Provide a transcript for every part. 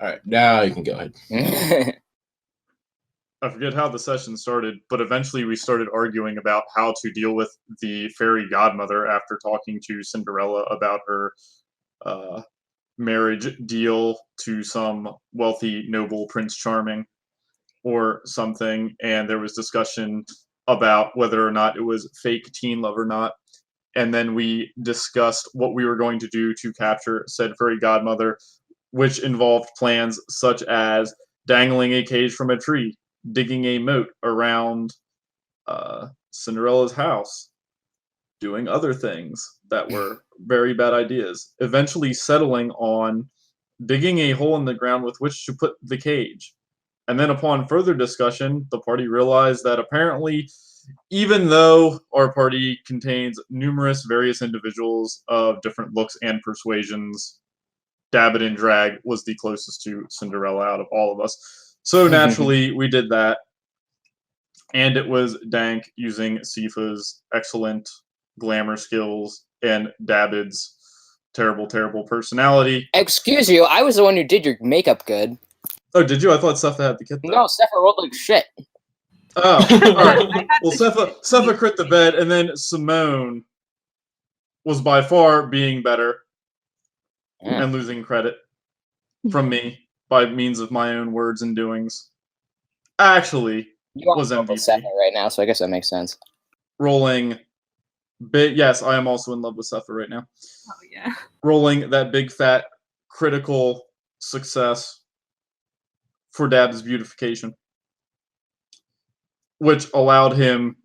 All right, now you can go ahead. I forget how the session started, but eventually we started arguing about how to deal with the fairy godmother after talking to Cinderella about her marriage deal to some wealthy noble Prince Charming or something, and there was discussion about whether or not it was fake teen love or not. And then we discussed what we were going to do to capture said fairy godmother, which involved plans such as dangling a cage from a tree, digging a moat around Cinderella's house, doing other things that were very bad ideas, eventually settling on digging a hole in the ground with which to put the cage. And then, upon further discussion, the party realized that apparently, even though our party contains numerous various individuals of different looks and persuasions, Dabbit and Drag was the closest to Cinderella out of all of us. So naturally, we did that. And it was Dank using Sifa's excellent glamour skills and Dabbit's terrible, terrible personality. Excuse you, I was the one who did your makeup good. Oh, did you? I thought Sepha had the kit. No, Sepha rolled like shit. Oh, all right. Well, Sepha crit the bed, and then Simone was by far being better and losing credit from me by means of my own words and doings. Actually, was MVP right now, so I guess that makes sense. Rolling big. Yes, I am also in love with Sepha right now. Oh yeah. Rolling that big fat critical success for Dab's beautification, which allowed him.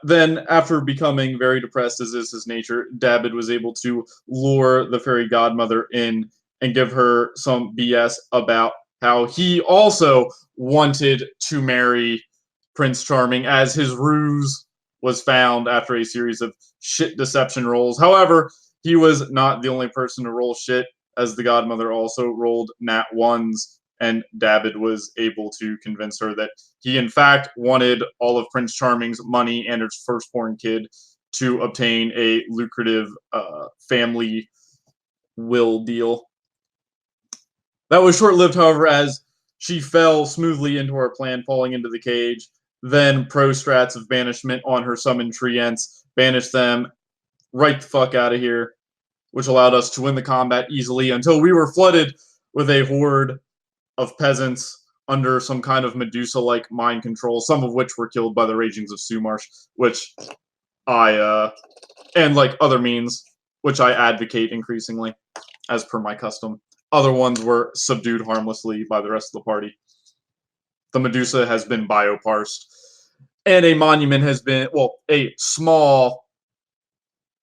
Then, after becoming very depressed, as is his nature, Dabbit was able to lure the fairy godmother in and give her some BS about how he also wanted to marry Prince Charming, as his ruse was found after a series of shit deception rolls. However, he was not the only person to roll shit, as the godmother also rolled nat ones, and Dabbit was able to convince her that he, in fact, wanted all of Prince Charming's money and his firstborn kid to obtain a lucrative family will deal. That was short-lived, however, as she fell smoothly into her plan, falling into the cage. Then pro-strats of banishment on her summoned treants banished them right the fuck out of here, which allowed us to win the combat easily until we were flooded with a horde of peasants under some kind of Medusa-like mind control, some of which were killed by the ragings of Sumarsh, which and like other means, which I advocate increasingly, as per my custom. Other ones were subdued harmlessly by the rest of the party. The Medusa has been bioparsed, and a monument has been, well, a small,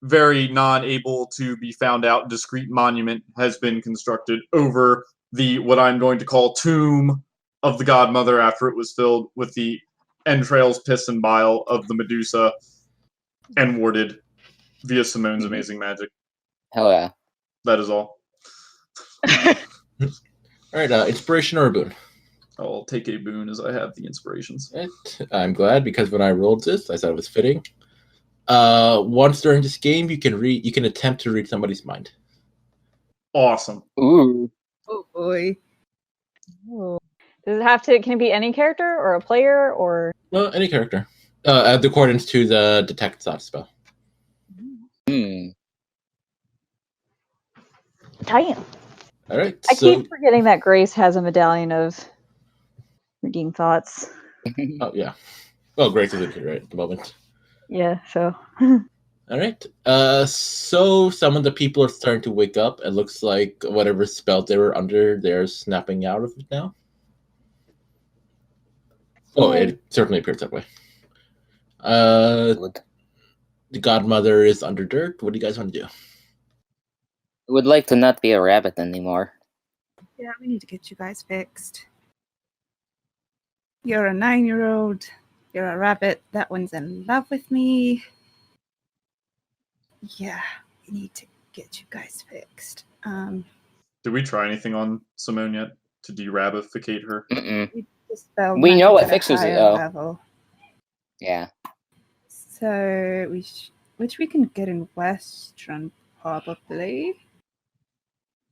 very non-able to be found out discrete monument has been constructed over the, what I'm going to call, tomb of the godmother after it was filled with the entrails, piss, and bile of the Medusa and warded via Simone's amazing magic. Hell yeah. That is all. Alright, inspiration or a boon? I'll take a boon as I have the inspirations. Right. I'm glad, because when I rolled this, I thought it was fitting. Once during this game, you can attempt to read somebody's mind. Awesome. Ooh. Oh boy. Ooh. Does it have to? Can it be any character or a player or? Well, any character. According to the detect thought spell. Hmm. Damn. All right. I keep forgetting that Grace has a medallion of redeem thoughts. Oh yeah. Well, Grace is in here right at the moment. Yeah. So. All right. So some of the people are starting to wake up. It looks like whatever spell they were under, they're snapping out of it now. Oh, it certainly appears that way. The godmother is under dirt. What do you guys want to do? I would like to not be a rabbit anymore. Yeah, we need to get you guys fixed. You're a 9-year-old. You're a rabbit. That one's in love with me. Yeah, we need to get you guys fixed. Did we try anything on Simone yet to de-rabbificate her? We know what fixes it, though. Level. Yeah. So, which we can get in Western, probably.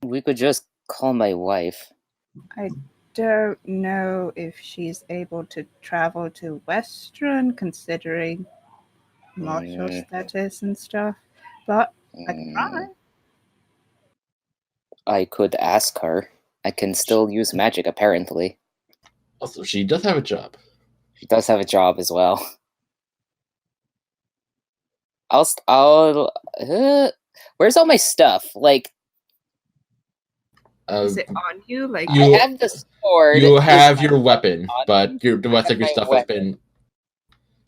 We could just call my wife. I don't know if she's able to travel to Western, considering martial status and stuff, but I can try. I could ask her. I can still use magic, apparently. Also, she does have a job. She does have a job as well. Where's all my stuff? Like, Is it on you? Like, You- I have the sword. You Is have my your weapon, on but me? the rest I of your have my stuff has been.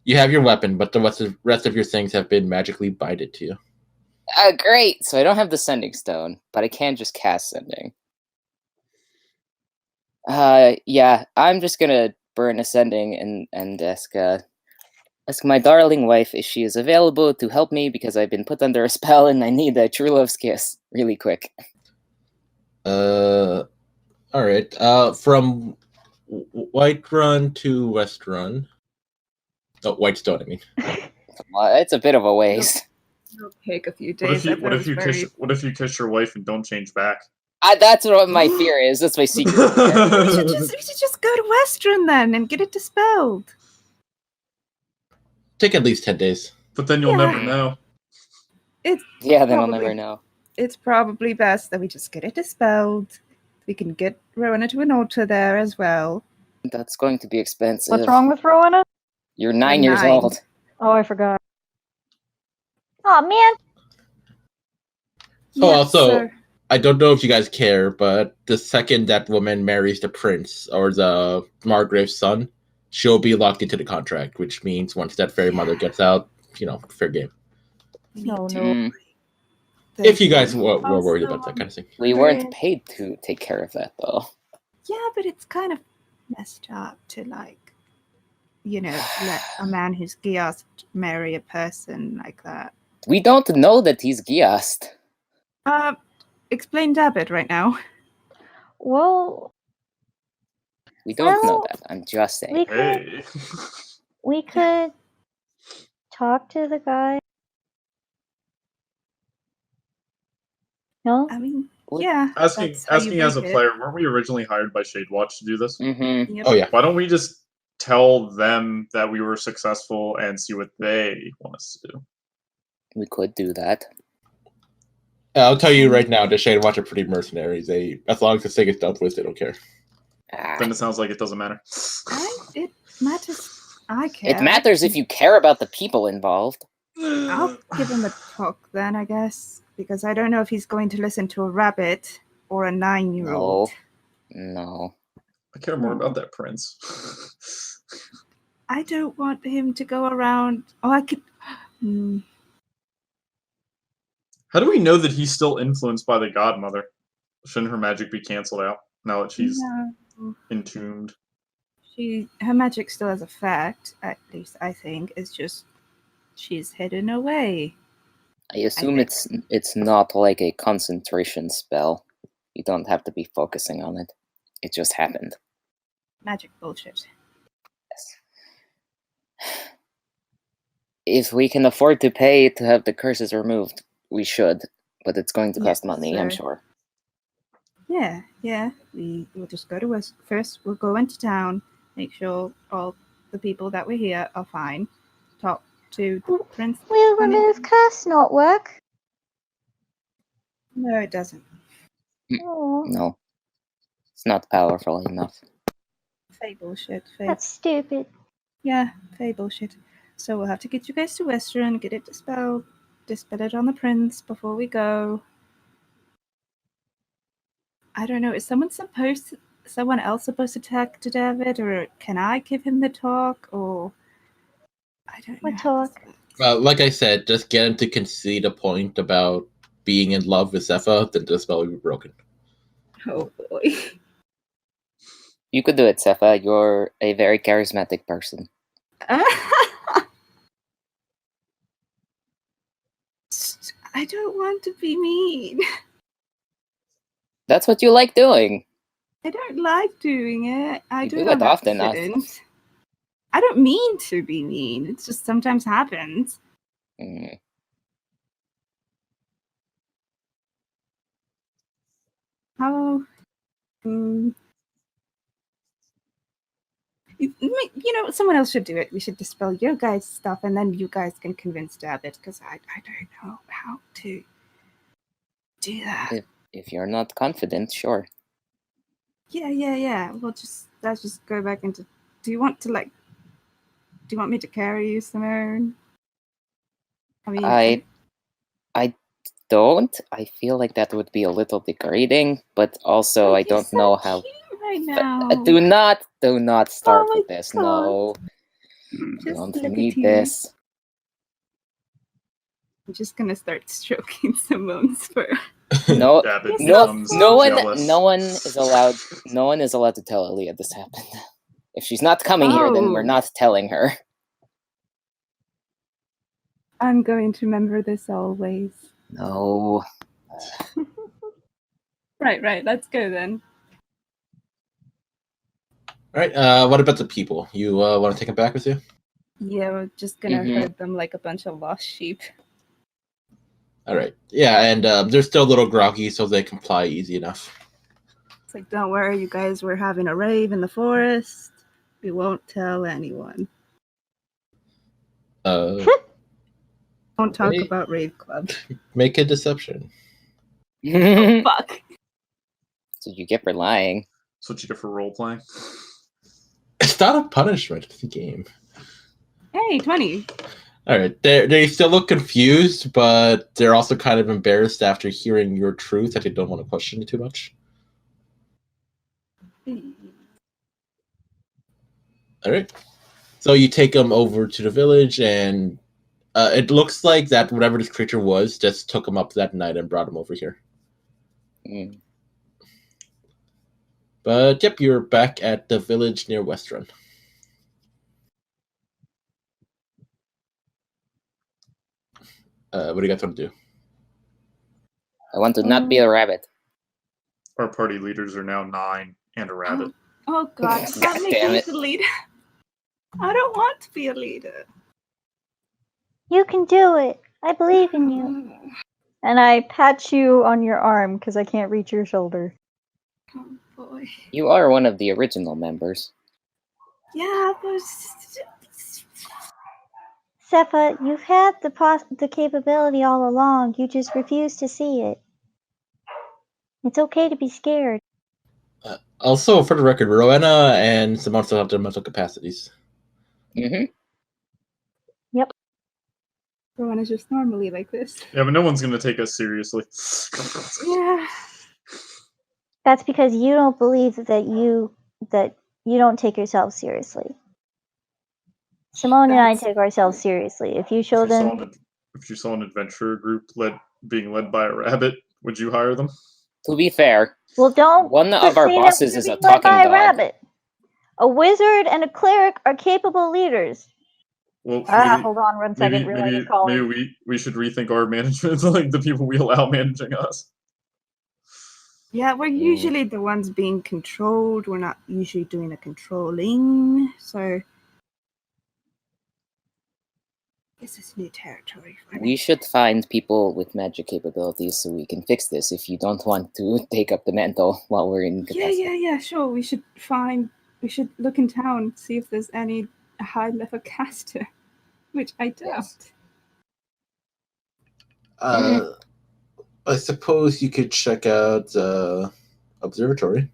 You have your weapon, but the rest of your things have been magically binded to you. Great. So I don't have the sending stone, but I can just cast sending. Yeah, I'm just gonna burn ascending and ask my darling wife if she is available to help me because I've been put under a spell and I need a true love's kiss really quick. All right. From Whiterun to Westrun. Oh, Whitestone, I mean. It's a bit of a ways. it'll take a few What days. if you kiss your wife and don't change back? That's what my fear is. That's my secret fear. We should just go to Western then and get it dispelled. Take at least 10 days. But then you'll never know. Yeah, then I'll never know. It's probably best that we just get it dispelled. We can get Rowena to an altar there as well. That's going to be expensive. What's wrong with Rowena? You're 9 years 9. old. Oh, I forgot. Oh man. Oh, also, I don't know if you guys care, but the second that woman marries the prince or the Margrave's son, she'll be locked into the contract, which means once that fairy mother gets out, fair game. No. If you guys were worried about that kind of thing. We weren't paid to take care of that, though. Yeah, but it's kind of messed up to, like, let a man who's Giast marry a person like that. We don't know that he's Giast. Explain Dabbit right now. Well, We don't know that. I'm just saying. we could talk to the guy. No? I mean, What? yeah. Asking as a make it. player, weren't we originally hired by Shadewatch to do this? Mm-hmm. Yep. Oh, yeah. Why don't we just tell them that we were successful and see what they want us to do? We could do that. I'll tell you right now, the Shadewatch are pretty mercenaries. As long as the thing is dealt with, they don't care. Then it sounds like it doesn't matter. It matters. I care. It matters if you care about the people involved. I'll give him a talk then, I guess, because I don't know if he's going to listen to a rabbit or a 9-year-old. No. I care more about that prince. I don't want him to go around. Oh, I could. How do we know that he's still influenced by the godmother? Shouldn't her magic be canceled out now that she's entombed? Her magic still has effect, at least I think. It's just she's hidden away. I assume it's not like a concentration spell. You don't have to be focusing on it. It just happened. Magic bullshit. Yes. If we can afford to pay to have the curses removed, we should. But it's going to cost money, I'm sure. Yeah. We'll just go to West. First, we'll go into town, make sure all the people that were here are fine. Talk to the prince. Will remove curse not work? No, it doesn't. Oh, No. It's not powerful enough. Fey bullshit. that's stupid. Yeah, fey bullshit. So we'll have to get you guys to Western, get it dispel it on the prince before we go. I don't know, is someone else supposed to talk to David, or can I give him the talk, or I don't know. What talk? Like I said, just get him to concede a point about being in love with Zephyr, then the spell will be broken. Oh boy. You could do it, Sepha. You're a very charismatic person. I don't want to be mean. That's what you like doing. I don't like doing it. I You don't do it know how often to enough. fit in. I don't mean to be mean. It just sometimes happens. Mm. How Someone else should do it. We should dispel your guys' stuff, and then you guys can convince David, because I don't know how to do that. If you're not confident, sure. Yeah. Let's just go back into. Do you want me to carry you, Simone? I mean, I don't. I feel like that would be a little degrading, but also I don't know how. Right now. Do not start Oh my with this. God. No, Just don't look need at you. this. I'm just gonna start stroking Simone's fur. No, David no, becomes no jealous. one is allowed to tell Aaliyah this happened. If she's not coming here, then we're Oh. not telling her. I'm going to remember this always. No. Right. Let's go then. All right. What about the people? You want to take them back with you? Yeah, we're just gonna Mhm. herd them like a bunch of lost sheep. All right. Yeah, and they're still a little groggy, so they comply easy enough. It's like, don't worry, you guys, we're having a rave in the forest. We won't tell anyone. Uh, Don't talk Hey. about rave club. make a deception. Oh, fuck. So you get for lying. That's what you get for role playing. It's not a punishment. It's a game. Hey, 20. All right. They still look confused, but they're also kind of embarrassed after hearing your truth that they don't want to question you too much. All right. So you take them over to the village, and it looks like that whatever this creature was just took them up that night and brought them over here. Mm. But yep, you're back at the village near Westrun. What do you guys want to do? I want to not be a rabbit. Our party leaders are now 9 and a rabbit. Oh, God. Stop God making damn me it. the leader. I don't want to be a leader. You can do it. I believe in you. And I pat you on your arm because I can't reach your shoulder. Oh, boy. You are one of the original members. Yeah, but... Sepha, you've had the capability all along. You just refuse to see it. It's okay to be scared. Also, for the record, Rowena and Simone still have their mental capacities. Mm-hmm. Everyone is just normally like this. Yeah, but no one's going to take us seriously. Yeah. That's because you don't believe that you don't take yourself seriously. Simone and I take ourselves seriously. If you show them, If you saw an adventurer group being led by a rabbit, would you hire them? To be fair, well, don't. one of our say that bosses we're is a being led talking by a dog. rabbit. A wizard and a cleric are capable leaders. Well, Hold on 1 second. Realize it's calling. maybe we should rethink our management, like the people we allow managing us. Yeah, we're usually the ones being controlled. We're not usually doing the controlling. So this is new territory for me. We should find people with magic capabilities so we can fix this if you don't want to take up the mantle while we're in capacity. Yeah, sure. We should look in town, see if there's any high-level caster, which I doubt. I suppose you could check out the observatory.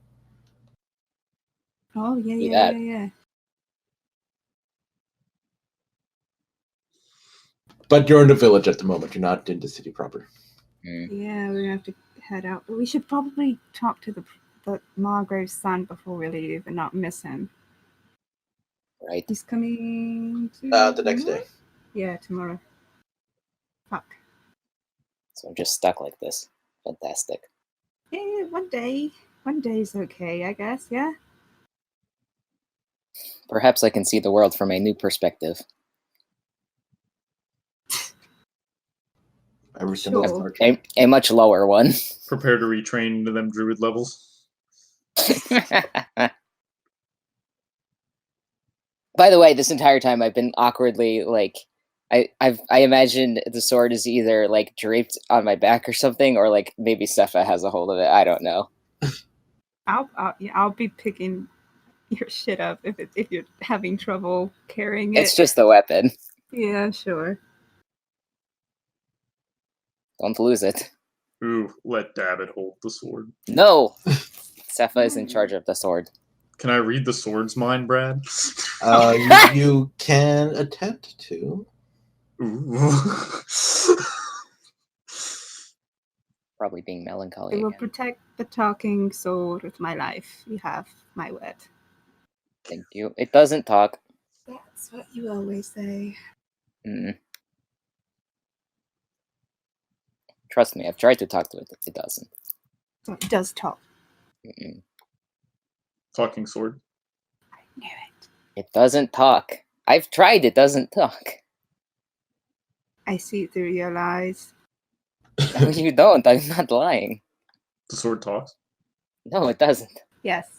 Oh, yeah. But you're in the village at the moment. You're not in the city proper. Yeah, we're gonna have to head out. But we should probably talk to the Margrave's son before we leave and not miss him. Right. He's coming The next day. Yeah, tomorrow. Fuck. So I'm just stuck like this. Fantastic. Yeah, one day. One day's okay, I guess, yeah? Perhaps I can see the world from a new perspective. Sure. A much lower one. Prepare to retrain into them druid levels. By the way, this entire time I've been awkwardly like, I imagine the sword is either like draped on my back or something, or like maybe Sepha has a hold of it. I don't know. I'll be picking your shit up if you're having trouble carrying it. It's just a weapon. Yeah, sure. Don't lose it. Ooh, let Dabbit hold the sword. No! Sepha is in charge of the sword. Can I read the sword's mind, Brad? You can attempt to. Ooh. Probably being melancholy I will again. protect the talking sword with my life. You have my word. Thank you. It doesn't talk. That's what you always say. Mm. Trust me, I've tried to talk to it. It doesn't. So it does talk. Mm-mm. Talking sword. I knew it. It doesn't talk. I've tried. It doesn't talk. I see through your lies. No, you don't. I'm not lying. The sword talks. No, it doesn't. Yes.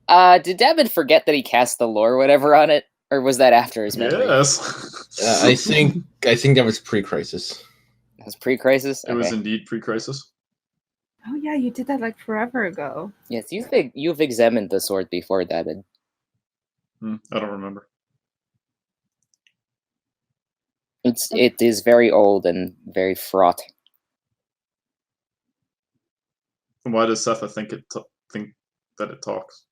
Did David forget that he cast the lore or whatever on it? Or was that after his memory? Yes. I think that was pre-crisis. It was pre-crisis? It was indeed pre-crisis. Oh yeah, you did that like forever ago. Yes, you've examined the sword before, David. I don't remember. It is very old and very fraught. And why does Setha think that it talks?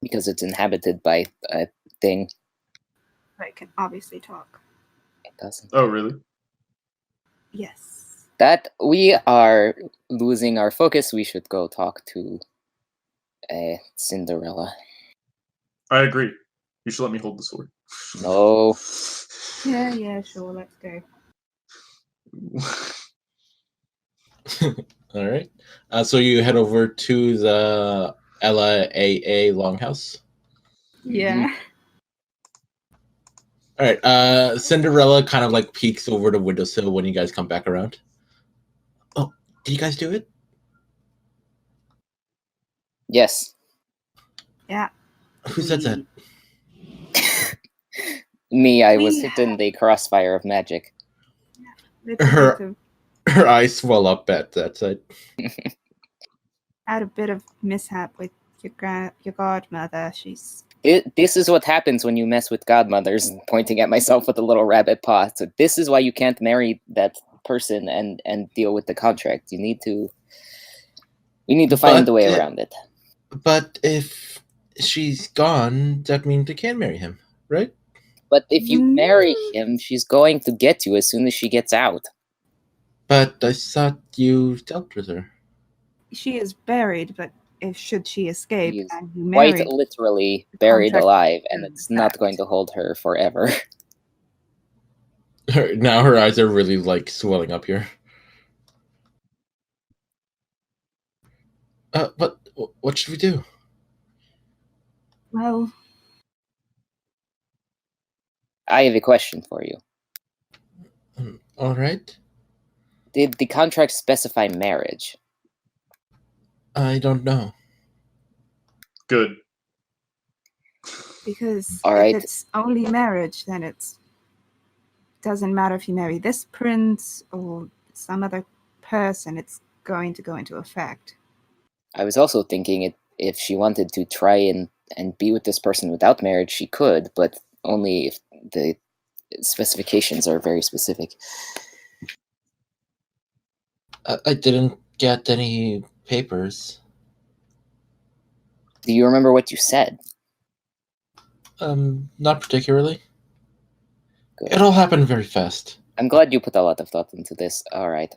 Because it's inhabited by a thing. But it can obviously talk. It doesn't. Oh, really? Yes. That we are losing our focus. We should go talk to Cinderella. I agree. You should let me hold the sword. No. Yeah, sure, let's go. All right. So you head over to the LAA Longhouse. Yeah. All right. Cinderella kind of like peeks over the windowsill when you guys come back around. Oh, did you guys do it? Yes. Yeah. Who said that? Me, I was hit in the crossfire of magic. Her eyes swell up at that side. Had a bit of mishap with your godmother. This is what happens when you mess with godmothers, pointing at myself with a little rabbit paw. So this is why you can't marry that person and deal with the contract. We need to find a way around it. But if she's gone, that means they can marry him, right? But if you marry him, she's going to get you as soon as she gets out. But I thought you dealt with her. She is buried, but should she escape She is and you married, quite literally buried contract alive, and it's not fact. going to hold her forever. Now her eyes are really like swelling up here. But what should we do? Well, I have a question for you. All right. Did the contract specify marriage? I don't know. Good. because All right. if it's only marriage, then it doesn't matter if you marry this prince or some other person, it's going to go into effect. I was also thinking if she wanted to try and be with this person without marriage, she could, but only if the specifications are very specific. I didn't get any papers. Do you remember what you said? Not particularly. Good. It all happened very fast. I'm glad you put a lot of thought into this. All right.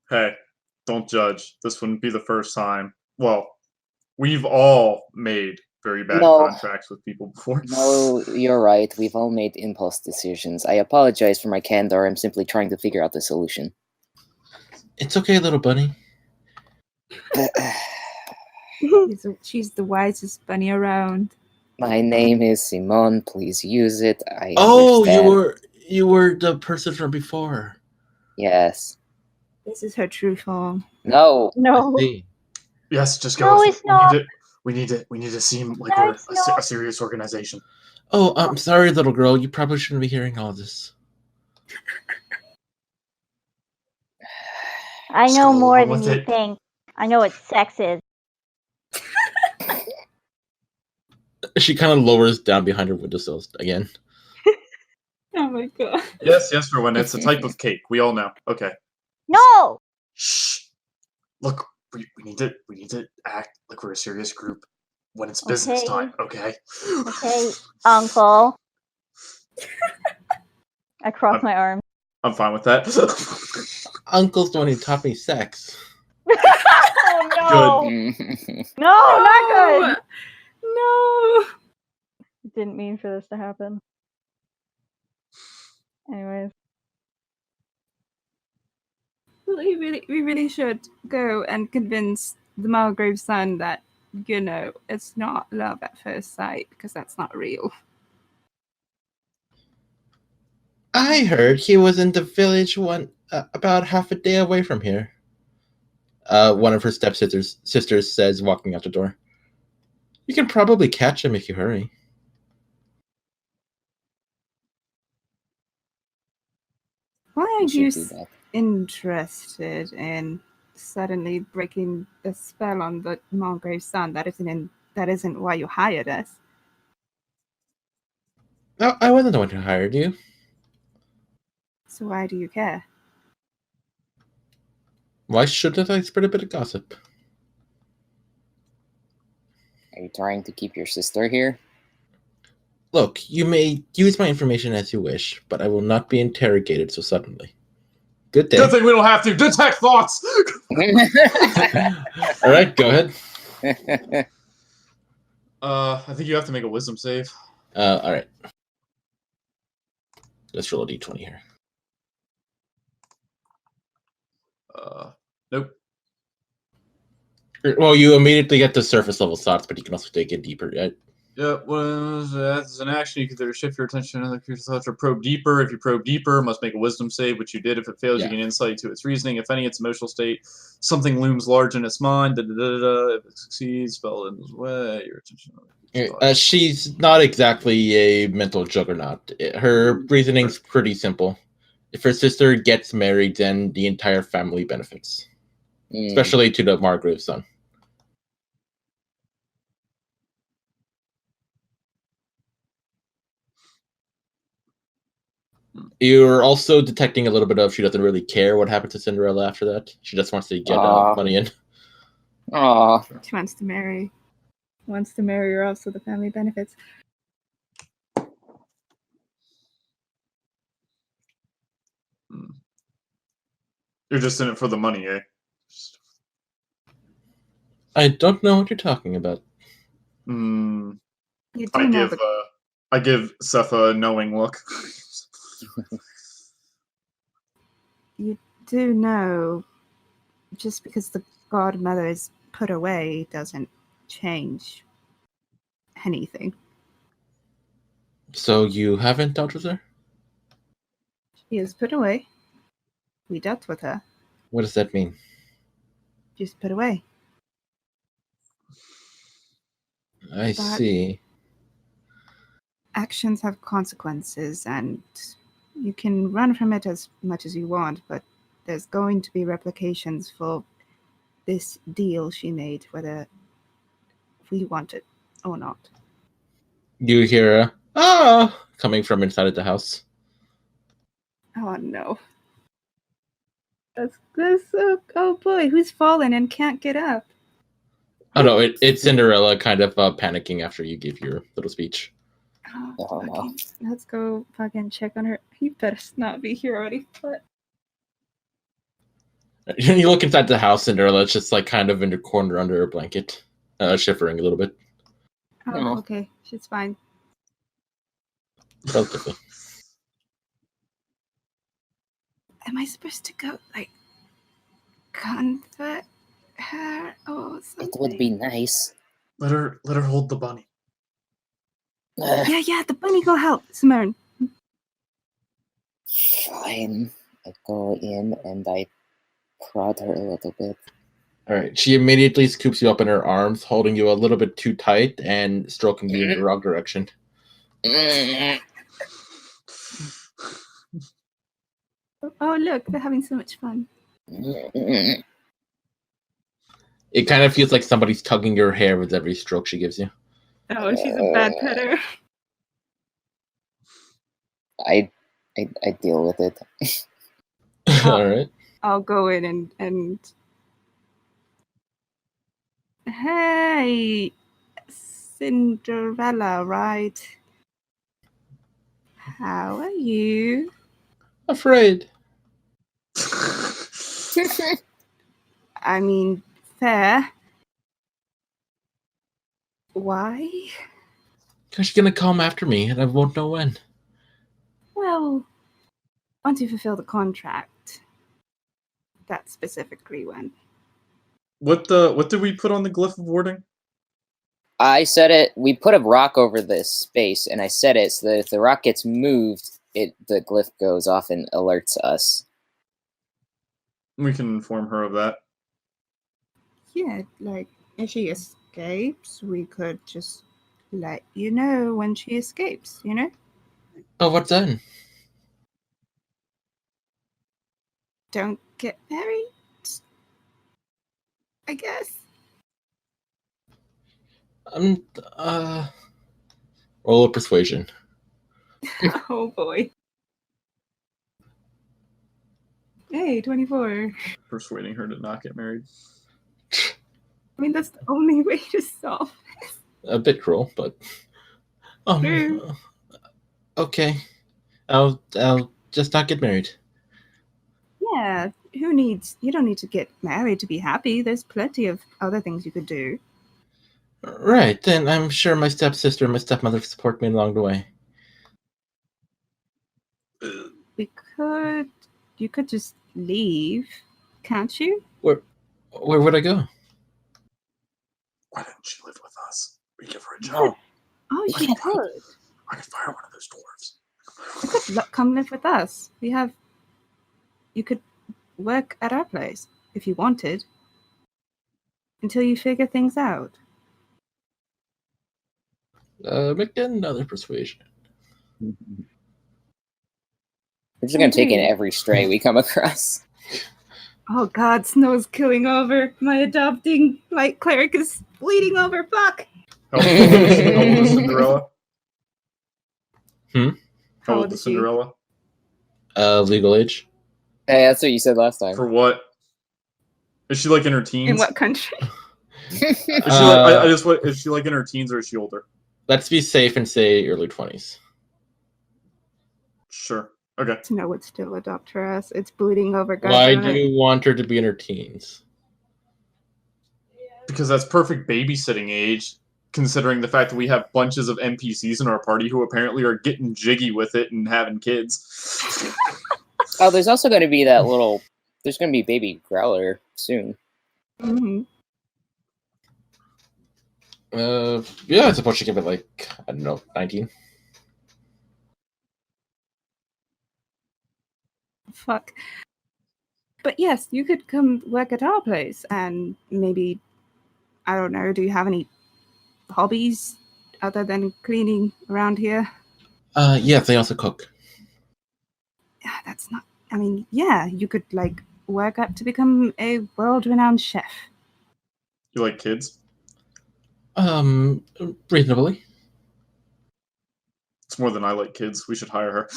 Hey, don't judge. This wouldn't be the first time. Well, we've all made very bad contracts with people before. No, you're right. We've all made impulse decisions. I apologize for my candor. I'm simply trying to figure out the solution. It's okay, little bunny. She's the wisest bunny around. My name is Simon. Please use it. I understand. You were the person from before. Yes. This is her true form. No. Yes, just go. No, it's not. We need to seem like we're a serious organization. Oh, I'm sorry, little girl. You probably shouldn't be hearing all this. I know more than you think. I know what sex is. She kind of lowers down behind her windowsill again. Oh my god. Yes, Rowan, it's a type of cake. We all know. Okay. No! Shh. Look, we need to act like we're a serious group when it's business Okay. time, okay? Okay, Uncle. I cross my arms. I'm fine with that. Uncle's the one who taught me sex. Oh no! No, not good! No. Didn't mean for this to happen. Anyways. Well, we really should go and convince the Mulgrave's son that, you know, it's not love at first sight, because that's not real. I heard he was in the village about half a day away from here. One of her stepsisters says, walking out the door. You can probably catch him if you hurry. Why are We should you do that. interested in suddenly breaking the spell on the Mulgrave's son? That isn't why you hired us. No, I wasn't the one who hired you. So why do you care? Why shouldn't I spread a bit of gossip? Are you trying to keep your sister here? Look, you may use my information as you wish, but I will not be interrogated so suddenly. Good day. Good thing we don't have to detect thoughts. All right, go ahead. I think you have to make a wisdom save. All right. Let's roll a d20 here. Nope. Well, you immediately get the surface level thoughts, but you can also dig in deeper, right? Yeah, well, as an action, you can either shift your attention to another creature's thoughts or probe deeper. If you probe deeper, must make a wisdom save, which you did. If it fails, you gain insight to its reasoning. If any, its emotional state. Something looms large in its mind. If it succeeds, spell ends way. Your attention. She's not exactly a mental juggernaut. Her reasoning's pretty simple. If her sister gets married, then the entire family benefits, especially to the Margrave's son. You're also detecting a little bit of she doesn't really care what happened to Cinderella after that. She just wants to get money in. Aw. She wants to marry. Wants to marry her off so the family benefits. You're just in it for the money, eh? I don't know what you're talking about. You do know I give Seth a knowing look. You do know, just because the godmother is put away doesn't change anything. So you haven't dealt with her? She is put away. We dealt with her. What does that mean? She's put away. I see. Actions have consequences, and you can run from it as much as you want, but there's going to be replications for this deal she made, whether we want it or not. You hear a coming from inside of the house. Oh no. That's oh boy, who's fallen and can't get up? Oh no, it's Cinderella kind of panicking after you give your little speech. Oh, no. Let's go fucking check on her. He better not be here already. But You look inside the house, Cinderella's just like kind of in the corner under her blanket, shivering a little bit. oh, okay, she's fine. Relatively. Am I supposed to go like comfort her or something? It would be nice. Let her hold the bunny. Yeah, the bunny go help, Simone. Fine. I go in and I prod her a little bit. All right. She immediately scoops you up in her arms, holding you a little bit too tight and stroking you in the wrong direction. Oh look, they're having so much fun. It kind of feels like somebody's tugging your hair with every stroke she gives you. Oh, she's a bad petter. I deal with it. All right. I'll go in and hey, Cinderella, right? How are you? Afraid. I mean, fair. Why? Because she's gonna come after me, and I won't know when. Well, once you fulfill the contract, that specifically when. What did we put on the glyph of warding? I said it. We put a rock over this space, and I said it so that if the rock gets moved, the glyph goes off and alerts us. We can inform her of that. Yeah, like, if she escapes, we could just let you know when she escapes, you know? Oh, what then? Don't get married, I guess. Roll a persuasion. Oh boy. Hey, 24. Persuading her to not get married. I mean, that's the only way to solve. A bit cruel, but True. Okay. I'll just not get married. Yeah, you don't need to get married to be happy. There's plenty of other things you could do. Right, then I'm sure my stepsister and my stepmother support me along the way. You could just leave, can't you? Where would I go? Why didn't she live with us? We give her a job. No. Oh, she could. I could fire one of those dwarves. You could come live with us. You could work at our place if you wanted until you figure things out. Make another persuasion. We're just gonna take in every stray we come across. Oh God, Snow's killing over. My adopting light cleric is bleeding over. Fuck. How old is Cinderella? Hmm? How old is Cinderella? Legal age. Hey, that's what you said last time. For what? Is she like in her teens? In what country? Is she like, is she like in her teens or is she older? Let's be safe and say early 20s. Sure. Okay. Snow would still adopt her ass. It's bleeding over. Why do you want her to be in her teens? Because that's perfect babysitting age, considering the fact that we have bunches of NPCs in our party who apparently are getting jiggy with it and having kids. Oh, there's also going to be there's going to be baby Growler soon. Mm-hmm. Yeah, I suppose she give it like, I don't know, 19. Fuck. But yes, you could come work at our place and maybe, I don't know, do you have any hobbies other than cleaning around here? Yes, they also cook. Yeah, that's not, I mean, yeah, you could like work up to become a world-renowned chef. You like kids? Reasonably. It's more than I like kids. We should hire her.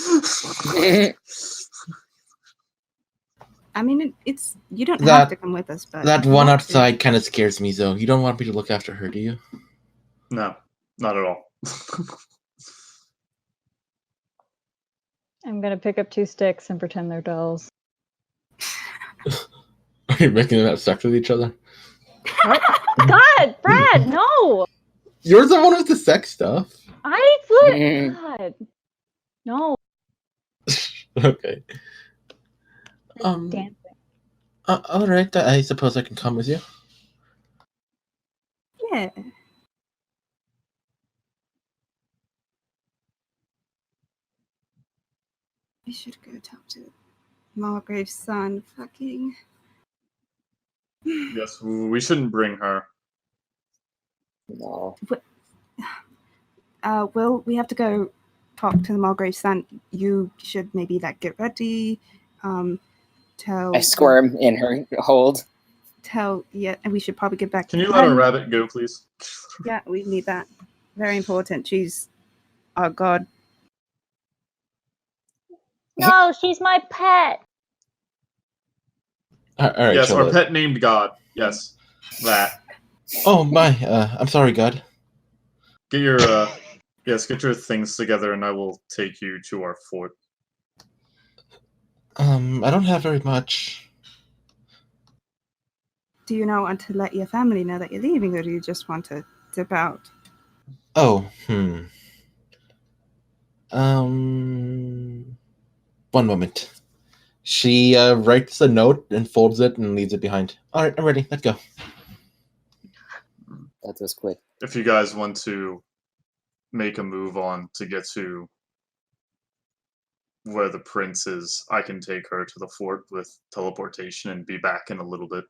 I mean, it's you don't have to come with us, but that one outside kind of scares me, though. You don't want me to look after her, do you? No, not at all. I'm gonna pick up 2 sticks and pretend they're dolls. Are you making them have sex with each other? What? God, Brad, no! You're the one with the sex stuff. I would. God, no. Okay. Dancing. All right. I suppose I can come with you. Yeah. We should go talk to Margrave's son. Fucking. Yes, we shouldn't bring her. No. Well, we have to go talk to the Margrave's son. You should maybe like get ready. Tell. I squirm in her hold. tell yet, and we should probably get back. Can you let our rabbit go, please? Yeah, we need that. Very important. She's our god. No, she's my pet. All right, Yes, our Chola. pet named God. Yes, that. Oh my! I'm sorry, God. Get your get your things together, and I will take you to our fort. I don't have very much. Do you now want to let your family know that you're leaving, or do you just want to dip out? Oh, one moment. She writes a note and folds it and leaves it behind. All right, I'm ready. Let's go. That was quick. If you guys want to make a move on to get to where the prince is, I can take her to the fort with teleportation and be back in a little bit.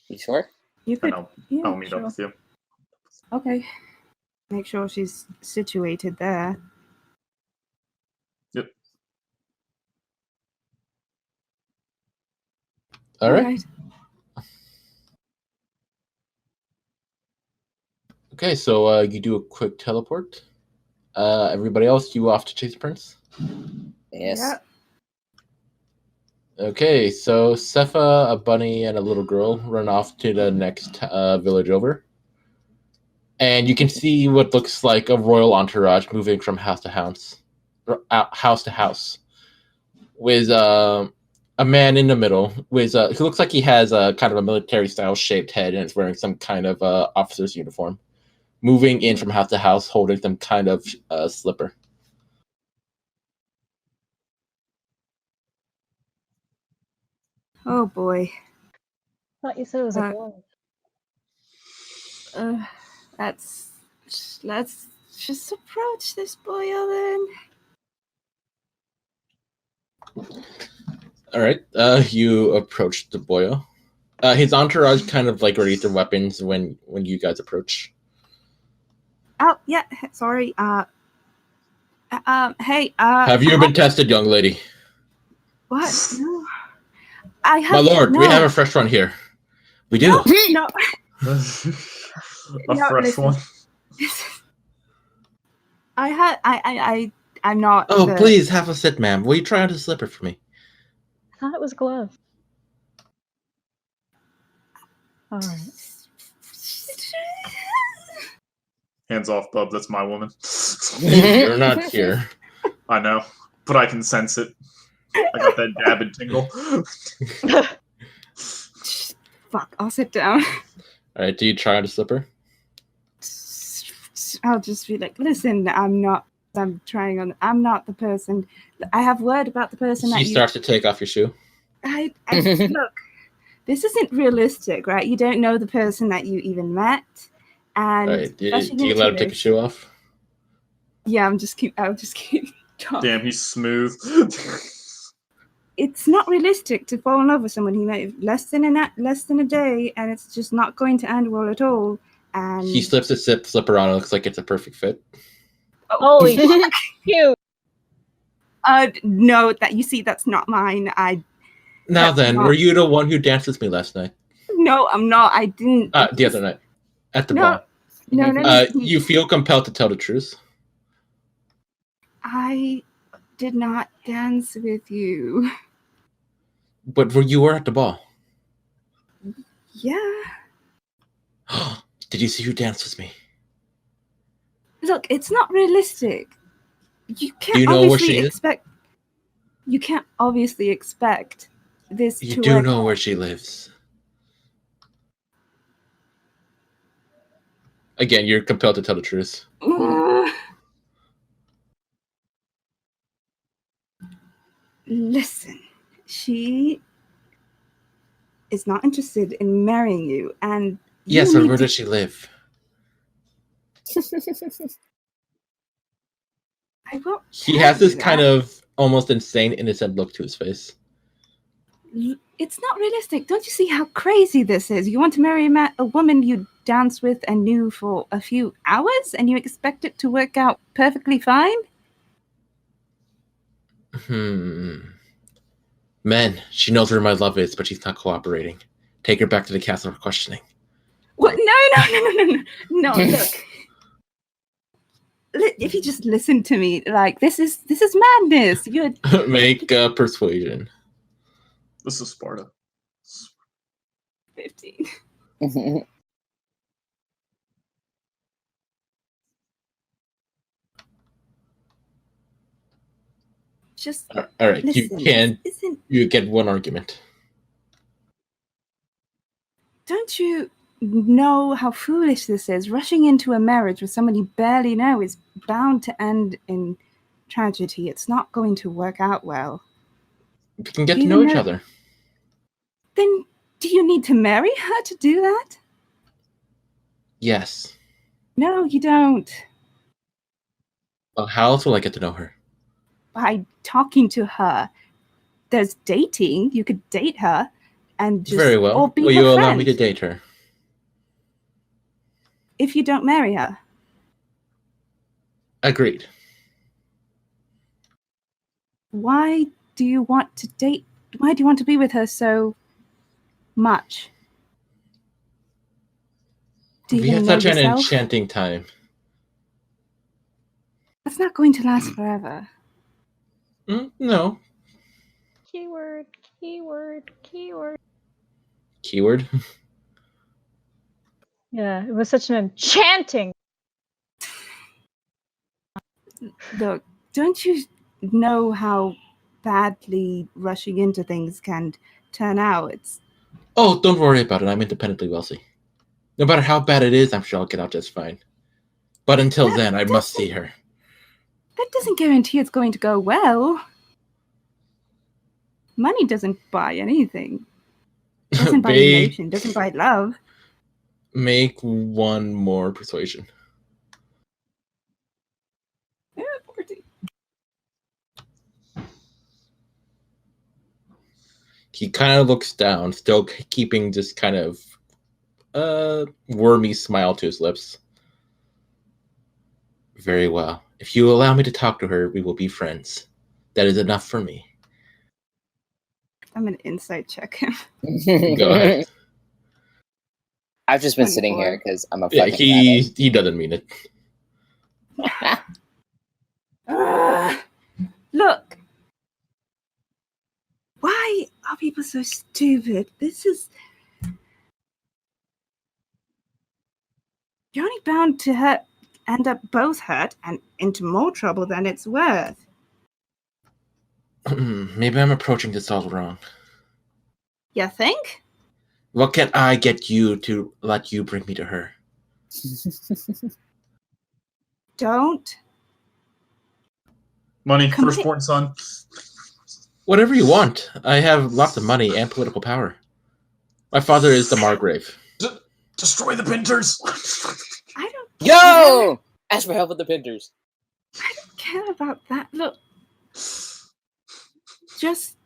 You sure? You could. And Yeah, I'll meet sure. up with you. Okay. Make sure she's situated there. Yep. All right. Okay, so you do a quick teleport. Everybody else, you off to chase the prince? Yes. Yeah. Okay, so Sepha, a bunny, and a little girl run off to the next village over. And you can see what looks like a royal entourage moving from house to house. With a man in the middle, with who looks like he has a kind of a military-style shaped head and is wearing some kind of officer's uniform. Moving in from house to house, holding some kind of slipper. Oh boy. Thought you said it was a glove. Let's just approach this boy then. All right, you approach the boyo. His entourage kind of like readies their weapons when you guys approach. Oh yeah, sorry. Hey. Have you been tested, young lady? What? No. I have. My lord, no. we have a fresh one here. We do. No. A No, fresh listen. one. I'm not. Oh, please have a sit, ma'am. Will you try on the slipper for me? I thought it was a glove. All right. Hands off, bub. That's my woman. You're not here. I know, but I can sense it. I got that dab and tingle. Fuck, I'll sit down. All right, do you try on the slipper? I'll just be like, listen, I'm not the person. I have word about the person that She you... starts to take off your shoe. Look, this isn't realistic, right? You don't know the person that you even met. And All right, do you let him take his shoe off? Yeah, I'll just keep talking. Damn, he's smooth. It's not realistic to fall in love with someone he met less than a day, and it's just not going to end well at all. And He slips a slipper on. It looks like it's a perfect fit. Holy cute. No, that's not mine. Now That's then, not- were you the one who danced with me last night? No, I'm not. I didn't. The other night. At the ball. No. You feel compelled to tell the truth. I did not dance with you. But you were at the ball. Yeah. Did you see who danced with me? Look, it's not realistic. You can't Do you know where obviously she is? expect. You can't obviously expect this You to do work. know where she lives. Again, you're compelled to tell the truth. Listen, she is not interested in marrying you, and Yes, or where does she live? I won't. He has this kind of almost insane, innocent look to his face. It's not realistic. Don't you see how crazy this is? You want to marry a woman you danced with and knew for a few hours, and you expect it to work out perfectly fine? Man, she knows where my love is, but she's not cooperating. Take her back to the castle for questioning. What? No. Look. If you just listen to me, like this is madness. You're Make persuasion. This is Sparta. 15. Just All right, listen. you can. This isn't. You get one argument. Don't you know how foolish this is? Rushing into a marriage with someone you barely know is bound to end in tragedy. It's not going to work out well. We can get to know each other. Then do you need to marry her to do that? Yes. No, you don't. Well, how else will I get to know her? By talking to her. There's dating. You could date her and just Very well. or be Will her you friend allow me to date her? if you don't marry her. Agreed. Why do you want to date? Why do you want to be with her so much? Do you We had even know such an yourself? enchanting time. That's not going to last forever. No. Keyword. Keyword. Yeah, it was such an enchanting. Look, don't you know how badly rushing into things can turn out? It's Oh, don't worry about it. I'm independently wealthy. No matter how bad it is, I'm sure I'll get out just fine. But until then, I must see her. that doesn't guarantee it's going to go well. Money doesn't buy anything. Doesn't buy emotion. Doesn't buy love. Make one more persuasion. Yeah, 14. He kind of looks down, still keeping this kind of wormy smile to his lips. Very well. If you allow me to talk to her, we will be friends. That is enough for me. I'm gonna insight check him. Go ahead. I've just been sitting 24. here because I'm a Yeah, fucking he doesn't mean it. Look. Why are people so stupid? This is. You're only bound to end up both hurt and into more trouble than it's worth. Maybe I'm approaching this all wrong. You think? What can I get you to let you bring me to her? Don't. Money, Come firstborn son. Whatever you want. I have lots of money and political power. My father is the Margrave. Destroy the Pinters. I don't Yo! Ask for help with the Pinters. care about that. Look. Just.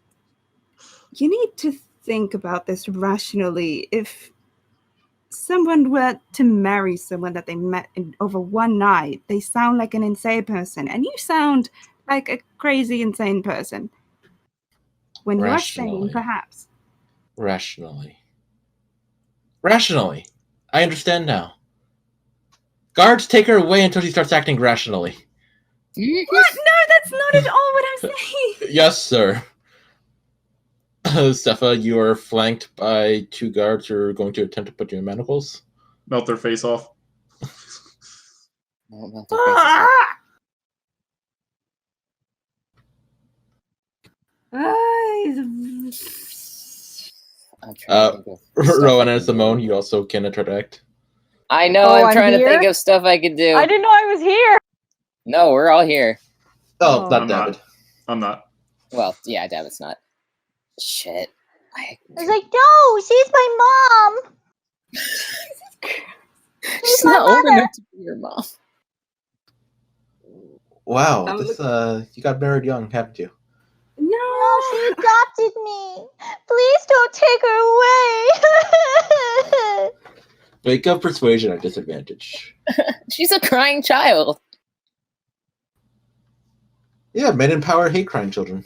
You need to think about this rationally. If someone were to marry someone that they met over one night, they sound like an insane person, and you sound like a crazy, insane person. When you're sane, perhaps. Rationally. I understand now. Guards, take her away until she starts acting rationally. What? No, that's not at all what I'm saying. Yes, sir. Stefa, you are flanked by 2 guards who are going to attempt to put you in manacles. Melt their face off. Rowan and Simone, you also can interact. I know, Oh, I'm I'm trying to here? think of stuff I could do. I didn't know I was here. No, we're all here. Oh, Oh. not I'm David. not. I'm not. Well, yeah, David's not. Shit. I was like, no, she's my mom. She's my not old mother. enough to be your mom. Wow, I'm this you got married young, haven't you? No, No. she adopted me. Please don't take her away. Make a persuasion at disadvantage. She's a crying child. Yeah, men in power hate crying children.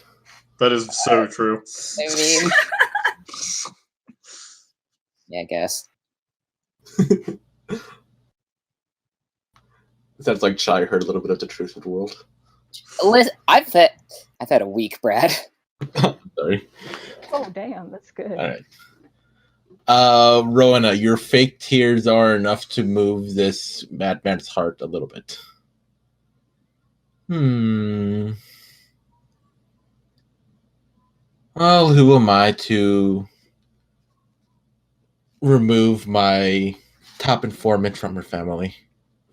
That is so true. I mean, Yeah, I guess. Sounds like Chai heard a little bit of the truth of the world. Listen, I've had a week, Brad. Sorry. Oh, damn, that's good. All right. Rowena, your fake tears are enough to move this madman's heart a little bit. Well, who am I to remove my top informant from her family?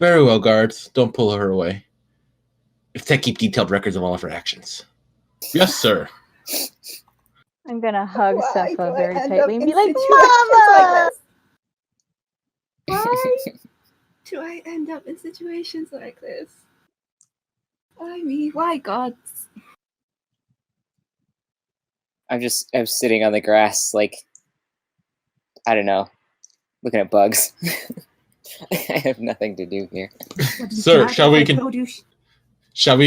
Very well, guards. Don't pull her away. If they keep detailed records of all of her actions. Yes, sir. I'm gonna hug Why do Sepha I very end tightly up and be in like, situations Mama! Why do I end up in situations like this? Why me? Why gods? I'm sitting on the grass, like, I don't know, looking at bugs. I have nothing to do here. Sir, shall we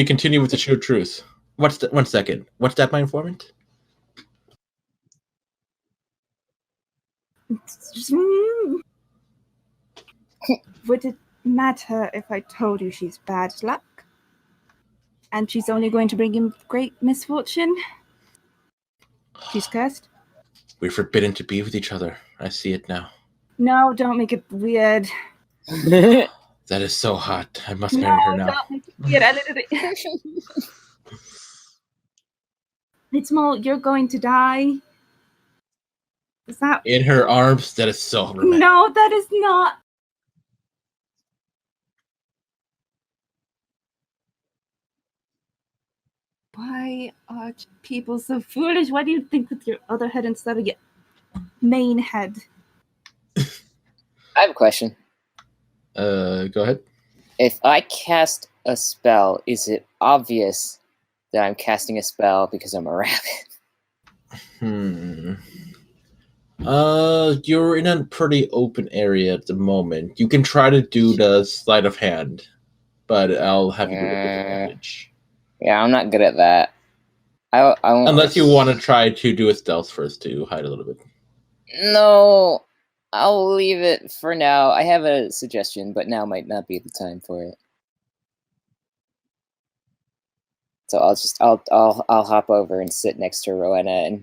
continue with the sheer truth? What's that? 1 second. What's that, my informant? Would it matter if I told you she's bad luck? And she's only going to bring him great misfortune? She's cursed? We're forbidden to be with each other. I see it now. No, don't make it weird. That is so hot. I must marry her now. Don't make it weird. I literally... It's more, you're going to die. Is that... In her arms, that is so romantic. No, that is not... Why are people so foolish? Why do you think with your other head instead of your main head? I have a question. Go ahead. If I cast a spell, is it obvious that I'm casting a spell because I'm a rabbit? You're in a pretty open area at the moment. You can try to do the sleight of hand, but I'll have you do it with advantage. Yeah, I'm not good at that. I won't... Unless you want to try to do a stealth first to hide a little bit. No, I'll leave it for now. I have a suggestion, but now might not be the time for it. So I'll hop over and sit next to Rowena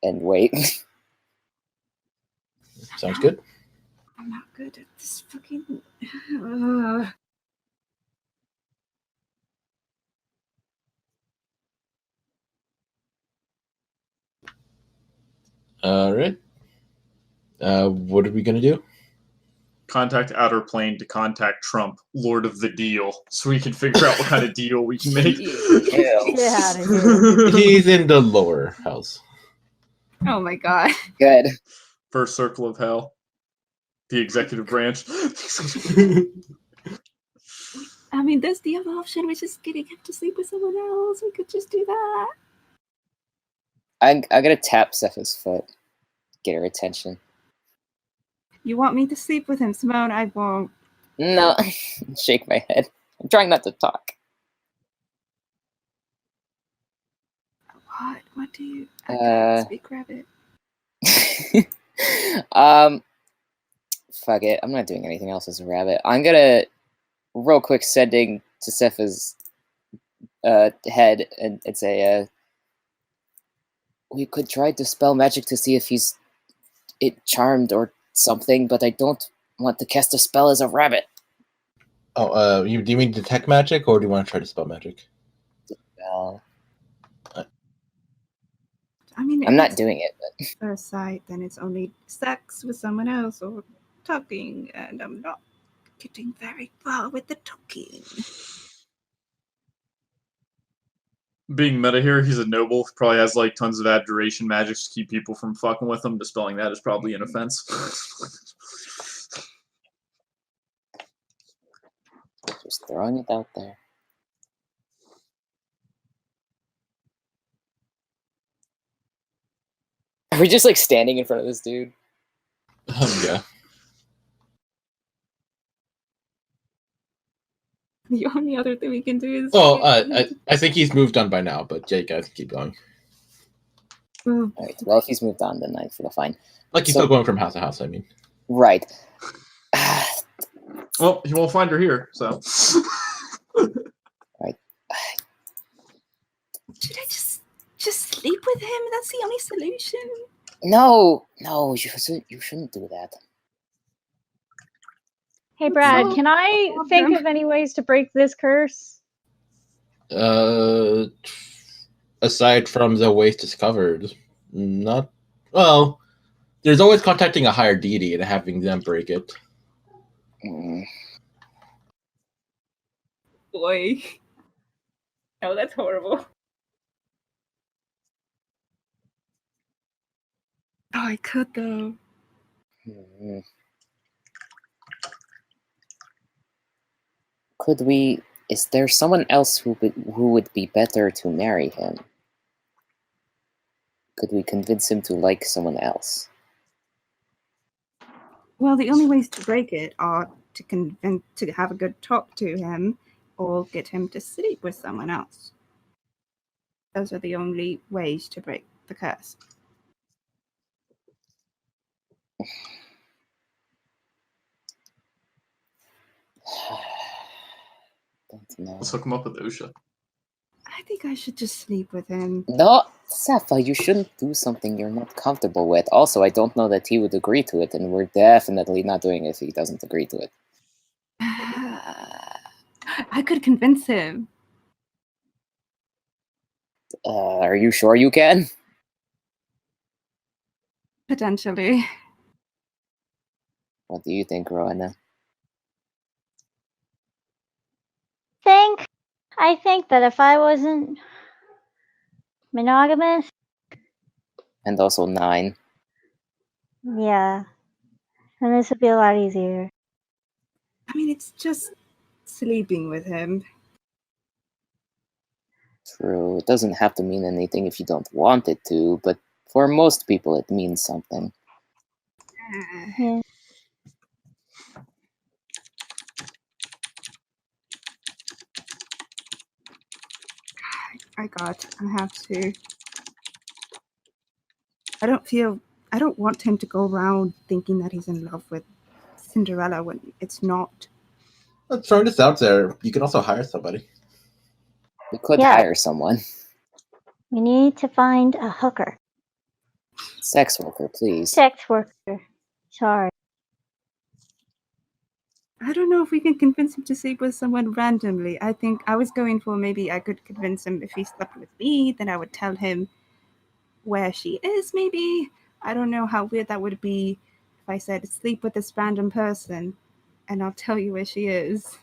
and wait. Sounds good. I'm not good at this fucking... All right. What are we gonna do? Contact Outer Plane to contact Trump, Lord of the Deal, so we can figure out what kind of deal we can make. Get out of here. He's in the lower house. Oh my god. Good. First circle of hell. The executive branch. I mean, there's the other option, which is getting him to sleep with someone else. We could just do that. I'm gonna tap Sepha's foot, get her attention. You want me to sleep with him, Simone? I won't. No, shake my head. I'm trying not to talk. What? What do you... I can't speak rabbit. Fuck it. I'm not doing anything else as a rabbit. I'm gonna real quick sending to Sepha's head and say, we could try to spell magic to see if he's charmed or something, but I don't want to cast a spell as a rabbit. Oh, do you mean detect magic, or do you want to try to spell magic? Well, I mean, I'm not doing it. But... First sight, then it's only sex with someone else or talking, and I'm not getting very far with the talking. Being meta here, he's a noble. Probably has like tons of abjuration magics to keep people from fucking with him. Dispelling that is probably an offense. Just throwing it out there. Are we just like standing in front of this dude? Yeah. The only other thing we can do is... Well, I think he's moved on by now, but yeah, you guys keep going. Alright, well, if he's moved on, then I feel fine. Like he's So- still going from house to house, I mean. Right. Well, you won't find her here, so. Should I just sleep with him? That's the only solution. No, you shouldn't do that. Hey, Brad, So- can I think of any ways to break this curse? Aside from the ways discovered, not well. There's always contacting a higher deity and having them break it. Mm. Boy. Oh, that's horrible. Oh, I could though. Mm. Could we? Is there someone else who would be better to marry him? Could we convince him to like someone else? Well, the only ways to break it are to have a good talk to him, or get him to sleep with someone else. Those are the only ways to break the curse. Don't know. Let's hook him up with Usha. I think I should just sleep with him. No, Safa, you shouldn't do something you're not comfortable with. Also, I don't know that he would agree to it, and we're definitely not doing it if he doesn't agree to it. I could convince him. Are you sure you can? Potentially. What do you think, Rowana? I think that if I wasn't monogamous, And also 9. yeah, then this would be a lot easier. I mean, it's just sleeping with him. True, it doesn't have to mean anything if you don't want it to, but for most people it means something. Yeah. I have to. I don't want him to go around thinking that he's in love with Cinderella when it's not. Let's throw this out there. You can also hire somebody. We could Yeah. hire someone. We need to find a hooker. Sex worker, please. Sex worker. Sorry. I don't know if we can convince him to sleep with someone randomly. I think I was going for maybe I could convince him if he slept with me, then I would tell him where she is, maybe. I don't know how weird that would be if I said sleep with this random person and I'll tell you where she is.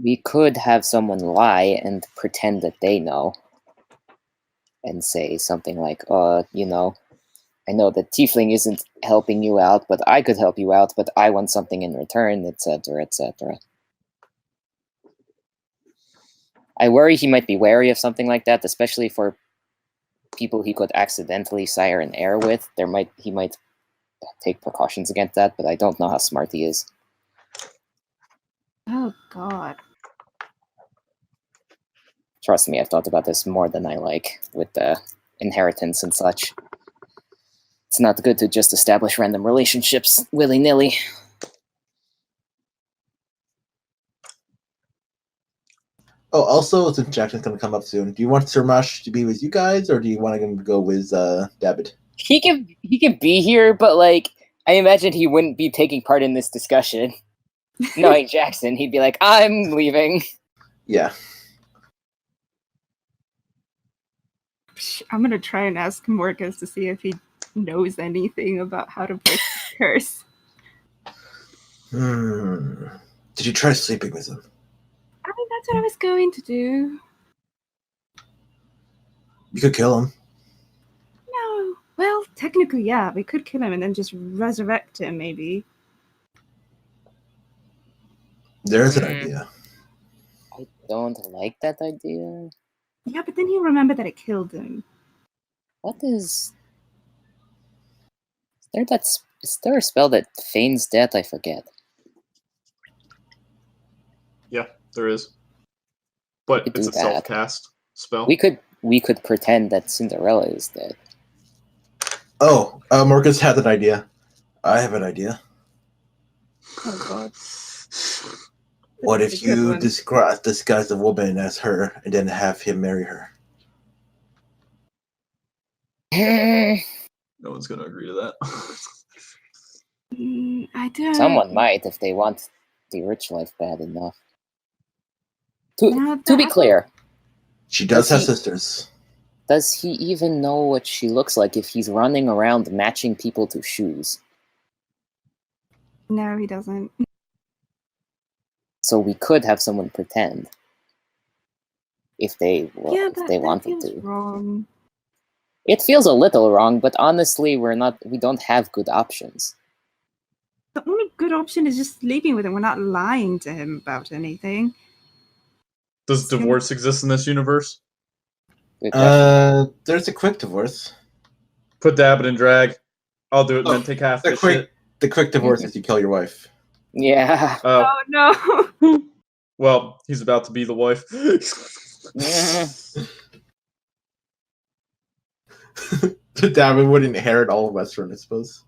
We could have someone lie and pretend that they know. And say something like, I know that Tiefling isn't helping you out, but I could help you out, but I want something in return, etc., etc. I worry he might be wary of something like that, especially for people he could accidentally sire an heir with. He might take precautions against that, but I don't know how smart he is. Oh, God. Trust me, I've thought about this more than I like, with the inheritance and such. It's not good to just establish random relationships willy-nilly. Oh, also, since Jackson's going to come up soon, do you want Surmash to be with you guys, or do you want him to go with David? He can be here, but like I imagine he wouldn't be taking part in this discussion. Knowing Jackson, he'd be like, "I'm leaving." Yeah. I'm gonna try and ask Morgus to see if he knows anything about how to break the curse. Did you try sleeping with him? I mean, that's what I was going to do. You could kill him. No. Well, technically, yeah, we could kill him and then just resurrect him, maybe. There's an idea. I don't like that idea. Yeah, but then he'll remember that it killed him. What is is there a spell that feigns death? I forget. Yeah, there is. But We could it's do a that. self-cast spell. We could pretend that Cinderella is dead. Oh, Marcus has an idea. I have an idea. Oh god. What This if is a good you one. disguise the woman as her and then have him marry her? No one's gonna agree to that. I don't. Someone might if they want the rich life bad enough. No, To be that- clear, She does Does have he- sisters. does he even know what she looks like if he's running around matching people to shoes? No, he doesn't. So we could have someone pretend if they Yeah, if but they that wanted feels to. wrong. It feels a little wrong, but honestly, we don't have good options. The only good option is just sleeping with him. We're not lying to him about anything. Does divorce exist in this universe? Good question. There's a quick divorce. Put Dabbit in drag. I'll do it and Oh, then take half The the shit. quick divorce is you kill your wife. Yeah. Oh, Oh no. well, he's about to be the wife. Davin would inherit all of Western, I suppose.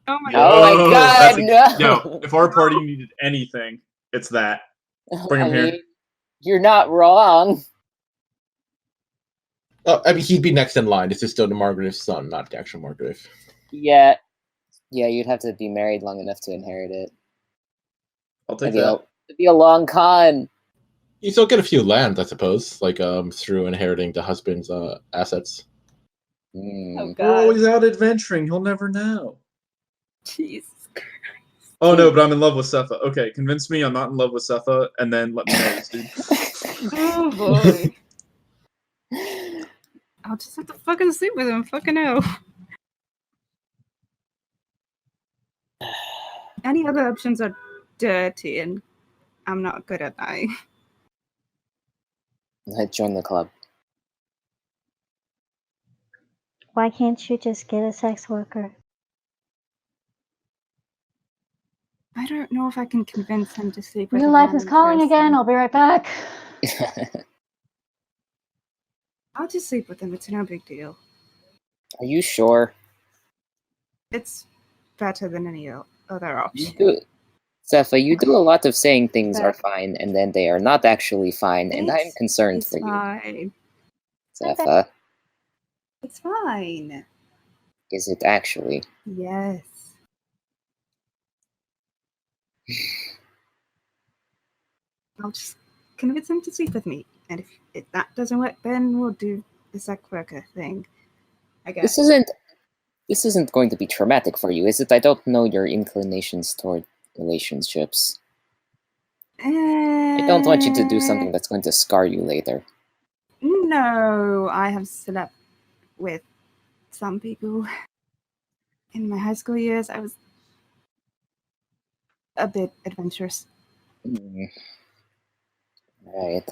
Oh my Oh my Yo, god, that's no! Yo, if our party needed anything, it's that. Bring him I here. mean, you're not wrong. Oh, I mean, he'd be next in line. This is still the Margrave's son, not the actual Margrave. Yeah. Yeah, you'd have to be married long enough to inherit it. I'll take It'd that. be a long con. You still get a few lands, I suppose, like through inheriting the husband's assets. Hmm. We're always out adventuring. He'll never know. Jesus. Oh no, but I'm in love with Sepha. Okay, convince me I'm not in love with Sepha, and then let me marry this dude. Oh boy. I'll just have to fucking sleep with him. Fucking hell. Any other options are dirty, and I'm not good at that. Join the club. Why can't you just get a sex worker? I don't know if I can convince him to sleep with Real a life is random calling person. again. I'll be right back. I'll just sleep with him. It's no big deal. Are you sure? It's better than any other option. Sepha, you do a lot of saying things are fine and then they are not actually fine, and I'm It's- concerned It's for you, fine. Sepha. It's fine. Is it actually? Yes. I'll just convince him to sleep with me. And if that doesn't work, then we'll do the sex worker thing. I guess. This isn't going to be traumatic for you, is it? I don't know your inclinations toward relationships. I don't want you to do something that's going to scar you later. No, I have slept with some people. In my high school years, I was a bit adventurous. Right.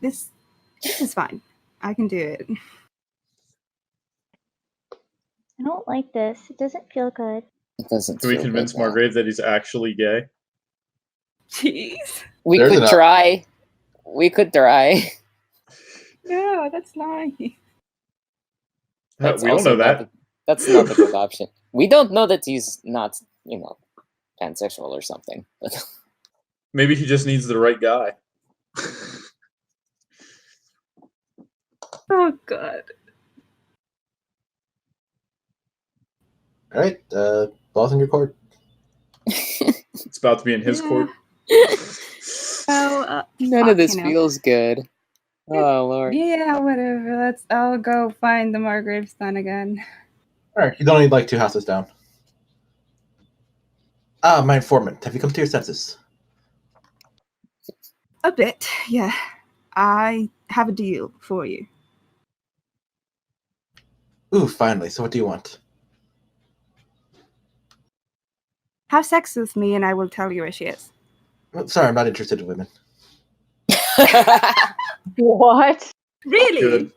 This is fine. I can do it. I don't like this. It doesn't feel good. It doesn't Can we feel convince good now. Margrave that he's actually gay? Jeez. We There's could enough. try. We could try. No, that's lying. That's We don't also know that. That's not a good option. We don't know that he's not, pansexual or something. But Maybe he just needs the right guy. Oh god. All right, balls in your court. It's about to be in his Yeah. court. Well, none of this you know. feels good. Oh Lord. Yeah, whatever. I'll go find the Margrave son again. All right, you don't need like 2 houses down. Ah, my informant. Have you come to your senses? A bit, yeah. I have a deal for you. Ooh, finally. So what do you want? Have sex with me and I will tell you where she is. Well, sorry, I'm not interested in women. What? Really? Good.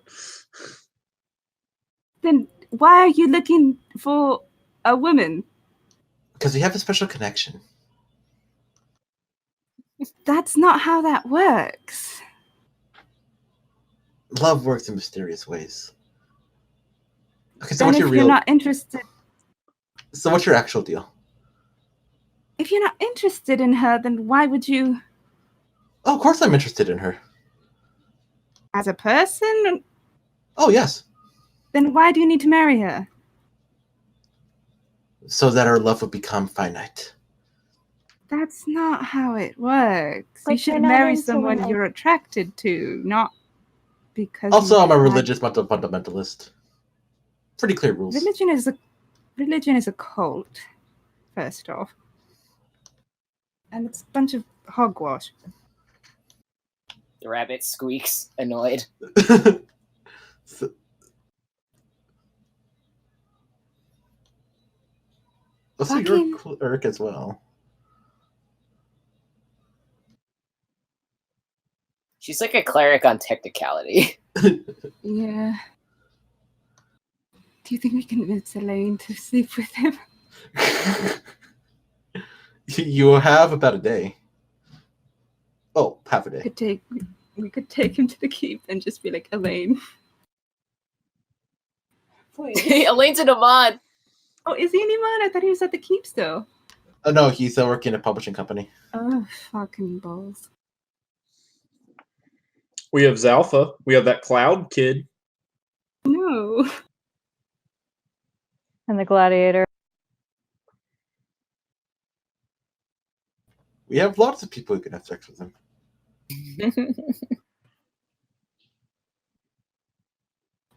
Then why are you looking for a woman? Because we have a special connection. That's not how that works. Love works in mysterious ways. Okay, so Then what's if your you're real? not interested, So what's your actual deal? if you're not interested in her, then why would you, Oh, of course I'm interested in her. as a person, Oh, yes. then why do you need to marry her? So that our love would become finite. That's not how it works. But You you're should not marry into someone women. you're attracted to, not because Also, you I'm a had- religious fundamentalist. Pretty clear rules. Religion is a cult, first off. And it's a bunch of hogwash. The rabbit squeaks, annoyed. So- also, you're a Fucking- cleric as well. She's like a cleric on technicality. Yeah. Do you think we can convince Elaine to sleep with him? You have about a day. Oh, half a day. We could take him to the keep and just be like, Elaine. Please. Elaine's in a mod. Oh, is he anyone? I thought he was at the keep still. Oh no, he's working in a publishing company. Oh, fucking balls. We have Zalpha. We have that cloud kid. No. And the gladiator. We have lots of people who can have sex with him.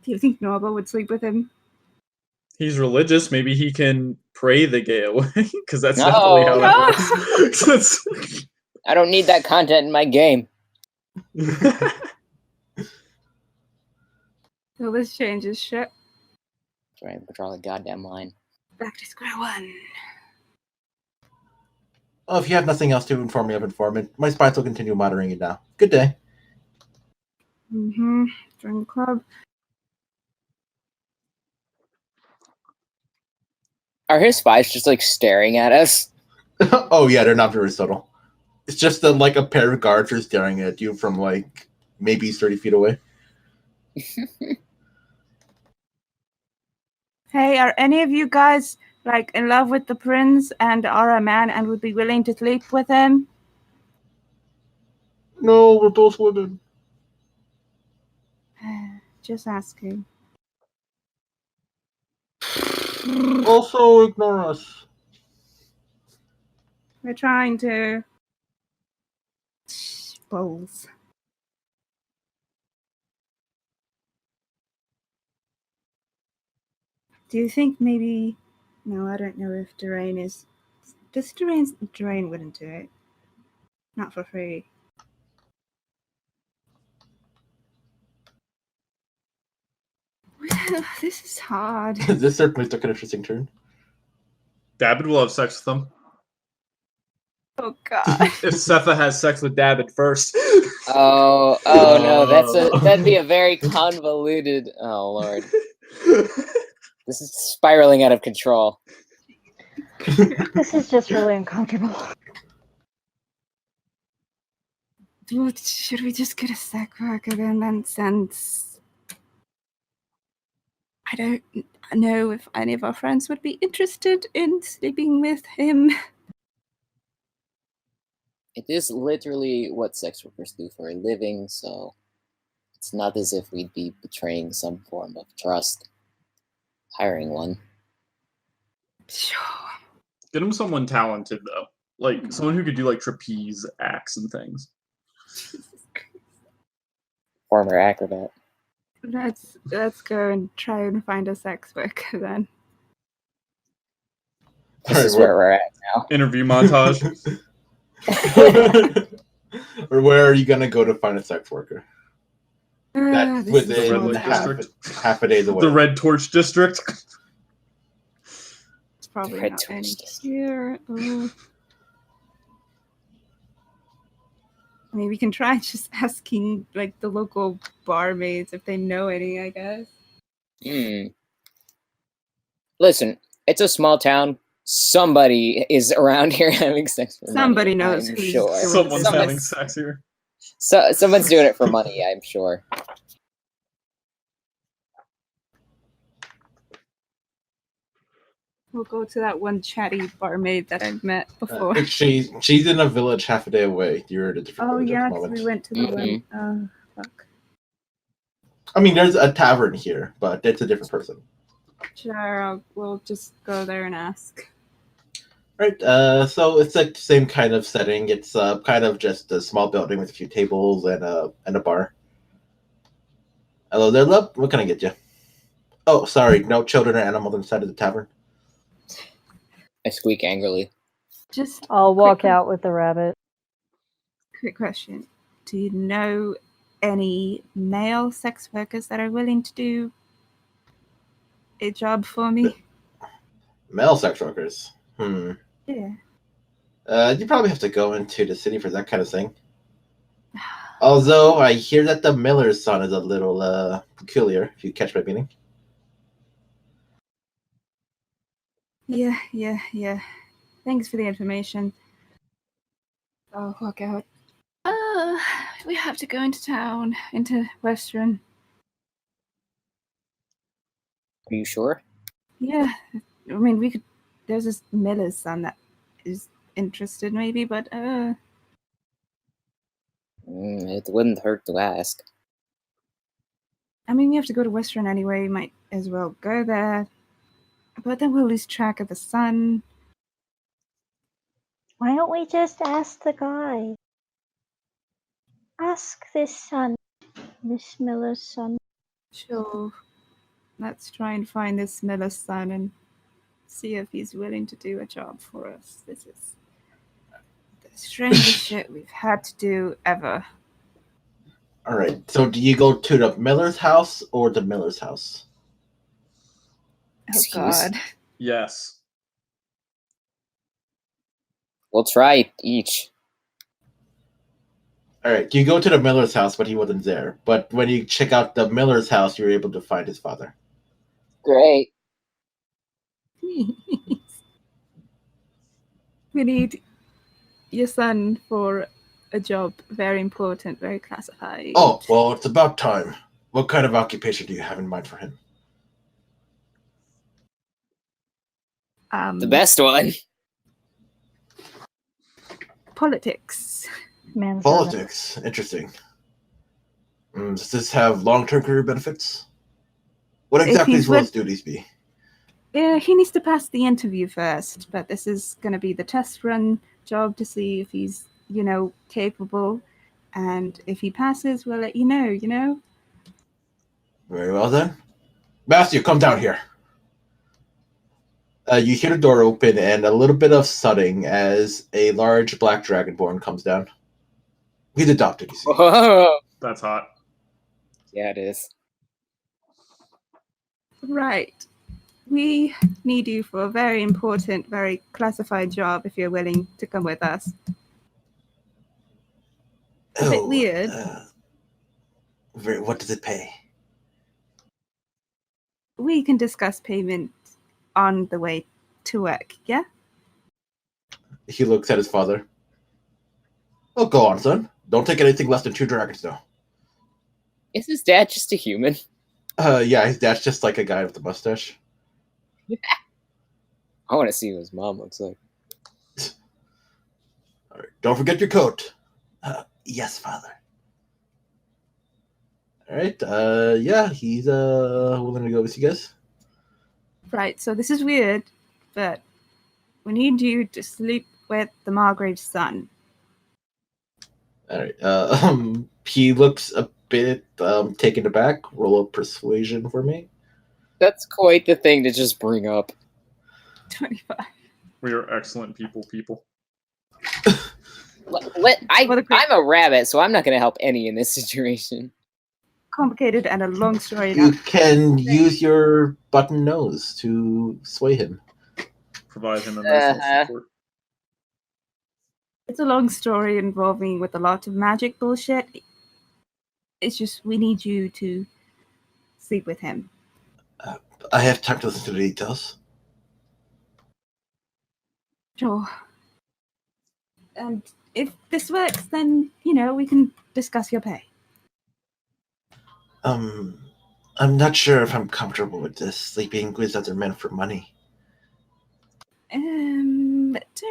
Do you think Norba would sleep with him? He's religious. Maybe he can pray the gay away, because that's No. definitely how No. that works. I don't need that content in my game. So this changes shit. Trying to draw the goddamn line. Back to square one. Oh, if you have nothing else to inform me of informant, my spies will continue monitoring it now. Good day. Mm-hmm. Join the club. Are his spies just like staring at us? Oh yeah, they're not very subtle. It's just that like a pair of guards are staring at you from like maybe 30 feet away. Hey, are any of you guys like in love with the prince and are a man and would be willing to sleep with him? No, we're both women. Just asking. Also ignore us. We're trying to. Balls. Do you think maybe? No, I don't know if Durain is. Does Durain wouldn't do it. Not for free. This is hard. This certainly took an interesting turn. Dabbid will have sex with them. Oh god. If Sepha has sex with Dabbid first. Oh no, that'd be a very convoluted. Oh lord, this is spiraling out of control. This is just really uncomfortable. Dude, should we just get a sex worker then since I don't know if any of our friends would be interested in sleeping with him. It is literally what sex workers do for a living, so it's not as if we'd be betraying some form of trust. Hiring one. Sure. Get him someone talented though. Like someone who could do like trapeze acts and things. Former acrobat. Let's go and try and find a sex worker then. This Alright, is where we're at now. Interview montage. Or where are you gonna go to find a sex worker? That's This is the within red all light bad. district. half a day's away. The Red Torch District. It's probably Red not Torch any District. here. I mean, we can try just asking like the local barmaids if they know any, I guess. Listen, it's a small town. Somebody is around here having sex for Somebody money, knows I'm who's sure. doing Someone's Someone- having sex here. So someone's doing it for money, I'm sure. We'll go to that one chatty barmaid that I've met before. She's in a village half a day away. You're at a different Oh village yeah, at the 'cause moment. we went to the one. Oh fuck. I mean, there's a tavern here, but it's a different person. Sure, we'll just go there and ask. Right. So it's like the same kind of setting. It's kind of just a small building with a few tables and a bar. Hello there, love. What can I get you? Oh, sorry, no children or animals inside of the tavern. I squeak angrily. Just I'll walk quick- out with the rabbit. Quick question: do you know any male sex workers that are willing to do a job for me? Male sex workers. Yeah. You probably have to go into the city for that kind of thing. Although I hear that the miller's son is a little peculiar, if you catch my meaning. Yeah. Thanks for the information. I'll walk out. We have to go into town, into Western. Are you sure? Yeah, I mean, we could. There's this miller's son that is interested, maybe, but It wouldn't hurt to ask. I mean, we have to go to Western anyway. Might as well go there. But then we'll lose track of the sun. Why don't we just ask the guy? Ask this son, this miller's son. Sure. Let's try and find this miller's son and see if he's willing to do a job for us. This is the strangest shit we've had to do ever. All right. So do you go to the miller's house or the miller's house? Oh Excuse? God. Yes. We'll try each. All right. You go to the miller's house, but he wasn't there. But when you check out the miller's house, you're able to find his father. Great. We need your son for a job. Very important, very classified. Oh, well, it's about time. What kind of occupation do you have in mind for him? The best one. Politics. Manservant. Politics. Interesting. Does this have long-term career benefits? What If exactly he's will his with- duties be? Yeah, he needs to pass the interview first, but this is going to be the test run job to see if he's, capable. And if he passes, we'll let you know. Very well then. Matthew, come down here. You hear the door open and a little bit of sudding as a large black dragonborn comes down. He's adopted, you see. Whoa. That's hot. Yeah, it is. Right. We need you for a very important, very classified job if you're willing to come with us. A bit weird. What does it pay? We can discuss payment on the way to work, yeah? He looks at his father. Oh, go on, son. Don't take anything less than 2 dragons, though. Is his dad just a human? Yeah, his dad's just like a guy with a mustache. I want to see what his mom looks like. All right, don't forget your coat. Yes, father. All right. Yeah, he's willing to go with you guys. Right, so this is weird, but we need you to sleep with the Margrave's son. All right. He looks a bit taken aback. Roll a persuasion for me. That's quite the thing to just bring up. 25. We are excellent people. I'm a rabbit, so I'm not going to help any in this situation. Complicated and a long story. You can use your button nose to sway him. Provide him emotional support. It's a long story involving with a lot of magic bullshit. It's just we need you to sleep with him. I have time to listen to the details. Sure. And if this works, then, we can discuss your pay. I'm not sure if I'm comfortable with this, sleeping with other men for money.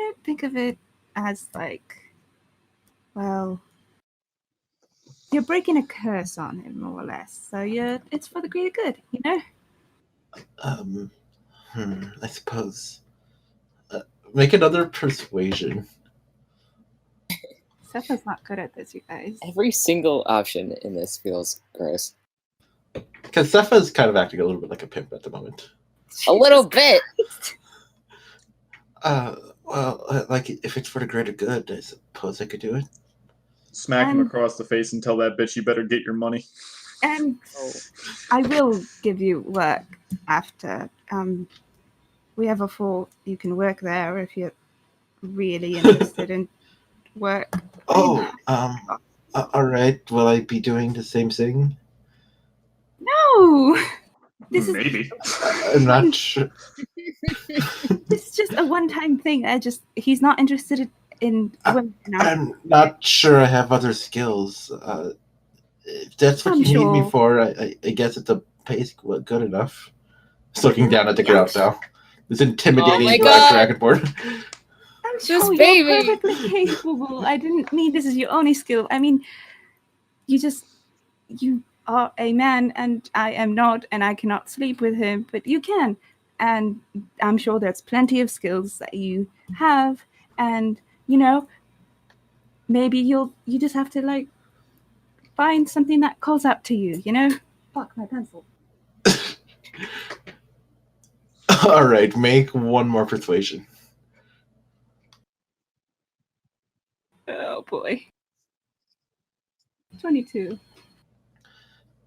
don't think of it as well, you're breaking a curse on him, more or less. So it's for the greater good, you know? I suppose. Make another persuasion. Seppa's not good at this, you guys. Every single option in this feels gross. Because Sepha is kind of acting a little bit like a pimp at the moment. A little bit. Like, if it's for the greater good, I suppose I could do it. Smack him across the face and tell that bitch you better get your money. And I will give you work after. We have a full. You can work there if you're really interested in work. Oh, all right. Will I be doing the same thing? No, this is. Maybe. I'm not sure. It's just a one-time thing. He's not interested in women. I'm not sure I have other skills. If that's what I'm you need me sure. for, I guess it's a pace good enough. Just looking down at the ground now. This intimidating my black God. dragonborn. I'm sure baby. you're perfectly capable. I didn't mean this is your only skill. I mean, you are a man and I am not, and I cannot sleep with him, but you can. And I'm sure there's plenty of skills that you have, and maybe you just have to find something that calls out to you, Fuck my pencil. All right, make one more persuasion. Oh boy. 22.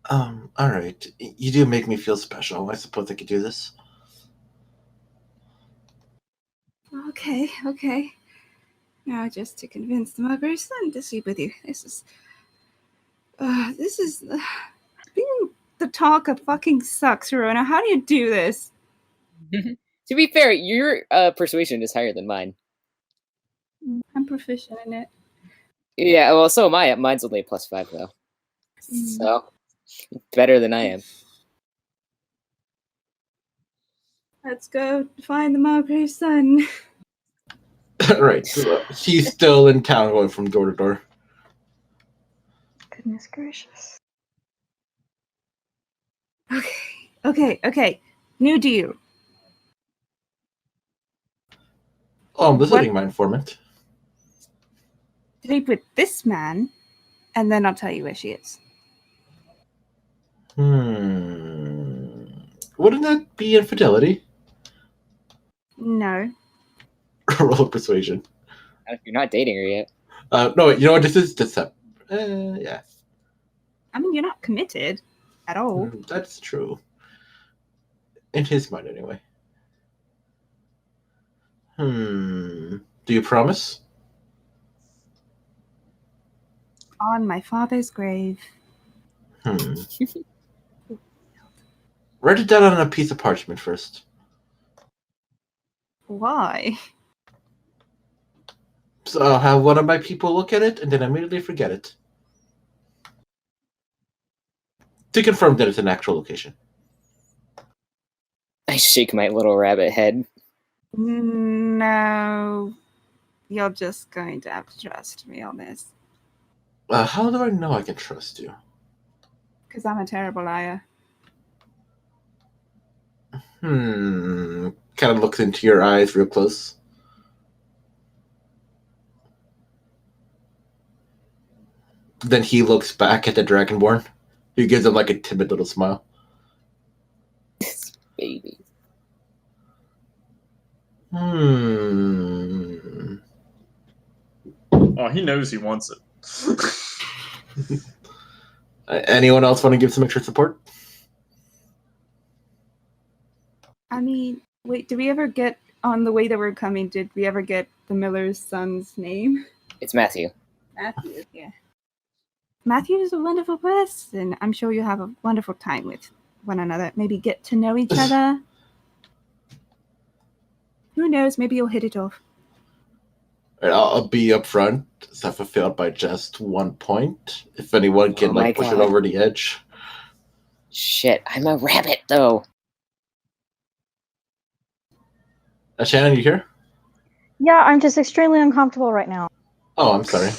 All right. You do make me feel special. I suppose I could do this. Okay. Now just to convince the Mugger's son to sleep with you. This is being the talker fucking sucks, Rona. How do you do this? To be fair, your persuasion is higher than mine. I'm proficient in it. Yeah, well, so am I. Mine's only a +5 though. So better than I am. Let's go find the Margrave's son. Right. He's still in town going from door to door. Goodness gracious. Okay. New deal. Oh, I'm visiting my informant. Sleep with this man, and then I'll tell you where she is. Wouldn't that be infidelity? No. Roll of persuasion. If you're not dating her yet. No, you know what? This is deception. Yeah. I mean, you're not committed at all. That's true. In his mind, anyway. Do you promise? On my father's grave. Write it down on a piece of parchment first. Why? So I'll have one of my people look at it and then immediately forget it. To confirm that it's an actual location. I shake my little rabbit head. No. You're just going to have to trust me on this. How do I know I can trust you? Because I'm a terrible liar. Kind of looks into your eyes real close. Then he looks back at the Dragonborn. He gives him like a timid little smile. This baby. Oh, he knows he wants it. Anyone else want to give some extra support? I mean, wait, did we ever get, on the way that we're coming, did we ever get the miller's son's name? It's Matthew. Matthew, yeah. Matthew is a wonderful person. I'm sure you'll have a wonderful time with one another. Maybe get to know each other. Who knows? Maybe you'll hit it off. I'll be upfront. Sepha failed by just 1 point. If anyone can push it over the edge. Shit, I'm a rabbit though. Shannon, you here? Yeah, I'm just extremely uncomfortable right now. Oh, I'm sorry.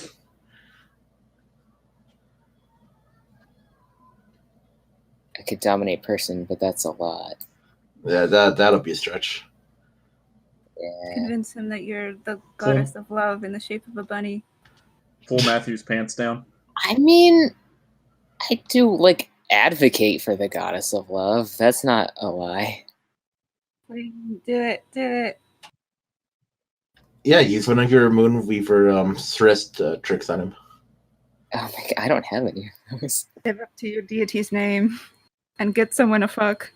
I could dominate person, but that's a lot. Yeah, that'll be a stretch. Yeah. Convince him that you're the goddess of love in the shape of a bunny. Pull Matthew's pants down. I mean, I do advocate for the goddess of love. That's not a lie. Please, do it. Do it. Yeah, use one of your Moonweaver wrist tricks on him. Oh my god, I don't have any of those. Live up to your deity's name and get someone to fuck.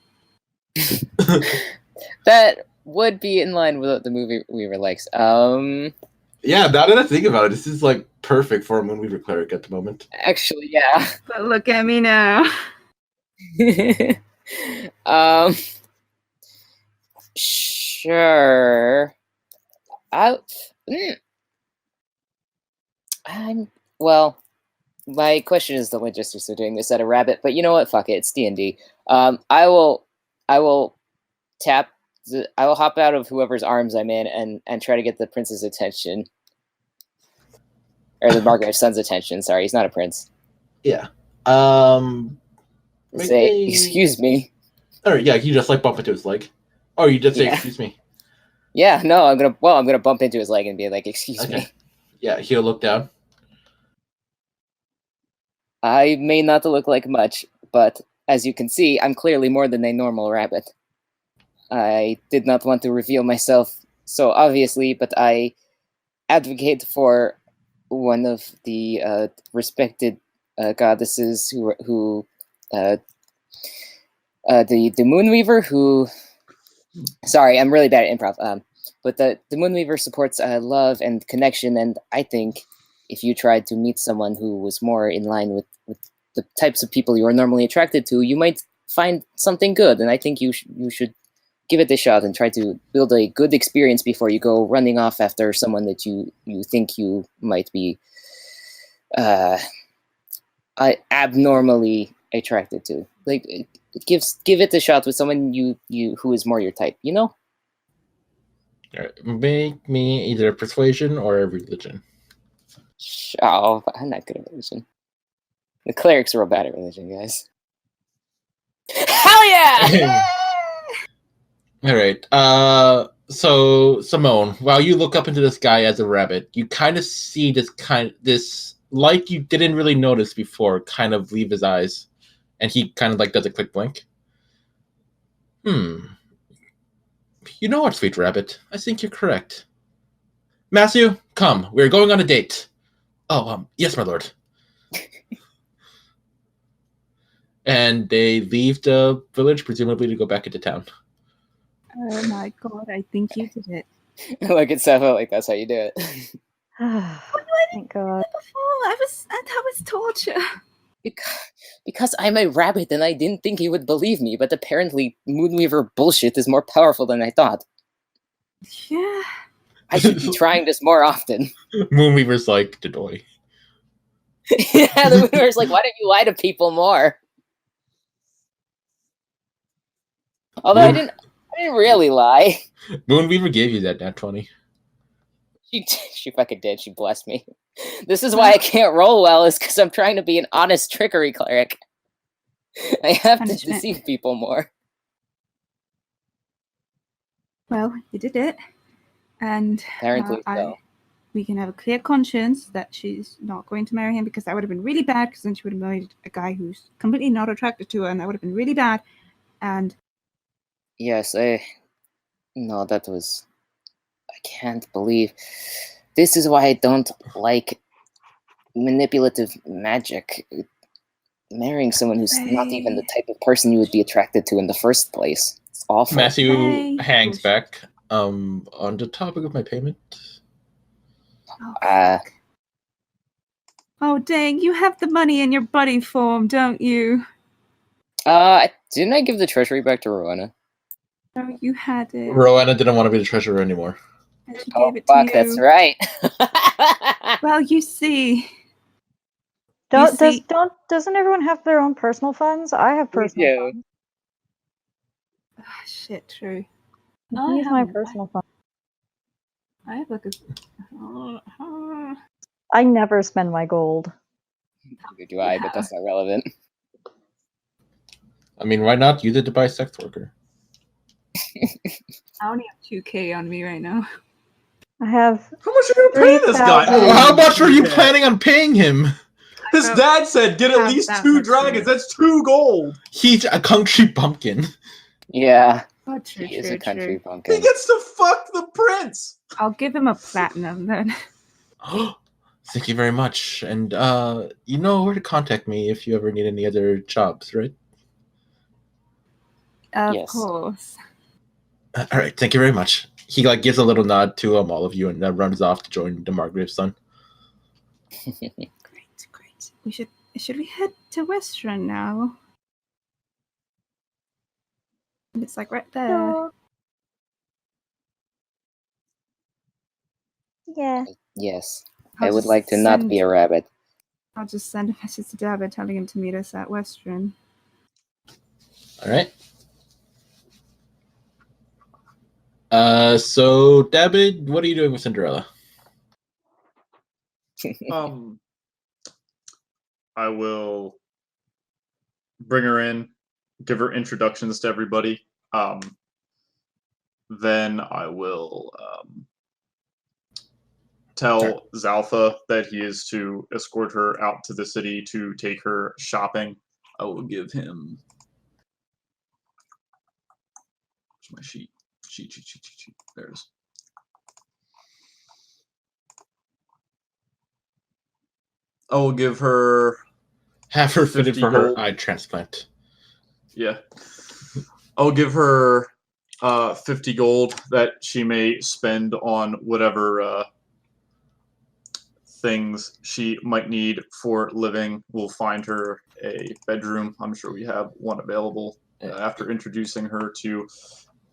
That would be in line with what the movie Weaver likes. Yeah, now that I think about it, this is like perfect for a Moonweaver cleric at the moment. Actually, yeah. But look at me now. Sure. Well, my question is the logistics of doing this at a rabbit, but you know what? Fuck it, it's D&D. I will tap. I will hop out of whoever's arms I'm in and try to get the prince's attention, or the Margaret's son's attention. Sorry, he's not a prince. Yeah. Say, excuse me. Or yeah, you just bump into his leg. Or you just say, excuse me. Yeah, no, I'm gonna bump into his leg and be like, excuse me. Yeah, he'll look down. I may not look like much, but as you can see, I'm clearly more than a normal rabbit. I did not want to reveal myself so obviously, but I advocate for one of the respected goddesses who the Moonweaver who. Sorry, I'm really bad at improv. But the Moonweaver supports love and connection, and I think if you tried to meet someone who was more in line with the types of people you are normally attracted to, you might find something good. And I think you should give it a shot and try to build a good experience before you go running off after someone that you think you might be abnormally attracted to. Give it a shot with someone you who is more your type, you know? Make me either persuasion or religion. Oh, I'm not good at religion. The clerics are real bad at religion, guys. Hell yeah! All right. So Simone, while you look up into the sky as a rabbit, you kind of see this light you didn't really notice before kind of leave his eyes, and he kind of does a quick blink. You know what, sweet rabbit? I think you're correct. Matthew, come. We're going on a date. Oh, yes, my lord. And they leave the village, presumably to go back into town. Oh my god, I think you did it. Look, it sounded like that's how you do it. Thank God. That was torture. Because I'm a rabbit and I didn't think he would believe me, but apparently Moonweaver bullshit is more powerful than I thought. Yeah. I should be trying this more often. Moonweaver's like, Dedoy. Yeah, the Moonweaver's like, why don't you lie to people more? Although I didn't really lie. Moonweaver gave you that nat 20. She fucking did. She blessed me. This is why I can't roll well, is because I'm trying to be an honest trickery cleric. I have to deceive people more. Well, you did it. And apparently so. We can have a clear conscience that she's not going to marry him, because that would have been really bad, because then she would have married a guy who's completely not attracted to her, and that would have been really bad. And yes, no, that was, I can't believe. This is why I don't like manipulative magic. Marrying someone who's not even the type of person you would be attracted to in the first place. It's awful. Matthew hangs back. On the topic of my payment. Oh dang, you have the money in your buddy form, don't you? Didn't I give the treasury back to Rowena? No, you had it. Rowena didn't want to be the treasurer anymore. And she gave it to you. That's right. Well, you see. Doesn't everyone have their own personal funds? I have personal funds. Oh, shit, true. I use my personal fund. I have like a. I never spend my gold. Neither do I, but that's not relevant. I mean, why not use it to buy a sex worker? I only have 2K on me right now. I have How much are you paying this guy? 3,000. How much were you planning on paying him? His dad said get at Have least that 2 much dragons. money. That's 2 gold. He's a country bumpkin. Yeah, Oh, true, he is true, a country true. He pumpkin. gets to fuck the prince. I'll give him a platinum then. Thank you very much. And you know where to contact me if you ever need any other jobs, right? Of Yes. course. All right, thank you very much. He like gives a little nod to all of you and then runs off to join the Margrave's son. Great. Should we head to Westron now? And it's like right there. No. Yeah. Yes. I'll I would just like to not be a rabbit. I'll just send a message to Dabbit telling him to meet us at Westron. All right. So David, what are you doing with Cinderella? I will bring her in, give her introductions to everybody. Then I will tell Zalfa that he is to escort her out to the city to take her shopping. I will give him. Where's my sheet? Sheet. There it is. I will give her Have her fitted 50 for her gold. eye transplant. Yeah. I'll give her 50 gold that she may spend on whatever things she might need for living. We'll find her a bedroom. I'm sure we have one available. After introducing her to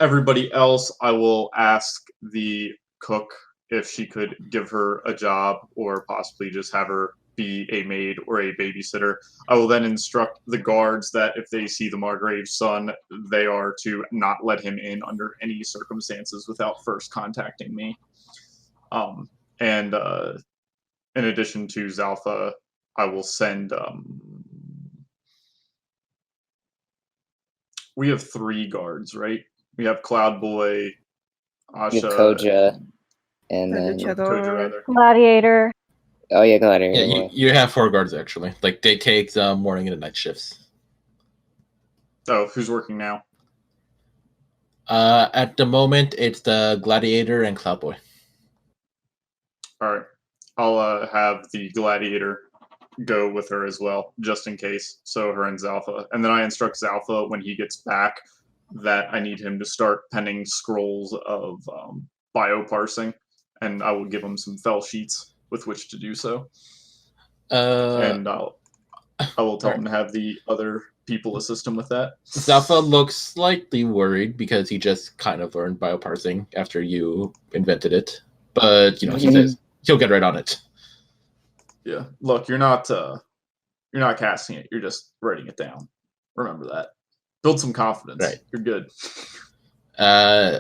everybody else, I will ask the cook if she could give her a job or possibly just have her be a maid or a babysitter. I will then instruct the guards that if they see the Margrave's son, they are to not let him in under any circumstances without first contacting me. And in addition to Zalfa, I will send. We have 3 guards, right? We have Cloud Boy, Asha, You have Koja, and then Koja, rather. Gladiator. oh yeah, Gladiator. Yeah, you have 4 guards actually. Like they take the morning and the night shifts. Oh, who's working now? At the moment, it's the Gladiator and Cloudboy. All right, I'll have the Gladiator go with her as well, just in case. So her and Zalfa, and then I instruct Zalfa when he gets back that I need him to start penning scrolls of bioparsing, and I will give him some fell sheets with which to do so. And I will tell him to have the other people assist him with that. Zalfa looks slightly worried because he just kind of learned bioparsing after you invented it, but you know he says he'll get right on it. Yeah, look, you're not casting it. You're just writing it down. Remember that. Build some confidence. Right. You're good.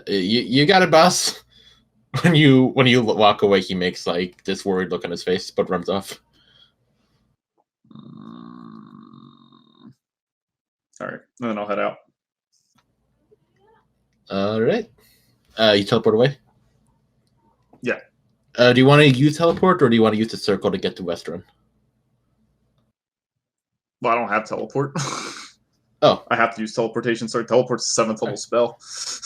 You got it, boss. When you walk away, he makes like this worried look on his face, but runs off. All right, and then I'll head out. All right. You teleport away? Yeah. Do you want to use teleport, or do you want to use the circle to get to Westron? Well, I don't have teleport. Oh. I have to use teleportation. Sorry, teleport's a 7th level spell.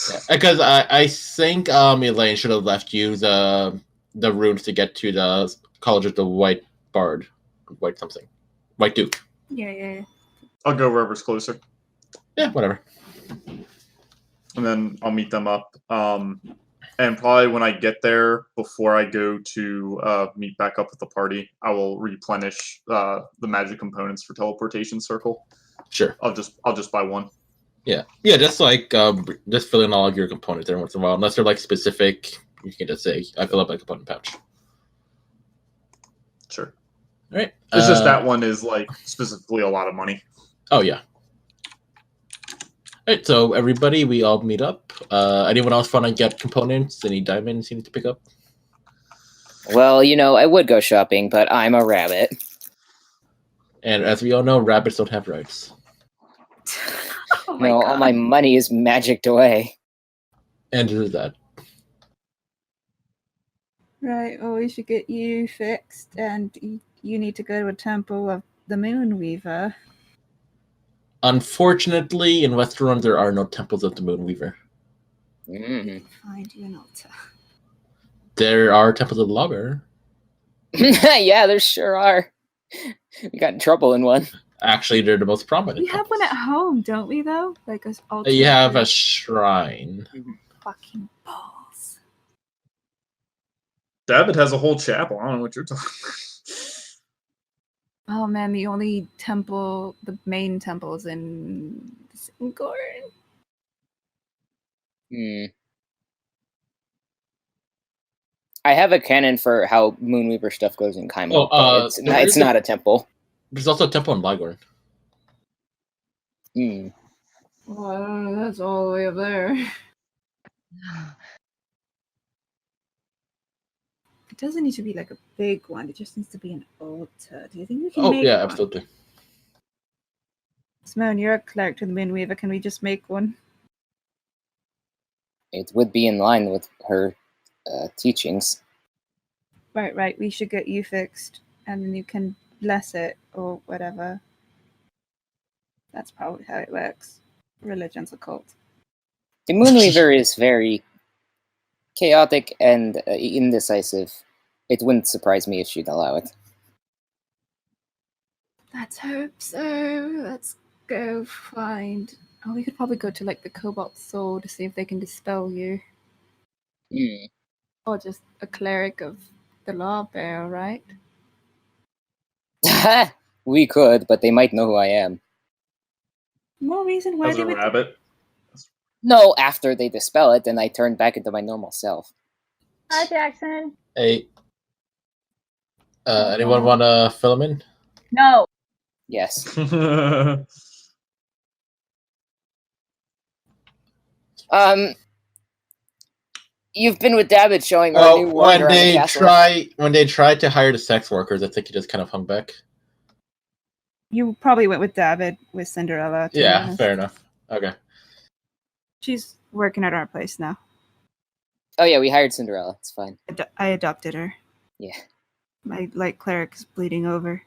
Yeah, because I think Elaine should have left you the runes to get to the College of the White Bard. White something. White Duke. Yeah. I'll go wherever's closer. Yeah, whatever. And then I'll meet them up. And probably when I get there, before I go to meet back up with the party, I will replenish the magic components for teleportation circle. Sure. I'll just buy one. Yeah, just like just fill in all of your components every once in a while, unless they're like specific. You can just say, "I fill up my component pouch." Sure. All right. It's just that one is like specifically a lot of money. Oh yeah. All right, so everybody, we all meet up. Anyone else want to get components? Any diamonds you need to pick up? Well, I would go shopping, but I'm a rabbit. And as we all know, rabbits don't have rights. Oh my All god. my money is magicked away. And it is that. Right, well, we should get you fixed, and you need to go to a temple of the Moonweaver. Unfortunately, in Westeros, there are no temples of the Moonweaver. Find you an altar. There are temples of the Lawbearer. Yeah, there sure are. We got in trouble in one. Actually, they're the most prominent. We have one at home, don't we, though? Like an altar. You have for a shrine. fucking balls. David has a whole chapel. I don't know what you're talking Oh man, the only temple, the main temple is in Singorn. I have a canon for how Moonweaver stuff goes in Kaimo, but it's not a temple. There's also a temple in Ligorn. Well, that's all the way up there. It doesn't need to be like a big one. It just needs to be an altar. Do you think we can make one? Absolutely. Simone, you're a cleric to the Moonweaver. Can we just make one? It would be in line with her teachings. Right. We should get you fixed, and then you can bless it or whatever. That's probably how it works. Religion's a cult. The Moonweaver is very chaotic and indecisive. It wouldn't surprise me if she'd allow it. Let's hope so. Let's go find. Oh, we could probably go to like the Cobalt Soul to see if they can dispel you. Or just a cleric of the Lawbearer, right? We could, but they might know who I am. More reason why about. As they a would. rabbit. No, after they dispel it, then I turn back into my normal self. Hi, Jackson. Hey. Anyone want to fill him in? No. Yes. You've been with David showing our new ward around the castle. When they tried to hire the sex workers, I think he just kind of hung back. You probably went with David with Cinderella. Yeah, fair enough. Okay. She's working at our place now. Oh yeah, we hired Cinderella. It's fine. I adopted her. Yeah. My cleric is bleeding over.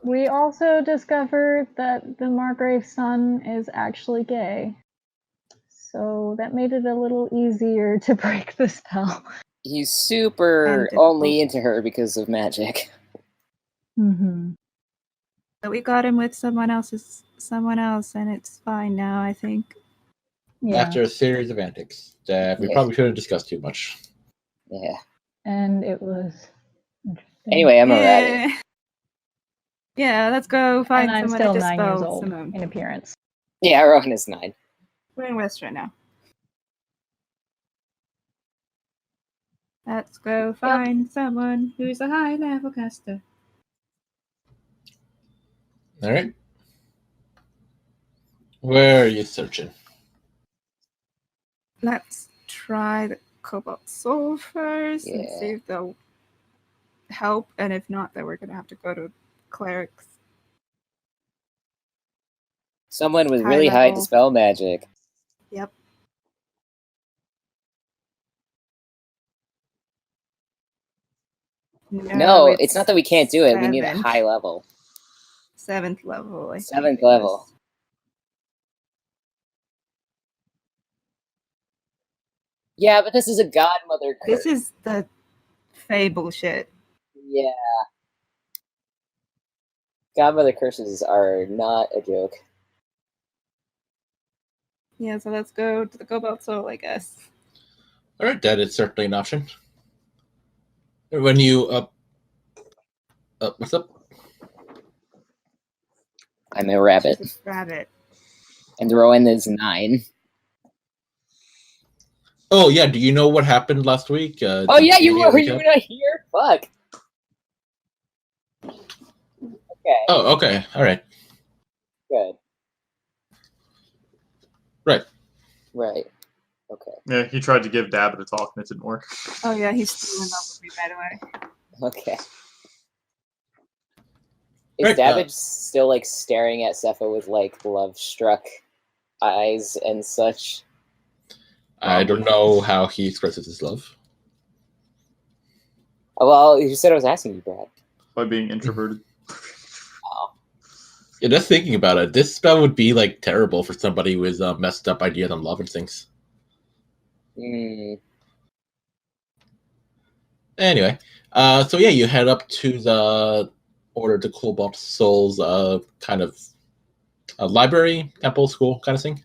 We also discovered that the Margrave's son is actually gay. So that made it a little easier to break the spell. He's super only into her because of magic. But we got him with someone else, and it's fine now, I think. Yeah. After a series of antics that we probably shouldn't have discussed too much. Yeah. And it was interesting. Anyway, I'm a rabbit. Yeah, let's go find and I'm someone still to 9 years dispel old Simone. in appearance. Yeah, Rowan is 9. We're in West right now. Let's go find someone who's a high-level caster. All right. Where are you searching? Let's try the Cobalt Soul first and see if they'll help. And if not, then we're going to have to go to clerics. Someone with really high dispel magic. Yep. No, it's not that we can't do it. We need a high level. 7th level. 7th level. Yeah, but this is a godmother curse. This is the fable shit. Yeah. Godmother curses are not a joke. Yeah, so let's go to the Cobalt Soul, I guess. All right, that is certainly an option. When you what's up? I'm a rabbit. Rabbit. And Rowan is 9. Oh yeah, do you know what happened last week? Oh yeah, you were not here? Fuck. Okay. Oh, okay. All right. Good. Right. Right. Okay. Yeah, he tried to give Dabbit a talk and it didn't work. Oh yeah, he's still in love with me, by the way. Okay. Is Right, Dabbit still like staring at Sepha with like love-struck eyes and such? I don't know how he expresses his love. Oh, well, you said I was asking you, Brad. By being introverted. Yeah, just thinking about it, this spell would be like terrible for somebody with messed up ideas on love and things. Hmm. Anyway, so yeah, you head up to the Order to Cobalt Souls kind of library, temple, school kind of thing.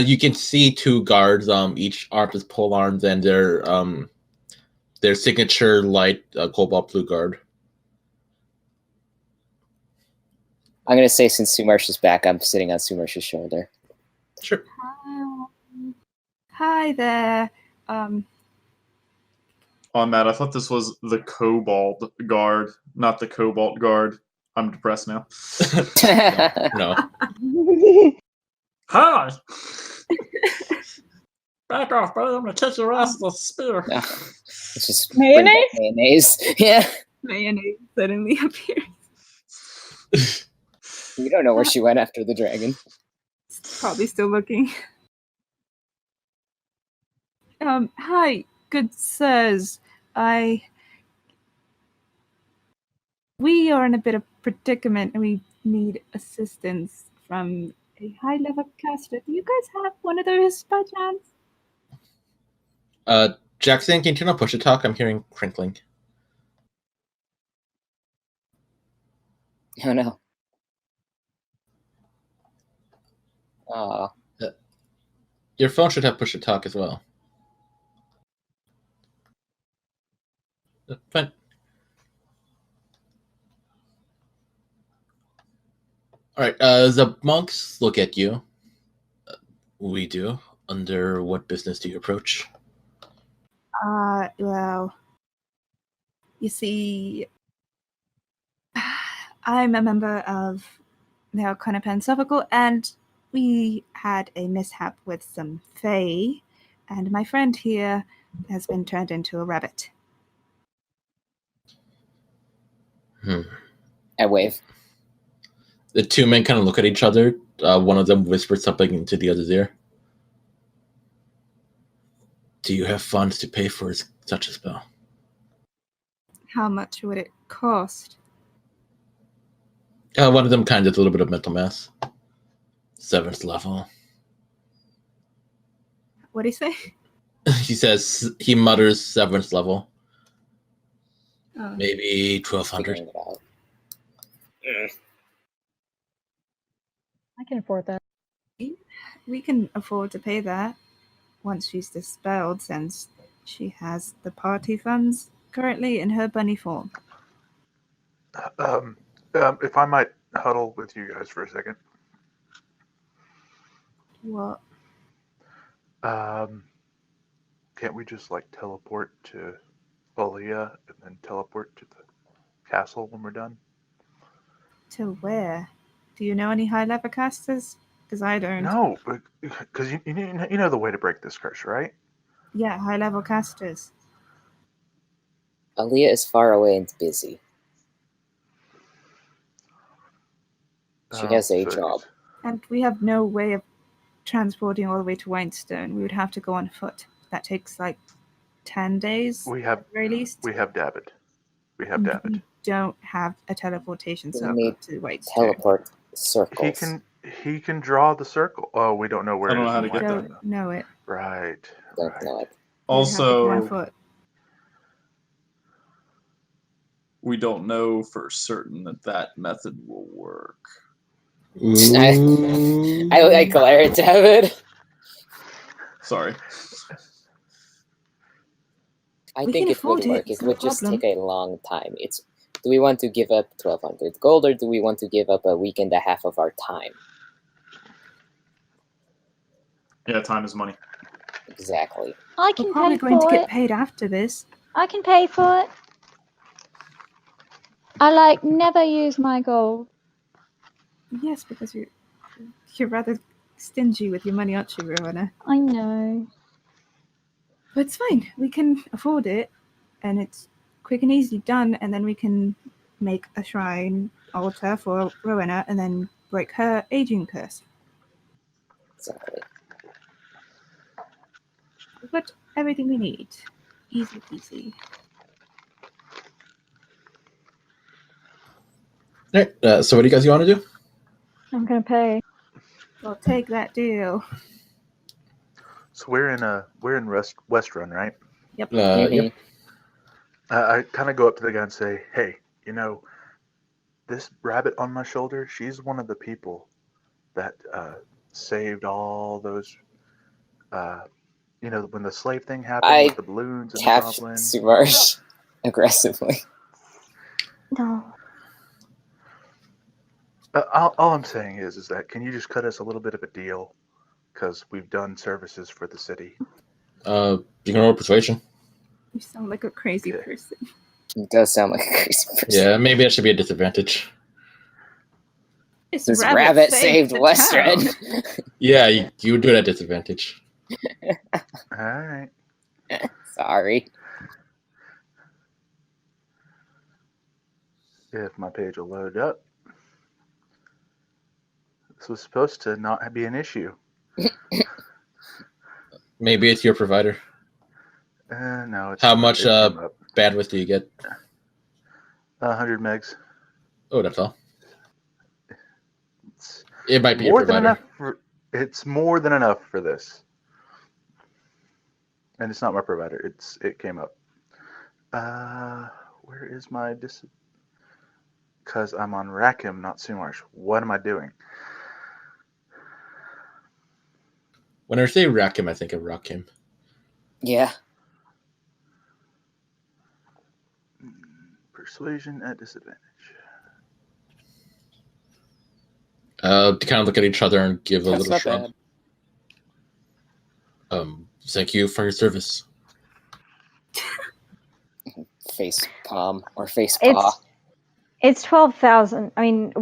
You can see two guards, each armed with pole arms, and their signature light cobalt blue guard. I'm gonna say since Sumersha's back, I'm sitting on Sumersha's shoulder. Sure. Hi there. On that, I thought this was the Cobalt Guard, not the Cobalt Guard. I'm depressed now. No. Hi! Back off, brother. I'm gonna catch your ass with a spear. No. It's just Mayonnaise? mayonnaise. Yeah. Mayonnaise suddenly appears. We don't know where she went after the dragon. Probably still looking. Hi, good sirs. We are in a bit of predicament and we need assistance from a high-level caster. Do you guys have one of those by chance? Jackson, can you turn on push to talk? I'm hearing crinkling. Oh no. Aw. Your phone should have push to talk as well. Fine. All right. The monks look at you. We do. Under what business do you approach? Well, you see, I'm a member of the Arcana Philosophical, and we had a mishap with some fae, and my friend here has been turned into a rabbit. I wave. The two men kind of look at each other. One of them whispers something into the other's ear. Do you have funds to pay for such a spell? How much would it cost? One of them kind of does a little bit of mental math. 7th level. What do you say? He mutters 7th level. Oh. Maybe 1,200. Figuring it out. I can afford that. We can afford to pay that once she's dispelled, since she has the party funds currently in her bunny form. If I might huddle with you guys for a second. What? Can't we just like teleport to Valia and then teleport to the castle when we're done? To where? Do you know any high-level casters? Because I don't. No, because you know the way to break this curse, right? Yeah, high-level casters. Aaliyah is far away and busy. She has a job. And we have no way of transporting all the way to Whitestone. We would have to go on foot. That takes like 10 days We have at the very least. We have Dabbit. We have We Dabbit. don't have a teleportation We circle need to Whitestone. Teleport circles. He can draw the circle. Oh, we don't know where I don't it know is. how to in get Whitestone. that. Don't know it. Right. Don't right. know it. We would have to go on Also, foot. we don't know for certain that method will work. I glare at David. Sorry. I We think can it would afford it, work. It it's no would just problem. take a long time. Do we want to give up 1,200 gold, or do we want to give up a week and a half of our time? Yeah, time is money. Exactly. I We're can probably pay going to for get it. paid after this. I can pay for it. I never use my gold. Yes, because you're rather stingy with your money, aren't you, Rowena? I know. But it's fine. We can afford it, and it's quick and easy done, and then we can make a shrine altar for Rowena and then break her aging curse. Exactly. We've got everything we need. Easy peasy. All right. So what do you guys want to do? I'm gonna pay. We'll take that deal. So we're in West Run, right? Yep. Yep. I kind of go up to the guy and say, "Hey, this rabbit on my shoulder, she's one of the people that saved all those, when the slave thing happened with the balloons and the Tap goblin." Sumarsh aggressively. No. All I'm saying is that can you just cut us a little bit of a deal? Because we've done services for the city. You can roll persuasion. You sound like a crazy Yeah. person. It does sound like a crazy person. Yeah, maybe that should be a disadvantage. This rabbit saved the Western. town. Yeah, you would do it at disadvantage. All right. Sorry. If my page will load up. This was supposed to not be an issue. Maybe it's your provider. No, it's How not. much It came up. bandwidth do you get? 100 megs. Oh, that's all. It's It might be your more than provider. enough. It's more than enough for this. And it's not my provider. It came up. Where is my Because I'm on Rackham, not Sumarsh. What am I doing? When I say Rackham, I think of Rockham. Yeah. Persuasion at disadvantage. To kind of look at each other and give a That's little not shrug. bad. Thank you for your service. Face palm or face paw. It's 12,000. I mean,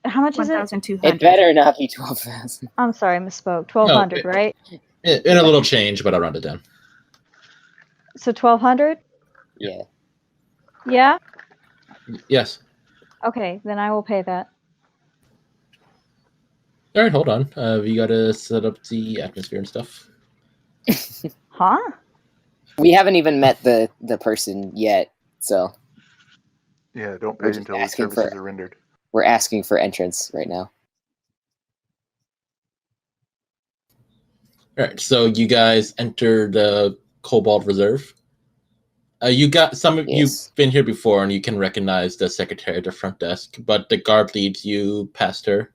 how much is it? 1,200. It better not be 12,000. I'm sorry, I misspoke. 1,200, No, right? In a little change, but I'll round it down. So 1,200? Yeah. Yeah? Yes. Okay, then I will pay that. All right, hold on. We gotta set up the atmosphere and stuff. Huh? We haven't even met the person yet, so Yeah, don't We're pay just until the asking services for- are rendered. we're asking for entrance right now. All right, so you guys enter the Cobalt Reserve. You got some of Yes. you've been here before, and you can recognize the secretary at the front desk. But the guard leads you past her,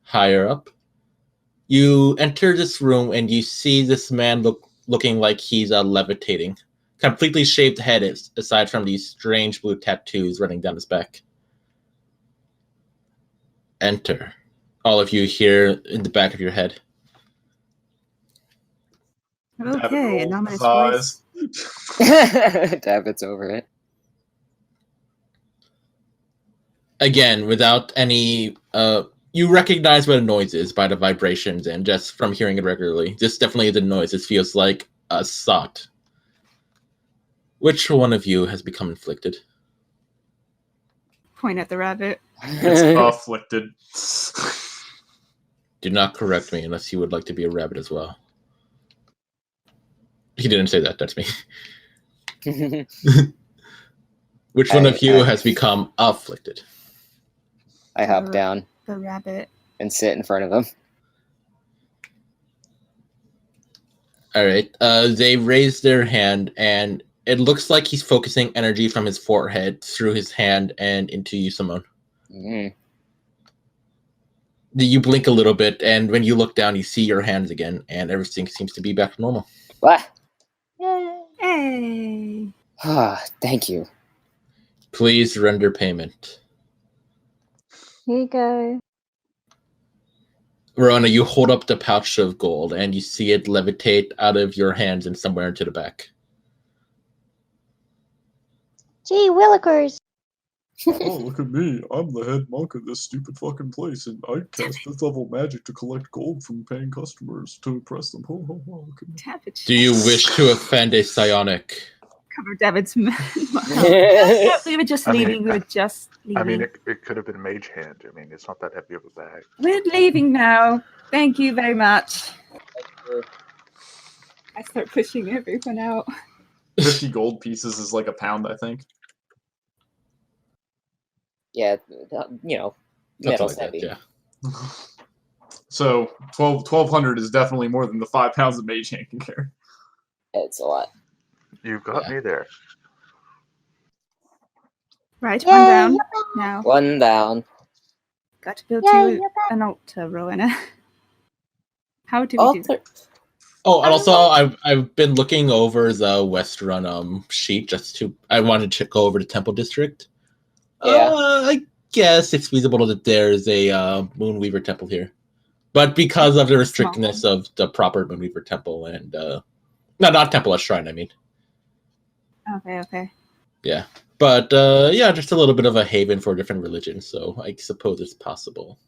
higher up. You enter this room, and you see this man looking like he's levitating, completely shaved head, aside from these strange blue tattoos running down his back. Enter. All of you hear in the back of your head. Okay, an ominous Eyes. voice. David's over it. Again, without any you recognize what a noise is by the vibrations and just from hearing it regularly. Just definitely the noise. It feels like a thought. Which one of you has become inflicted? Point at the rabbit. It's afflicted. Do not correct me unless you would like to be a rabbit as well. He didn't say that, that's me. Which one of you has become afflicted? I hop down The rabbit. and sit in front of him. All right. They raise their hand, and it looks like he's focusing energy from his forehead through his hand and into you, Simone. Mm. You blink a little bit, and when you look down, you see your hands again, and everything seems to be back to normal. What? Yay. Hey. Thank you. Please render payment. Here you go. Verona, you hold up the pouch of gold, and you see it levitate out of your hands and somewhere into the back. Gee, Willikers. Oh, look at me. I'm the head monk of this stupid fucking place, and I cast 5th level magic to collect gold from paying customers to impress them. Ho, ho, ho, look at me. David, Do you wish to offend a psionic? cover David's mouth? We were just I mean, leaving. We were just leaving. I mean, it could have been mage hand. I mean, it's not that heavy of a bag. We're leaving now. Thank you very much. I start pushing everyone out. 50 gold pieces is like £1, I think. Yeah, Something metal's like that, heavy. yeah. So 1,200 is definitely more than the 5 pounds of mage hand can carry. It's a lot. You got me there. Right, Yay, one down you're back. now. One down. Got to build Yay, you you're back. an altar, Rowena. How do we do that? Oh, and also I've been looking over the West Run sheet I wanted to go over the Temple District. Yeah. I guess it's feasible that there's a Moonweaver Temple here, but because of the restrictedness of the proper Moonweaver Temple and no, not temple, a shrine. I mean. Okay. Yeah, but yeah, just a little bit of a haven for different religions. So I suppose it's possible.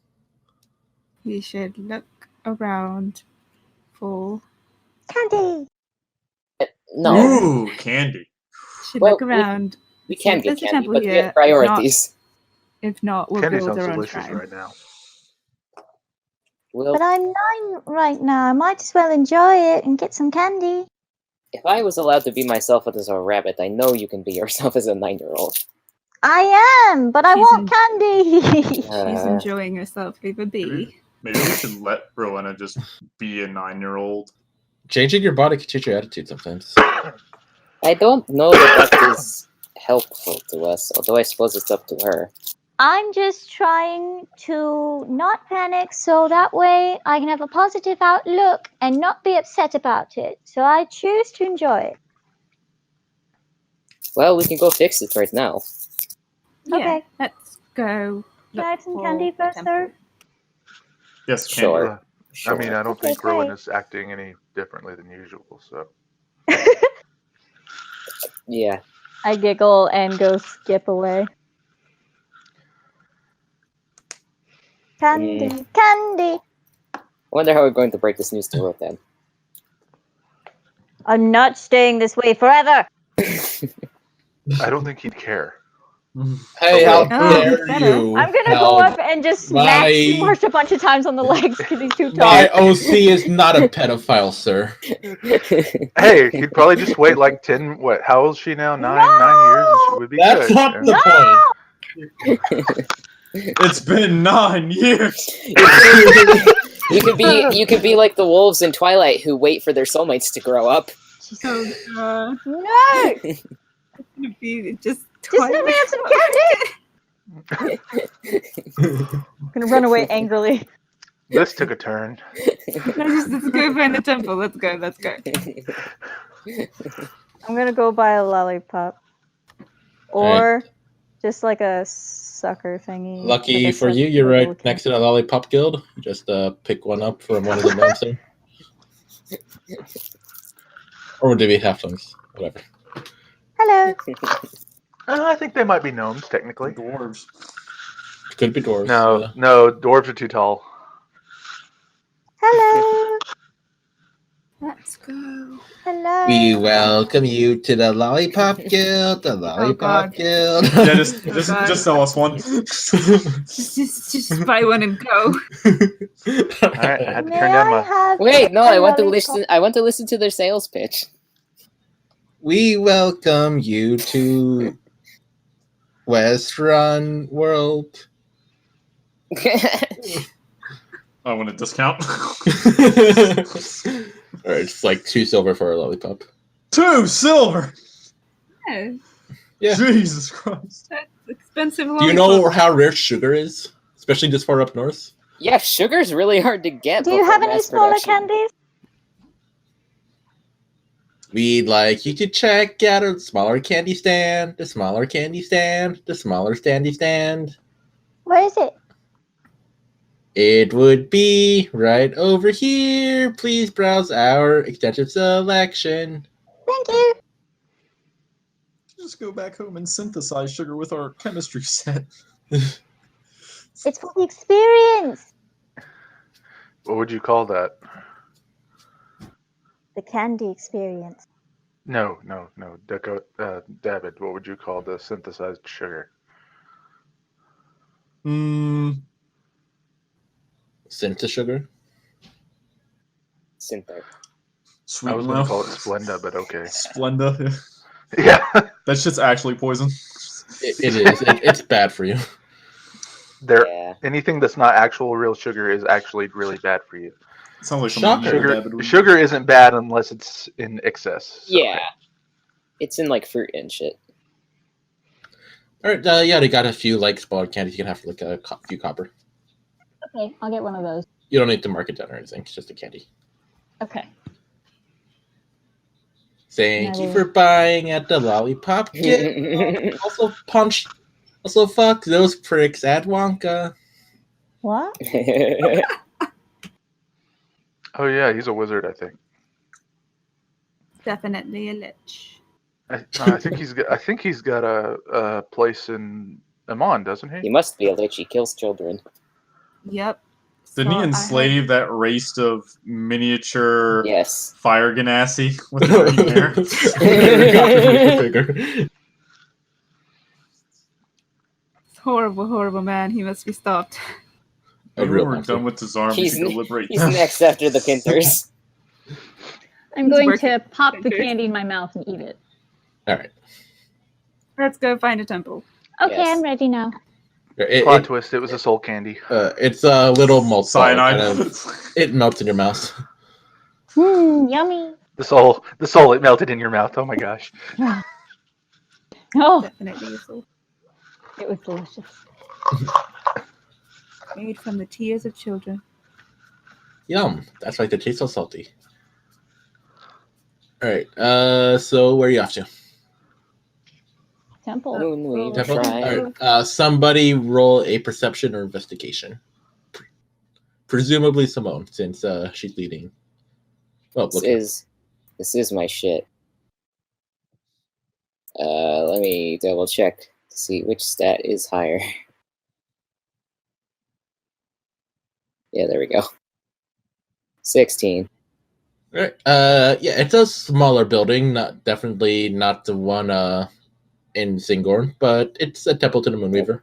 We should look around for. Candy. No, Ooh, candy. Should Well, look around. we can There's get a candy, temple but we here. have priorities. If not, we'll Candy build sounds our own delicious shrine. right now. Well, But I'm 9 right now. I might as well enjoy it and get some candy. if I was allowed to be myself as a rabbit, I know you can be yourself as a 9-year-old. I am, but I She's want candy. She's enjoying herself. Leave a bee. Maybe we should let Rowena just be a 9-year-old. Changing your body can change your attitude sometimes. I don't know that is helpful to us, although I suppose it's up to her. I'm just trying to not panic so that way I can have a positive outlook and not be upset about it. So I choose to enjoy it. Well, we can go fix it right now. Yeah, Okay. let's go. Can I have some look candy for first, temple. sir? Yes, candy. Sure. Uh, I mean, I don't Okay, think Rowan great. is acting any differently than usual. So Yeah. I giggle and go skip away. Candy, candy. I wonder how we're going to break this news to Ruth then. I'm not staying this way forever. I don't think he'd care. Hey, how Oh, dare better. you? I'm gonna tell go up and just smack Marsh a bunch of times on the legs because he's too tall. My OC is not a pedophile, sir. Hey, he'd probably just wait like 10. What? How old is she now? 9 years, and she would be That's good. not yeah. the point. It's been 9 years. You could be like the wolves in Twilight who wait for their soulmates to grow up. So, No! it's gonna be just Just let me have some candy! I'm gonna run away angrily. This took a turn. Let's go find the temple. Let's go. I'm gonna go buy a lollipop. Or just like a sucker thingy. Lucky like a for you, sucker you're right looking- next to the Lollipop Guild. Just pick one up from one of the gnomes there. Or would they be halflings? Whatever. Hello. I think they might be gnomes, technically. Dwarves. Could be dwarves. No, yeah. no, dwarves are too tall. Hello. Let's go. Hello. We welcome you to the Lollipop Guild. The Lollipop God. Guild. Yeah, just God. sell us one. Just buy one and go. Alright, I had to May turn down I my. have Wait, no, a I want to lollipop? listen to their sales pitch. We welcome you to West Run World. I want a discount. Or it's like 2 silver for a lollipop. 2 silver. Yeah, Yeah. Jesus Christ. that's expensive. Do you know how rare sugar is? Especially this far up north? Yeah, sugar's really hard to get. Do you before have any mass smaller production. candies? We'd like you to check out a smaller candy stand, the smaller candy stand, the smaller standy stand. Where is it? It would be right over here. Please browse our extensive selection. Thank you. Just go back home and synthesize sugar with our chemistry set. It's for the experience. What would you call that? The candy experience. No. David, what would you call the synthesized sugar? Synth sugar. Synther. Sweet I was going to milk. call it Splenda, but okay. Splenda. Yeah. That shit's actually poison. It is. It's bad for you. Yeah. Anything that's not actual real sugar is actually really bad for you. Sounds like Shocker. something David would- Sugar isn't bad unless it's in excess. So, Yeah. It's in like fruit and shit. All right. Yeah, they got a few like spoiled candies. You can have like a few copper. Okay, I'll get one of those. You don't need to mark it down or anything. It's just a candy. Okay. Thank I you will- for buying at the Lollipop Kit. Also punch. Also fuck those pricks at Wonka. What? Oh yeah, he's a wizard, I think. Definitely a lich. I think he's got a place in Amon, doesn't He he? must be a lich. He kills children. Yep. Didn't So he I enslave that race of miniature Yes. fire ganassi with the green hair? Very complicated figure. It's horrible, horrible man. He must be stopped. A Maybe real when we're monster. done with Disarm, we He's should go ne- liberate He's them. next after the Pinthers. I'm He's going working to pop the Pinterest. candy in my mouth and eat it. All right. Let's go find a temple. Okay, Yes. I'm ready now. Plot twist, it was a soul candy. It's a little malt ball, Cyanide. kind of- it melts in your mouth. Yummy. The soul, it melted in your mouth. Oh my gosh. Oh, Definitely useful. it was delicious. Made from the tears of children. Yum. That's why they taste so salty. All right. So where are you off to? Temple. Moonweave Temple? Shrine. All right. Somebody roll a perception or investigation. Presumably Simone, since she's leading. Well, This is my shit. Let me double check to see which stat is higher. Yeah, there we go. 16. All right. Yeah, it's a smaller building. Definitely not the one in Singorn, but it's a temple to the Moonweaver.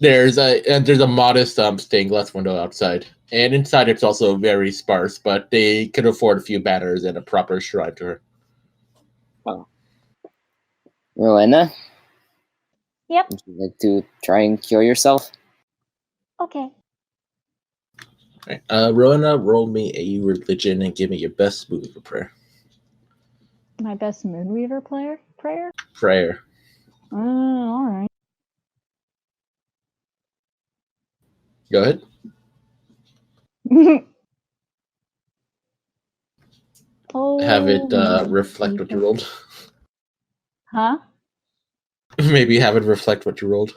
There's a modest stained glass window outside, and inside it's also very sparse. But they could afford a few banners and a proper shrine to her. Rowena, Yep. would you like to try and cure yourself? Okay. All right. Rowena, roll me a religion and give me your best Moonweaver prayer. My best Moonweaver prayer? Prayer. All right. Go ahead. Oh, Have it reflect what you rolled. Huh? Maybe have it reflect what you rolled.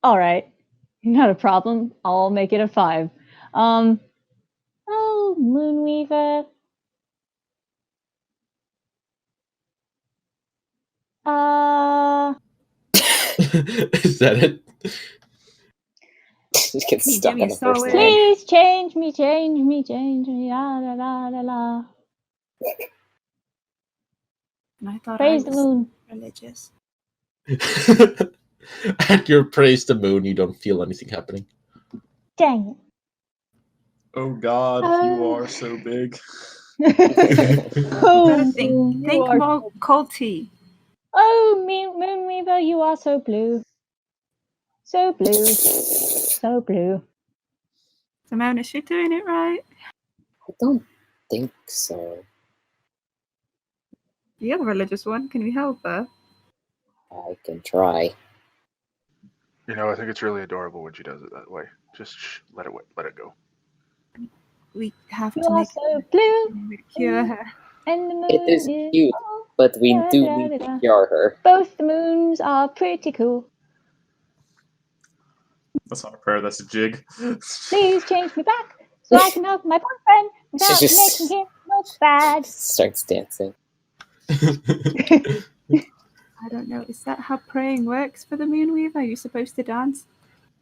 All right. Not a problem. I'll make it a 5. Oh, Moonweaver. Is that it? Just get He stuck Jimmy on the saw first it. line. Please change me, la la la la la. And I thought Praise I the was moon. religious. At your praise the moon, you don't feel anything happening. Dang Oh God, you are so big. Oh, Gotta think you are- more culty. Oh, Moonweaver, you are so blue. So blue. So blue. Simone, is she doing it right? I don't think so. The other religious one, can we help her? I can try. You know, I think it's really adorable when she does it that way. Just let it go. We have You to are make so blue. it cure her. And the moon It is cute, but we do need to cure her. Both the moons are pretty cool. That's not a prayer, that's a jig. Please change me back so I can hug my boyfriend without making him look bad. Starts dancing. I don't know. Is that how praying works for the Moonweaver? Are you supposed to dance?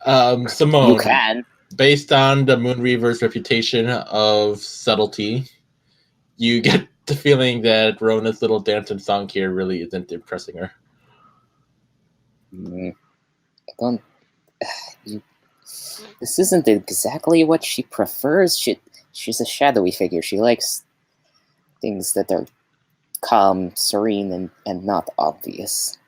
Simone, You can. based on the Moonweaver's reputation of subtlety, you get the feeling that Rona's little dance and song here really isn't impressing her. I don't. This isn't exactly what she prefers. She's a shadowy figure. She likes things that are calm, serene, and not obvious.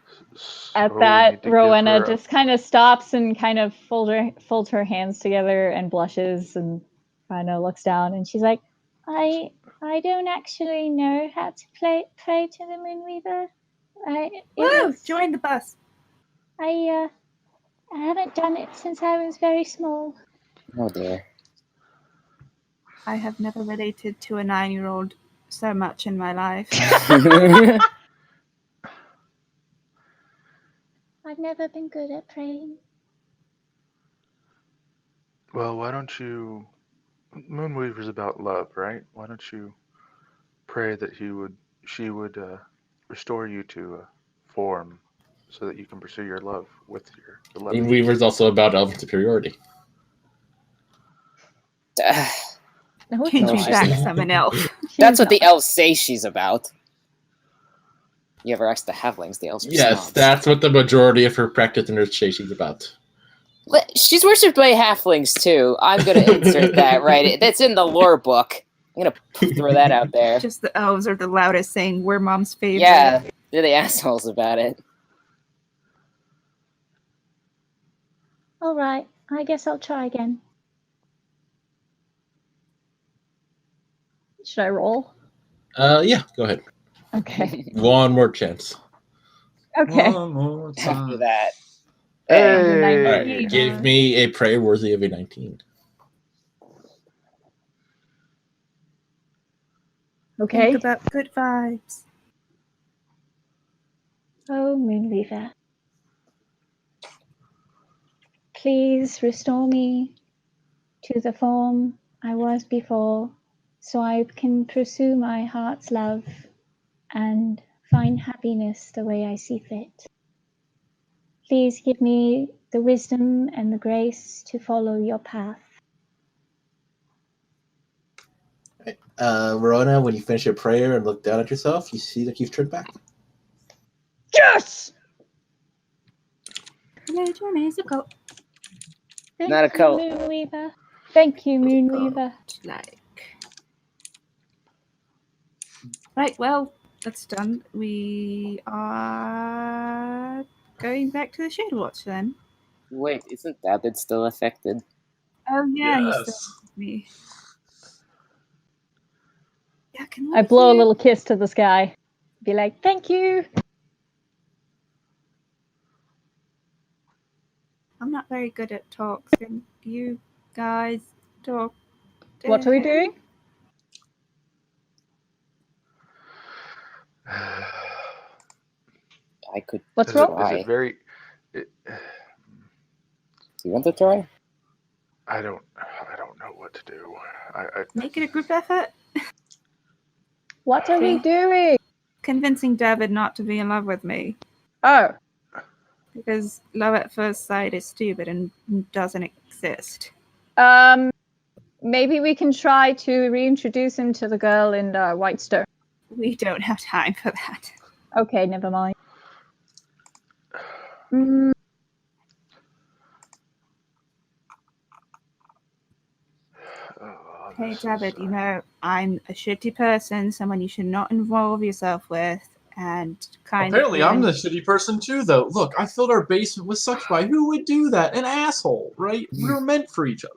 At So we that, need to give Rowena her a- just kind of stops and kind of folds her hands together and blushes and kind of looks down, and she's like, I don't actually know how to play to the Moonweaver. Woo! Join the bus. I haven't done it since I was very small. Oh dear. I have never related to a 9-year-old so much in my life. I've never been good at praying. Well, why don't you? Moonweaver's about love, right? Why don't you pray that she would restore you to form, so that you can pursue your love with your beloved. Moonweaver's also about elven superiority. No, it's Change me not. back, summon elf. That's what the elves say she's about. You ever ask the halflings? The elves are Yes, snobs. that's what the majority of her practitioners say she's about. She's worshipped by halflings too. I'm gonna insert that right. That's in the lore book. I'm gonna throw that out there. Just the elves are the loudest saying we're mom's favorite. Yeah, they're the assholes about it. All right, I guess I'll try again. Should I roll? Yeah, go ahead. Okay. One more chance. Okay. One more After time. that. Hey! All right, give me a prayer worthy of a 19. Okay. Think about good vibes. Oh, Moonweaver. Please restore me to the form I was before, so I can pursue my heart's love and find happiness the way I see fit. Please give me the wisdom and the grace to follow your path. Verona, when you finish your prayer and look down at yourself, you see that you've turned back. Yes! Religion is a cult. Thank Not a you, cult. Moonweaver. Thank you, Moonweaver. Like. Right, well, that's done. We are going back to the Shade Watch then. Wait, isn't Dabbit still affected? Oh yeah, he's Yes. still with me. Yeah, can I one of blow a you- little kiss to the sky. Be like, thank you. I'm not very good at talks. Can you guys talk? to What are we him? doing? I could What's Is wrong? it try. very? Do you want to try? I don't know what to do. I Make it a group effort. What are we Okay. doing? Convincing David not to be in love with me. Oh, Because love at first sight is stupid and doesn't exist. maybe we can try to reintroduce him to the girl in Whitestone. We don't have time for that. Okay, never mind. Mm, Hey, this David, is, you know, I'm a shitty person, someone you should not involve yourself with, and kind Apparently, of I'm the ruin- shitty person too, though. Look, I filled our basement with succubi. Who would do that? An asshole, right? We're meant for each other.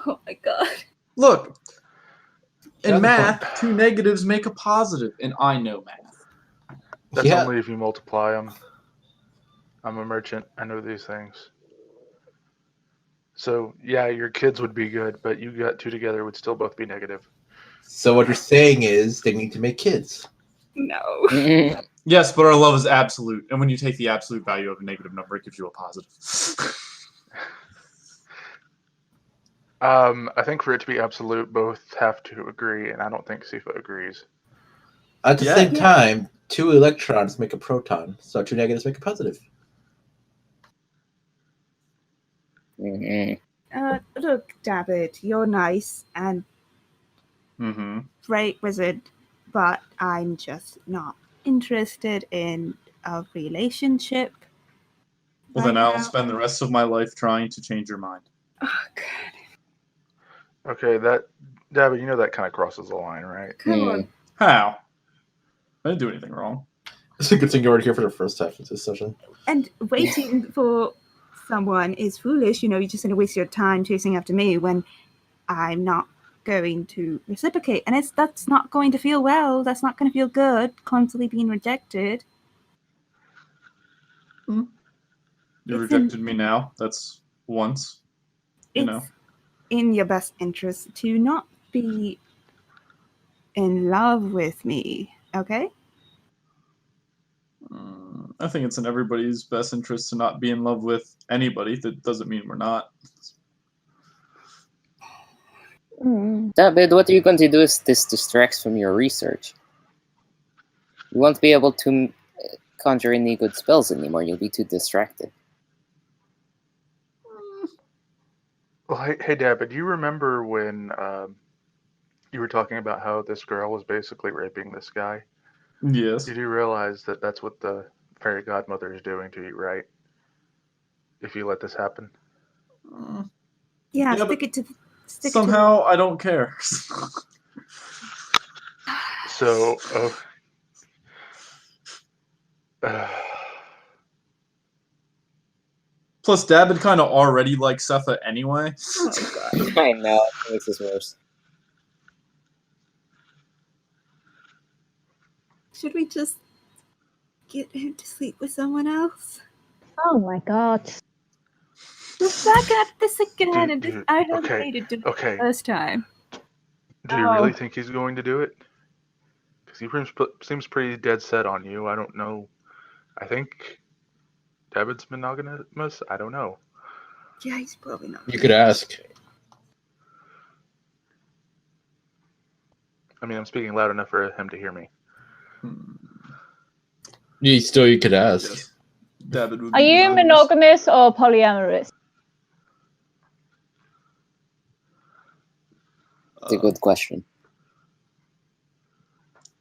Oh my god. Look, in Yeah, math, two negatives make a positive, and I know math. That's Yeah. only if you multiply them. I'm a merchant. I know these things. So yeah, your kids would be good, but you got two together would still both be negative. So what you're saying is they need to make kids. No. Yes, but our love is absolute, and when you take the absolute value of a negative number, it gives you a positive. I think for it to be absolute, both have to agree, and I don't think Sifa agrees. At the Yeah. same Yeah. time, 2 electrons make a proton, so 2 negatives make a positive. Look, David, you're nice and Mm-hmm. great wizard, but I'm just not interested in a relationship. Well, then right I'll now. spend the rest of my life trying to change your mind. Oh, God. Okay, that David, you know that kind of crosses the line, right? Come on. How? I didn't do anything wrong. It's a good thing you weren't here for the first half of this session. And waiting for someone is foolish. You know, you're just going to waste your time chasing after me when I'm not going to reciprocate. And that's not going to feel well. That's not going to feel good, constantly being rejected. You It's rejected me now. That's once. You know. It's in your best interest to not be in love with me, okay? I think it's in everybody's best interest to not be in love with anybody. That doesn't mean we're not. David, what are you going to do if this distracts from your research? You won't be able to conjure any good spells anymore. You'll be too distracted. Well, hey, David, do you remember when you were talking about how this girl was basically raping this guy? Yes. You do realize that that's what the fairy godmother is doing to you, right? If you let this happen. Yeah, Yeah, stick it to. Somehow I don't care. So, Plus, David kind of already likes Setha anyway. Oh, God. I know, it makes this worse. Should we just get him to sleep with someone else? Oh my god. We're back at this again, and Dude, I hesitated to okay. the first time. Do you really think he's going to do it? Because he seems pretty dead set on you. I don't know. I think David's monogamous. I don't know. Yeah, he's probably not. You could ask. I mean, I'm speaking loud enough for him to hear me. You could ask. Yes. David would Are be you monogamous or polyamorous? It's a good question.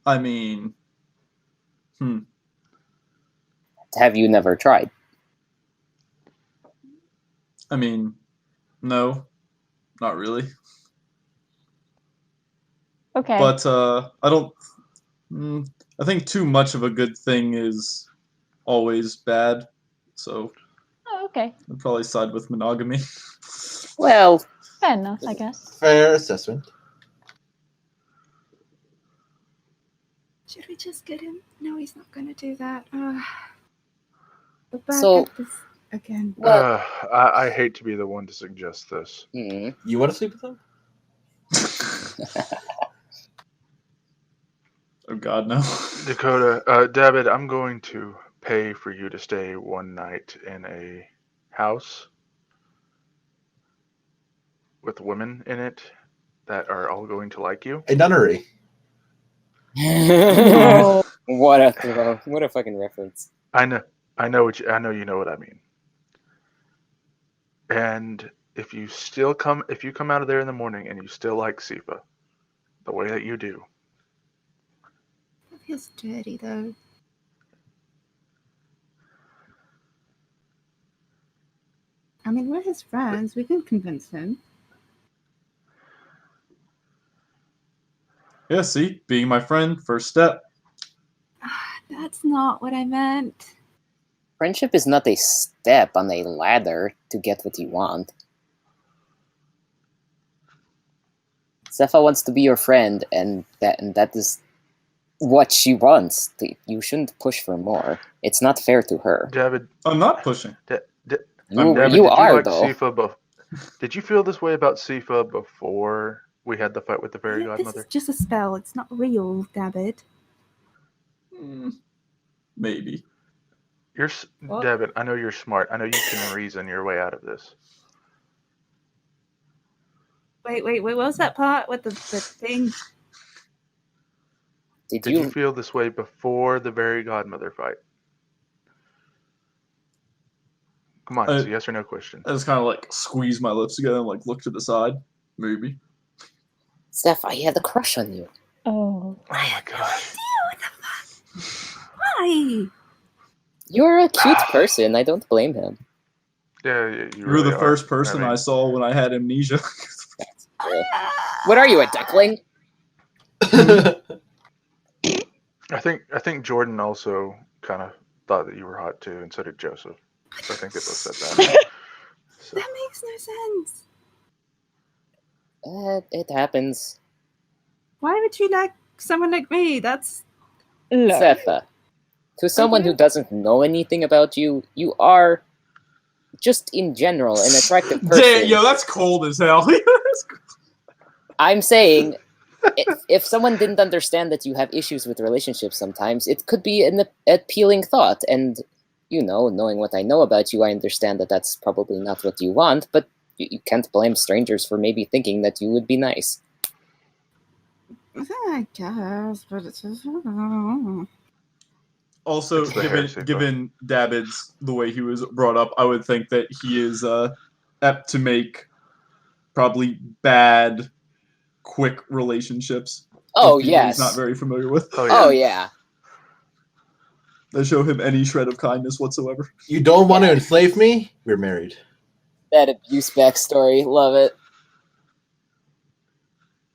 I mean, Have you never tried? I mean, no, not really. Okay. But I don't. I think too much of a good thing is always bad. So Oh, okay. I'd probably side with monogamy. Well, Fair enough, I guess. Fair assessment. Should we just get him? No, he's not going to do that. We're back So- at this again. well, I hate to be the one to suggest this. You want to sleep with him? Oh God, no. Dakota, David, I'm going to pay for you to stay one night in a house with women in it that are all going to like you. A nunnery. Oh. What a throw! What a fucking reference. I know you know what I mean. And if you come out of there in the morning and you still like Sifa, the way that you do, That feels dirty, though. I mean, we're his friends. We can convince him. Yeah, see, being my friend, first step. That's not what I meant. Friendship is not a step on a ladder to get what you want. Sefa wants to be your friend, and that is what she wants. You shouldn't push for more. It's not fair to her. David. I'm not pushing. David, You did are, you like though. Sifa did you feel this way about Sifa before we had the fight with the fairy This godmother? is just a spell. It's not real, David. Maybe. David, I know you're smart. I know you can reason your way out of this. Wait, what was that part with the thing? Did Did you feel this way before the fairy godmother fight? Come on, it's a yes or no question. I just kind of like squeeze my lips together and like look to the side. Maybe. Steph, I had a crush on you. Oh. Oh my gosh. What the fuck? Why? You're a cute person. I don't blame him. Yeah, you You really were the are. first person I mean, I saw when I had amnesia. True. What are you, a duckling? I think Jordan also kind of thought that you were hot too, and so did Joseph. So I think they both said that. So, That makes no sense. It happens. Why would you like someone like me? That's Look. Sepha, to someone who doesn't know anything about you, you are, just in general, an attractive person. Damn, yo, that's cold as hell. I'm saying, if someone didn't understand that you have issues with relationships sometimes, it could be an appealing thought. And, knowing what I know about you, I understand that that's probably not what you want, but you can't blame strangers for maybe thinking that you would be nice. I guess, but it's just. Also, It's the heresy, given David's the way he was brought up, I would think that he is apt to make probably bad, quick relationships. Oh, with people yes. He's not very familiar with. Oh, yeah. They show him any shred of kindness whatsoever. You don't want to enslave me? We're married. That abuse backstory. Love it.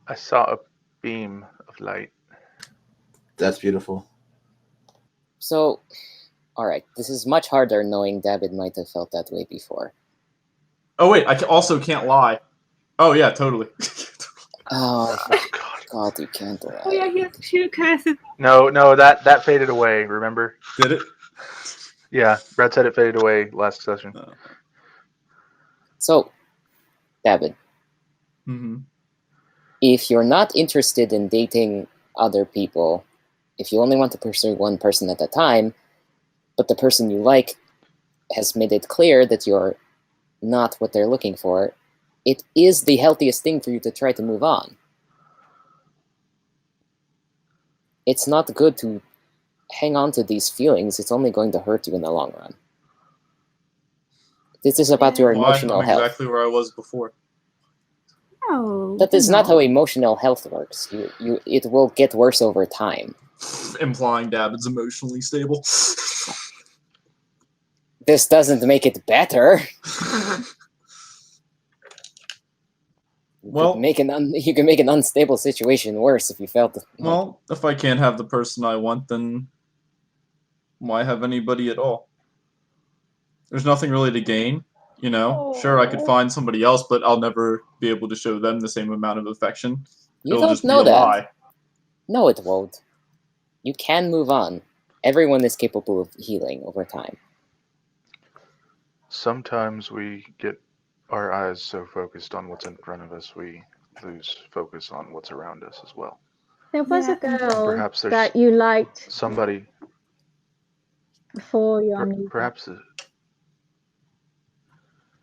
I saw a beam of light. That's beautiful. So, alright, this is much harder knowing David might have felt that way before. Oh wait, I also can't lie. Oh yeah, totally. Oh, God. God, you can't lie. Oh yeah, he has two curses. No, that faded away. Remember? Did it? Yeah, Brad said it faded away last session. So, David, if you're not interested in dating other people, if you only want to pursue one person at a time, but the person you like has made it clear that you're not what they're looking for, it is the healthiest thing for you to try to move on. It's not good to hang on to these feelings. It's only going to hurt you in the long run. This is about your emotional I'm health. exactly where I was before. No. That is not how emotional health works. It will get worse over time. Implying David's emotionally stable. This doesn't make it better. Well, you can make an unstable situation worse if you felt. Well, if I can't have the person I want, then why have anybody at all? There's nothing really to gain, Sure, I could find somebody else, but I'll never be able to show them the same amount of affection. It'll just be a lie. No, it won't. You can move on. Everyone is capable of healing over time. Sometimes we get our eyes so focused on what's in front of us, we lose focus on what's around us as well. There was a girl Perhaps there's that you liked somebody before your amnesia. Perhaps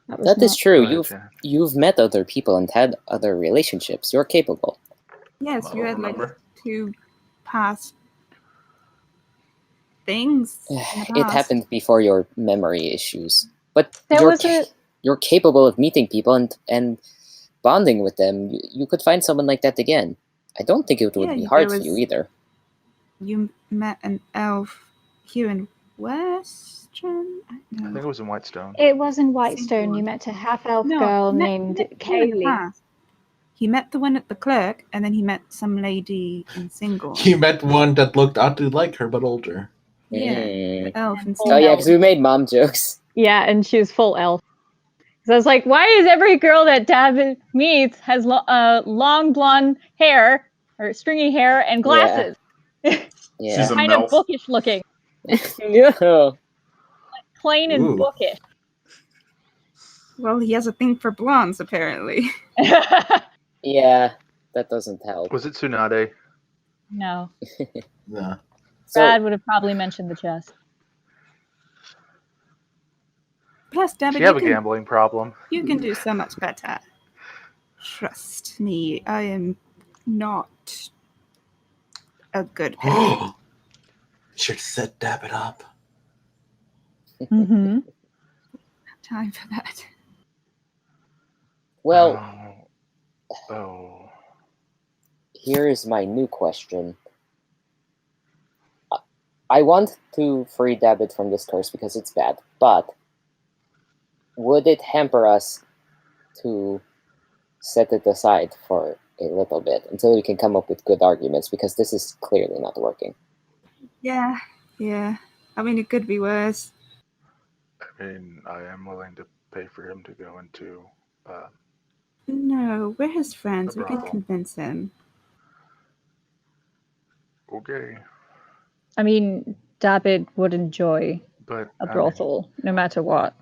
that is true. You've met other people and had other relationships. You're capable. Yes, you had like 2 past things. It happened before your memory issues, but there you're capable of meeting people and bonding with them. You could find someone like that again. I don't think it would be hard for you either. You met an elf here in Western? I think it was in Whitestone. It was in Whitestone. You met a half-elf girl named Kaylee. He met the one at the clerk, and then he met some lady in Single. He met one that looked oddly like her, but older. Yeah, the elf in Single. Oh yeah, because we made mom jokes. Yeah, and she was full elf. So I was like, why is every girl that David meets has long blonde hair, or stringy hair, and glasses? Yeah. She's a kind of bookish looking. Yeah. Like plain and bookish. Well, he has a thing for blondes, apparently. Yeah, that doesn't help. Was it Tsunade? No. Nah. Brad would have probably mentioned the chest. Plus, David, you have a gambling problem. You can do so much better. Trust me, I am not a good pair. Should set Dabbit up. Mm-hmm. Time for that. Well, Oh. here is my new question. I want to free Dabbit from this curse because it's bad, but would it hamper us to set it aside for a little bit until we can come up with good arguments, because this is clearly not working? Yeah. I mean, it could be worse. I mean, I am willing to pay for him to go into No, we're his friends. A We can brothel. convince him. okay, I mean, David would enjoy but a I mean, brothel, no matter what.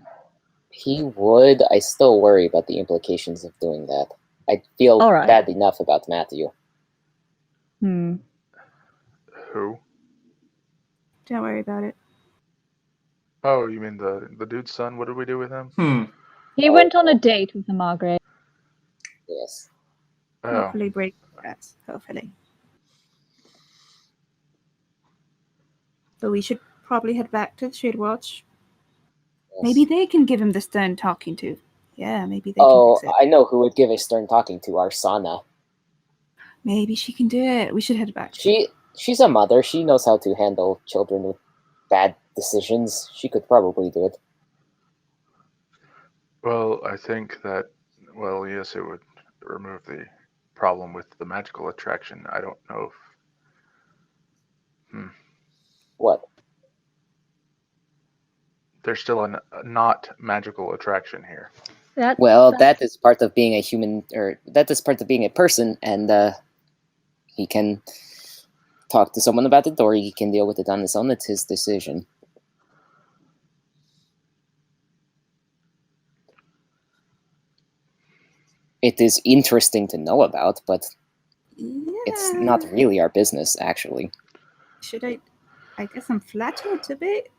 He would. I still worry about the implications of doing that. I feel All right. bad enough about Matthew. Hmm. who? Don't worry about it. Oh, you mean the dude's son? What did we do with him? He went on a date with the Margaret. Yes. Oh, Hopefully break that. Hopefully. But we should probably head back to the Shade Watch. Yes. Maybe they can give him the stern talking to. Yeah, maybe they Oh, can fix it. I know who would give a stern talking to. Arsana. Maybe she can do it. We should head back. She's a mother. She knows how to handle children with bad decisions. She could probably do it. well, I think that. Well, yes, it would remove the problem with the magical attraction. I don't know if What? there's still a not magical attraction here. Well, that is part of being a human, or that is part of being a person, and he can talk to someone about it, or he can deal with it on his own. It's his decision. It is interesting to know about, but it's not really our business, actually. Should I guess I'm flattered a bit.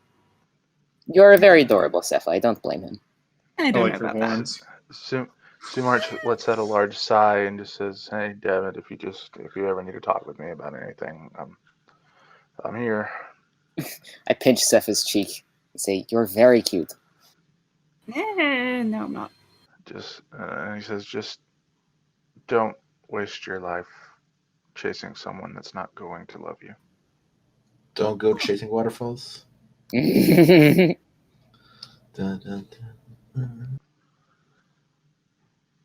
You're very adorable, Cepha. I don't blame him. I I don't like know your about that. horns. Sumarch lets out a large sigh and just says, "Hey, David, if you ever need to talk with me about anything, I'm here." I pinch Cepha's cheek and say, "You're very cute." No, I'm not. And he says, "Just don't waste your life chasing someone that's not going to love you." Don't go chasing waterfalls. That's Dun, dun, dun.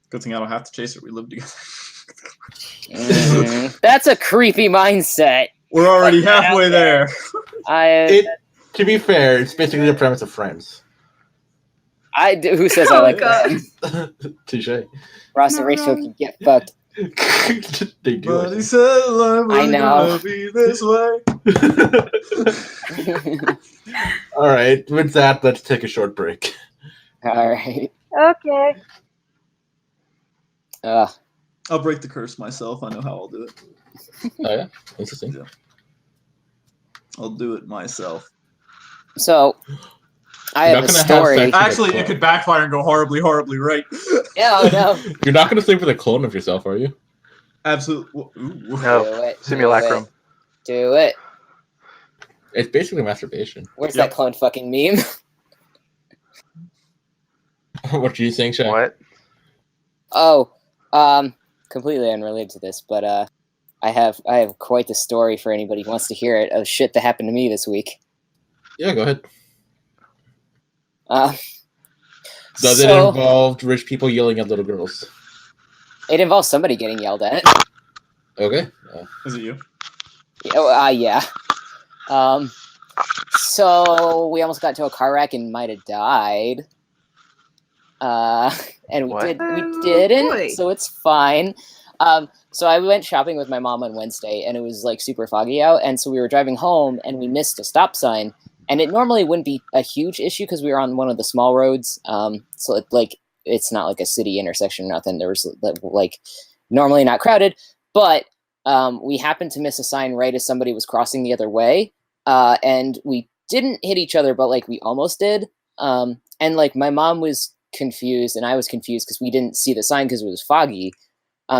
Good thing I don't have to chase it. We live together. a creepy mindset. We're already halfway there. To be fair, it's basically the premise of Friends. Who says I like God. that? Touche. Ross Not and Rachel wrong. can get fucked. They do. But he said life I was know. gonna be this way. All right. With that, let's take a short break. All right. Okay. I'll break the curse myself. I know how I'll do it. Oh yeah, interesting. Yeah. I'll do it myself. So, I You're have not a gonna have story. sex- Actually, it could backfire and go horribly, horribly right. Yeah, oh no. You're not going to sleep with a clone of yourself, are you? Absolutely. No, Do it. simulacrum. Do it. It's basically masturbation. Where's Yep. that clone fucking meme? What are you saying, Shaq? What? Oh, completely unrelated to this, but I have quite a story for anybody who wants to hear it of shit that happened to me this week. Yeah, go ahead. Does it So, involve rich people yelling at little girls? it involves somebody getting yelled at. Okay. Is it you? Yeah. So we almost got into a car wreck and might have died. And we What? didn't, boy. so it's fine. So I went shopping with my mom on Wednesday, and it was like super foggy out, and so we were driving home, and we missed a stop sign. And it normally wouldn't be a huge issue because we were on one of the small roads. So it's not like a city intersection or nothing. There was like normally not crowded, but we happened to miss a sign right as somebody was crossing the other way, and we didn't hit each other, but like we almost did. And like my mom was confused, and I was confused because we didn't see the sign because it was foggy.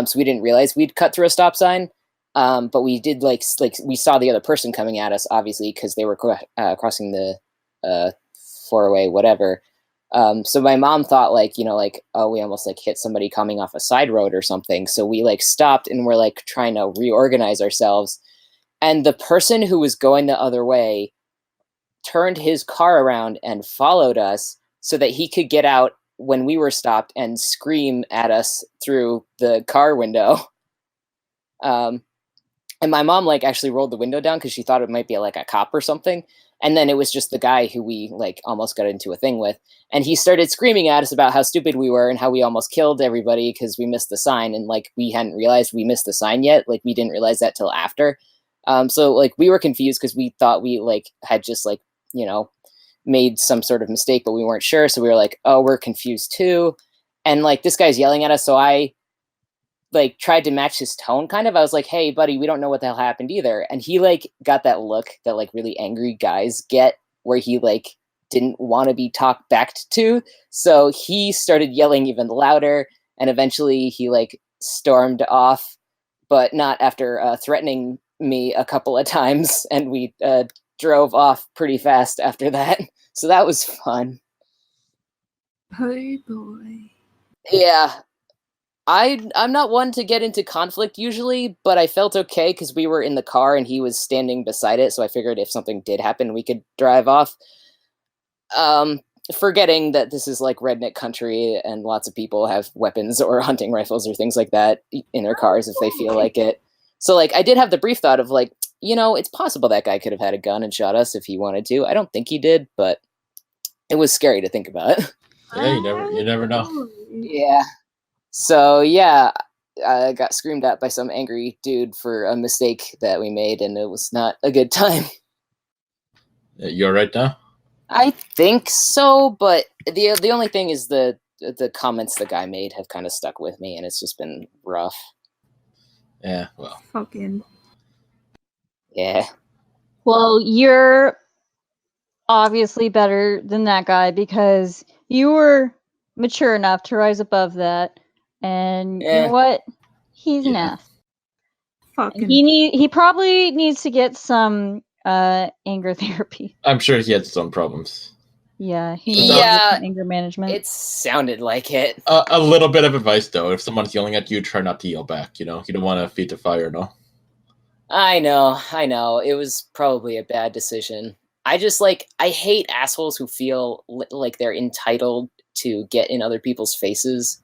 So we didn't realize we'd cut through a stop sign. But we did like we saw the other person coming at us, obviously, because they were crossing the four-way, whatever. So my mom thought like, oh, we almost like hit somebody coming off a side road or something. So we like stopped and we're like trying to reorganize ourselves. And the person who was going the other way turned his car around and followed us so that he could get out when we were stopped and scream at us through the car window. And my mom like actually rolled the window down because she thought it might be like a cop or something. And then it was just the guy who we like almost got into a thing with. And he started screaming at us about how stupid we were and how we almost killed everybody because we missed the sign. And like we hadn't realized we missed the sign yet. Like we didn't realize that till after. So like we were confused because we thought we like had just like, made some sort of mistake, but we weren't sure. So we were like, oh, we're confused too. And like this guy's yelling at us. So I like tried to match his tone kind of. I was like, hey buddy, we don't know what the hell happened either. And he like got that look that like really angry guys get where he like didn't want to be talked back to. So he started yelling even louder and eventually he like stormed off, but not after threatening me a couple of times. And we drove off pretty fast after that. So that was fun. Oh boy. Yeah. I'm not one to get into conflict usually, but I felt okay because we were in the car and he was standing beside it, so I figured if something did happen, we could drive off. Forgetting that this is like redneck country and lots of people have weapons or hunting rifles or things like that in their cars if they feel like it. So like I did have the brief thought of like, it's possible that guy could have had a gun and shot us if he wanted to. I don't think he did, but it was scary to think about. Yeah, you never know. Yeah. So yeah, I got screamed at by some angry dude for a mistake that we made, and it was not a good time. You all right now? I think so, but the only thing is the comments the guy made have kind of stuck with me, and it's just been rough. Yeah, well. Fucking. Yeah. Well, you're obviously better than that guy because you were mature enough to rise above that. And you know what? He's an ass. Fucking. He probably needs to get some anger therapy. I'm sure he had some problems. Yeah, he needs some anger management. It sounded like it. A little bit of advice though: if someone's yelling at you, try not to yell back. You don't want to feed the fire, no. I know. It was probably a bad decision. I just I hate assholes who feel like they're entitled to get in other people's faces.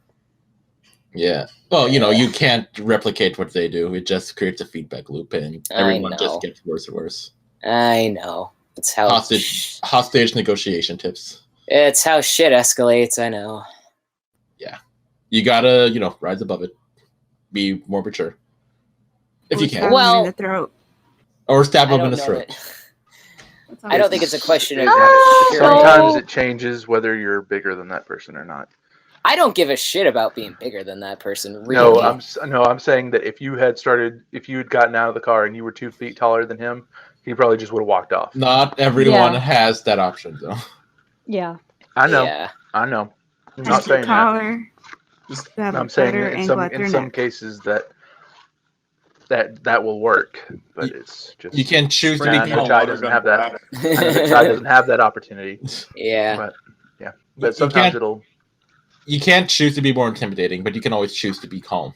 Yeah. Well, you can't replicate what they do. It just creates a feedback loop, and everyone just gets worse and worse. I know. It's how hostage negotiation tips. It's how shit escalates. I know. Yeah. You gotta, rise above it. Be more mature. If you can. Well, in the throat. Or stab him in the throat. I don't think it's a question of. Sometimes it changes whether you're bigger than that person or not. I don't give a shit about being bigger than that person. Really. No, I'm saying that if you had gotten out of the car and you were 2 feet taller than him, he probably just would have walked off. Not everyone has that option, though. Yeah. I know. Yeah. I know. I'm not saying that. I'm saying that in some cases that will work, but it's just you can choose to be calm. Chai doesn't have that. Chai doesn't have that opportunity. Yeah. But sometimes you can't choose to be more intimidating, but you can always choose to be calm.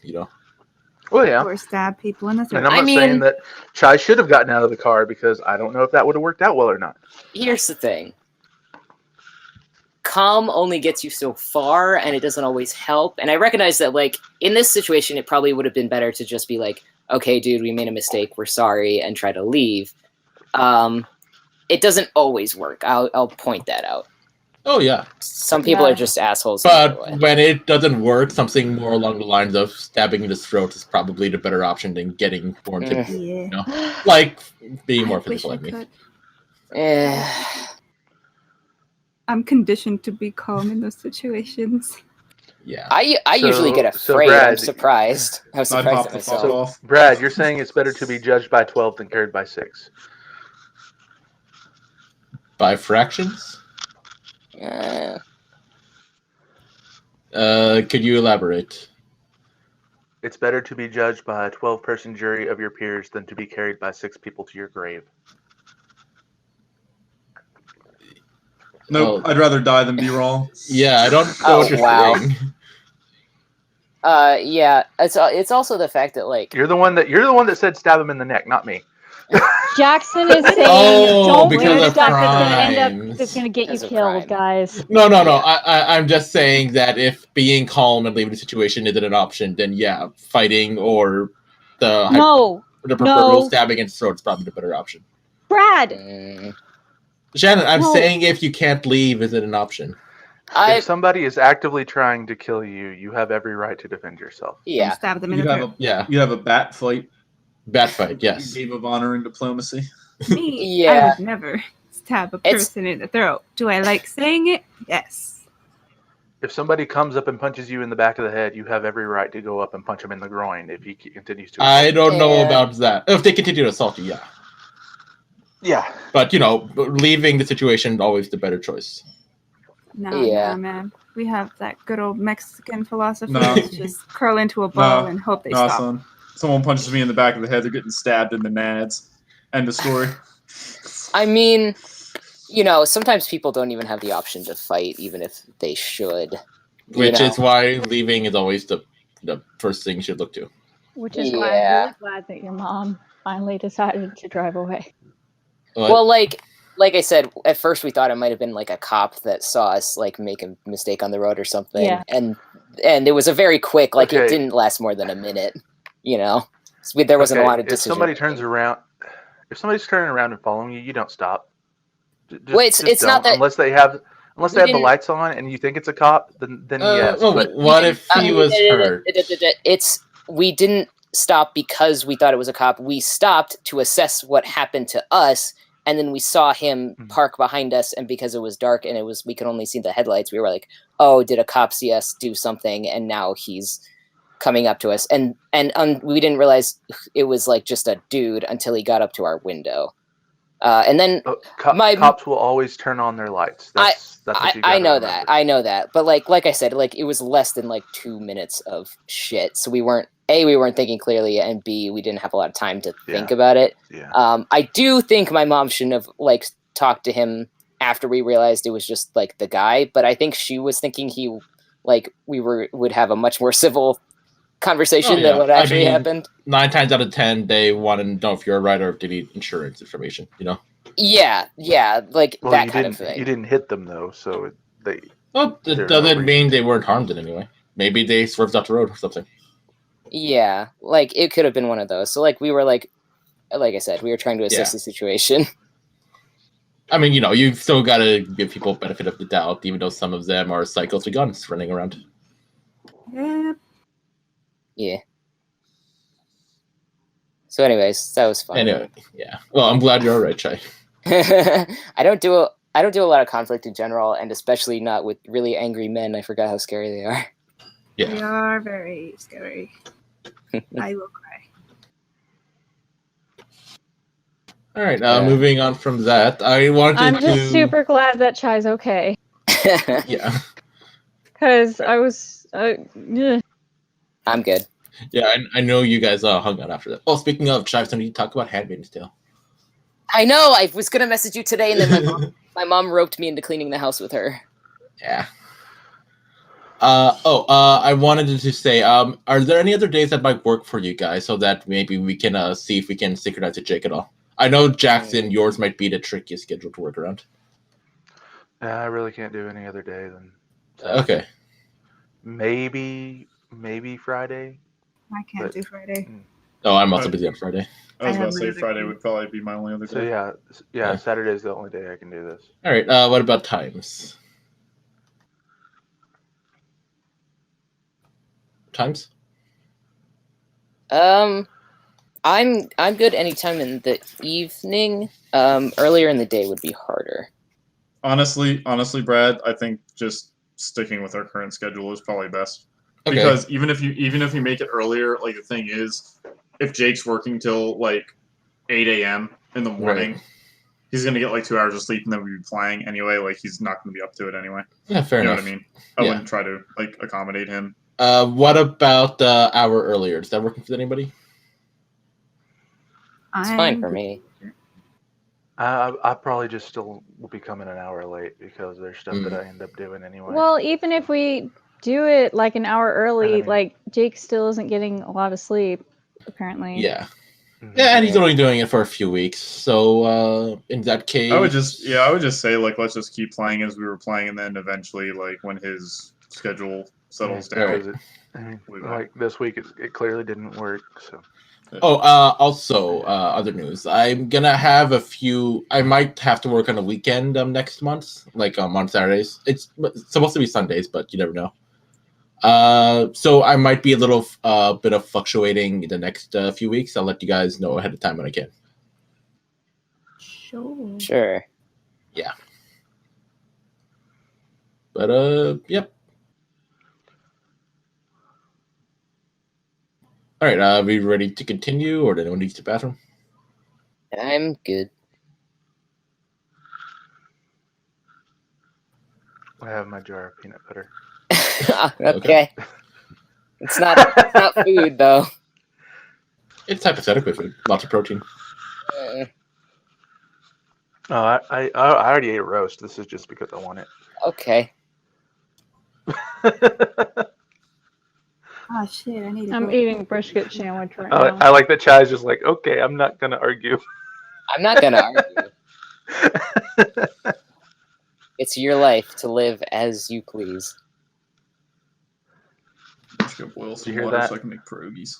Well, yeah. Or stab people in the throat. And I'm not saying that Chai should have gotten out of the car because I don't know if that would have worked out well or not. Here's the thing. Calm only gets you so far, and it doesn't always help. And I recognize that, in this situation, it probably would have been better to just be like, okay, dude, we made a mistake. We're sorry, and try to leave. It doesn't always work. I'll point that out. Oh, yeah. Some people are just assholes. But when it doesn't work, something more along the lines of stabbing in his throat is probably the better option than getting more intimidated. Like being more physical like me. I'm conditioned to be calm in those situations. Yeah. I usually get afraid. Brad, I'm surprised. I'm surprised at myself. So, Brad, you're saying it's better to be judged by 12 than carried by 6. By fractions? Could you elaborate? It's better to be judged by a 12-person jury of your peers than to be carried by 6 people to your grave. Nope, Oh. I'd rather die than be wrong. Yeah, I don't know Oh, what you're wow. saying. Yeah. It's also the fact that like You're the one that said stab him in the neck, not me. Jackson is saying, Oh, don't because do of stuff that's gonna end up crimes. that's gonna get you Because of killed, crime. guys. No. Yeah. I'm just saying that if being calm and leaving the situation isn't an option, then yeah, fighting or the proverbial No, stabbing and throat is probably the better option. Brad. Mm, Shannon, I'm No. saying if you can't leave, is it an option? If somebody is actively trying to kill you, you have every right to defend yourself. yeah. Stab them in You the have throat. Yeah, you have a bat fight. bad fight. Yes. Game of honor and diplomacy. Me, I Yeah. would never stab a It's- person in the throat. Do I like saying it? Yes. If somebody comes up and punches you in the back of the head, you have every right to go up and punch him in the groin if he continues to. I don't know Yeah. about that. If they continue to assault you, yeah. Yeah. But leaving the situation always the better choice. Nah, man. We have that good old Mexican philosophy. No. It's just curl into a ball No. and hope they Nah, stop. son. Someone punches me in the back of the head, they're getting stabbed in the nads. End of story. I mean, sometimes people don't even have the option to fight, even if they should. Which is why leaving is always the first thing you should look to. Which is why I'm really glad that your mom finally decided to drive away. What? Well, like I said, at first we thought it might have been like a cop that saw us like make a mistake on the road or something. Yeah. And it was a very quick, like Okay. it didn't last more than a minute, So there wasn't a lot of If decision. somebody turns around, if somebody's turning around and following you, you don't stop. Well, it's not that- unless they have the didn't- lights on and you think it's a cop, then yes. well, But what if he was hurt? We didn't stop because we thought it was a cop. We stopped to assess what happened to us, and then we saw him park behind us, and because it was dark and we could only see the headlights, we were like, oh, did a cop see us do something? And now he's coming up to us. And we didn't realize it was like just a dude until he got up to our window. And then cops will always turn on their lights. That's what you I gotta know remember. that. I know that. But like I said, like it was less than like 2 minutes of shit. So we weren't thinking clearly, and B, we didn't have a lot of time to think about it. Yeah. I do think my mom shouldn't have like talked to him after we realized it was just like the guy, but I think she was thinking we would have a much more civil conversation than what actually happened. 9 times out of 10, they want to know if you're right or if they need insurance information. Yeah, like Well, that you kind didn't, of thing. You didn't hit them though, so they. Well, it doesn't mean they weren't harmed in any way. Maybe they swerved off the road or something. Yeah, like it could have been one of those. So like we were like I said, we were trying to assess the situation. I mean, you've still got to give people benefit of the doubt, even though some of them are psychos with guns running around. Yeah. So anyways, that was fun. Anyway, yeah. Well, I'm glad you're all right, Chai. I don't do a lot of conflict in general, and especially not with really angry men. I forgot how scary they are. Yeah. They are very scary. I will cry. All right. Moving on from that, I'm just super glad that Chai's okay. Yeah. Because I was. Yeah. I'm good. Yeah, I know you guys hung out after that. Oh, speaking of Chai, so you talk about Handmaid's Tale. I know. I was gonna message you today, and then my mom roped me into cleaning the house with her. Yeah. I wanted to say, are there any other days that might work for you guys so that maybe we can see if we can synchronize with Jake at all? I know, Jackson, yours might be the trickiest schedule to work around. I really can't do any other day than Saturday. Okay. Maybe Friday. I can't do Friday. Oh, I'm also busy on Friday. I was about to say Friday would probably be my only other day. So yeah, Saturday's the only day I can do this. All right. What about times? Times? I'm good anytime in the evening. Earlier in the day would be harder. Honestly, Brad, I think just sticking with our current schedule is probably best. Okay. Because even if you make it earlier, like the thing is, if Jake's working till like 8 a.m. in the morning, he's gonna get like 2 hours of sleep, and then we'd be playing anyway. Like he's not gonna be up to it anyway. Yeah, fair enough. You know what I mean? I wouldn't try to like accommodate him What about the hour earlier? Is that working for anybody? It's fine I'm for good. me. I probably just still will be coming an hour late because there's stuff that Mm. I end up doing anyway. Well, even if we do it like an hour early, mean- like Jake still isn't getting a lot of sleep, apparently. Yeah. Mhm. Yeah, and he's only doing it for a few weeks. So in that case, I would just say like let's just keep playing as we were playing, and then eventually like when his schedule settles down. Because I mean, we'll be like this week, it clearly didn't work. So Oh, also, other news. I'm gonna have a few. I might have to work on a weekend next month, like on Saturdays. It's supposed to be Sundays, but you never know. So I might be a little bit of fluctuating the next few weeks. I'll let you guys know ahead of time when I can. Sure. Sure. But yep. All right. Are we ready to continue, or did anyone need to the bathroom? I'm good. I have my jar of peanut butter. Okay. It's not food though. It's hypothetically food. Lots of protein. Oh, I already ate a roast. This is just because I want it. Okay. Oh shit! I need to I'm go. eating a brisket sandwich right now. I like that Chai's just like, okay, I'm not gonna argue. I'm not gonna argue. It's your life to live as you please. I'm just gonna boil some you hear water that? so I can make pierogies.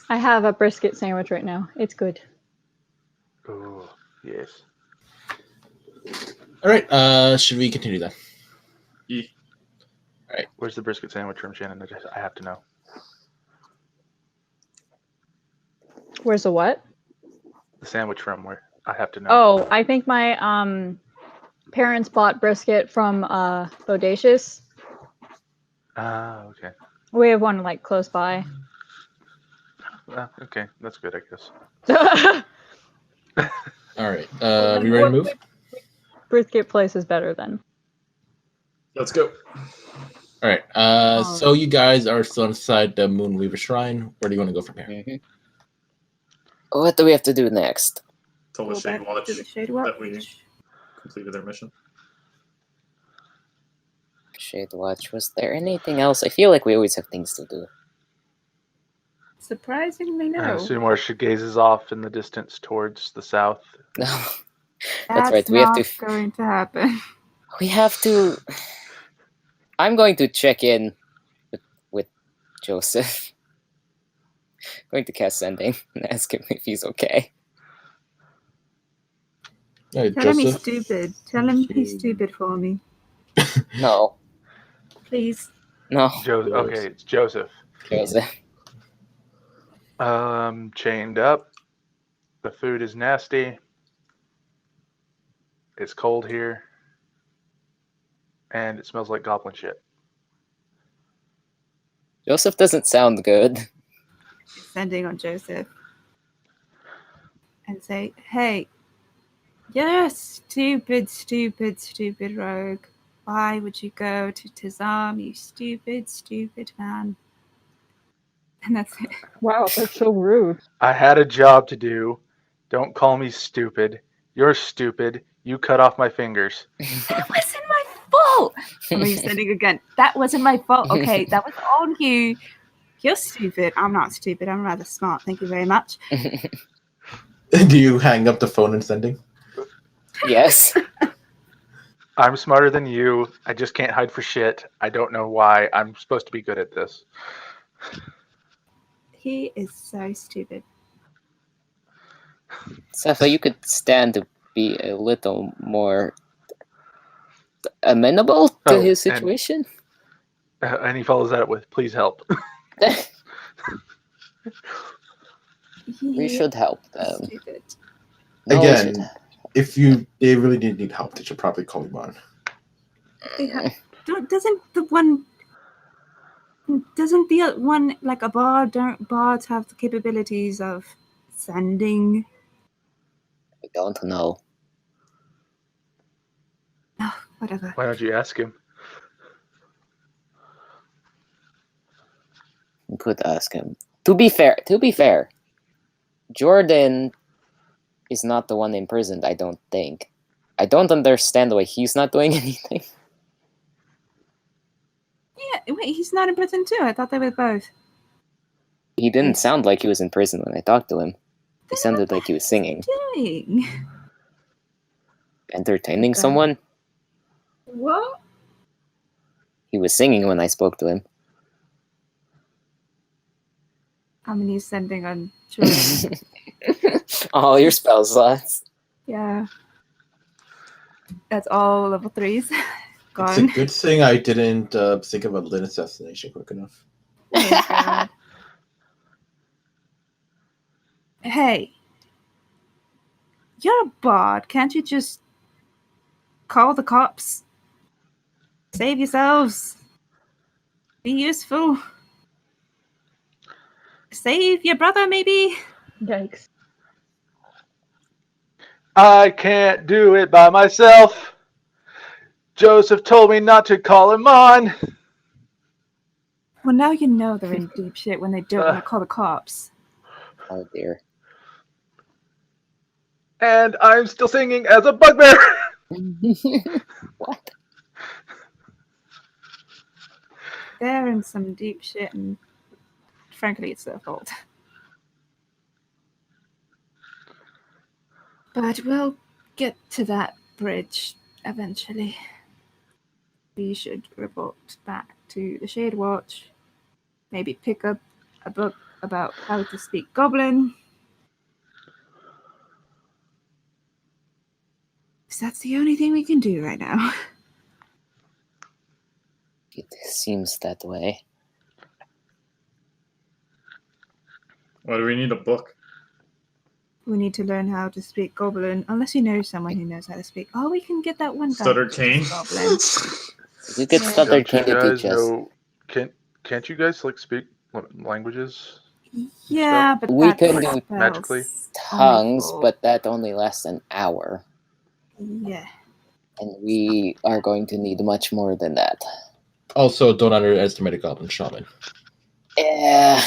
I have a brisket sandwich right now. It's good. Oh, yes. All right. Should we continue then? Yeah. Where's the brisket sandwich from, Shannon? I have to know. Where's the what? The sandwich from where? I have to know. Oh, I think my parents bought brisket from Bodacious. Ah, okay. We have one like close by. Okay, that's good, I guess. All right. We ready to move? Brisket place is better then. Let's go. All right. So you guys are still inside the Moonweaver Shrine. Where do you want to go from here? Mm-hmm. What do we have to do next? Tell the Go Shade back Watch to the Shade Watch. that we completed their mission. Shade Watch. Was there anything else? I feel like we always have things to do. Surprisingly, no. Sumar gazes off in the distance towards the south. No. That's right. We not have to. going to happen. We have to. I'm going to check in with Joseph. Going to cast Sending and ask him if he's okay. Hey, Tell him he's Joseph. stupid. Tell him he's stupid for me. No. Please. No. Okay, it's Joseph. Joseph. Chained up. The food is nasty. It's cold here. And it smells like goblin shit. Joseph doesn't sound good. Sending on Joseph. And say, hey, you're stupid, stupid, stupid rogue. Why would you go to Tazam, you stupid, stupid man? And that's it. Wow, that's so rude. I had a job to do. Don't call me stupid. You're stupid. You cut off my fingers. That wasn't my fault. I'm sending again. That wasn't my fault. Okay, that was on you. You're stupid. I'm not stupid. I'm rather smart. Thank you very much. Do you hang up the phone and sending? Yes. I'm smarter than you. I just can't hide for shit. I don't know why. I'm supposed to be good at this. He is so stupid. Safa, you could stand to be a little more amenable to his situation. And he follows that up with, please help. We should help them. Stupid. No, Again, if they really did need help, they should probably call you on. Doesn't the one like a bard? Don't bards have the capabilities of sending? I don't know. Oh, whatever. Why don't you ask him? You could ask him. To be fair, Jordan is not the one imprisoned, I don't think. I don't understand why he's not doing anything. Yeah, wait, he's not in prison too. I thought they were both. He didn't sound like he was in prison when I talked to him. He Then sounded what like he was singing. the doing? Entertaining Okay. someone? What? He was singing when I spoke to him. How many is sending on Jordan? All your spell slots. Yeah. That's all level 3s. It's a Gone. good thing I didn't think of a Lynn assassination quick enough. Oh, God. Hey. You're a bard. Can't you just call the cops? Save yourselves. Be useful. Save your brother, maybe? Yikes. I can't do it by myself. Joseph told me not to call him on. Well, now you know they're in deep shit when they don't want to call the cops. Oh dear. And I'm still singing as a bugbear. What? They're in some deep shit, and frankly, it's their fault. But we'll get to that bridge eventually. We should report back to the Shade Watch. Maybe pick up a book about how to speak Goblin. Because that's the only thing we can do right now. It seems that way. Why do we need a book? We need to learn how to speak Goblin, unless you know someone who knows how to speak. Oh, we can get that one guy. Stutter who speaks Kane. Goblin. You could Yeah. stutter Don't you King to guys teach us. know? Can't you guys like speak languages? Yeah, but We that's could do spells magically. Tongues, only for- but that only lasts an hour. Yeah. And we are going to need much more than that. Also, don't underestimate a goblin shaman. Yeah.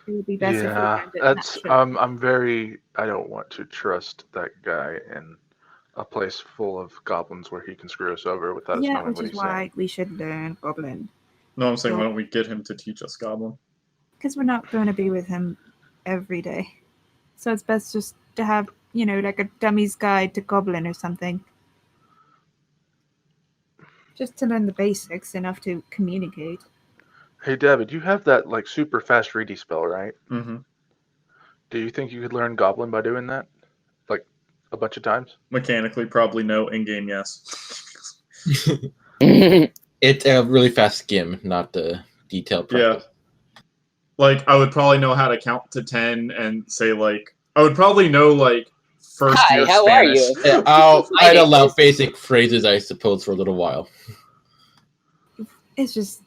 It would be best if we Yeah, learned it that's naturally. I don't want to trust that guy in a place full of goblins where he can screw us over without us Yeah, knowing which what is he's why saying. we should learn Goblin. No, I'm saying, why don't we get him to teach us Goblin? Because we're not going to be with him every day. So it's best just to have, like a dummy's guide to Goblin or something. Just to learn the basics enough to communicate. Hey, David, you have that like super fast ready spell, right? Mm-hmm. Do you think you could learn Goblin by doing that, like a bunch of times? Mechanically, probably no. In-game, yes. It's a really fast skim, not the detailed practice. Like, I would probably know how to count to 10 and say, like, I would probably know, like, first Hi, year how are Spanish. you? Yeah, I'd allow basic phrases, I suppose, for a little while. It's just,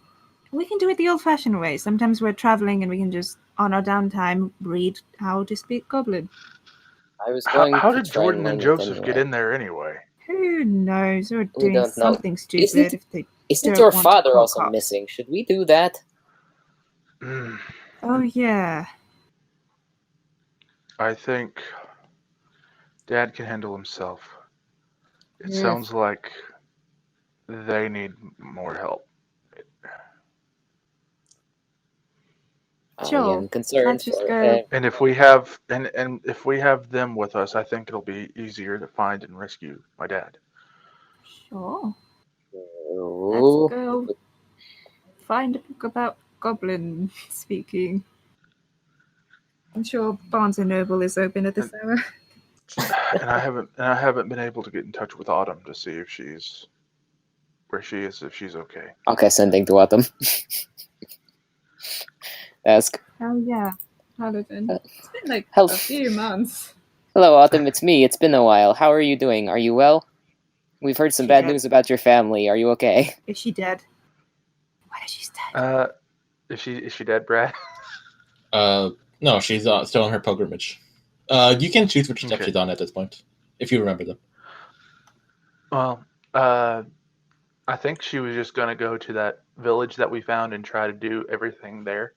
we can do it the old-fashioned way. Sometimes we're traveling and we can just, on our downtime, read how to speak Goblin. I was going How to did try Jordan and and learn it Joseph get anyway. in there anyway? Who knows? They're We doing don't know. something stupid if they Isn't don't your want to father call also cops. missing? Should we do that? Oh, yeah. I think Dad can handle himself. It Yeah. sounds like they need more help. I Sure. am concerned Let's just for go. And if we have and if we have them with us, I think it'll be easier to find and rescue my dad. Sure. Oh. Let's go find a book about Goblin speaking. I'm sure Barnes and Noble is open at this hour. And I haven't been able to get in touch with Autumn to see if she's where she is, if she's okay. Okay, sending to Autumn. Ask. Oh, yeah. Paladin. It's been like Help. a few months. Hello, Autumn. It's me. It's been a while. How are you doing? Are you well? We've heard some She's bad dead. news about your family. Are you okay? Is she dead? Why is she dead? Is she dead, Brad? No, she's still on her pilgrimage. You can choose which step Okay. she's on at this point, if you remember them. Well, I think she was just gonna go to that village that we found and try to do everything there.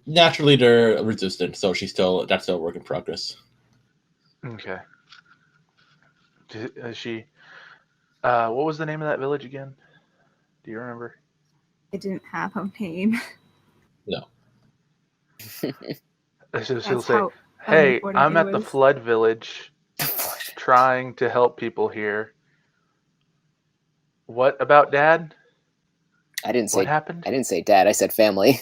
Naturally, they're resistant, so that's still a work in progress. Okay. Is she? What was the name of that village again? Do you remember? It didn't have a name. No. So she'll That's say, how "Hey, unimportant I'm it at the was. flood village, trying to help people here. What about Dad? I didn't What say. happened? I didn't say dad. I said family.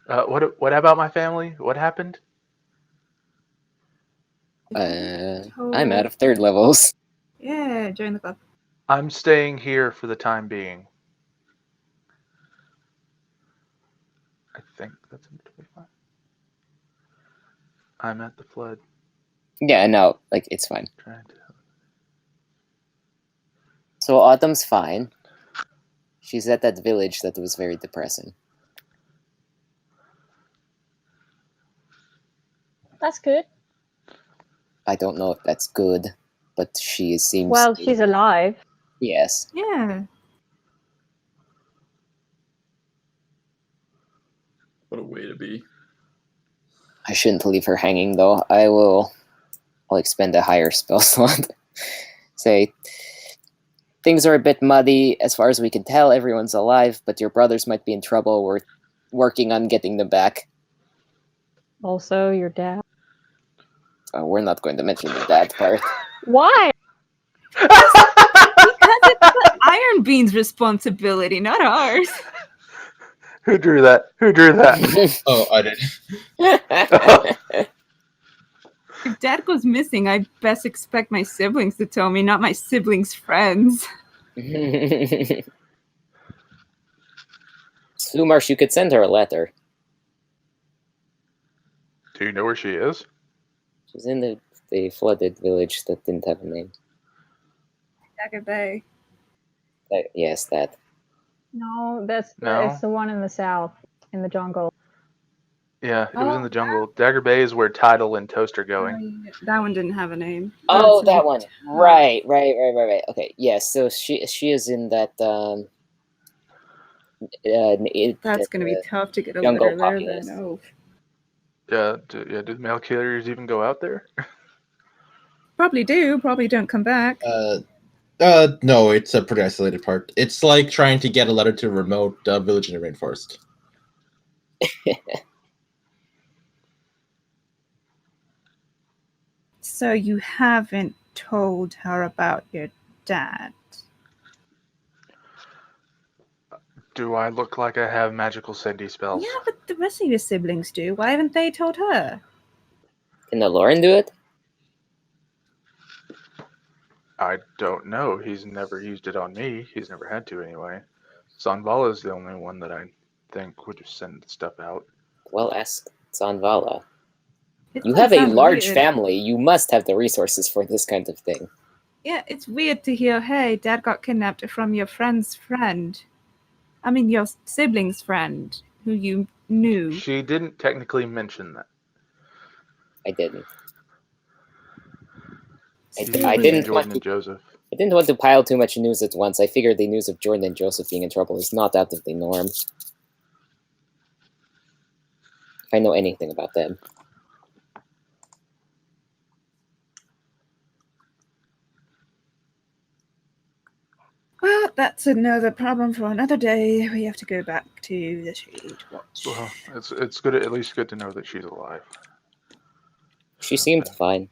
What about my family? What happened? I'm out of third levels. Yeah, join the club. I'm staying here for the time being. I think that's in 25. I'm at the flood. Yeah, no, like it's fine. Trying to. So Autumn's fine. She's at that village that was very depressing. That's good. I don't know if that's good, but she seems. Well, she's alive. Yes. Yeah. What a way to be. I shouldn't leave her hanging though. I'll expend a higher spell slot. Say, things are a bit muddy as far as we can tell. Everyone's alive, but your brothers might be in trouble. We're working on getting them back. Also, your dad. We're not going to mention the dad part. Why? Because it's the Iron Bean's responsibility, not ours. Who drew that? Who drew that? Oh, I did. If Dad goes missing, I best expect my siblings to tell me, not my siblings' friends. Sumarsh, you could send her a letter. Do you know where she is? She's in the flooded village that didn't have a name. Dagger Bay. Yes, that. No, it's No? the one in the south, in the jungle. Yeah, it was in Oh, the jungle. Dagger Bay is where Tidal and Toast are going. That one didn't have a name. Oh, That's that in one. town. Right. Okay, yes. So she is in that. That's going to be tough to get a jungle letter there populace. then. Oh. Yeah, did mail carriers even go out there? Probably do. Probably don't come back. No, it's a pretty isolated part. It's like trying to get a letter to a remote village in the rainforest. So you haven't told her about your dad? Do I look like I have magical Sendy spells? Yeah, but the rest of your siblings do. Why haven't they told her? Can the Lauren do it? I don't know. He's never used it on me. He's never had to anyway. Sanvala is the only one that I think would just send stuff out. Well, ask Zanvala. It You does have a sound large weird. family. You must have the resources for this kind of thing. Yeah, it's weird to hear, hey, Dad got kidnapped from your friend's friend. I mean, your sibling's friend, who you knew. She didn't technically mention that. I didn't. Still I weird. didn't Jordan and Joseph. I didn't want to pile too much news at once. I figured the news of Jordan and Joseph being in trouble is not out of the norm. If I know anything about them. Well, that's another problem for another day. We have to go back to the Shade Watch. Well, it's good, at least good to know that she's alive. She seemed fine.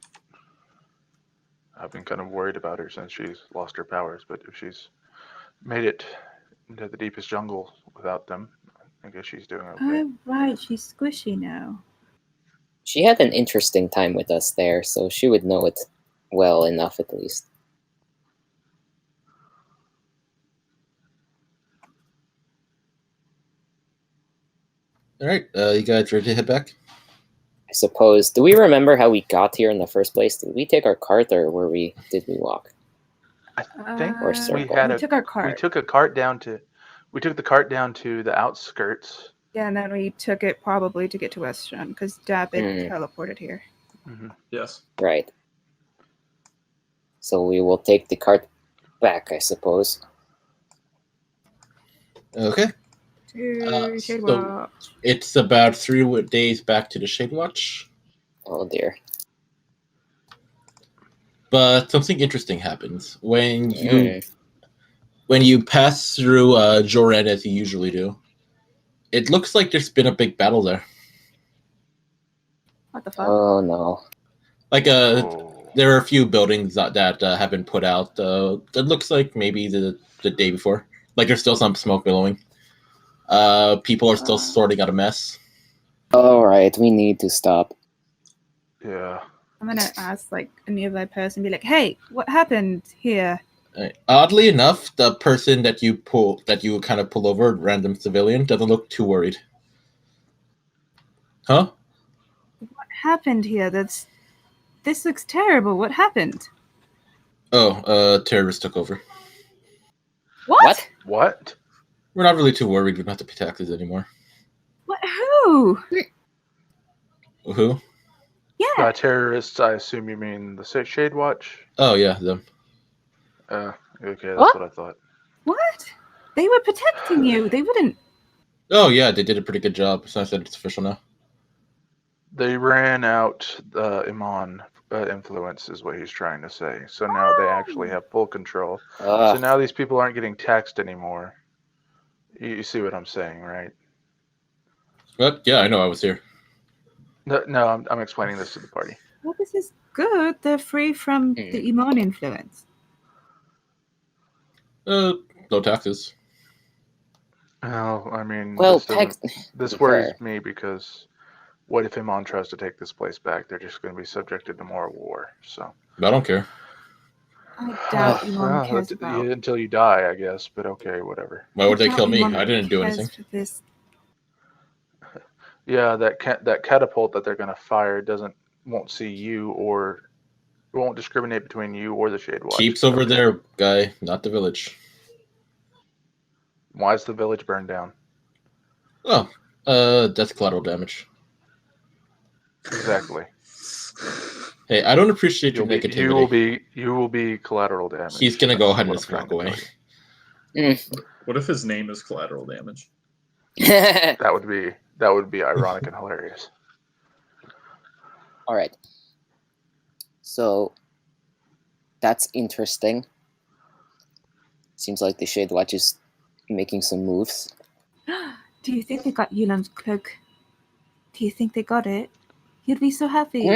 I've been kind of worried about her since she's lost her powers, but if she's made it into the deepest jungle without them, I guess she's doing okay. Oh, right, she's squishy now. She had an interesting time with us there, so she would know it well enough at least. All right, you guys ready to head back? I suppose. Do we remember how we got here in the first place? Did we take our cart or did we walk? I think Or we circle. had We took our cart. we took the cart down to the outskirts. Yeah, and then we took it probably to get to Western, because Dabbit teleported here. Mm-hmm. Yes. Right. So we will take the cart back, I suppose. Okay. To Shade So Watch. it's about 3 days back to the Shade Watch. Oh dear. But something interesting happens when Mm. you pass through Joran as you usually do. It looks like there's been a big battle there. What the fuck? Oh no. Like Oh. there are a few buildings that have been put out. It looks like maybe the day before. Like there's still some smoke billowing. People are still sorting out a mess. All right, we need to stop. Yeah. I'm gonna ask like a nearby person, be like, "Hey, what happened here?" Oddly enough, the person that you kind of pull over, random civilian, doesn't look too worried. Huh? What happened here? This looks terrible. What happened? Oh, terrorists took over. What? What? We're not really too worried. We don't have to pay taxes anymore. What? Who? Who? Yeah. Terrorists, I assume you mean the Shade Watch? Oh yeah, them. Okay, that's What? what I thought. What? They were protecting you. They wouldn't. Oh yeah, they did a pretty good job. So I said it's official now. They ran out Iman influence, is what he's trying to say. So now they actually have full control. So now these people aren't getting taxed anymore. You see what I'm saying, right? But yeah, I know I was here. No, I'm explaining this to the party. Well, this is good. They're free from the Iman influence. No taxes. Well, I mean, Well, this worries me because what if Iman tries to take this place back? They're just going to be subjected to more war. So I don't care. I doubt Iman cares about. until you die, I guess. But okay, whatever. Why would they kill me? Iman I didn't do cares anything. for this. Yeah, that catapult that they're going to fire won't see you or won't discriminate between you or the Shade Watch. Keeps over there, guy, not the village. Why is the village burned down? Oh, that's collateral damage. Exactly. Hey, I don't appreciate your negativity. You will be collateral damage. He's gonna go ahead and just walk away. What if his name is collateral damage? That would be ironic and hilarious. All right. So that's interesting. Seems like the Shade Watch is making some moves. Do you think they got Yulan's cloak? Do you think they got it? You'd be so happy.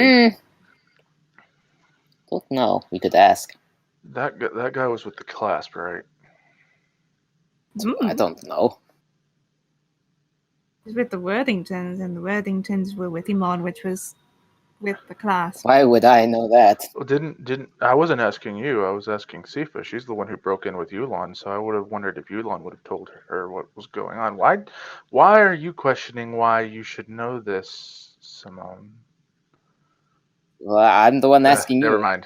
Well, no, we could ask. That guy was with the clasp, right? I don't know. He was with the Worthingtons, and the Worthingtons were with Iman, which was with the class. Why would I know that? Well, didn't I wasn't asking you. I was asking Sifa. She's the one who broke in with Yulon, so I would have wondered if Yulon would have told her what was going on. Why are you questioning why you should know this, Simone? Well, I'm the one asking Never you.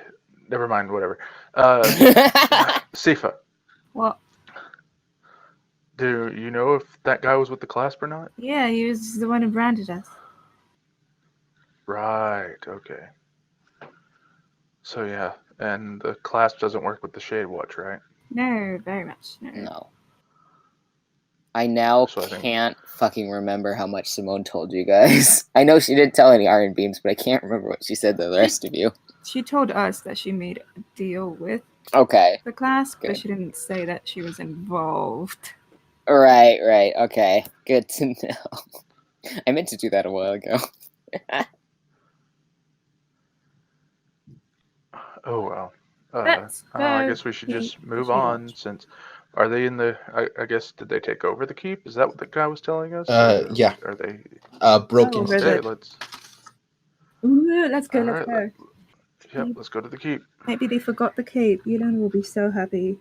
Never mind. Whatever. Sifa, What? do you know if that guy was with the clasp or not? Yeah, he was the one who branded us. Right. Okay. So yeah, and the clasp doesn't work with the Shade Watch, right? No, very much. No. No. I now So I think- can't fucking remember how much Simone told you guys. I know she didn't tell any Iron Beams, but I can't remember what she said to the rest of you. She told us that she made a deal with Okay. the class, Good. but she didn't say that she was involved. Right. Okay. Good to know. I meant to do that a while ago. Oh well. Let's I go guess we should keep just the move Shade on Watch. since. Are they in the? I guess did they take over the keep? Is that what the guy was telling us? Yeah. Are they? Broken. Oh, Okay, it? let's. Ooh, let's go, All let's right, go. Yep, let's go to the keep. Maybe they forgot the cape. Yulan will be so happy.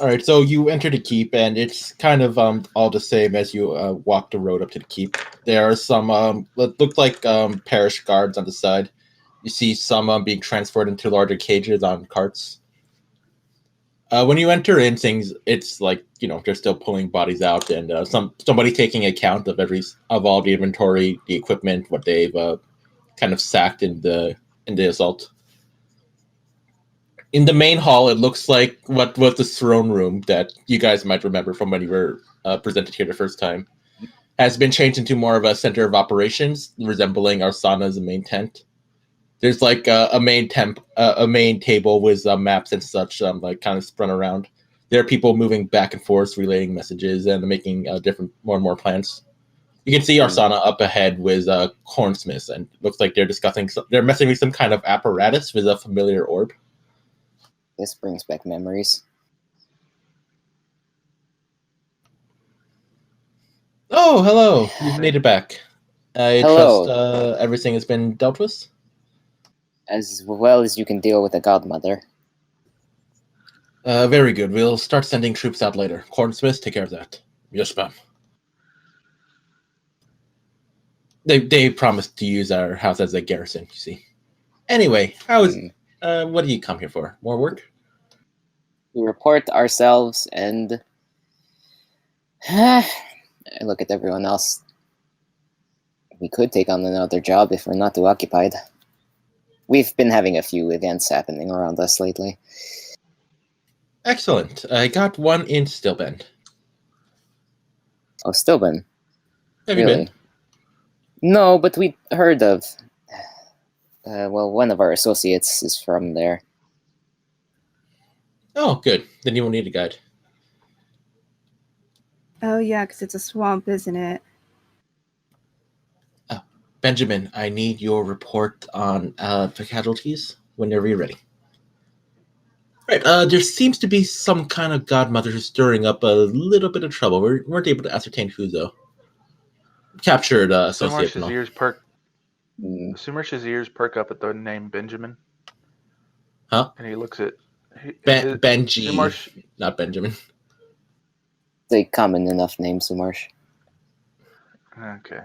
All right, so you enter the keep, and it's kind of all the same as you walk the road up to the keep. There are some look like parish guards on the side. You see some being transferred into larger cages on carts. When you enter in, it's like they're still pulling bodies out, and somebody taking account of all the inventory, the equipment, what they've kind of sacked in the assault. In the main hall, it looks like what was the throne room that you guys might remember from when you were presented here the first time. Has been changed into more of a center of operations, resembling Arsana's main tent. There's like a main table with maps and such, like kind of sprung around. There are people moving back and forth, relaying messages and making different more and more plans. You can see Arsana up ahead with Cornsmiths, and it looks like they're discussing. They're messing with some kind of apparatus with a familiar orb. This brings back memories. Oh, hello! You've made it back. I Hello. trust everything has been dealt with. As well as you can deal with a godmother. Very good. We'll start sending troops out later. Cornsmiths, take care of that. Yes, ma'am. They promised to use our house as a garrison, you see. Anyway, what do you come here for? More work? We report ourselves and I look at everyone else. We could take on another job if we're not too occupied. We've been having a few events happening around us lately. Excellent. I got one in Stillbend. Oh, Stillben? Have you been? No, but we heard of... well, one of our associates is from there. Oh, good. Then you won't need a guide. Oh, yeah, because it's a swamp, isn't it? Benjamin, I need your report on the casualties whenever you're ready. Right, there seems to be some kind of godmother stirring up a little bit of trouble. We weren't able to ascertain who, though. Captured associate. Sumersh's ears perk up at the name Benjamin. Huh? And he looks at... Benji, Sumarsh, not Benjamin. It's a common enough name, Sumarsh. Okay.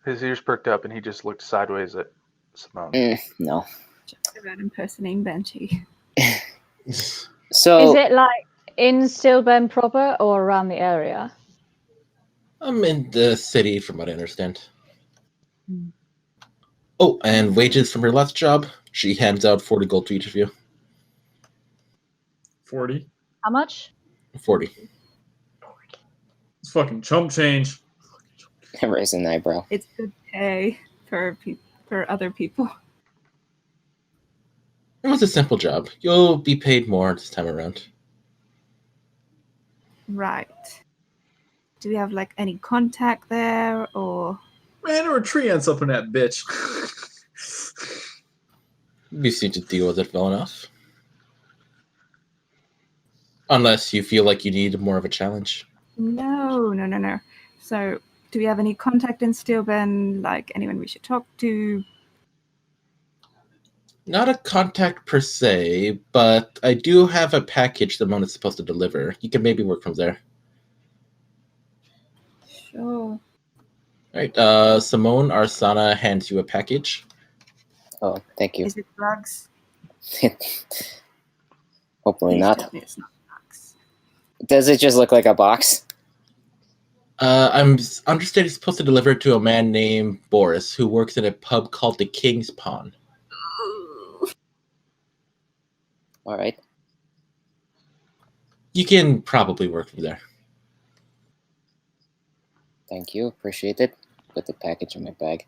His ears perked up and he just looked sideways at Simone. No. Just about impersonating Benji. So... Is it like in Stillben proper or around the area? I'm in the city, from what I understand. Oh, and wages from her last job. She hands out 40 gold to each of you. 40? How much? 40. It's fucking chump change. Raise an eyebrow. It's good pay for other people. It was a simple job. You'll be paid more this time around. Right. Do we have, like, any contact there, or... Man, there were tree ants up in that bitch. You seem to deal with it well enough. Unless you feel like you need more of a challenge. No. So, do we have any contact in Stillben, like anyone we should talk to? Not a contact per se, but I do have a package the mona's supposed to deliver. You can maybe work from there. Sure. Alright, Simone Arsana hands you a package. Oh, thank you. Is it drugs? Hopefully Please not. tell me it's not drugs. Does it just look like a box? I'm understanding it's supposed to deliver it to a man named Boris, who works in a pub called the King's Pawn. All right. You can probably work from there. Thank you. Appreciate it. Put the package in my bag.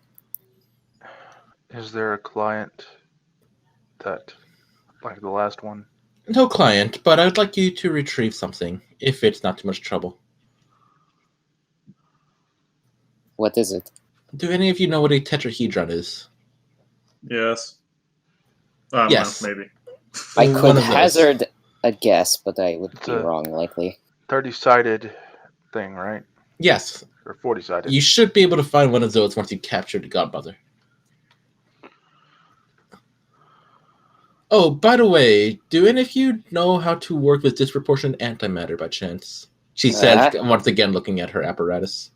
Is there a client that, like the last one? No client, but I'd like you to retrieve something, if it's not too much trouble. What is it? Do any of you know what a tetrahedron is? Yes. Yes. Well, maybe. I One could of those. hazard a guess, but I would It's be wrong, likely. 30-sided thing, right? Yes. Or 40-sided. You should be able to find one of those once you capture the godmother. Oh, by the way, do any of you know how to work with disproportionate antimatter by chance? She says, once again looking at her apparatus.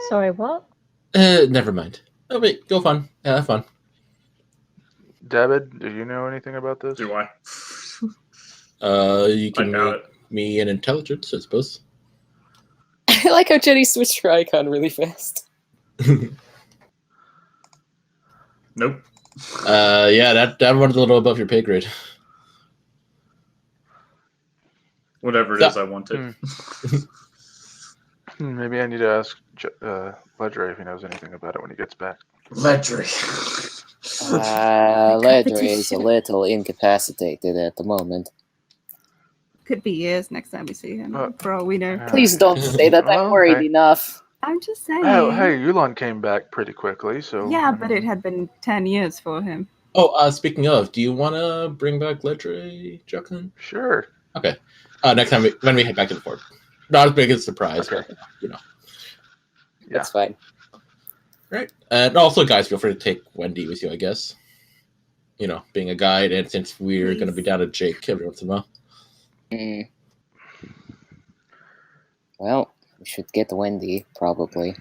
Sorry, what? Never mind. Oh, wait, go fun. Have fun. David, do you know anything about this? Do I? You can I doubt make me an intelligence, I suppose. I like how Jenny switched her icon really fast. Nope. Yeah, that one's a little above your pay grade. Whatever it is I wanted. Maybe I need to ask Ledre if he knows anything about it when he gets back. Ledre. Ledre is a little incapacitated at the moment. Could be years next time we see him, for all we know. Please don't say that. I'm worried enough. I'm just saying. Oh, hey, Yulon came back pretty quickly, so... Yeah, but it had been 10 years for him. Oh, speaking of, do you want to bring back Ledre, Jacqueline? Sure. Okay. Next time when we head back to the fort. Not as big a surprise, but, you know. That's fine. Right. And also, guys, feel free to take Wendy with you, I guess. You know, being a guide, and since we're going to be down to Jake every once in a while. Well, we should get Wendy, probably.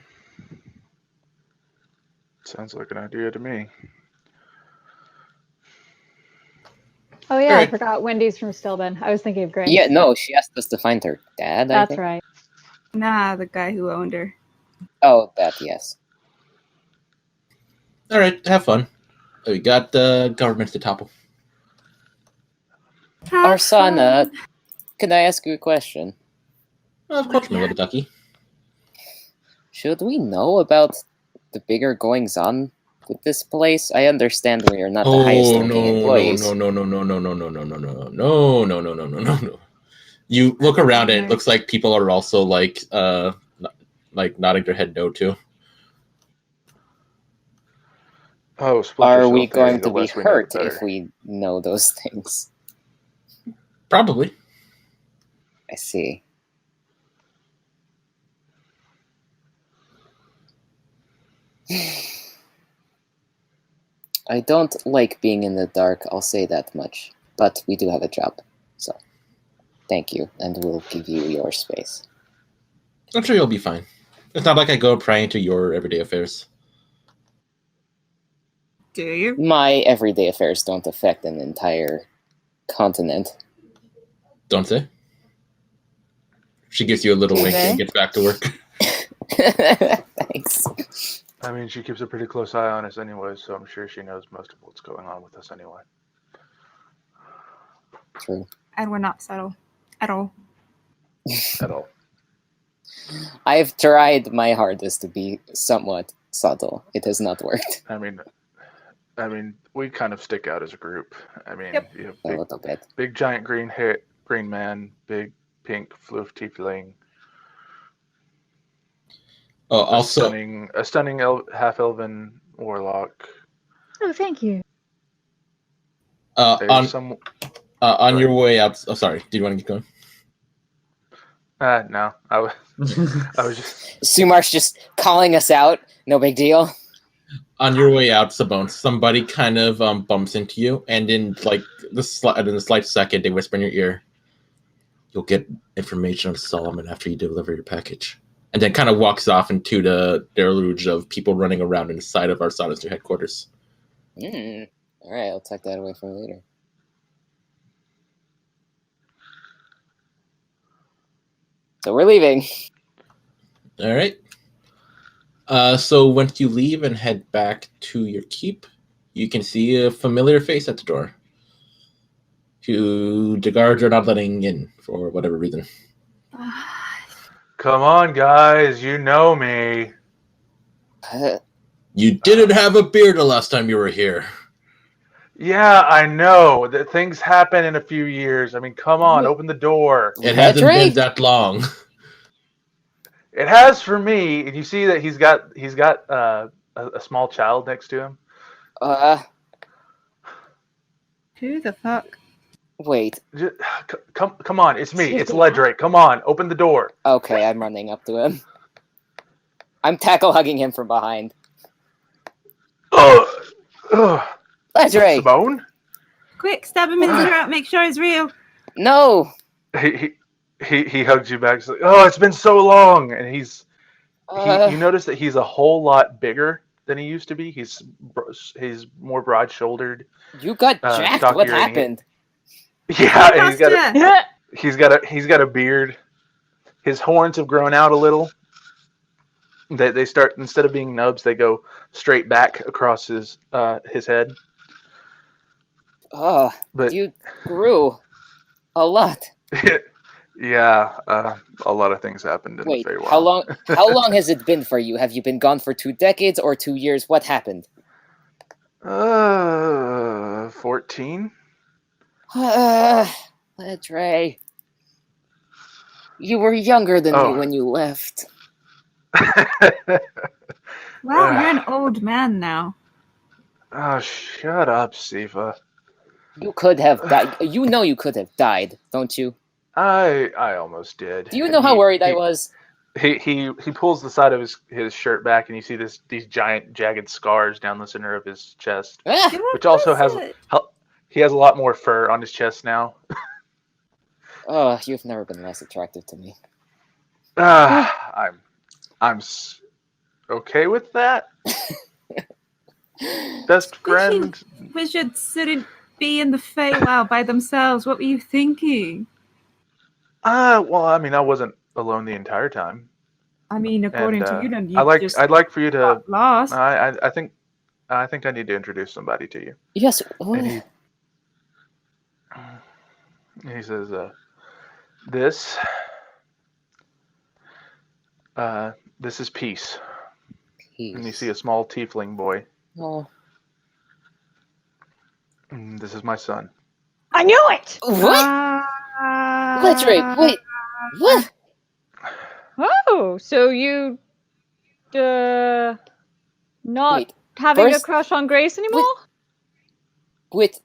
Sounds like an idea to me. Oh yeah, I forgot Wendy's from Stillben. I was thinking of Grace. Yeah, no, she asked us to find her dad, I That's think. right. Nah, the guy who owned her. Oh, that, yes. All right, have fun. We got the government to topple. Arsana, can I ask you a question? Of course, my little ducky. Should we know about the bigger goings-on with this place? I understand we are not the highest-ranking employees. No. You look around and it looks like people are also like nodding their head no too. Oh, are we going to be hurt if we know those things? Probably. I see. I don't like being in the dark, I'll say that much. But we do have a job, so thank you, and we'll give you your space. I'm sure you'll be fine. It's not like I go prying into your everyday affairs. Do you? My everyday affairs don't affect an entire continent. Don't say. She gives you a little wink and gets back to work. Thanks. I mean, she keeps a pretty close eye on us anyway, so I'm sure she knows most of what's going on with us anyway. True. And we're not subtle. At all. At all. I've tried my hardest to be somewhat subtle. It has not worked. I mean, we kind of stick out as a group. I mean, you have a little bit. Big giant green man, big pink floof tiefling. Oh, also a stunning half elven warlock. Oh, thank you. On your way out. Oh, sorry. Do you want to keep going? No, I was just. Sumar's just calling us out. No big deal. On your way out, Sabone, somebody kind of bumps into you, and in like the slight second, they whisper in your ear, "You'll get information on Solomon after you deliver your package," and then kind of walks off into the deluge of people running around inside of Arsana's new headquarters. All right, I'll tuck that away for later. So we're leaving. All right. So once you leave and head back to your keep, you can see a familiar face at the door, who the guards are not letting in for whatever reason. Come on, guys. You know me. You didn't have a beard the last time you were here. Yeah, I know. That things happen in a few years. I mean, come on, open the door. It hasn't been that long. It has for me. And you see that he's got a small child next to him. Who the fuck? Wait. Come on, it's me. It's Ledre. Come on, open the door. Okay, I'm running up to him. I'm tackle hugging him from behind. Ledre! Simone? Quick, stab him in the throat. Make sure he's real. No. He hugs you back. He's like, "Oh, it's been so long," and you notice that he's a whole lot bigger than he used to be. He's more broad-shouldered. You got jacked. What happened? Yeah, and he's got a beard. His horns have grown out a little. They start, instead of being nubs, they go straight back across his head. Oh, But you grew a lot. yeah, a lot of things happened in Wait, the Feywild. how long? How long has it been for you? Have you been gone for 2 decades or 2 years? What happened? 14. Ledre, you were younger than me when you left. Wow, you're an old man now. Oh, shut up, Siva. You could have died. You know you could have died, don't you? I almost did. Do you know how worried I was? He pulls the side of his shirt back, and you see these giant jagged scars down the center of his chest, which also has he has a lot more fur on his chest now. Oh, you've never been less attractive to me. I'm okay with that. Best friend. Wizards shouldn't be in the Feywild by themselves. What were you thinking? Well, I mean, I wasn't alone the entire time. I mean, according to you, then you I'd like for you to. got lost. I think I need to introduce somebody to you. Yes. And he says, this is Peace. Peace. And you see a small tiefling boy. Oh. And this is my son. I knew it! What? Ledre, wait. What? Oh, so you not Wait, having a first- crush on Grace anymore? With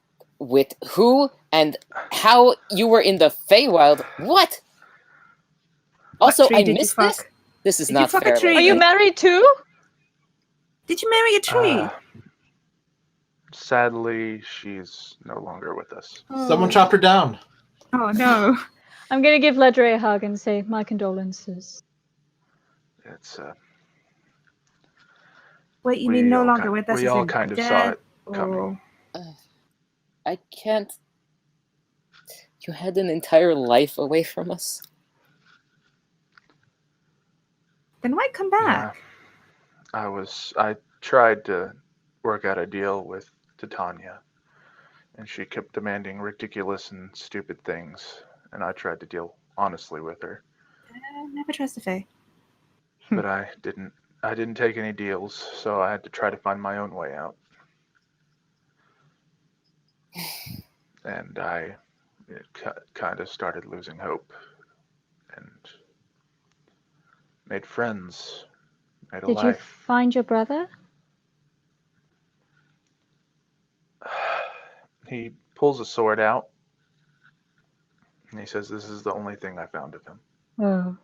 who and how you were in the Feywild? What? Also, tree I did you missed fuck? this. This is Did you not fuck a fair. tree? Are you married too? Did you marry a tree? Sadly, she's no longer with us. Someone chopped her down. Oh no. I'm gonna give Ledre a hug and say my condolences. It's Wait, you mean no longer with us? We as all in kind of dead, saw it or- coming. I can't. You had an entire life away from us. Then why come back? Yeah, I tried to work out a deal with Titania, and she kept demanding ridiculous and stupid things, and I tried to deal honestly with her. Never trust a Fae. But I didn't take any deals, so I had to try to find my own way out. And I kind of started losing hope, and made friends, made a Did you life. find your brother? He pulls a sword out, and he says, "This is the only thing I found of him." Oh.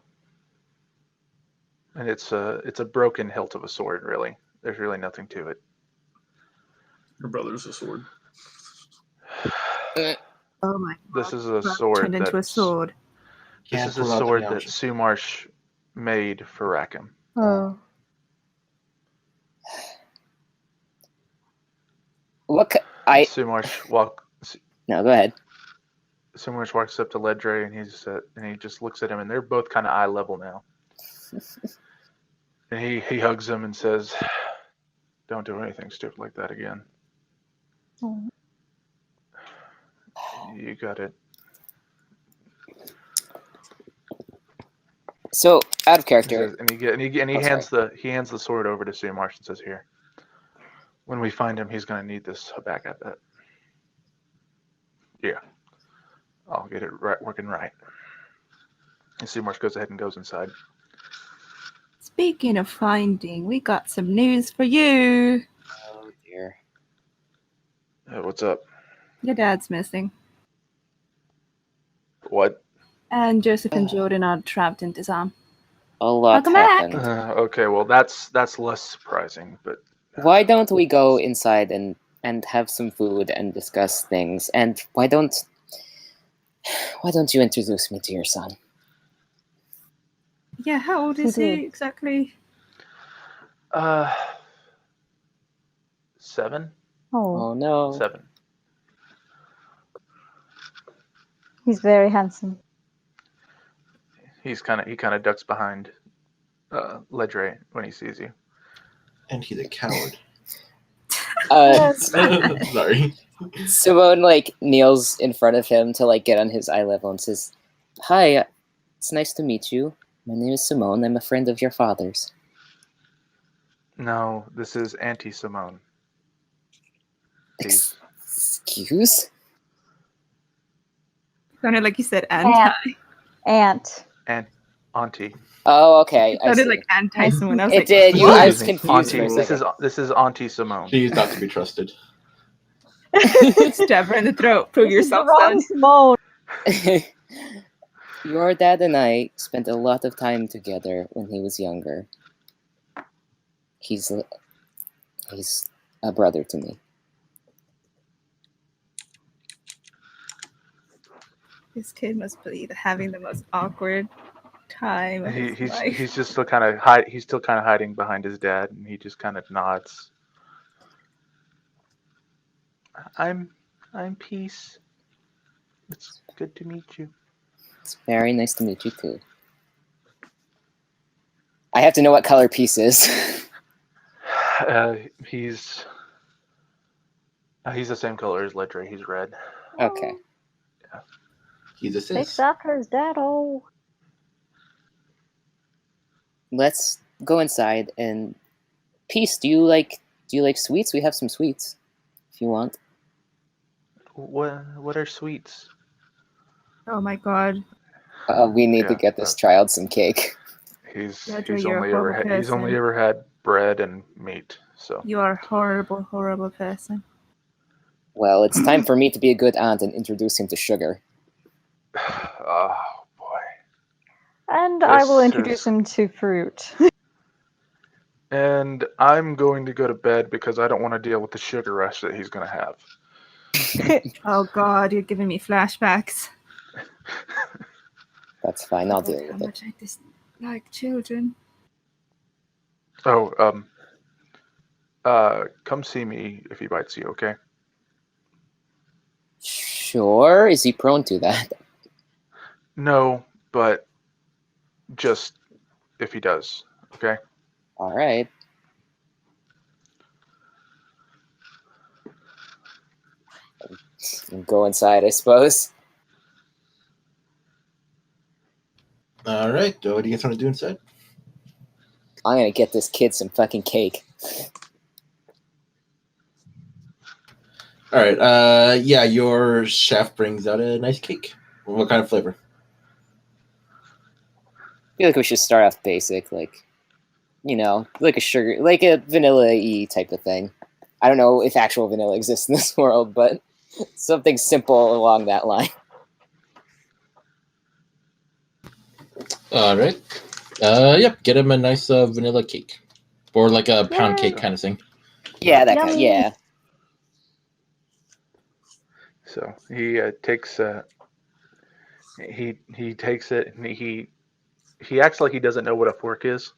And it's a broken hilt of a sword, really. There's really nothing to it. Your brother's a sword. Oh my god. This is a Brother sword turned into a sword. This is a sword that Sumarsh made for Rackham. Oh. Look, Sumarsh No, go ahead. Sumarsh walks up to Ledre, and he just looks at him, and they're both kind of eye level now. And he hugs him and says, "Don't do anything stupid like that again. Oh. You got it." So, out of He character. says, and he hands the sword over to Sumarsh and says, "Here. When we find him, he's gonna need this back at that. Yeah, I'll get it working right." And Sumarsh goes ahead and goes inside. Speaking of finding, we got some news for you. Oh dear. What's up? Your dad's missing. What? And Joseph and Jordan are trapped in Disarm. A lot Welcome back. happened. Okay, well that's less surprising, but Why don't we go inside and have some food and discuss things? And why don't you introduce me to your son? Yeah, how old is he exactly? 7? Oh no. 7. He's very handsome. He kind of ducks behind Ledre when he sees you. And he's a coward. Sorry. Simone kneels in front of him to get on his eye level and says, "Hi, it's nice to meet you. My name is Simone. I'm a friend of your father's." No, this is Auntie Simone. Please. Excuse? Sounded like you said anti. Aunt. And Auntie. Oh, okay. It sounded like anti someone. I was It did. I was Excuse me. confused Auntie, for a second. this is Auntie Simone. She's not to be trusted. Stab her in the throat. Prove yourself, Wrong son. Simone. Your dad and I spent a lot of time together when he was younger. He's a brother to me. This kid must be having the most awkward time of his life. He's just still kind of he's still kind of hiding behind his dad, and he just kind of nods. I'm Peace. It's good to meet you. It's very nice to meet you too. I have to know what color Peace is. He's the same color as Ledre. He's red. Okay. Yeah. He's a Big sis. suckers, Dad-o. Let's go inside and Peace, do you like sweets? We have some sweets if you want. What are sweets? Oh my god. We need to get this child some cake. He's you're a horrible only person. ever had bread and meat. So You are a horrible, horrible person. Well, it's time for me to be a good aunt and introduce him to sugar. oh boy. And I will This introduce is- him to fruit. And I'm going to go to bed because I don't want to deal with the sugar rush that he's going to have. Oh god, you're giving me flashbacks. That's fine. I'll deal How with it. much I dislike children. Oh, come see me if he bites you, okay? Sure. Is he prone to that? No, but just if he does, okay? All right. Go inside, I suppose. All right. What do you guys want to do inside? I'm gonna get this kid some fucking cake. All right. Yeah, your chef brings out a nice cake. What kind of flavor? I feel like we should start off basic, like a sugar, like a vanilla-y type of thing. I don't know if actual vanilla exists in this world, but something simple along that line. All right. Yep. Get him a nice vanilla cake, or like a pound Yay. cake kind of thing. Yeah, that kind. Yummy. Yeah. So he takes he takes it and he acts like he doesn't know what a fork is,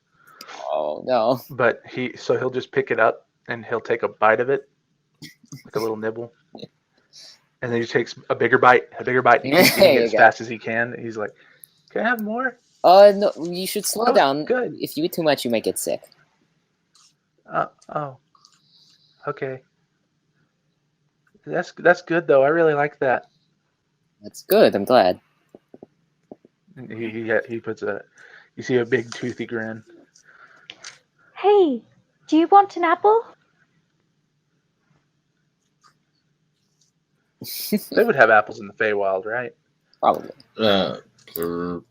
Oh no. but he'll just pick it up and he'll take a bite of it, like a little nibble, and then he takes a bigger bite. And he keeps eating it as fast as he can. He's like, "Can I have more?" No, you should slow Oh, down. good. If you eat too much, you might get sick. Oh, okay. That's good though. I really like that. That's good. I'm glad. He puts you see a big toothy grin. Hey, do you want an apple? They would have apples in the Feywild, right? Probably.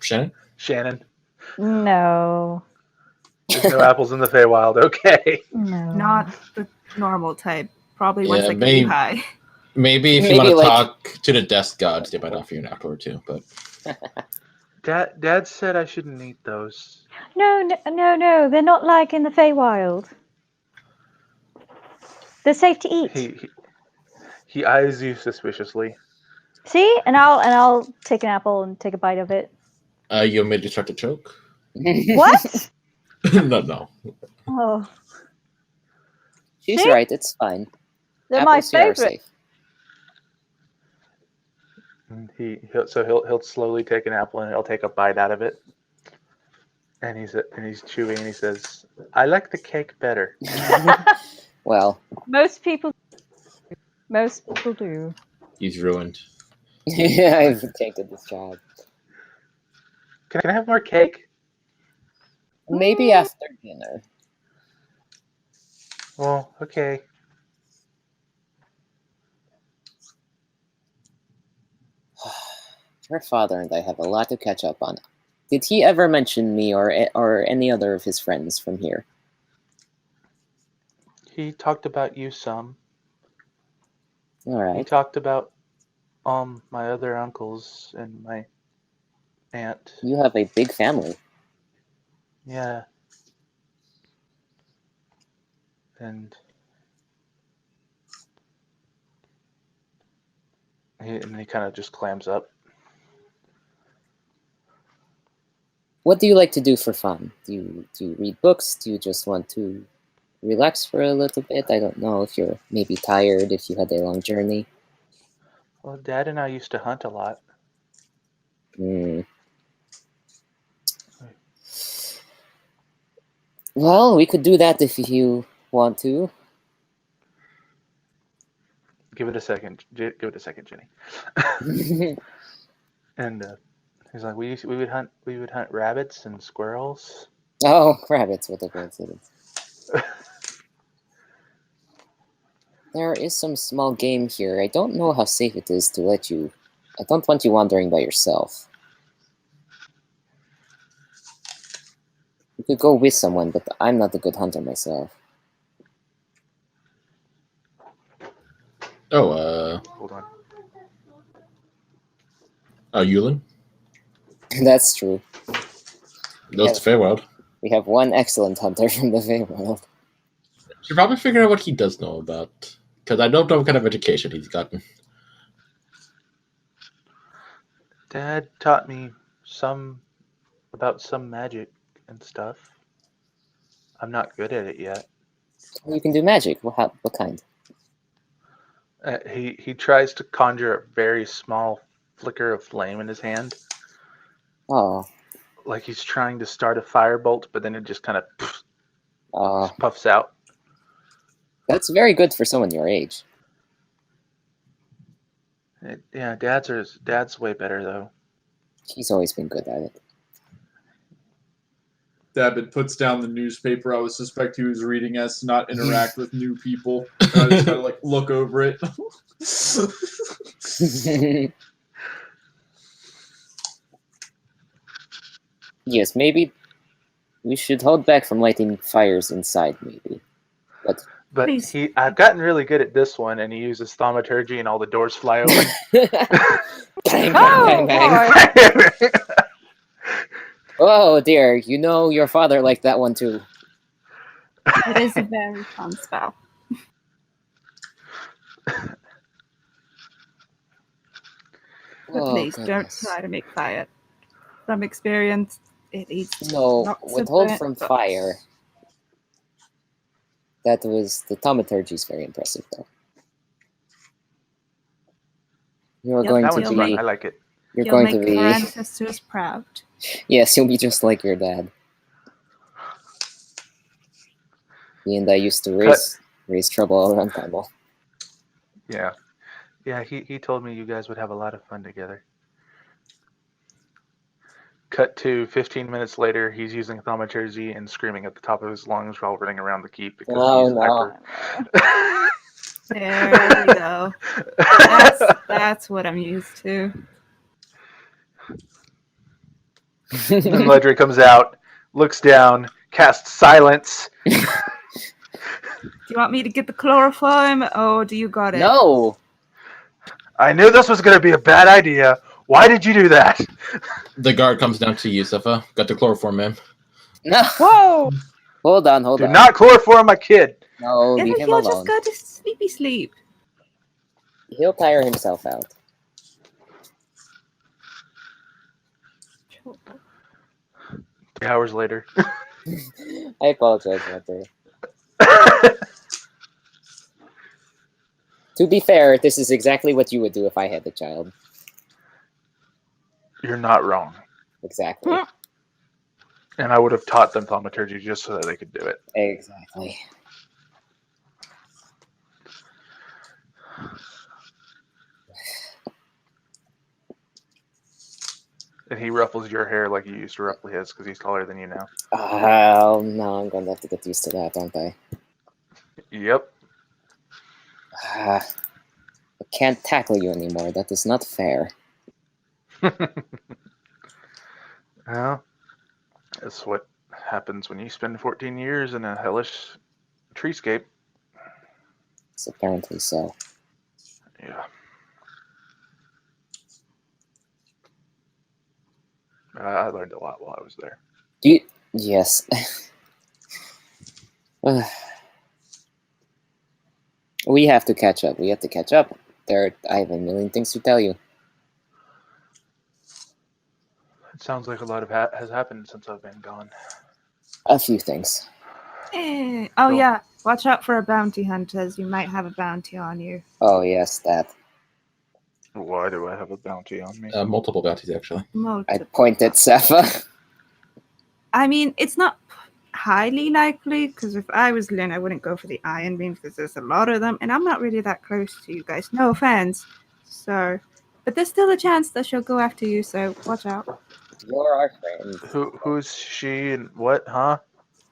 Shannon? Shannon, No. there's no apples in the Feywild. Okay. No. Not the normal type. Probably ones Yeah, that get you high. Maybe if you Maybe, want to like- talk to the desk gods, they might offer you an apple or two. But Dad said I shouldn't eat those. No. They're not like in the Feywild. They're safe to eat. He eyes you suspiciously. See? And I'll take an apple and take a bite of it. you want me to start to choke? What? No. Oh, She's See? right. It's fine. they're my Apples here are favorite. safe. And he'll slowly take an apple and he'll take a bite out of it. And he's chewing and he says, "I like the cake better." Well, Most people do. He's ruined. I've taken this job. Can I have more cake? Maybe after dinner. Well, okay. Her father and I have a lot to catch up on. Did he ever mention me or any other of his friends from here? He talked about you some. All He right. talked about my other uncles and my aunt. You have a big family. Yeah. And he kind of just clams up. What do you like to do for fun? Do you read books? Do you just want to relax for a little bit? I don't know if you're maybe tired, if you had a long journey. Well, Dad and I used to hunt a lot. Well, we could do that if you want to. Give it a second. Give it a second, Jenny. And he's like, we would hunt rabbits and squirrels. Oh, rabbits! What a coincidence. There is some small game here. I don't know how safe it is to let you. I don't want you wandering by yourself. You could go with someone, but I'm not a good hunter myself. Oh, Hold on. Yulin? That's true. Goes to Feywild. We have one excellent hunter from the Feywild. Should probably figure out what he does know about. Because I don't know what kind of education he's gotten. Dad taught me about some magic and stuff. I'm not good at it yet. You can do magic. What kind? He tries to conjure a very small flicker of flame in his hand. Oh. Like he's trying to start a firebolt, but then it just kind of puffs out. That's very good for someone your age. Yeah, Dad's way better though. He's always been good at it. Dabbit puts down the newspaper I would suspect he was reading as to not interact with new people. I just gotta like look over it. Yes, maybe we should hold back from lighting fires inside, maybe. But I've gotten really good at this one, and he uses thaumaturgy, and all the doors fly open. Bang, bang, bang, bang. Oh dear, you know your father liked that one too. It is a very fun spell. But please don't try to make fire. From experience, it eats withhold from fire. That was the thaumaturgy is very impressive, though. You're going to be. Fun. I like it. You're going to be. Your ancestors proud. Yes, you'll be just like your dad. He and I used to raise trouble all around Primal. Yeah. He told me you guys would have a lot of fun together. Cut to 15 minutes later, he's using thaumaturgy and screaming at the top of his lungs while running around the keep because he's hyper. There we go. That's what I'm used to. Then Ledry comes out, looks down, casts silence. Do you want me to get the chloroform, or do you got it? No. I knew this was going to be a bad idea. Why did you do that? The guard comes down to you, Sepha. Got the chloroform, man. No. Whoa! Hold on. Do not chloroform my kid. No, leave him alone. Just go to sleep. He'll tire himself out. 3 hours later. I apologize, Walter. To be fair, this is exactly what you would do if I had a child. You're not wrong. Exactly. And I would have taught them thaumaturgy just so that they could do it. Exactly. And he ruffles your hair like you used to ruffle his because he's taller than you now. Oh, no, I'm going to have to get used to that, aren't I? Yep. I can't tackle you anymore. That is not fair. Well, that's what happens when you spend 14 years in a hellish treescape. It's apparently so. Yeah. I learned a lot while I was there. Yes. We have to catch up. I have a million things to tell you. It sounds like a lot has happened since I've been gone. A few things. Oh, Cool. yeah. Watch out for bounty hunters. You might have a bounty on you. Oh, yes, that. Why do I have a bounty on me? Multiple bounties, actually. I Multiple. pointed Sepha. I mean, it's not highly likely, because if I was Lynn, I wouldn't go for the iron beam because there's a lot of them, and I'm not really that close to you guys. No offense. So, but there's still a chance that she'll go after you, so watch out. You're our friend. Who's she and what, huh?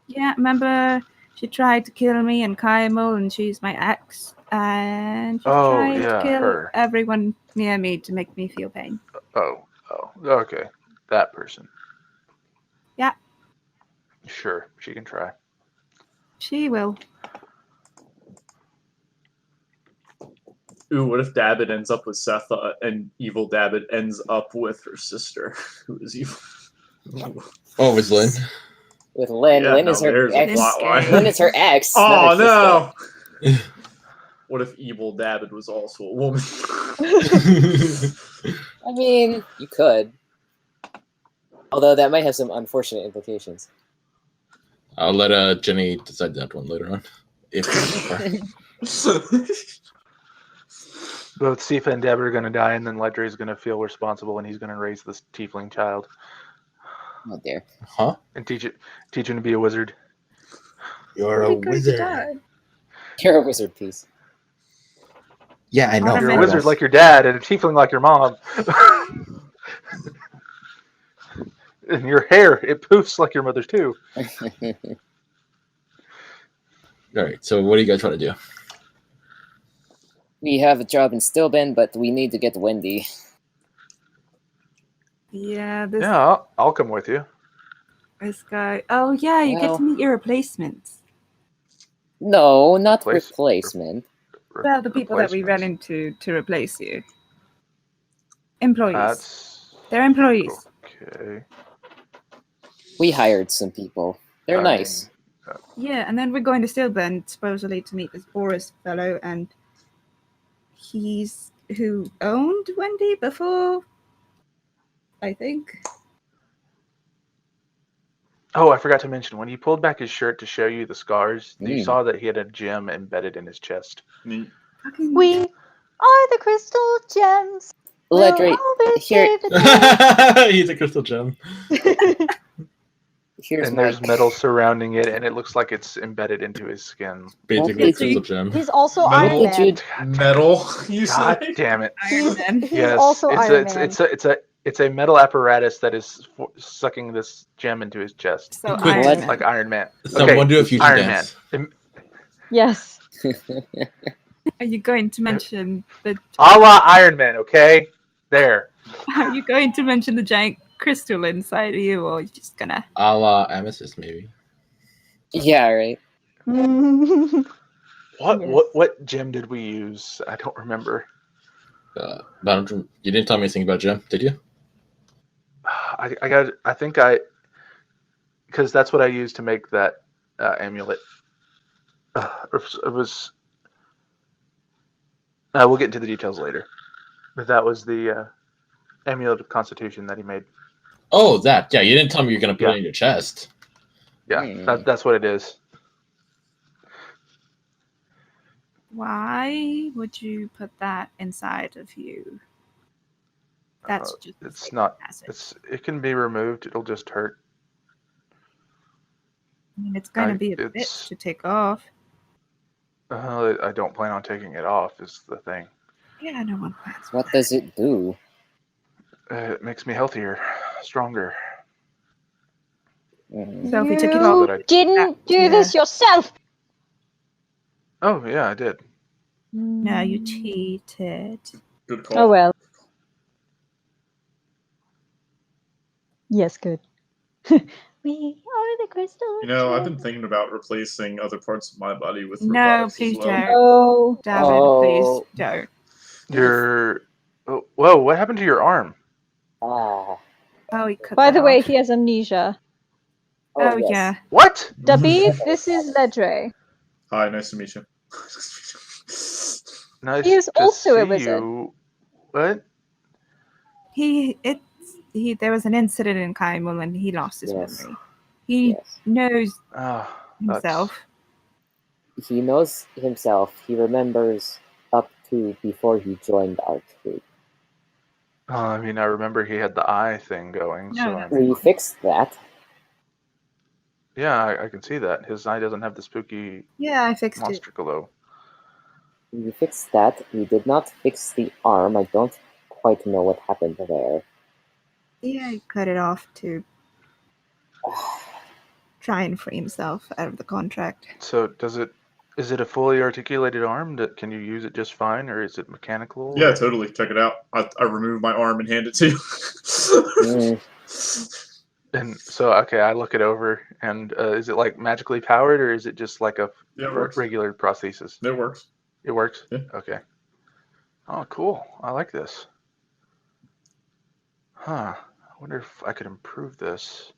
Yeah, remember she tried to kill me and Kaimel, and she's my ex, and she's trying to kill her. everyone near me to make me feel pain. Oh, okay. That person. Yeah. Sure, she can try. She will. Ooh, what if Dabbit ends up with Setha and evil Dabbit ends up with her sister, who is evil? Oh, with Lynn. With Lynn. Yeah, Lynn no, is her there's a ex. plot line. Lynn is her ex. Oh, not her no! sister. What if evil Dabbit was also a woman? I mean, you could. Although that might have some unfortunate implications. I'll let Jenny decide that one later on. If Both Sifa and Deborah are going to die, and then Ledre is going to feel responsible, and he's going to raise this tiefling child. Oh dear. Huh? And teach him to be a wizard. You're a wizard. You're a wizard piece. Yeah, I know. You're a Automatic. wizard like your dad, and a tiefling like your mom. And your hair, it poofs like your mother's too. All right. So, what do you guys want to do? We have a job in Stillben, but we need to get Wendy. Yeah, this Yeah, I'll come with you. guy. Oh, yeah, you get Well- to meet your replacements. No, not Replace- replacement. Well, the people that we ran into to replace you. Employees. That's They're employees. okay. We hired some people. They're I nice. Yeah, and then we're going to Stillben supposedly to meet this Boris fellow, and he's who owned Wendy before, I think. Oh, I forgot to mention, when he pulled back his shirt to show you the scars, you Mm. saw that he had a gem embedded in his chest. Fucking- We are the crystal gems. Ledre, We'll always here- be the He's a crystal gem. here's And my... there's metal surrounding it, and it looks like it's embedded into his skin. Basically, Okay, a crystal gem. He's also Metal? Iron Man. Dude, Metal, you God say? damn it! Iron Man. He's Yes, also Iron Man. it's a metal apparatus that is sucking this gem into his chest, So Quick, Iron what? Man. like Iron Man. Someone do a fusion Iron dance. Man. Yes. Are you going to mention the? A la Iron Man, okay? There. Are you going to mention the giant crystal inside of you, or are you just gonna? A la Amethyst, maybe. yeah, right. What Yes. what gem did we use? I don't remember. You didn't tell me anything about gem, did you? Because that's what I used to make that amulet. It was. We'll get into the details later. But that was the amulet of Constitution that he made. Oh, that. Yeah, you didn't tell me you're going to put Yeah. it in your chest. Yeah, Hmm. that's what it is. Why would you put that inside of you? That's just. It's not. acid. It can be removed. It'll just hurt. I mean, it's going to be a bit to take off. I don't plan on taking it off, is the thing. Yeah, no one plans. What does it do? It makes me healthier, stronger. So if we took it You off, didn't do this yourself. Oh yeah, I did. No, you cheated. Good call. Oh well. Yes, good. We are the crystal. You know, I've been thinking about replacing other parts of my body with No, robotics please as well. don't. Oh, Damn it, please don't. Your whoa! What happened to your arm? Ah. Oh, he cut by that the way, off. he has amnesia. Oh, yes. yeah. What? David, this is Ledre. Hi, nice to meet you. Nice He is to also a see wizard. you. What? There was an incident in Kaimul and he lost his Yes. memory. He Yes. knows Oh, himself. He knows himself. He remembers up to before he joined our troop. I mean, I remember he had the eye thing going, No, so that's We fixed that. yeah, I can see that. His eye doesn't have the spooky Yeah, I fixed it. monster glow. We fixed that. We did not fix the arm. I don't quite know what happened there. Yeah, he cut it off to try and free himself out of the contract. So is it a fully articulated arm? Can you use it just fine, or is it mechanical? Yeah, or- totally. Check it out. I remove my arm and hand it to you. And so, okay, I look it over, and is it like magically powered, or is it just like a Yeah, it works. regular prosthesis? It works. It works? Yeah. Okay. Oh, cool. I like this. Huh. I wonder if I could improve this.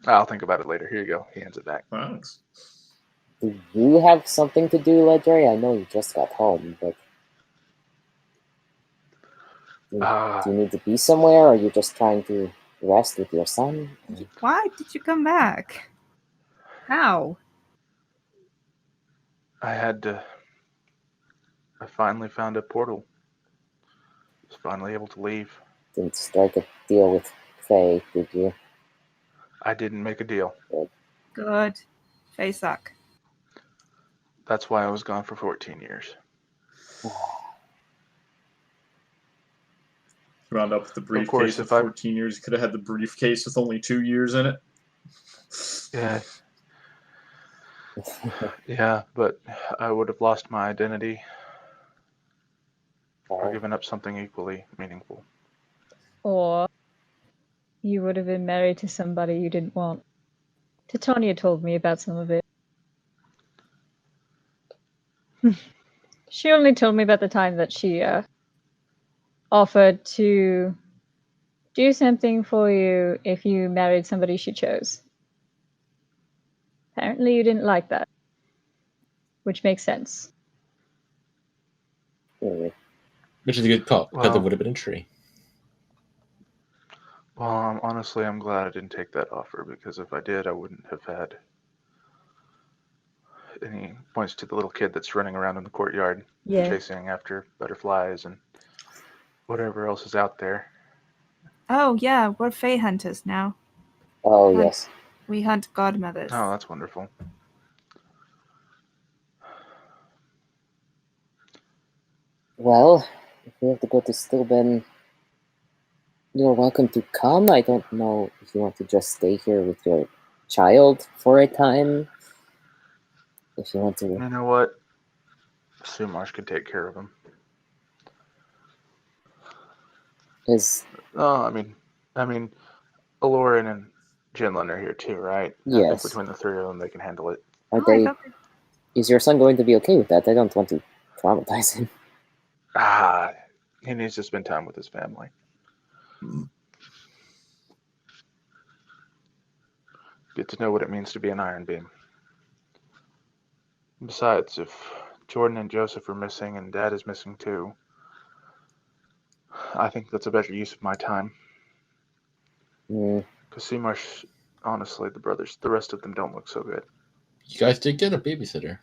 I'll think about it later. Here you go. He hands it back. Thanks. Do you have something to do, Ledre? I know you just got home, but do you need to be somewhere, or are you just trying to rest with your son? Why did you come back? How? I finally found a portal. Was finally able to leave. Didn't strike a deal with Faye, did you? I didn't make a deal. Good. Face suck. That's why I was gone for 14 years. Round up with the briefcase course, with if I- 14 years. You could have had the briefcase with only 2 years in it. Yeah. Yeah, but I would have lost my identity or given up something equally meaningful. Or you would have been married to somebody you didn't want. Titania told me about some of it. She only told me about the time that she offered to do something for you if you married somebody she chose. Apparently you didn't like that, which makes sense. Which is a good call, because Well- it would have been a tree. Well, honestly, I'm glad I didn't take that offer, because if I did, I wouldn't have had any points to the little kid that's running around in the courtyard Yeah. chasing after butterflies and whatever else is out there. Oh, yeah, we're Fae hunters now. Oh, yes. We hunt godmothers. Oh, that's wonderful. Well, if we have to go to Stilben, you're welcome to come. I don't know if you want to just stay here with your child for a time. If you want to... You know what? Sumarsh could take care of him. Oh, I mean, Aloran and Jinlin are here too, right? I think Yes. between the three of them, they can handle it. Is your son going to be okay with that? I don't want to traumatize him. He needs to spend time with his family. Get to know what it means to be an Iron Beam. Besides, if Jordan and Joseph are missing and Dad is missing too, I think that's a better use of my time. Because Seamarsh, honestly, the rest of them don't look so good. You guys did get a babysitter.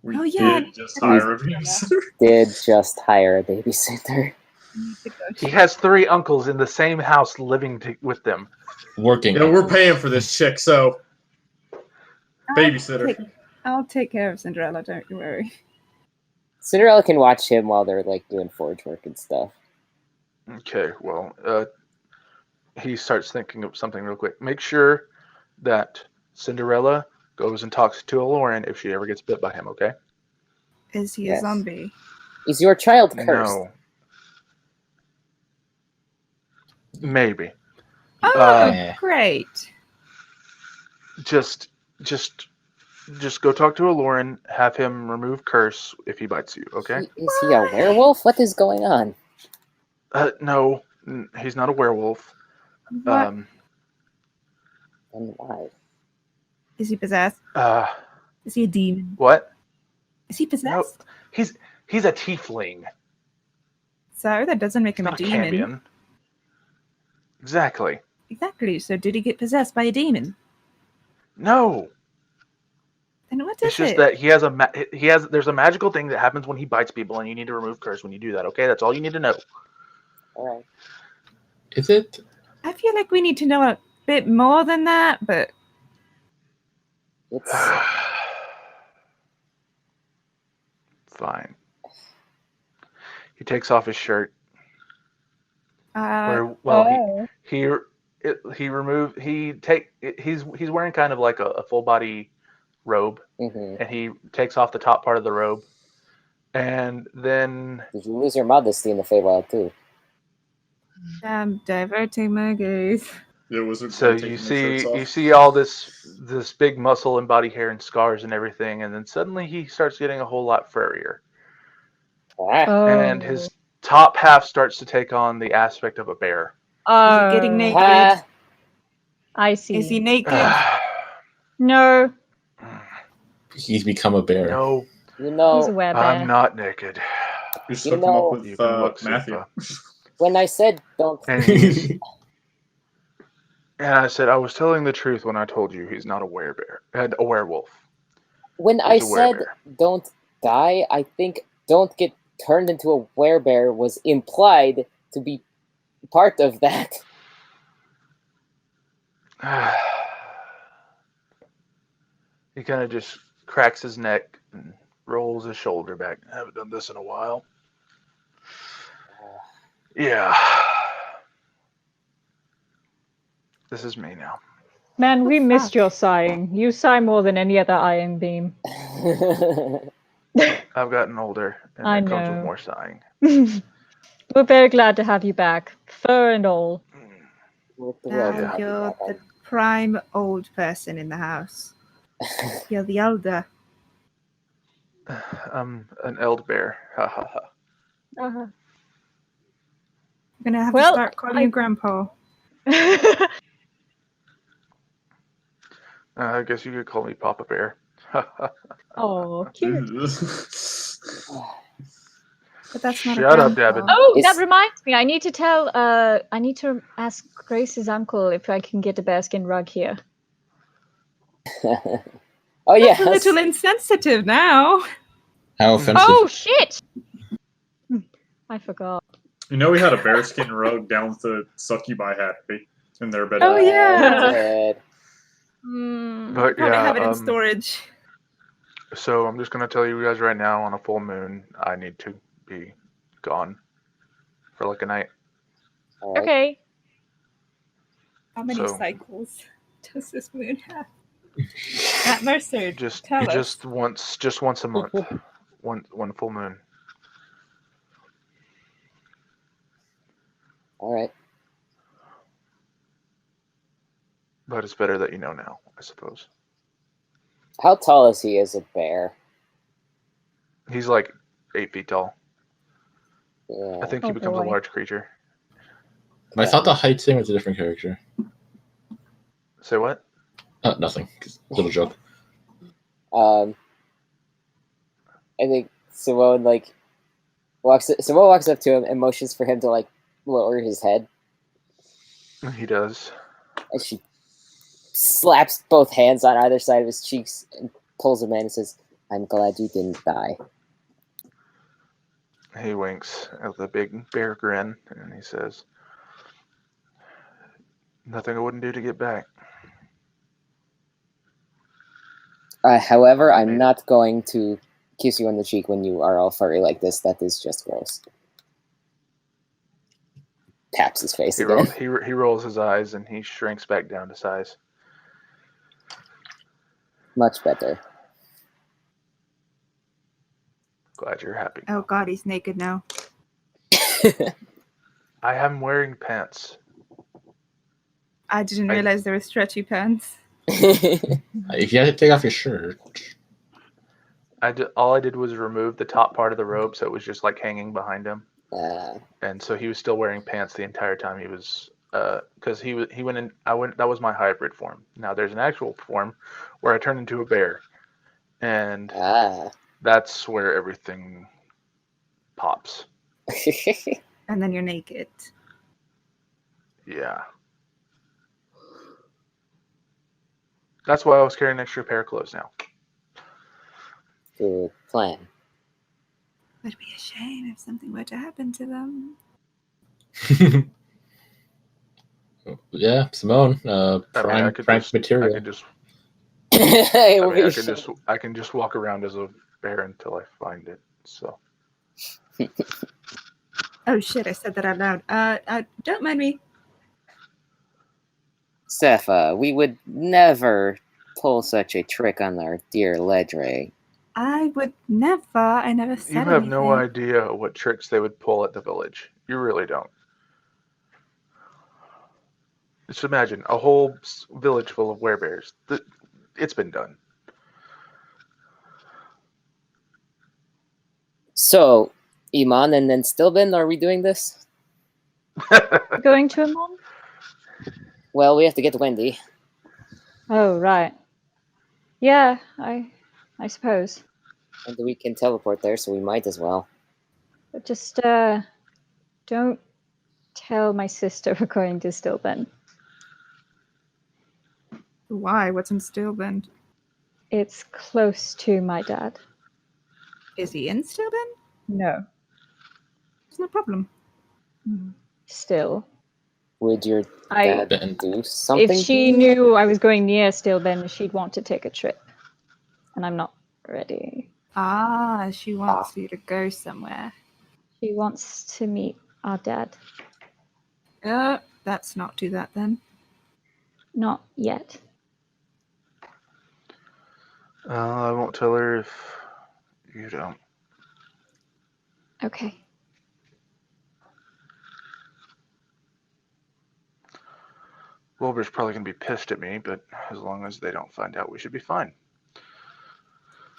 We Oh, yeah. did just hire a babysitter. Did just hire a babysitter. He has 3 uncles in the same house living with them. Working. Yeah, we're paying for this chick, so babysitter. I'll take care of Cinderella. Don't you worry. Cinderella can watch him while they're like doing forge work and stuff. Okay, well, he starts thinking of something real quick. Make sure that Cinderella goes and talks to Lauren if she ever gets bit by him, okay? Is he Yes. a zombie? Is your child cursed? No. Maybe. Oh, great. Just go talk to Lauren, have him remove curse if he bites you, okay? Is he a werewolf? What is going on? No, he's not a werewolf. What? And why? Is he possessed? Is he a demon? What? Is he No, possessed? he's a tiefling. So that doesn't make him Not a a demon. Cambion. Exactly. Exactly. So did he get possessed by a demon? No. Then what It's is just it? that there's a magical thing that happens when he bites people, and you need to remove curse when you do that. Okay, that's all you need to know. All right. Is it? I feel like we need to know a bit more than that, but It's Fine. He takes off his shirt. He's wearing kind of like a full body robe, and he takes off the top part of the robe, and then Did you lose your modesty in the Feywild too? I'm diverting my gaze. Yeah, wizards so like taking their shirts off. you see all this big muscle and body hair and scars and everything, and then suddenly he starts getting a whole lot furrier, and his top half starts to take on the aspect of a bear. Is he getting naked? I see. Is he naked? No. He's become a bear. No. You know, He's a werebear. I'm not naked. You just You hooked him know- up with You can look, Matthew. when I said don't, And I said I was telling the truth when I told you he's not a werebear, a werewolf. when I He's a said werebear. don't die, I think don't get turned into a werebear was implied to be part of that. He kind of just cracks his neck and rolls his shoulder back. I haven't done this in a while. Yeah. This is me now. Man, we missed your sighing. You sigh more than any other Iron Beam. I've gotten older, and I it comes with know. more sighing. We're very glad to have you back, fur and all. We're thrilled to Now have you you're back on. the prime old person in the house. You're the elder. I'm an eld bear. Ha ha ha. I'm gonna have Well, to start calling you Grandpa. I guess you could call me Papa Bear. Ha ha. Oh, cute. But that's not Shut a up, grandpa. Dabbin. Oh, Is- that reminds me. I need to ask Grace's uncle if I can get a bearskin rug here. Oh That's a yes. little insensitive now. How offensive. Oh shit! I forgot. You know we had a bearskin rug down with the succubi hat in their bed. Oh, yeah. Good. But Probably yeah, have it in storage. so I'm just gonna tell you guys right now, on a full moon, I need to be gone for like a night. All right. Okay. How many so- cycles does this moon have? Matt Mercer, Just tell us. once a month, one full moon. All right. But it's better that you know now, I suppose. How tall is he as a bear? He's like 8 feet tall. Yeah. I think he Oh, becomes boy. a large creature. I thought the height thing was a different character. Say what? Nothing. Little joke. I think Simone walks up to him and motions for him to like lower his head, He does. and she slaps both hands on either side of his cheeks and pulls him in and says, "I'm glad you didn't die." He winks with a big bear grin, and he says, "Nothing I wouldn't do to get back." However, I I'm mean- not going to kiss you on the cheek when you are all furry like this. That is just gross. Taps his face He, again. he rolls his eyes and he shrinks back down to size. Much better. Glad you're happy. Oh god, he's naked now. I am wearing pants. I didn't realize there were stretchy pants. If you had to take off your shirt. All I did was remove the top part of the robe, so it was just like hanging behind him. And so he was still wearing pants the entire time he was, because he went in. That was my hybrid form. Now there's an actual form where I turn into a bear, and that's where everything pops. And then you're naked. Yeah. That's why I was carrying an extra pair of clothes now. Good plan. Would be a shame if something were to happen to them. Yeah, Simone. Prime material. I can just walk around as a bear until I find it. So. Oh shit! I said that out loud. Don't mind me. Sepha, we would never pull such a trick on our dear Ledre. I would never. I never said You have anything. no idea what tricks they would pull at the village. You really don't. Just imagine a whole village full of werebears. It's been done. So, Iman and then Stilben, are we doing this? Going to Iman? Well, we have to get to Wendy. Oh, right. Yeah, I suppose. And we can teleport there, so we might as well. But just don't tell my sister we're going to Stilben. Why? What's in Stilben? It's close to my dad. Is he in Stilben? No. It's no problem. Still. Would your dad do something? If she knew I was going near Stilben, she'd want to take a trip. And I'm not ready. Ah, she wants you to go somewhere. She wants to meet our dad. Let's not do that then. Not yet. I won't tell her if you don't. Okay. Wilbur's probably going to be pissed at me, but as long as they don't find out, we should be fine.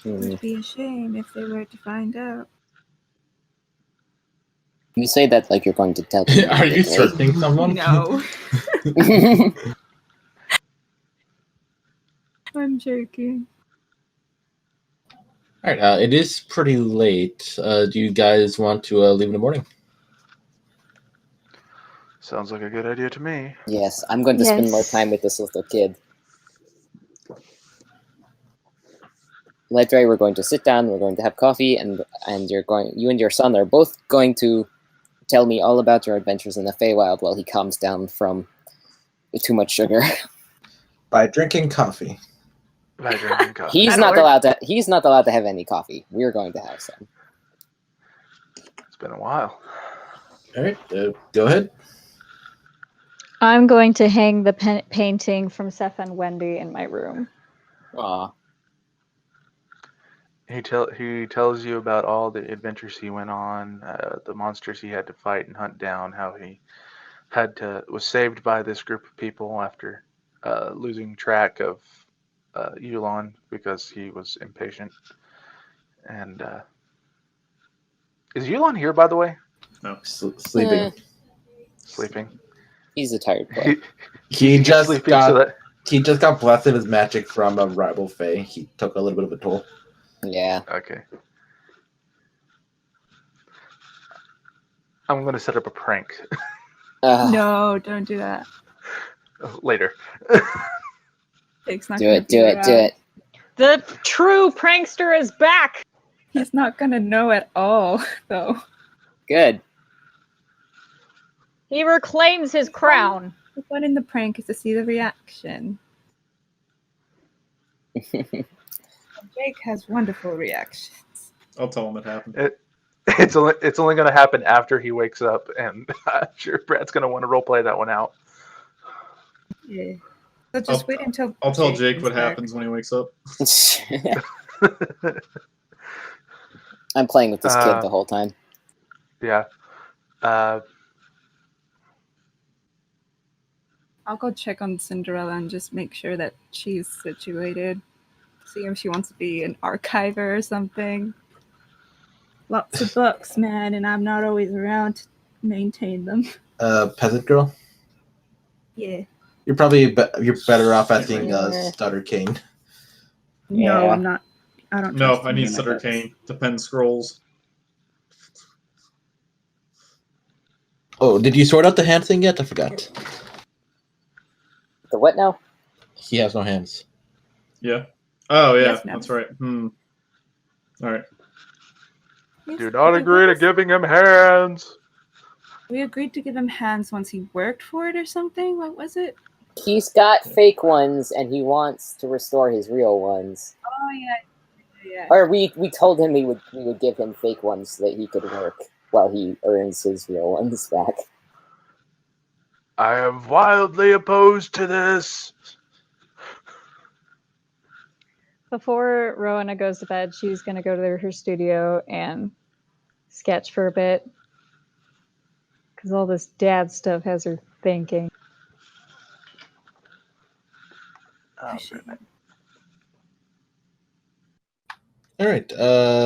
It would be a shame if they were to find out. You say that like you're going to tell them. Are you threatening someone? No. I'm joking. All right. It is pretty late. Do you guys want to leave in the morning? Sounds like a good idea to me. Yes, I'm going to spend more time with this little kid. Ledre, we're going to sit down. We're going to have coffee, and you and your son are both going to tell me all about your adventures in the Feywild while he calms down from too much sugar. By drinking coffee. By drinking coffee. He's not allowed to have any coffee. We're going to have some. It's been a while. All right, go ahead. I'm going to hang the painting from Seth and Wendy in my room. Aw. He tells you about all the adventures he went on, the monsters he had to fight and hunt down, how he was saved by this group of people after losing track of Yulon because he was impatient. And is Yulon here, by the way? No. Sleeping. Sleeping. He's a tired boy. He just got blessed with his magic from a rival Fae. He took a little bit of a toll. Yeah. Okay. I'm going to set up a prank. No, don't do that. Later. Jake's not Do gonna it, do it, do it. The true prankster is back! He's not gonna know at all, though. Good. He reclaims his crown. The fun in the prank is to see the reaction. Jake has wonderful reactions. I'll tell him it happened. It's only going to happen after he wakes up, and I'm sure Brad's going to want to roleplay that one out. Yeah. So just wait until I'll tell Jake comes what back. happens when he wakes up. I'm playing with this kid the whole time. Yeah. I'll go check on Cinderella and just make sure that she's situated. See if she wants to be an archiver or something. Lots of books, man, and I'm not always around to maintain them. Peasant girl. Yeah. You're probably you're better off asking Stutter Kane. No, Yeah. I'm not. I don't. No, trust I any need of my Sutter books. Kane to pen scrolls. Oh, did you sort out the hand thing yet? I forgot. The what now? He has no hands. Yeah. Oh yeah, Yes, no. that's right. All right. Yes, Do not okay, agree to what was- giving him hands. We agreed to give him hands once he worked for it or something. What was it? He's got fake ones, and he wants to restore his real ones. Oh yeah. Or we told him we would give him fake ones so that he could work while he earns his real ones back. I am wildly opposed to this. Before Rowena goes to bed, she's going to go to her studio and sketch for a bit. Because all this dad stuff has her thinking. All right.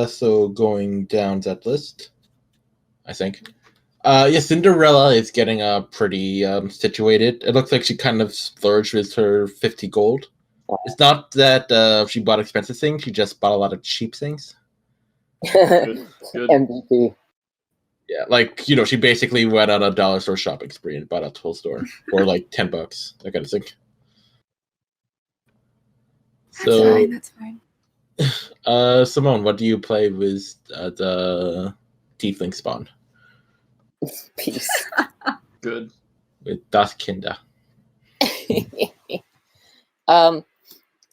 So going down that list, I think. Yeah, Cinderella is getting pretty situated. It looks like she kind of splurged with her 50 gold. It's not that she bought expensive things; she just bought a lot of cheap things. Good. MVP. Yeah, like she basically went on a dollar store shopping spree and bought a whole store for like $10, that kind of thing. That's fine. Simone, what do you play with the tiefling spawn Peace. Good. with Das Kinder?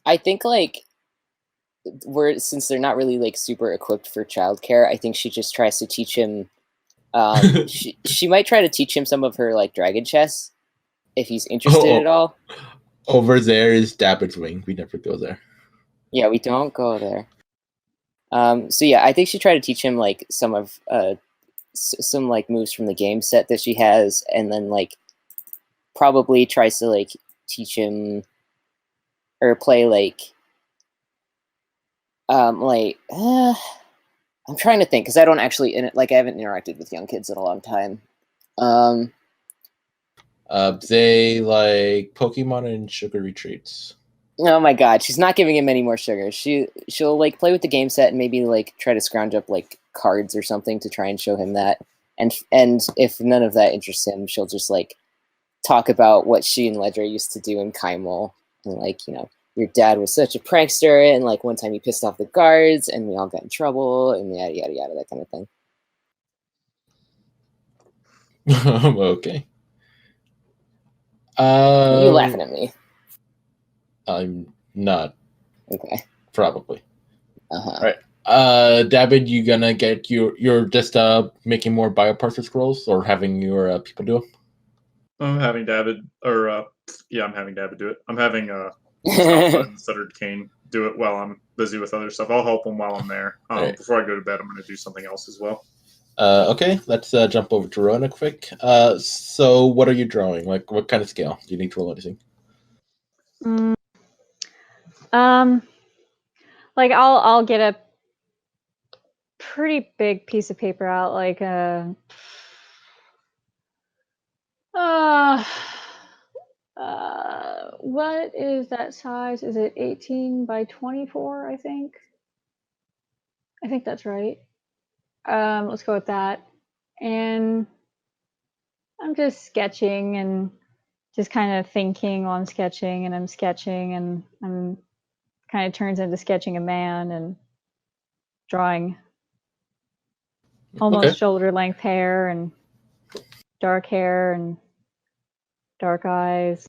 I think since they're not really like super equipped for childcare, I think she just tries to teach him. She might try to teach him some of her like dragon chess if he's interested at all. Over there is Dabbit's wing. We never go there. Yeah, we don't go there. So yeah, I think she tried to teach him like some of some like moves from the game set that she has, and then like probably tries to like teach him or play I'm trying to think because I don't actually I haven't interacted with young kids in a long time. They like Pokemon and sugar retreats. Oh my god, she's not giving him any more sugar. She'll like play with the game set and maybe like try to scrounge up like cards or something to try and show him that. And if none of that interests him, she'll just like talk about what she and Ledra used to do in Kaimul, and like your dad was such a prankster, and like one time he pissed off the guards, and we all got in trouble, and yada yada yada, that kind of thing. Okay. You laughing at me? I'm not. Okay. Probably. Uh-huh. Right. David, you gonna get you're just making more bioparcer scrolls or having your people do them? I'm having David, I'm having David do it. I'm having Sutter Kane do it while I'm busy with other stuff. I'll help him while I'm there. Right. Before I go to bed, I'm going to do something else as well. Okay, let's jump over to Rona quick. So what are you drawing? Like, what kind of scale? Do you need to roll anything? Like I'll get a pretty big piece of paper out, like what is that size? Is it 18 by 24? I think that's right. Let's go with that. And I'm just sketching and just kind of thinking while I'm sketching, and I'm sketching, and I'm kind of turns into sketching a man and drawing almost Okay. shoulder length hair and dark eyes.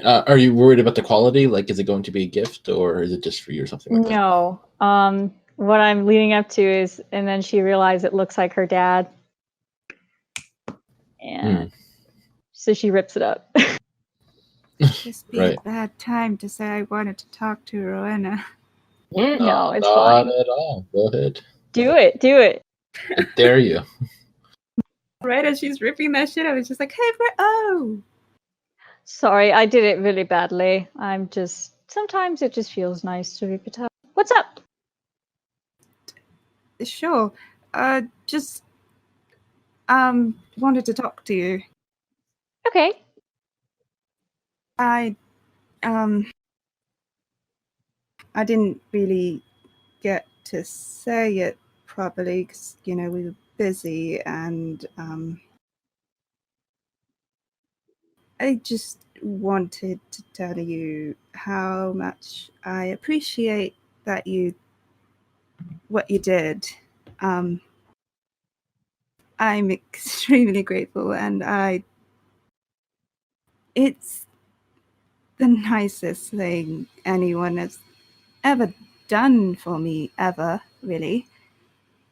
Are you worried about the quality? Like, is it going to be a gift, or is it just for you or something like that? No. What I'm leading up to is, and then she realized it looks like her dad. And so she rips it up. Just be Right. a bad time to say I wanted to talk to Rowena. No, it's Not fine. at all. Go ahead. Do it. I dare you. Right as she's ripping that shit, I was just like, hey, oh! Sorry, I did it really badly. Sometimes it just feels nice to rip it up. What's up? Sure. Just, wanted to talk to you. Okay. I didn't really get to say it properly because, we were busy, and I just wanted to tell you how much I appreciate what you did. I'm extremely grateful, and it's the nicest thing anyone has ever done for me, ever, really.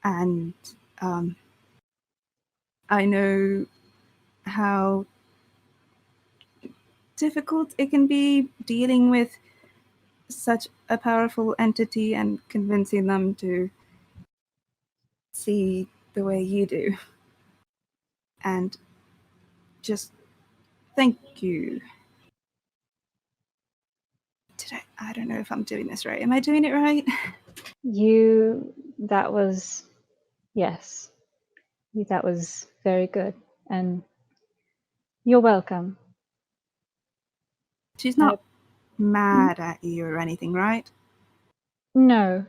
And I know how difficult it can be dealing with such a powerful entity and convincing them to see the way you do. And just thank you. I don't know if I'm doing this right. Am I doing it right? Yes. That was very good. And you're welcome. She's not mad at you or anything, right? No.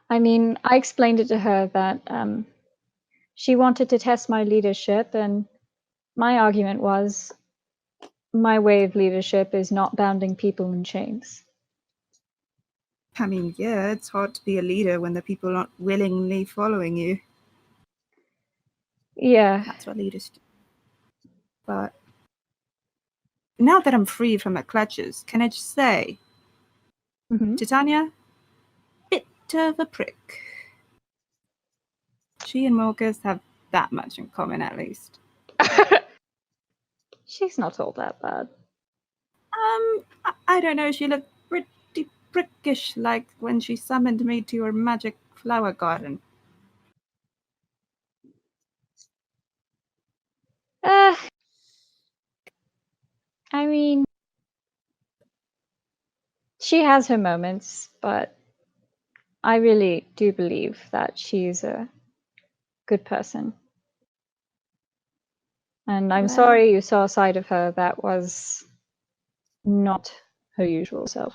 I mean, I explained it to her that she wanted to test my leadership, and my argument was my way of leadership is not bounding people in chains. I mean, yeah, it's hard to be a leader when the people aren't willingly following you. Yeah. That's what leaders do. But now that I'm free from her clutches, can I just say, Titania, bit of a prick. She and Morgus have that much in common, at least. She's not all that bad. I don't know. She looked pretty prickish, like when she summoned me to her magic flower garden. I mean, she has her moments, but I really do believe that she's a good person. And I'm sorry you saw a side of her that was not her usual self.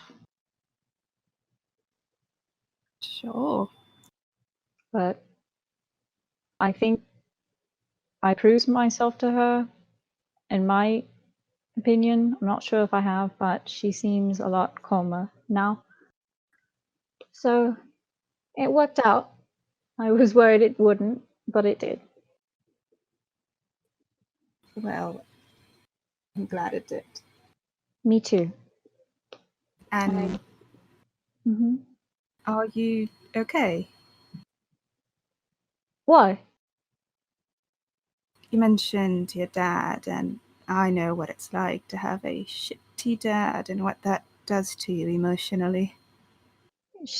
Sure. But I think I proved myself to her, in my opinion. I'm not sure if I have, but she seems a lot calmer now. So it worked out. I was worried it wouldn't, but it did. Well, I'm glad it did. Me too. And are you okay? Why? You mentioned your dad, and I know what it's like to have a shitty dad and what that does to you emotionally.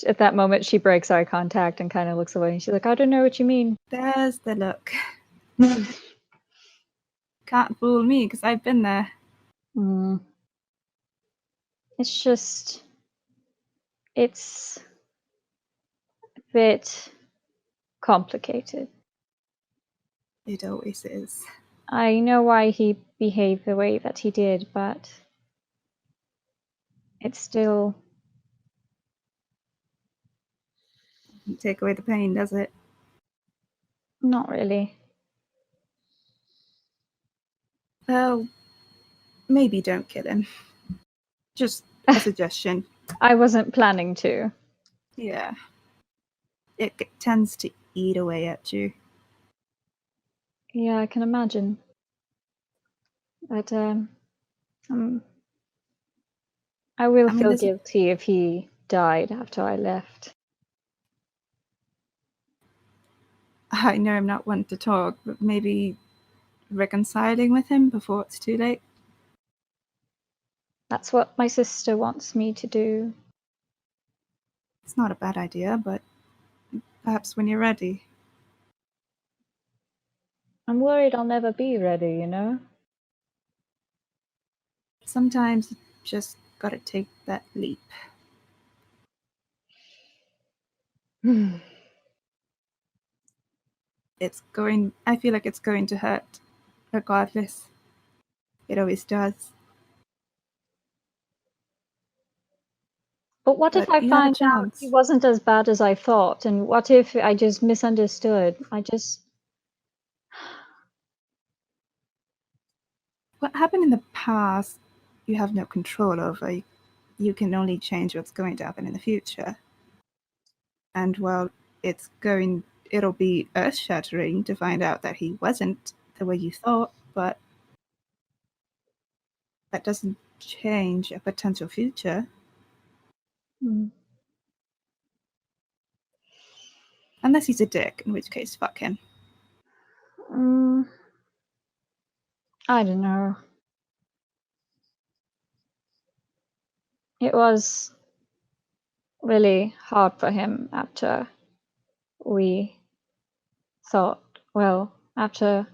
At that moment, she breaks eye contact and kind of looks away. She's like, I don't know what you mean. There's the look. Can't fool me, because I've been there. It's just, it's a bit complicated. It always is. I know why he behaved the way that he did, but it's still... Doesn't take away the pain, does it? Not really. Well, maybe don't kill him. Just a suggestion. I wasn't planning to. Yeah. it tends to eat away at you. Yeah, I can imagine. But I will feel guilty if he died after I left. I know I'm not one to talk, but maybe reconciling with him before it's too late. That's what my sister wants me to do. It's not a bad idea, but perhaps when you're ready. I'm worried I'll never be ready, you know? Sometimes you just gotta take that leap. I feel like it's going to hurt, regardless. It always does. But what if I find out he wasn't as bad as I thought? And what if I just misunderstood? What happened in the past, you have no control over. You can only change what's going to happen in the future. And well, it'll be earth-shattering to find out that he wasn't the way you thought, but that doesn't change a potential future. Unless he's a dick, in which case, fuck him. I don't know. It was really hard for him after we thought, well, after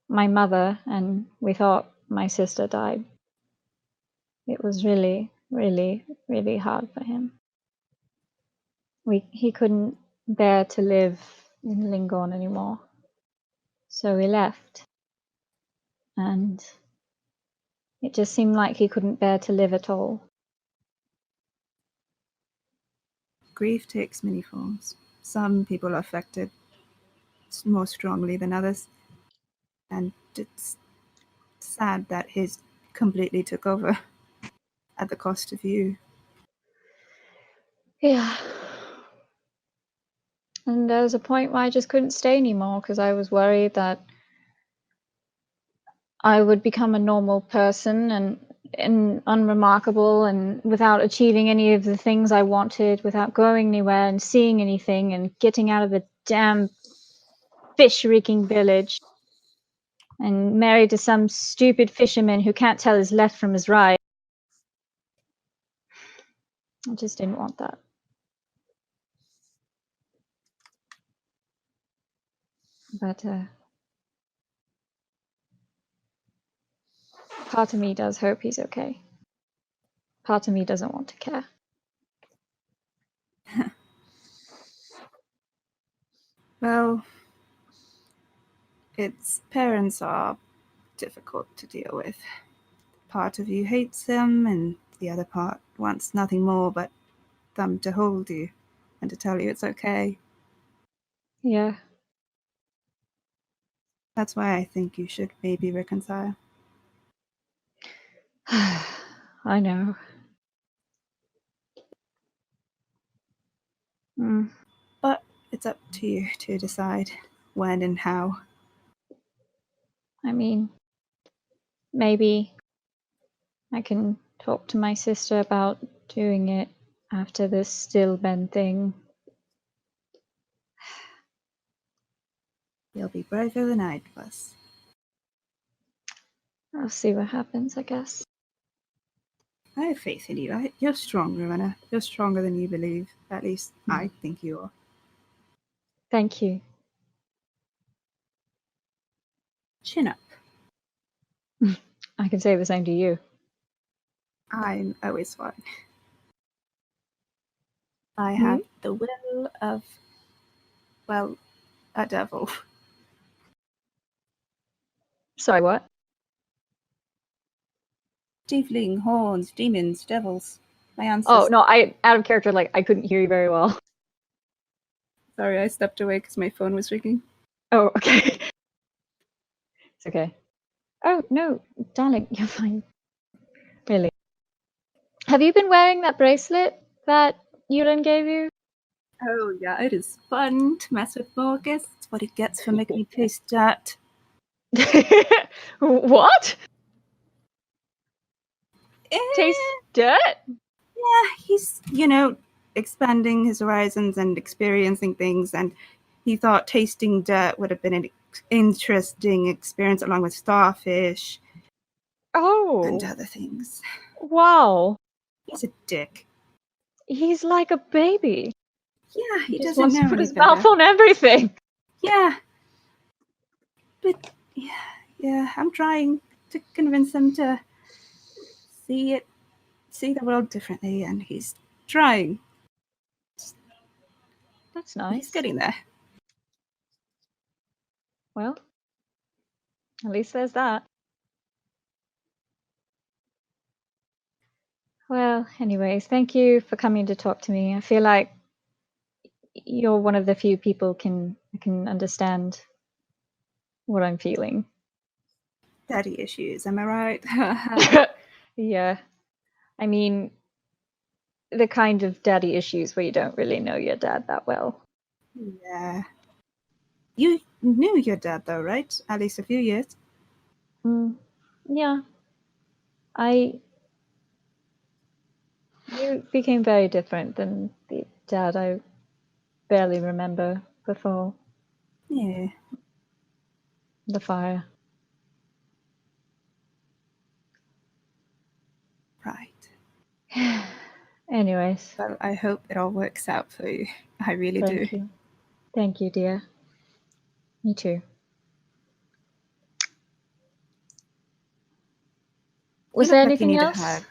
my mother and we thought my sister died. It was really, really, really hard for him. He couldn't bear to live in Lingon anymore. So we left. And it just seemed like he couldn't bear to live at all. Grief takes many forms. Some people are affected more strongly than others. And it's sad that his completely took over at the cost of you. Yeah. And there was a point where I just couldn't stay anymore because I was worried that I would become a normal person and unremarkable and without achieving any of the things I wanted, without going anywhere and seeing anything and getting out of the damn fish-reeking village and married to some stupid fisherman who can't tell his left from his right. I just didn't want that. But part of me does hope he's okay. Part of me doesn't want to care. Well, its parents are difficult to deal with. Part of you hates him, and the other part wants nothing more but them to hold you and to tell you it's okay. Yeah. That's why I think you should maybe reconcile. I know. But it's up to you to decide when and how. I mean, maybe I can talk to my sister about doing it after this Stillben thing. You'll be braver than I was. I'll see what happens, I guess. I have faith in you. You're strong, Rowena. You're stronger than you believe. At least I think you are. Thank you. Chin up. I can say the same to you. I'm always one. I have the will of, well, a devil. Sorry, what? Tiefling, horns, demons, devils. My ancestors. Oh, no, out of character, I couldn't hear you very well. Sorry, I stepped away because my phone was ringing. Oh, okay. It's okay. Oh, no, darling, you're fine. Really. Have you been wearing that bracelet that Yuren gave you? Oh, yeah, it is fun to mess with Marcus. It's what he gets for making me taste dirt. What? Taste Eh, dirt? yeah, he's, expanding his horizons and experiencing things, and he thought tasting dirt would have been an interesting experience along with starfish and Oh, other things. wow. He's a dick. He's like a baby. Yeah, he He just doesn't wants know to put any his mouth better. on everything. Yeah. But, yeah, I'm trying to convince him to see the world differently, and he's trying. That's He's nice. getting there. Well, at least there's that. Well, anyways, thank you for coming to talk to me. I feel like you're one of the few people can understand what I'm feeling. Daddy issues, am I right? Yeah. I mean, the kind of daddy issues where you don't really know your dad that well. Yeah. You knew your dad, though, right? At least a few years. Yeah. You became very different than the dad I barely remember before Yeah. the fire. Right. Anyways, Well, I hope it all works out for you. I really do. thank you. Thank you, dear. Me too. Was You there look like you anything need else? a hug.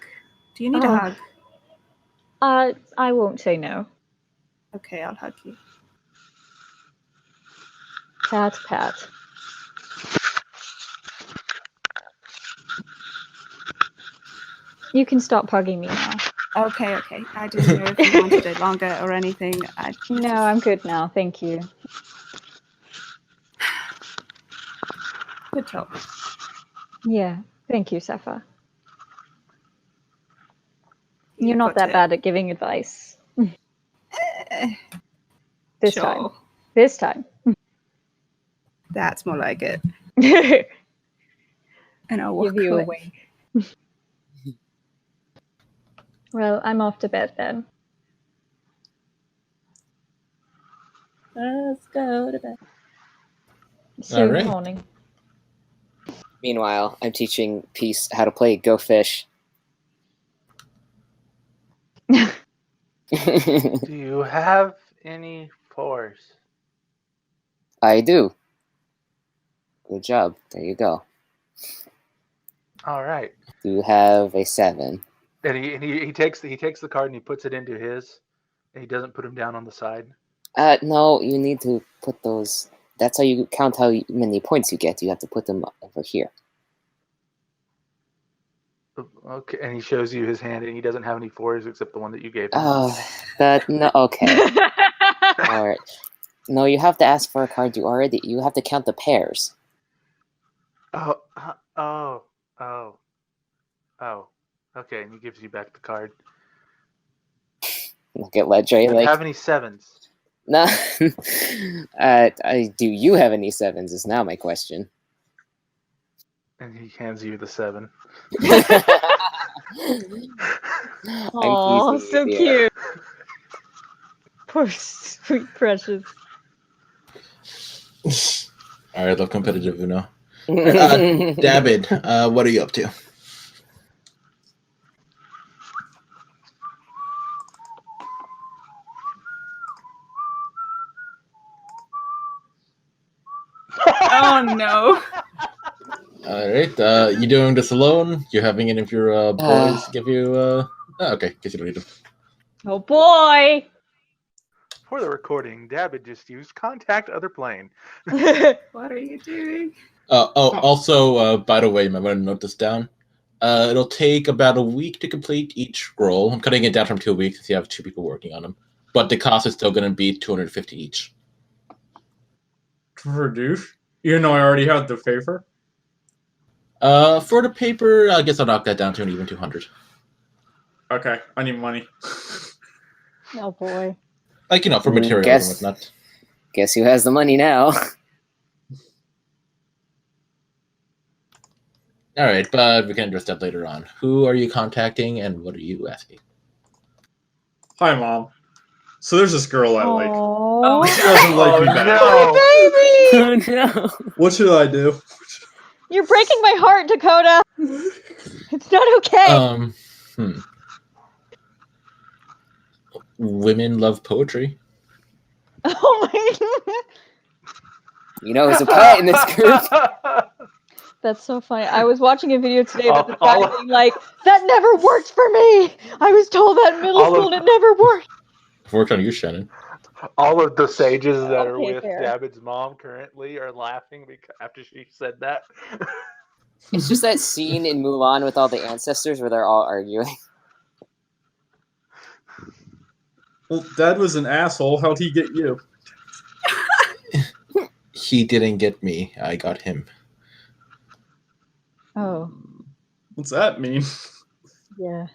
Do you need a Oh. hug? I won't say no. Okay, I'll hug you. Pat, pat. You can stop hugging me now. Okay. I didn't know if you wanted it longer or anything. No, I'm good now. Thank you. Good talk. Yeah. Thank you, Safa. You You're not got that it. bad at giving advice. Eh, This sure. time. This time. That's more like it. Give And I'll walk you a away. wink. Well, I'm off to bed then. Let's go to bed. See you in Alright. the morning. Meanwhile, I'm teaching Peace how to play Go Fish. Do you have any force? I do. Good job. There you go. All right. Do you have a 7? And he takes the card and he puts it into his. And he doesn't put him down on the side. No, you need to put those. That's how you count how many points you get. You have to put them over here. Okay, and he shows you his hand, and he doesn't have any fours except the one that you gave him. Oh, no. Okay. All right. No, you have to ask for a card you have to count the pairs. Oh. Okay, and he gives you back the card. Look at Ledger. Do you Like, have any 7s? no. Do you have any 7s? Is now my question. And he hands you the 7. Oh, I'm teasing so you, dear. cute. Poor sweet precious. I love competitive Uno. David, what are you up to? Oh no. Alright, you doing this alone? You having any of your boys give you okay, guess you don't need them. Oh boy. For the recording, David just used contact other plane. What are you doing? Also, by the way, I'm going to note this down. It'll take about a week to complete each scroll. I'm cutting it down from 2 weeks if you have 2 people working on them. But the cost is still going to be 250 each. To produce? You know I already have the favor. For the paper, I guess I'll knock that down to an even 200. Okay, I need money. Oh boy. Like, for materials Guess- and whatnot. Guess who has the money now? All right, but we can address that later on. Who are you contacting, and what are you asking? Hi, Mom. So there's this girl I like. Oh, She doesn't like me back. no. Baby! Oh no! What should I do? You're breaking my heart, Dakota. It's not okay. Women love poetry. Oh my! You know who's a poet in this group? That's so funny. I was watching a video today about this All- guy being like, "That never worked for me. I was told that in middle All of- school and it never worked." I've worked on you, Shannon. All of the sages that are Okay, with fair. David's mom currently are laughing after she said that. It's just that scene in Mulan with all the ancestors where they're all arguing. Well, Dad was an asshole. How'd he get you? He didn't get me. I got him. Oh, What's that mean? yeah.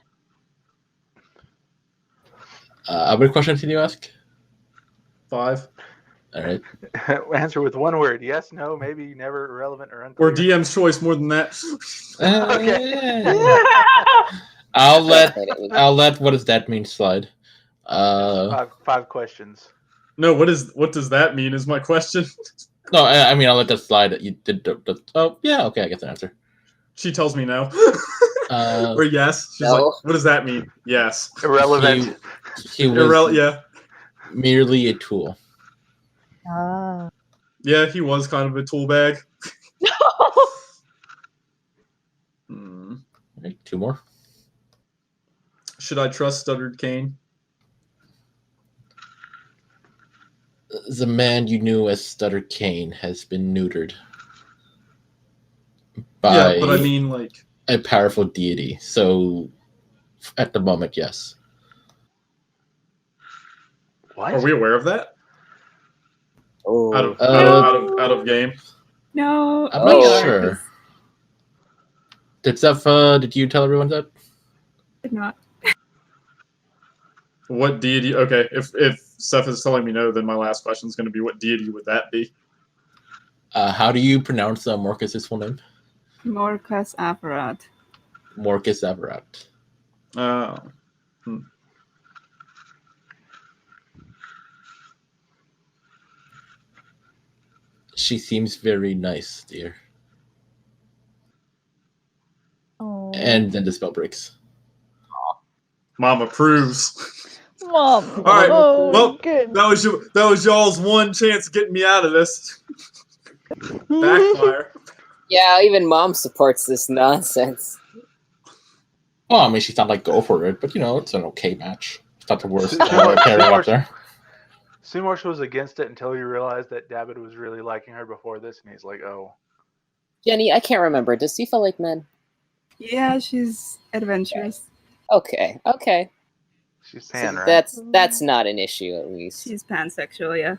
How many questions can you ask? 5. All right. Answer with one word: yes, no, maybe, never, irrelevant, or unclear. Or DM's choice more than that. I'll let what does that mean slide. Five questions. No, what does that mean is my question. No, I mean I'll let that slide. You did. Oh yeah, okay, I get the answer. She tells me no. Uh, or yes. She's no. like, what does that mean? Yes. Irrelevant. He was Yeah. merely a tool. Oh. Yeah, he was kind of a tool bag. Hmm. All right, 2 more. Should I trust Stuttered Kane? The man you knew as Stutter Kane has been neutered by Yeah, but I mean, like, a powerful deity. So, at the moment, yes. What? are we aware of that? Oh, Out of game. No, I'm Oh. not sure. Did you tell everyone that? Did not. What deity? Okay, if Seth is telling me no, then my last question is going to be, what deity would that be? How do you pronounce Morcus's full name? Morcus Apparat. Morcus Avarat. Oh. She seems very nice, dear. Oh. And then the spell breaks. Mom approves. Mom. All right. Oh, Well, good. that was y'all's one chance of getting me out of this. Backfire. yeah, even Mom supports this nonsense. Well, I mean, she's not like go for it, but it's an okay match. It's not the worst Seymour- pairing Seymour- up there. Seymour was against it until he realized that David was really liking her before this, and he's like, "Oh, Jenny, I can't remember. Does Sifa like men? Yeah, she's adventurous. Okay. she's So pan, right?" that's not an issue, at least. She's pansexual, yeah.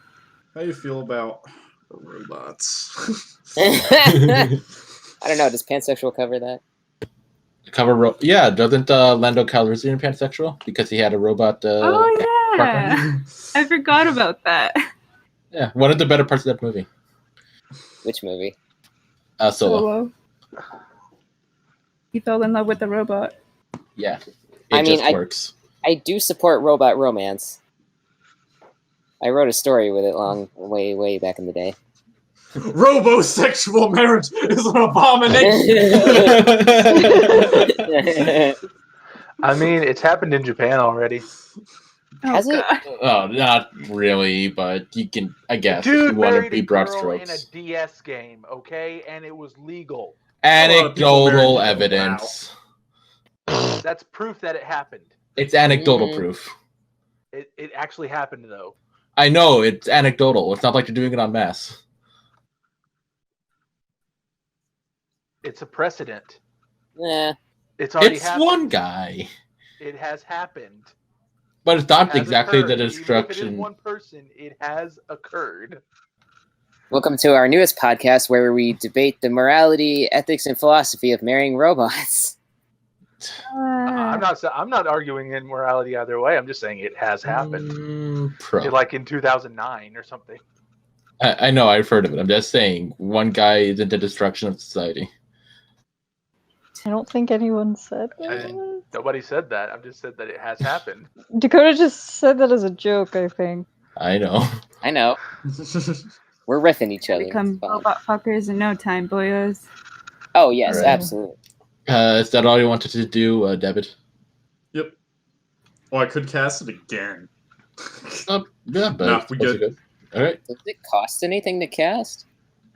How do you feel about robots? I don't know. Does pansexual cover that? Yeah, doesn't Lando Calrissian pansexual because he had a robot? Oh yeah, partner? I forgot about that. Yeah, one of the better parts of that movie. Which movie? Solo. He fell in love with the robot. Yeah, I mean, just works. I do support robot romance. I wrote a story with it way back in the day. Robosexual marriage is an abomination. I mean, it's happened in Japan already. Has it? Oh, not really, but you can, I guess, if Dude you want to married be a broad girl in a strokes. DS game, okay, and it was legal. Anecdotal Wow. evidence. That's proof that it happened. It's anecdotal proof. It actually happened though. I know, it's anecdotal. It's not like you're doing it en masse. It's a precedent. Yeah. It's already It's happened. one guy. It has happened. But it's It not has exactly occurred. the Even if it is destruction. one person, it has occurred. Welcome to our newest podcast where we debate the morality, ethics, and philosophy of marrying robots. I'm not arguing immorality either way. I'm just saying it has happened. Like in 2009 or something. I know, I've heard of it. I'm just saying, one guy is into destruction of society. I don't think anyone said that. Nobody said that. I've just said that it has happened. Dakota just said that as a joke, I think. I know. I know. We're riffing each other. Become robot fuckers in no time, boyos. Oh, yes, Right. absolutely. Is that all you wanted to do, David? Yep. Oh, I could cast it again. Yeah, but Nah, we good. All right. Does it cost anything to cast?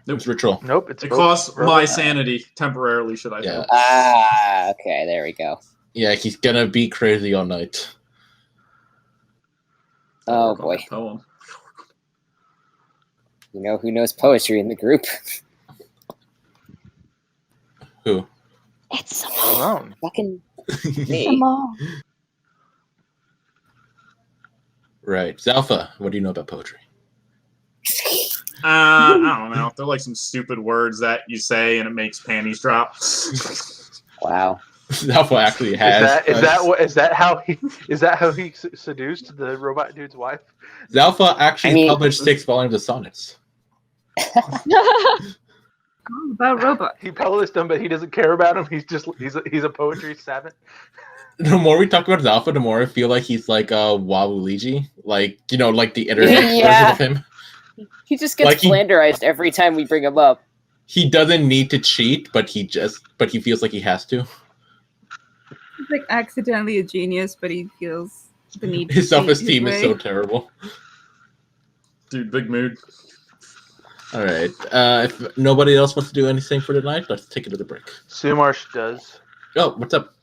Nope. It's ritual. Nope. It costs my sanity temporarily, should I say. Yeah. Ah, okay, there we go. Yeah, he's gonna be crazy all night. Oh, boy. Poem. You know who knows poetry in the group? Who? It's Simone. Fucking me. Simone. Right. Zalpha, what do you know about poetry? I don't know. They're like some stupid words that you say and it makes panties drop. Wow. Zalpha actually has. Is that how he seduced the robot dude's wife? Zalpha actually published 6 volumes of sonnets. All about robots. He published them, but he doesn't care about them. He's a poetry savant. The more we talk about Zalpha, the more I feel like he's like Waluigi, like like the internet version of him. He just gets flanderized every time we bring him up. He doesn't need to cheat, but he feels like he has to. He's like accidentally a genius, but he feels the need. His self-esteem is so terrible. Dude, big mood. All right. If nobody else wants to do anything for tonight, let's take it to the break. Sumarsh does. Oh, what's up?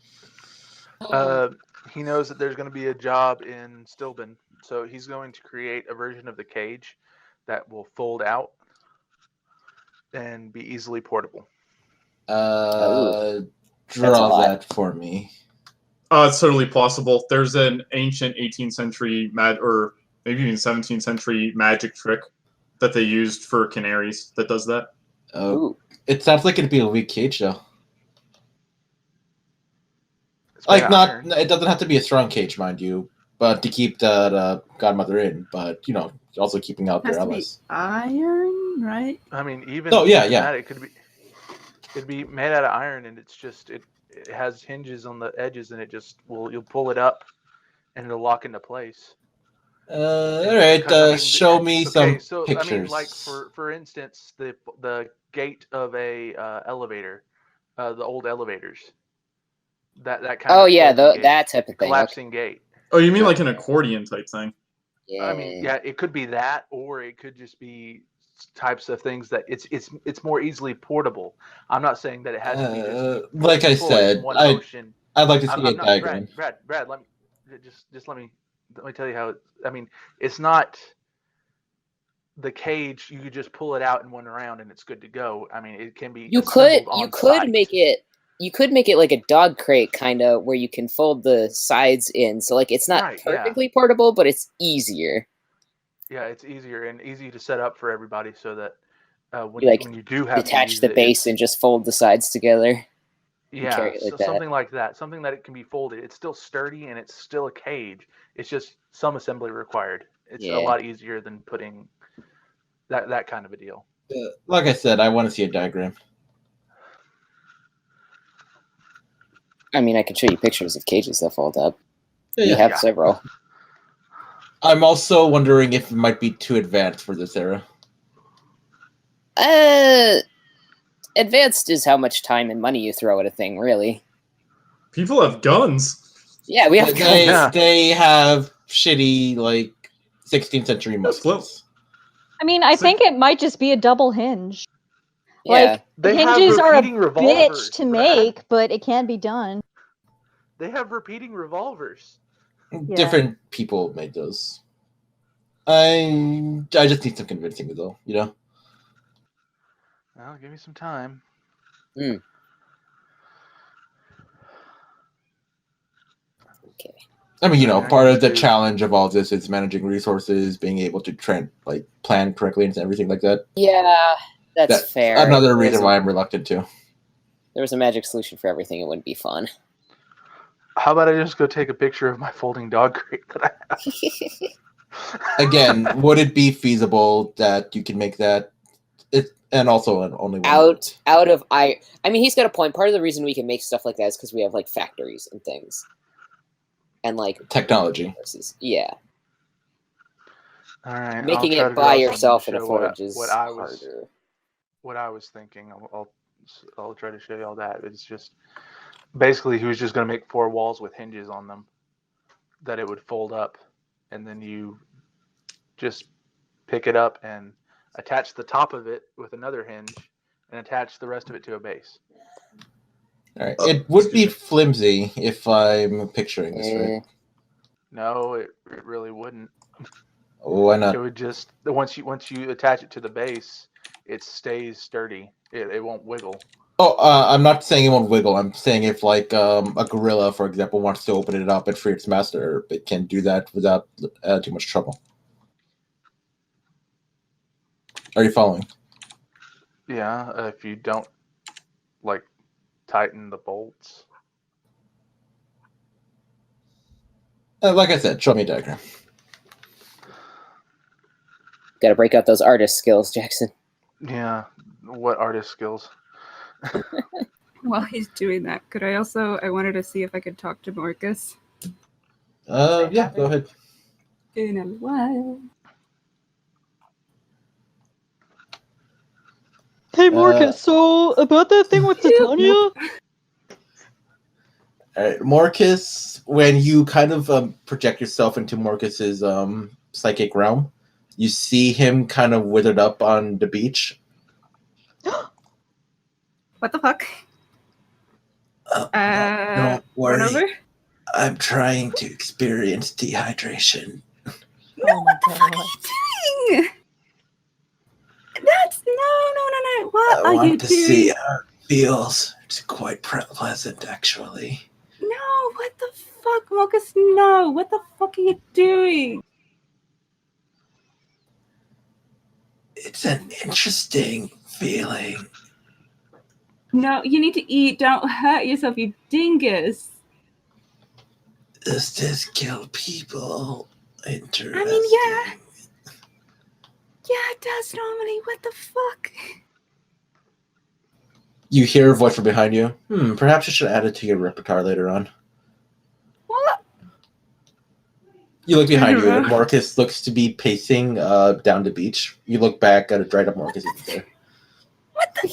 He knows that there's going to be a job in Stilben, so he's going to create a version of the cage that will fold out and be easily portable. Draw that for me. It's totally possible. There's an ancient 18th century or maybe even 17th century magic trick that they used for canaries that does that. Oh, it sounds like it'd be a weak cage, though. Like, it doesn't have to be a strong cage, mind you, but to keep the godmother in. But also keeping out their allies. Iron, right? I mean, even that, it'd be made out of iron, and it's just it has hinges on the edges, and you'll pull it up, and it'll lock into place. All right, show me some pictures. I mean, like for instance, the gate of a elevator, the old elevators. That kind of. Oh yeah, that type of thing. Collapsing gate. Oh, you mean like an accordion type thing? Yeah. I mean, yeah, it could be that, or it could just be types of things that it's more easily portable. I'm not saying that it has to be just like I said, I'd like to see a diagram. Brad, let me tell you how. I mean, it's not the cage. You could just pull it out in one round and it's good to go. I mean, it can be. You could make it. You could make it like a dog crate kind of where you can fold the sides in. So like it's not perfectly portable, but it's easier. Yeah, it's easier and easy to set up for everybody so that when you do have detach the base and just fold the sides together. Yeah, something like that. Something that it can be folded. It's still sturdy and it's still a cage. It's just some assembly required. It's a lot easier than putting that kind of a deal. Like I said, I want to see a diagram. I mean, I could show you pictures of cages that fold up. We have several. I'm also wondering if it might be too advanced for this era. Advanced is how much time and money you throw at a thing, really. People have guns. Yeah, we have guns. They have shitty, 16th century muskets. I mean, I think it might just be a double hinge. Yeah. Hinges are a bitch to make, but it can be done. They have repeating revolvers. Yeah. Different people made those. I just need some convincing, though. Well, give me some time. Okay. I mean, part of the challenge of all this is managing resources, being able to plan correctly and everything like that. Yeah, that's fair. Another reason why I'm reluctant to. There was a magic solution for everything. It wouldn't be fun. How about I just go take a picture of my folding dog crate that I have? Again, would it be feasible that you can make that? And also only one out of I mean, he's got a point. Part of the reason we can make stuff like that is because we have like factories and things, and like technology. Yeah. All right, Making I'll try it to by draw something yourself to in a show forge is harder. What I was thinking. I'll try to show you all that. It's just basically he was just going to make 4 walls with hinges on them that it would fold up, and then you just pick it up and attach the top of it with another hinge and attach the rest of it to a base. All right. It would be flimsy if I'm picturing this right. No, it really wouldn't. Why not? It would just once you attach it to the base, it stays sturdy. It won't wiggle. Oh, I'm not saying it won't wiggle. I'm saying if, like, a gorilla, for example, wants to open it up and free its master, it can do that without too much trouble. Are you following? Yeah, if you don't, like, tighten the bolts. Like I said, show me a diagram. Got to break out those artist skills, Jackson. Yeah, what artist skills? While he's doing that, I wanted to see if I could talk to Marcus. Yeah, go ahead. In a while. Hey, Marcus, so about that thing with Titania? All right, Marcus, when you kind of project yourself into Marcus's psychic realm, you see him kind of withered up on the beach. What the fuck? Don't worry. Run over? I'm trying to experience dehydration. No, what the fuck are you doing? That's no. What I are want you to doing? see how it feels. It's quite pleasant, actually. No, what the fuck, Marcus? No, what the fuck are you doing? It's an interesting feeling. No, you need to eat. Don't hurt yourself, you dingus. Does this kill people? Interesting. I mean, yeah. Yeah, it does normally. What the fuck? You hear a voice from behind you. Perhaps you should add it to your repertoire later on. What? You look behind you, and Marcus looks to be pacing down the beach. You look back at a dried up Marcus is there. What the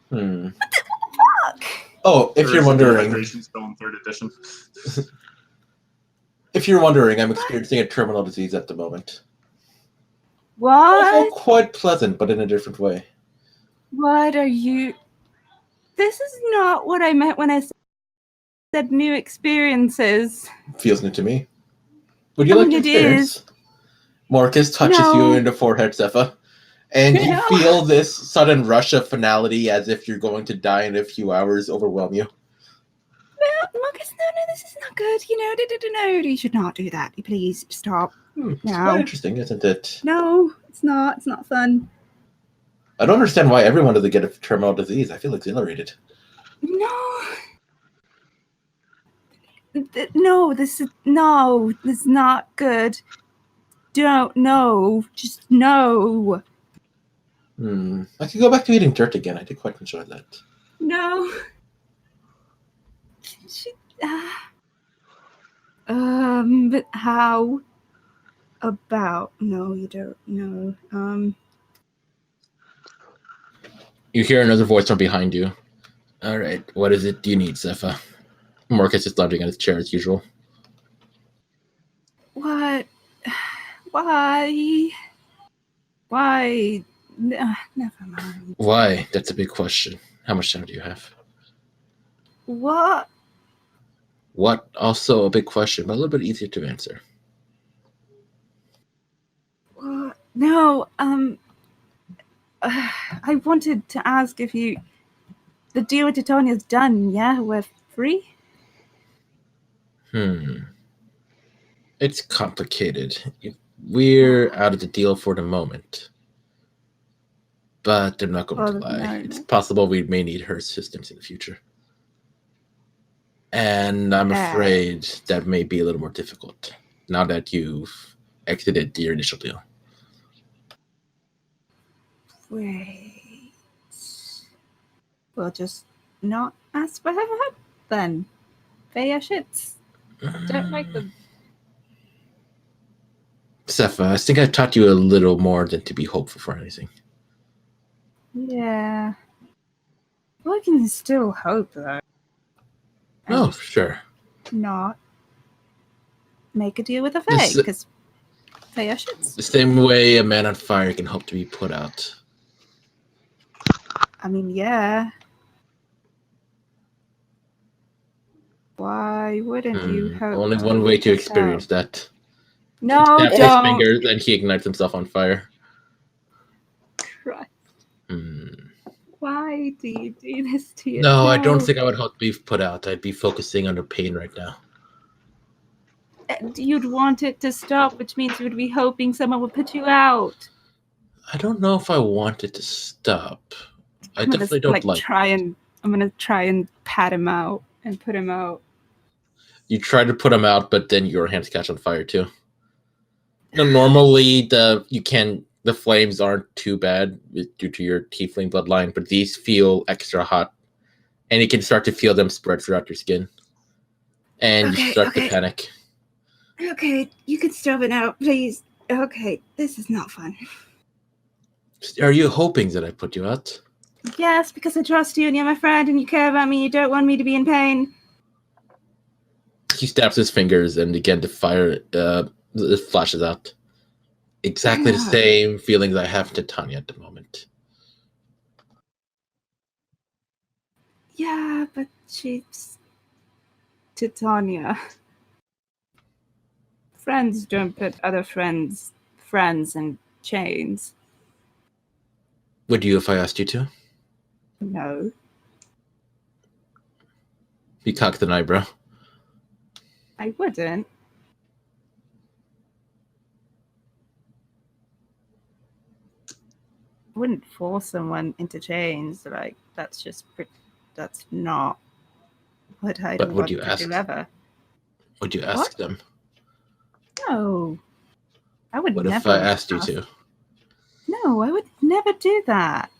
What the fuck? Oh, if you're wondering. Still in 3rd edition. If you're wondering, I'm experiencing a terminal disease at the moment. What? Also quite pleasant, but in a different way. What are you... This is not what I meant when I said new experiences. Feels new to me. Would you like to experience? Marcus touches you in the forehead, Zepha. And you feel this sudden rush of finality as if you're going to die in a few hours overwhelm you. No, Marcus, no, this is not good. No, you should not do that. Please stop. It's quite interesting, isn't it? No, it's not. It's not fun. I don't understand why everyone doesn't get a terminal disease. I feel exhilarated. No. No, this is not good. Don't, no, just no. I could go back to eating dirt again. I did quite enjoy that. No. But how about... No, you don't. No. You hear another voice from behind you. All right, what is it you need, Zepha? Marcus is lounging on his chair as usual. What? Why? Never mind. Why? That's a big question. How much time do you have? What? What? Also a big question, but a little bit easier to answer. What? No, I wanted to ask if the deal with Titania's done, yeah? We're free? It's complicated. We're out of the deal for the moment. But I'm not going to lie. It's possible we may need her assistance in the future. And I'm Ah. afraid that may be a little more difficult now that you've exited your initial deal. Wait. We'll just not ask for her help then. They are shits. Don't like them. Sepha, I think I taught you a little more than to be hopeful for anything. Yeah. We can still hope though. And Oh, just sure. not make a deal with a This- Fae, because they are shits. The same way a man on fire can hope to be put out. I mean, yeah. Why wouldn't you hope? Only one way to make us experience help? that. No, Snaps his don't. fingers and he ignites himself on fire. Christ. Hmm. Why do you do this to yourself? No, I don't think I would hope to be put out. I'd be focusing on the pain right now. You'd want it to stop, which means you would be hoping someone would put you out. I don't know if I want it to stop. I I'm gonna, definitely don't like. I'm gonna try and pat him out and put him out. You try to put him out, but then your hands catch on fire too. No, normally the flames aren't too bad due to your tiefling bloodline, but these feel extra hot, and you can start to feel them spread throughout your skin, and you start to panic. Okay, you can stop it now, please. Okay, this is not fun. Are you hoping that I put you out? Yes, because I trust you and you're my friend and you care about me. You don't want me to be in pain. He snaps his fingers, and again the fire it flashes out. Exactly the same feelings I have to Tanya at the moment. Yeah, but she's Titania. Friends don't put other friends in chains. Would you if I asked you to? No. He cocked an eyebrow. I wouldn't. I wouldn't force someone into chains. Like, that's not what I'd But want would you to ask? do ever. Would you ask them? No. I would What never. if I asked you to? No, I would never do that.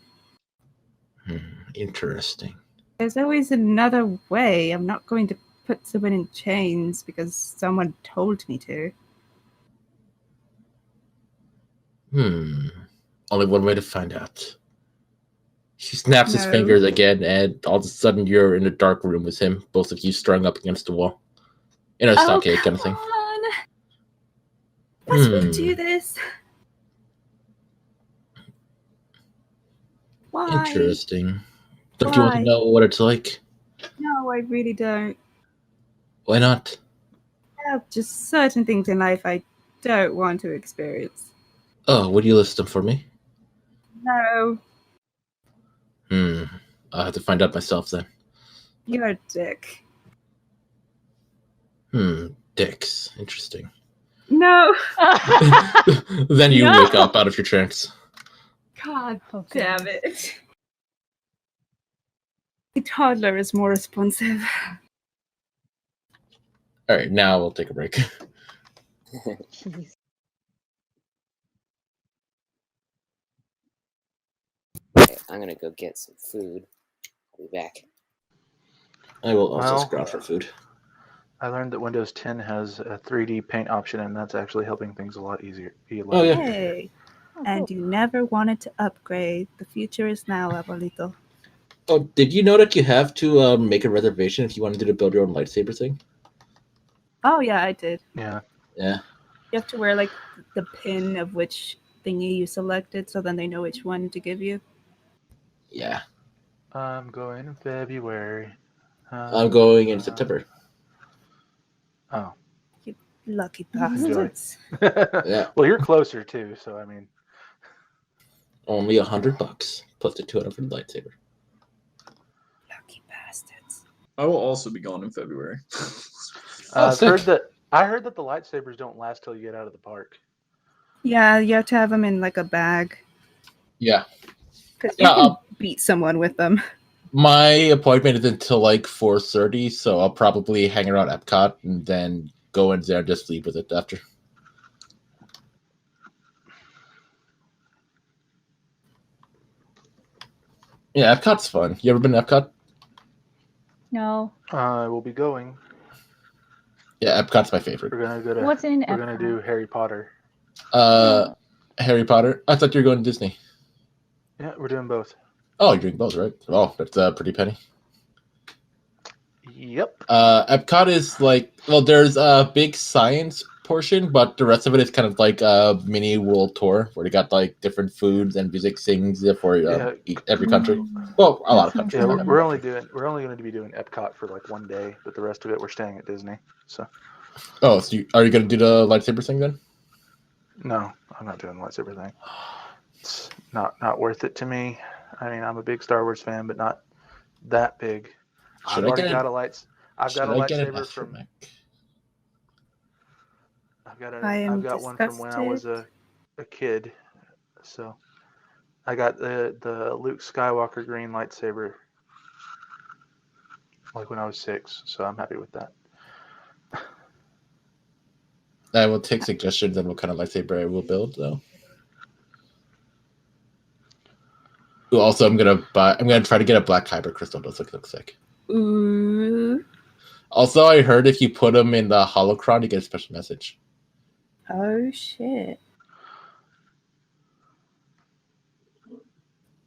Interesting. There's always another way. I'm not going to put someone in chains because someone told me to. Only one way to find out. He snaps his No. fingers again, and all of a sudden you're in a dark room with him, both of you strung up against the wall. In a stockade kind of thing. On. Must we do this? Why? Interesting. Don't you want to know what it's like? No, I really don't. Why not? There are just certain things in life I don't want to experience. Oh, would you list them for me? No. I'll have to find out myself then. You're a dick. Dicks. Interesting. No. Then you No. wake up out of your trance. God damn it. The toddler is more responsive. Alright, now we'll take a break. Jeez. Okay, I'm gonna go get some food. I'll be back. I will also Well, scrounge for food. I learned that Windows 10 has a 3D paint option, and that's actually helping things a lot easier. Oh, yeah. Hey. Oh, And you never wanted to upgrade. The future is now, abuelito. Oh, did you know that you have to make a reservation if you wanted to build your own lightsaber thing? Oh, yeah, I did. Yeah. Yeah. You have to wear, like, the pin of which thingy you selected, so then they know which one to give you. Yeah. I'm going in February. I'm going in September. Oh. Lucky Enjoy. bastards. Yeah. Well, you're closer too, so I mean. Only $100 plus the 200 for the lightsaber. Lucky bastards. I will also be gone in February. I've heard sick. I heard that the lightsabers don't last till you get out of the park. Yeah, you have to have them in, like, a bag. Yeah. Because you Yeah, can beat someone with them. My appointment is until like 4:30, so I'll probably hang around Epcot and then go in there and just leave with it after. Yeah, Epcot's fun. You ever been to Epcot? No. I will be going. Yeah, Epcot's my favorite. We're gonna go to. What's in We're gonna do Epcot? Harry Potter. Harry Potter. I thought you were going to Disney. Yeah, we're doing both. Oh, you're doing both, right? Oh, that's a pretty penny. Yep. Epcot is like, well, there's a big science portion, but the rest of it is kind of like a mini world tour where they got like different foods and music things for every country. Well, a lot of countries. Yeah, not every we're country. only going to be doing Epcot for like one day, but the rest of it we're staying at Disney. So. Oh, so are you going to do the lightsaber thing then? No, I'm not doing the lightsaber thing. It's not worth it to me. I mean, I'm a big Star Wars fan, but not that big. I've got a lightsaber from. I've got one from when I was a kid. So I got the Luke Skywalker green lightsaber like when I was 6, so I'm happy with that. I will take suggestions on what kind of lightsaber I will build, though. Ooh, also, I'm gonna try to get a black kyber crystal. Those look sick. Ooh. Also, I heard if you put them in the holocron, you get a special message. Oh shit.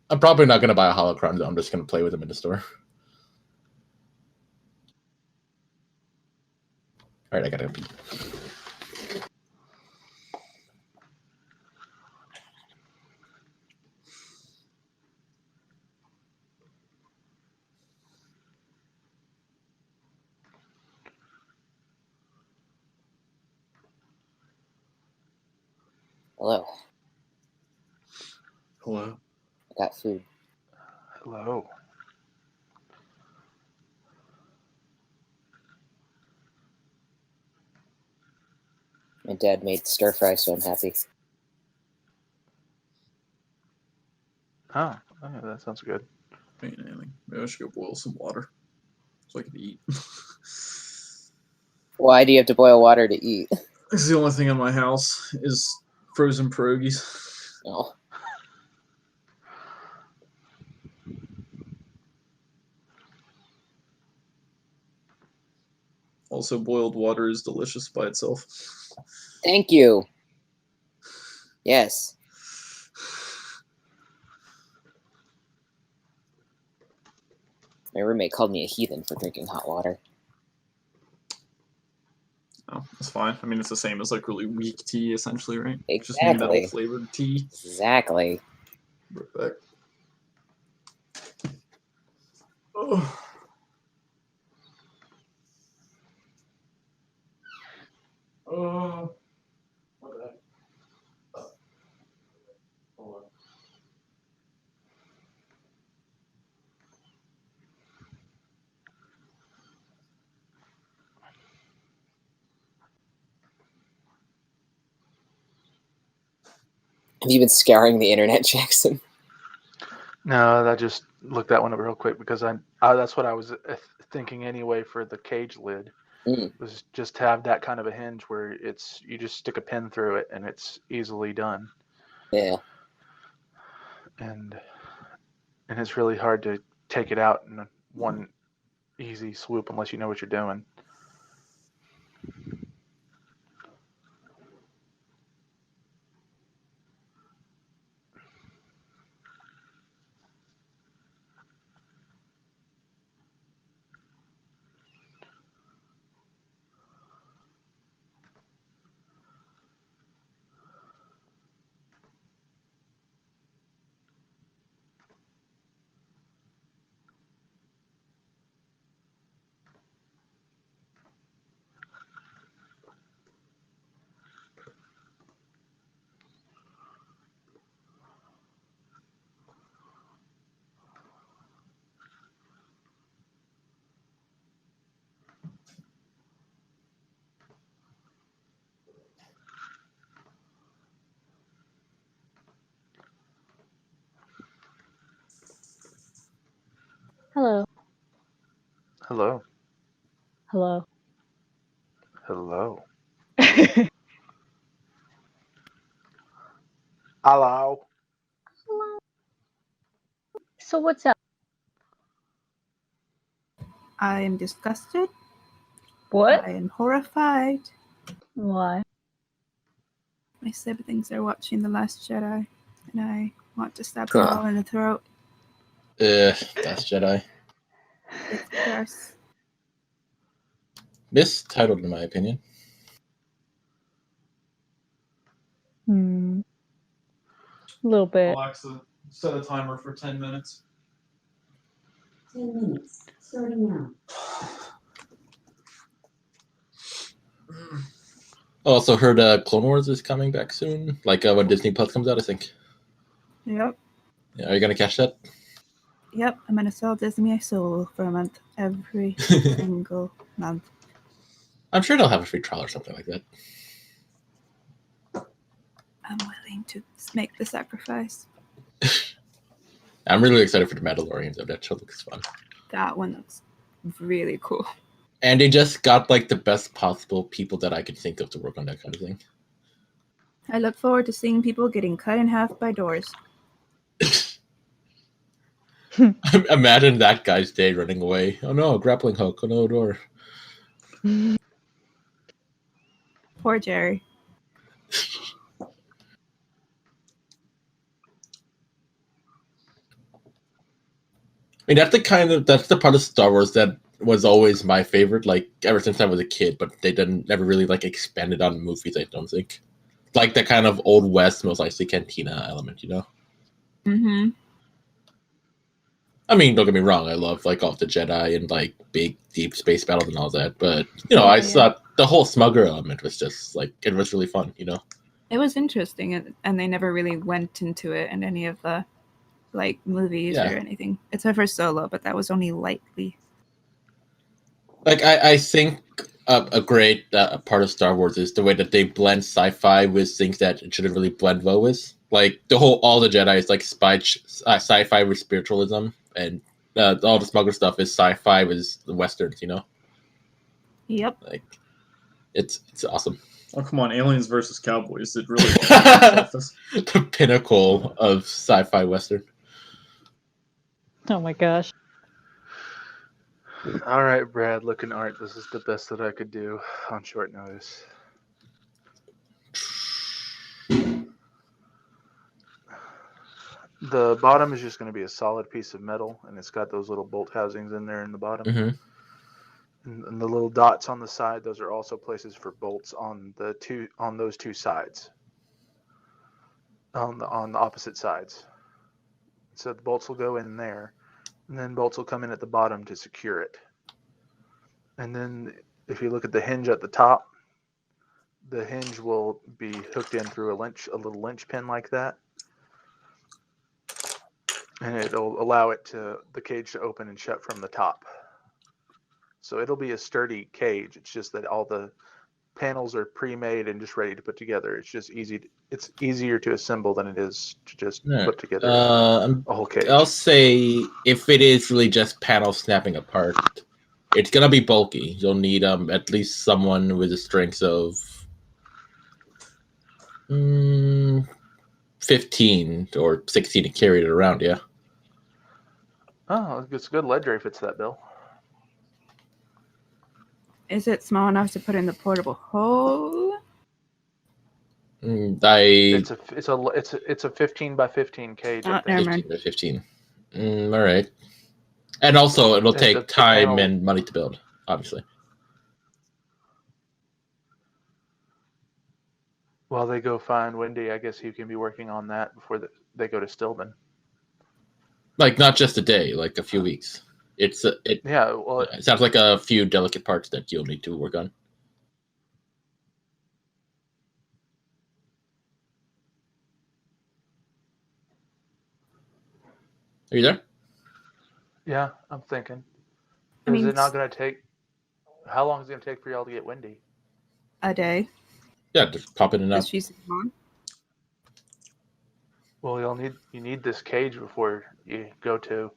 I'm probably not gonna buy a holocron, though. I'm just gonna play with them in the store. All right, I gotta pee. Hello. Hello. I got food. Hello. My dad made stir fry, so I'm happy. Oh, that sounds good. Ain't anything. Maybe I should go boil some water so I can eat. Why do you have to boil water to eat? It's the only thing in my house is frozen pierogies. Oh. Also, boiled water is delicious by itself. Thank you. Yes. My roommate called me a heathen for drinking hot water. Oh, that's fine. I mean, it's the same as like really weak tea, essentially, right? Exactly. Just metal flavored tea. Exactly. Right back. Oh. What the heck? Hold on. Have you been scouring the internet, Jackson? No, I just looked that one up real quick because that's what I was thinking anyway for the cage lid. Was just have that kind of a hinge where you just stick a pin through it and it's easily done. Yeah. And it's really hard to take it out in one easy swoop unless you know what you're doing. Hello. Hello. Hello. Hello. So what's up? I am disgusted. What? I am horrified. Why? My siblings are watching The Last Jedi, and I want to stab them all in the throat. That's Jedi. It's gross. Mistitled, in my opinion. A little bit. Alexa, set a timer for 10 minutes. 10 minutes, starting now. Also heard Clone Wars is coming back soon. Like when Disney Plus comes out, I think. Yep. Yeah, are you gonna catch that? Yep. I'm gonna sell Disney my soul for a month every single month. I'm sure they'll have a free trial or something like that. I'm willing to make the sacrifice. I'm really excited for the Mandalorian, though. That show looks fun. That one looks really cool. And they just got like the best possible people that I could think of to work on that kind of thing. I look forward to seeing people getting cut in half by doors. Imagine that guy's day running away. Oh no, grappling hook. Oh no, door. Poor Jerry. I mean, that's the part of Star Wars that was always my favorite, like ever since I was a kid, but they never really like expanded on movies, I don't think. Like the kind of old West, most likely Cantina element, you know? Mm-hmm. I mean, don't get me wrong, I love like Off the Jedi and like big deep space battles and all that, but you know, I thought the whole smuggler element was just like it was really fun, you know. It was interesting, and they never really went into it in any of the like movies or anything, except for Solo, but that was only lightly. Like I think a great part of Star Wars is the way that they blend sci-fi with things that it shouldn't really blend well with. Like all the Jedi is like sci-fi with spiritualism, and all the smuggler stuff is sci-fi with the westerns. You know. Yep. Like, it's awesome. Oh come on, Aliens versus Cowboys did really well at the box office. The pinnacle of sci-fi western. Oh my gosh. All right, Brad, looking art. This is the best that I could do on short notice. The bottom is just going to be a solid piece of metal, and it's got those little bolt housings in there in the bottom. Mm-hmm. And the little dots on the side, those are also places for bolts on those two sides. On the opposite sides. So the bolts will go in there, and then bolts will come in at the bottom to secure it. And then if you look at the hinge at the top, the hinge will be hooked in through a little linch pin like that. And it'll allow the cage to open and shut from the top. So it'll be a sturdy cage. It's just that all the panels are pre-made and just ready to put together. It's just it's easier to assemble than it is to just put together a whole cage. I'll say if it is really just panels snapping apart, it's gonna be bulky. You'll need at least someone with the strength of 15 or 16 to carry it around. Yeah. Oh, it's good ledger if it's that, Bill. Is it small enough to put in the portable hole? It's a 15 by 15 cage. Oh, never mind. 15 by 15. All right. And also, it'll take time and money to build, obviously. While they go find Wendy, I guess you can be working on that before they go to Stillman. Like, not just a day, like a few weeks. It sounds like a few delicate parts that you'll need to work on. Are you there? Yeah, I'm thinking. I mean, is it not going to take? How long is it going to take for y'all to get Wendy? A day. Yeah, just pop in and out. She's on. Well, you need this cage before you go to.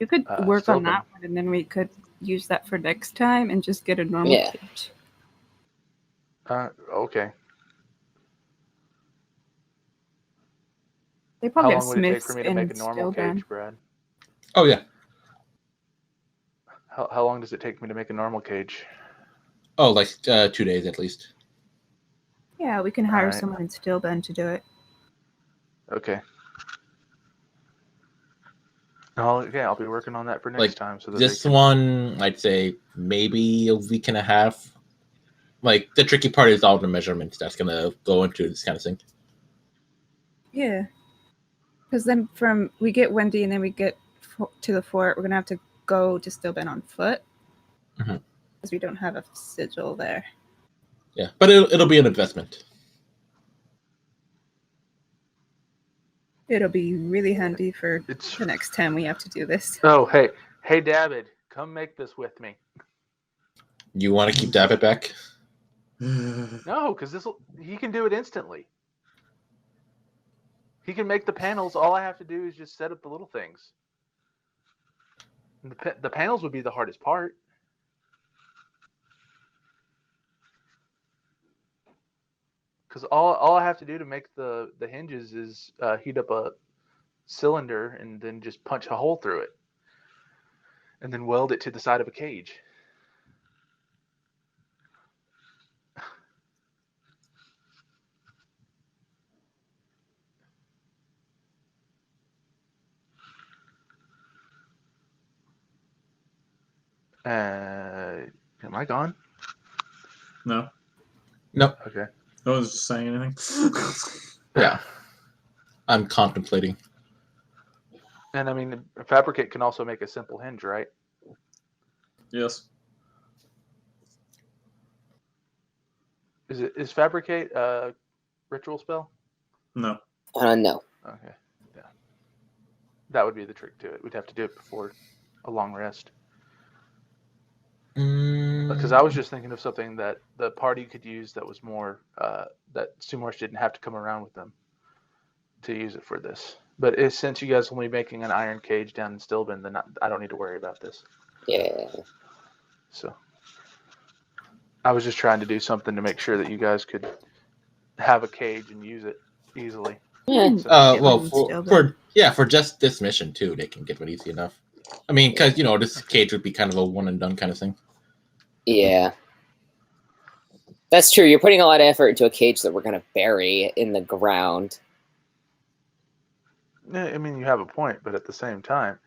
You could work on Stillben. that one, and then we could use that for next time and just get a normal Yeah. cage. Okay. They How probably long have would it take smiths for me to make a in normal Stillben. cage, Brad? Oh yeah. How long does it take me to make a normal cage? Oh, like 2 days at least. Yeah, we can hire Alright. someone in Stillben to do it. Okay. I'll be working on that for next Like time. So that this one, I'd say maybe a week and a half. Like the tricky part is all the measurements that's gonna go into this kind of thing. Yeah. Because then we get Wendy and then we get to the fort, we're going to have to go to Stillben on foot. Mhm. Because we don't have a sigil there. Yeah, but it'll be an investment. It'll be really handy for It's the next time we have to do this. oh hey David, come make this with me. You want to keep Dabbit back? No, because he can do it instantly. He can make the panels. All I have to do is just set up the little things. And the panels would be the hardest part. Because all I have to do to make the hinges is heat up a cylinder and then just punch a hole through it. And then weld it to the side of a cage. Am I gone? No, No. Okay. no one's just saying anything. Yeah. I'm contemplating. And I mean, Fabricate can also make a simple hinge, right? Yes. Is Fabricate a ritual spell? No. No. Okay. Yeah. That would be the trick to it. We'd have to do it before a long rest. Because I was just thinking of something that the party could use that was more that Sumarsh didn't have to come around with them to use it for this. But since you guys will be making an iron cage down in Stillben, then I don't need to worry about this. Yeah. So I was just trying to do something to make sure that you guys could have a cage and use it easily. Yeah. Well, for just this mission too, they can get one easy enough. I mean, because this cage would be kind of a one and done kind of thing. Yeah. That's true. You're putting a lot of effort into a cage that we're going to bury in the ground. Yeah, I mean, you have a point, but at the same time,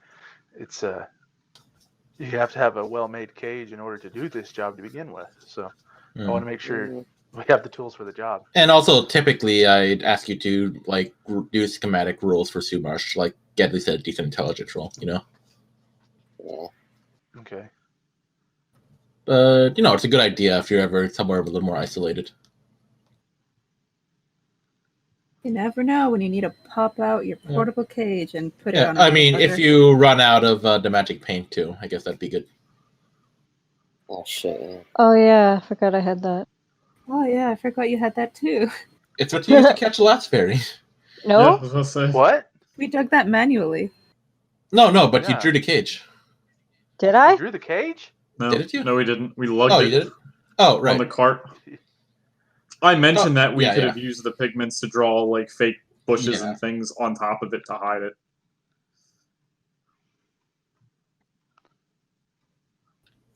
it's you have to have a well-made cage in order to do this job to begin with. So I want to make sure we have the tools for the job. And also, typically, I'd ask you to do schematic rules for Sumarsh, like get at least a decent intelligence roll. Yeah. Okay. It's a good idea if you're ever somewhere a little more isolated. You never know when you need to pop out your portable cage and put it on. I mean, if you run out of the magic paint too, I guess that'd be good. Oh shit. Yeah. Oh yeah, I forgot I had that. Oh yeah, I forgot you had that too. It's what you used to catch the last fairy. No. Yeah, I was gonna say. What? We dug that manually. No, but Yeah. you drew the cage. Did I? You drew the cage? No, Didn't you? No, we didn't. We lugged Oh, it you did? Oh, right. on the cart. I mentioned that we yeah, could yeah. have used the pigments to draw like fake bushes Yeah. and things on top of it to hide it.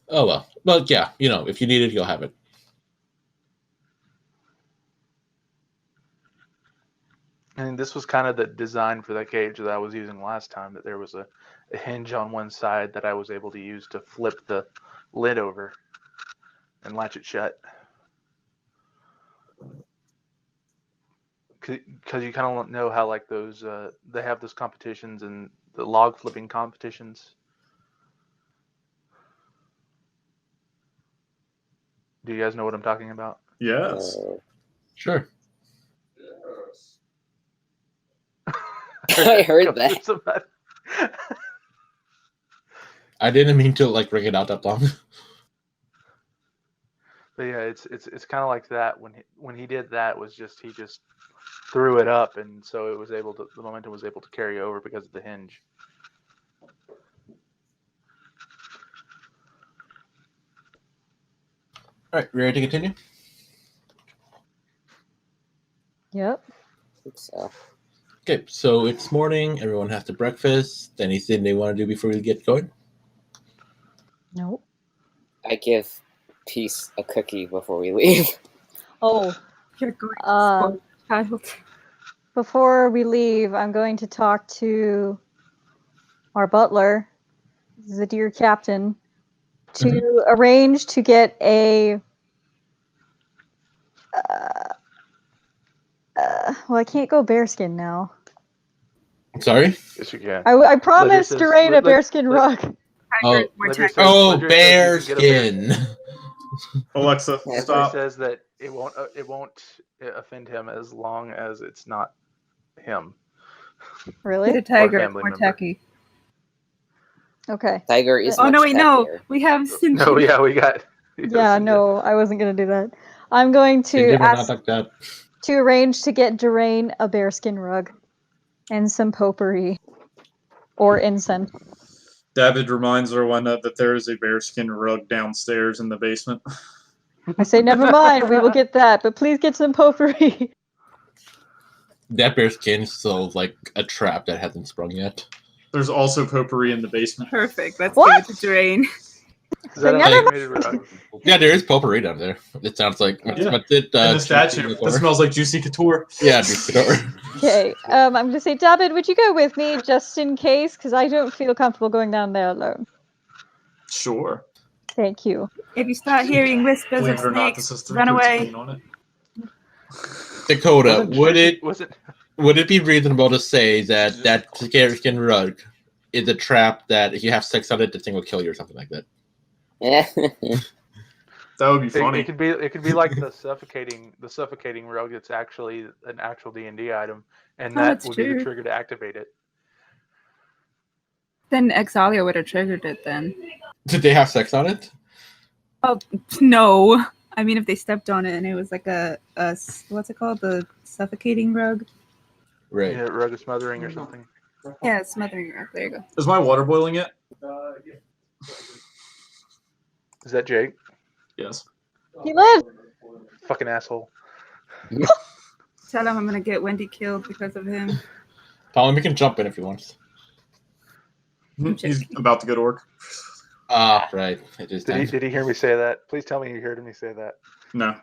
Oh well. But yeah, if you need it, you'll have it. And this was kind of the design for that cage that I was using last time, that there was a hinge on one side that I was able to use to flip the lid over and latch it shut. Because you kind of know how like those, they have those competitions and the log flipping competitions. Do you guys know what I'm talking about? Yes. Sure. I heard that. Somebody. I didn't mean to bring it out that long. But yeah, it's kind of like that. When he did that, he just threw it up, and so the momentum was able to carry over because of the hinge. All right, ready to continue? Yep. So Okay, so it's morning. Everyone has to breakfast. Anything they want to do before we get going? Nope. I give Peace a cookie before we leave. Oh, You're going to Uh, spoil the child. before we leave, I'm going to talk to our butler, the dear captain, to arrange to get a. Well, I can't go bearskin now. Sorry? Yes, you can. I promised says- Doreen a Ledger- bearskin rug. Tiger Oh. is more Ledger tacky. says- Oh, Ledger says bear you can get a bear- skin. Alexa, Ledger stop. says that it won't offend him as long as it's not him. Get Really? a tiger, it's family more member. tacky. Okay. Tiger is Oh much no, wait, no. tackier. We have Sinjin. No, yeah, we got. Yeah, no, I wasn't gonna do that. I'm going to Sinjin will not ask like that. to arrange to get Doreen a bearskin rug and some potpourri or incense. David reminds Rowena that there is a bearskin rug downstairs in the basement. I say, never mind, we will get that, but please get some potpourri. That bear skin is still like a trap that hasn't sprung yet. There's also potpourri in the basement. Perfect. Let's What? give it to Drain. Is that Never an mind. animated rug? Yeah, there is potpourri down there. It sounds like Yeah. what's it? And the Juicy statue Couture? that smells like juicy couture. Yeah, Juicy Couture. Okay, I'm gonna say, David, would you go with me just in case? Because I don't feel comfortable going down there alone. Sure. Thank you. If you start hearing whispers Believe of it or not, this snakes, has 3 run coats of away. paint on it. Dakota, Wasn't would it be reasonable to say that that skin rug is a trap that if you have sex on it, the thing will kill you or something like that? That would be It funny. could be like the suffocating rug. It's actually an actual D&D item, and Oh, that that's would be the true. trigger to activate it. Then Exalia would have triggered it then. Did they have sex on it? Oh, no. I mean, if they stepped on it and it was like a what's it called? The suffocating rug? Right. Yeah, rug of smothering or something. Yeah, smothering rug. There you go. Is my water boiling yet? Is that Jake? Yes. He lives. Fucking asshole. Tell him I'm going to get Wendy killed because of him. Colin, can jump in if he wants. He's about to go to work. Ah, right. It is time. Did he hear me say that? Please tell me you heard me say that. No.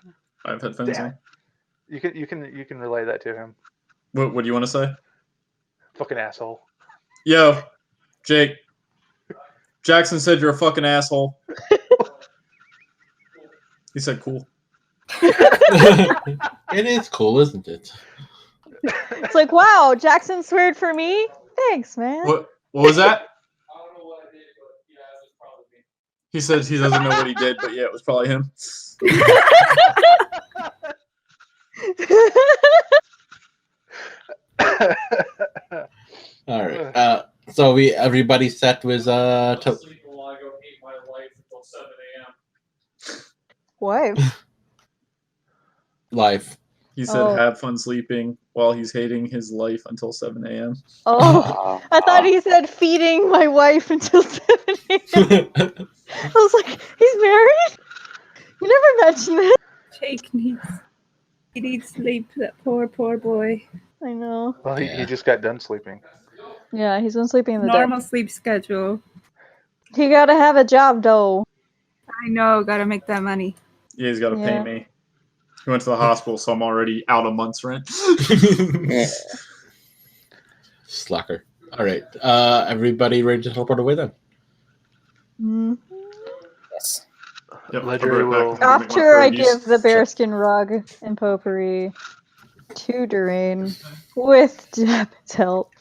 I have headphones Damn. on. You can relay that to him. What do you want to say? Fucking asshole. Yo, Jake. Jackson said you're a fucking asshole. He said cool. It is cool, isn't it? It's like, wow, Jackson sweared for me? Thanks, man. What was that? He said he doesn't know what he did, but yeah, it was probably him. All right. So everybody set with Wife. life. He said, Oh. have fun sleeping while he's hating his life until 7 a.m. Oh, I thought he said feeding my wife until 7 a.m. I was like, he's married? You never mentioned it. Jake needs sleep, that poor boy. I know. Well, he Yeah. just got done sleeping. Yeah, he's been sleeping in the Normal sleep schedule. dark. He gotta have a job, though. I know, gotta make that money. Yeah, he's got to Yeah. pay me. He went to the hospital, so I'm already out a month's rent. Slacker. All right. Everybody ready to teleport away then? Mm. Yes. Yep, Ledger I'll be right will- back. I'm gonna make my After I pierogies. give the bearskin rug and potpourri to Doreen with Jab's help.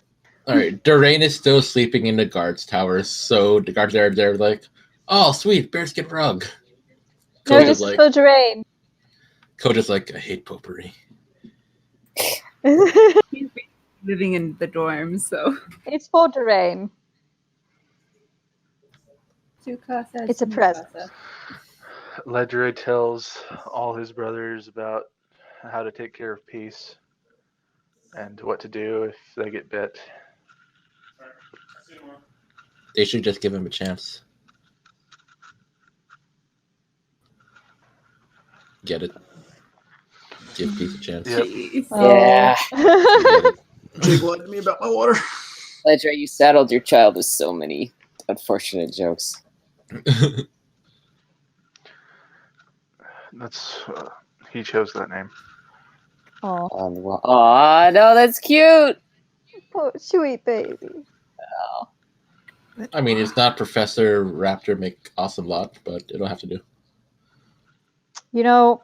All right. Doreen is still sleeping in the guards' tower, so the guards are there like, oh, sweet, bearskin rug. No, Coach is just like, for Doreen. Coach is like, I hate potpourri. He's living in the dorms, so. It's for Doreen. It's a present. Ledger tells all his brothers about how to take care of peace and what to do if they get bit. They should just give him a chance. Get it? Give peace a chance. Yep. Jeez. Yeah. Get it. Jake lied to me about my water. Ledger, you saddled your child with so many unfortunate jokes. That's he chose that name. Oh, Aw, no, that's cute. oh, sweet baby. I mean, it's not Professor Raptor make awesome lot, but it'll have to do. You know,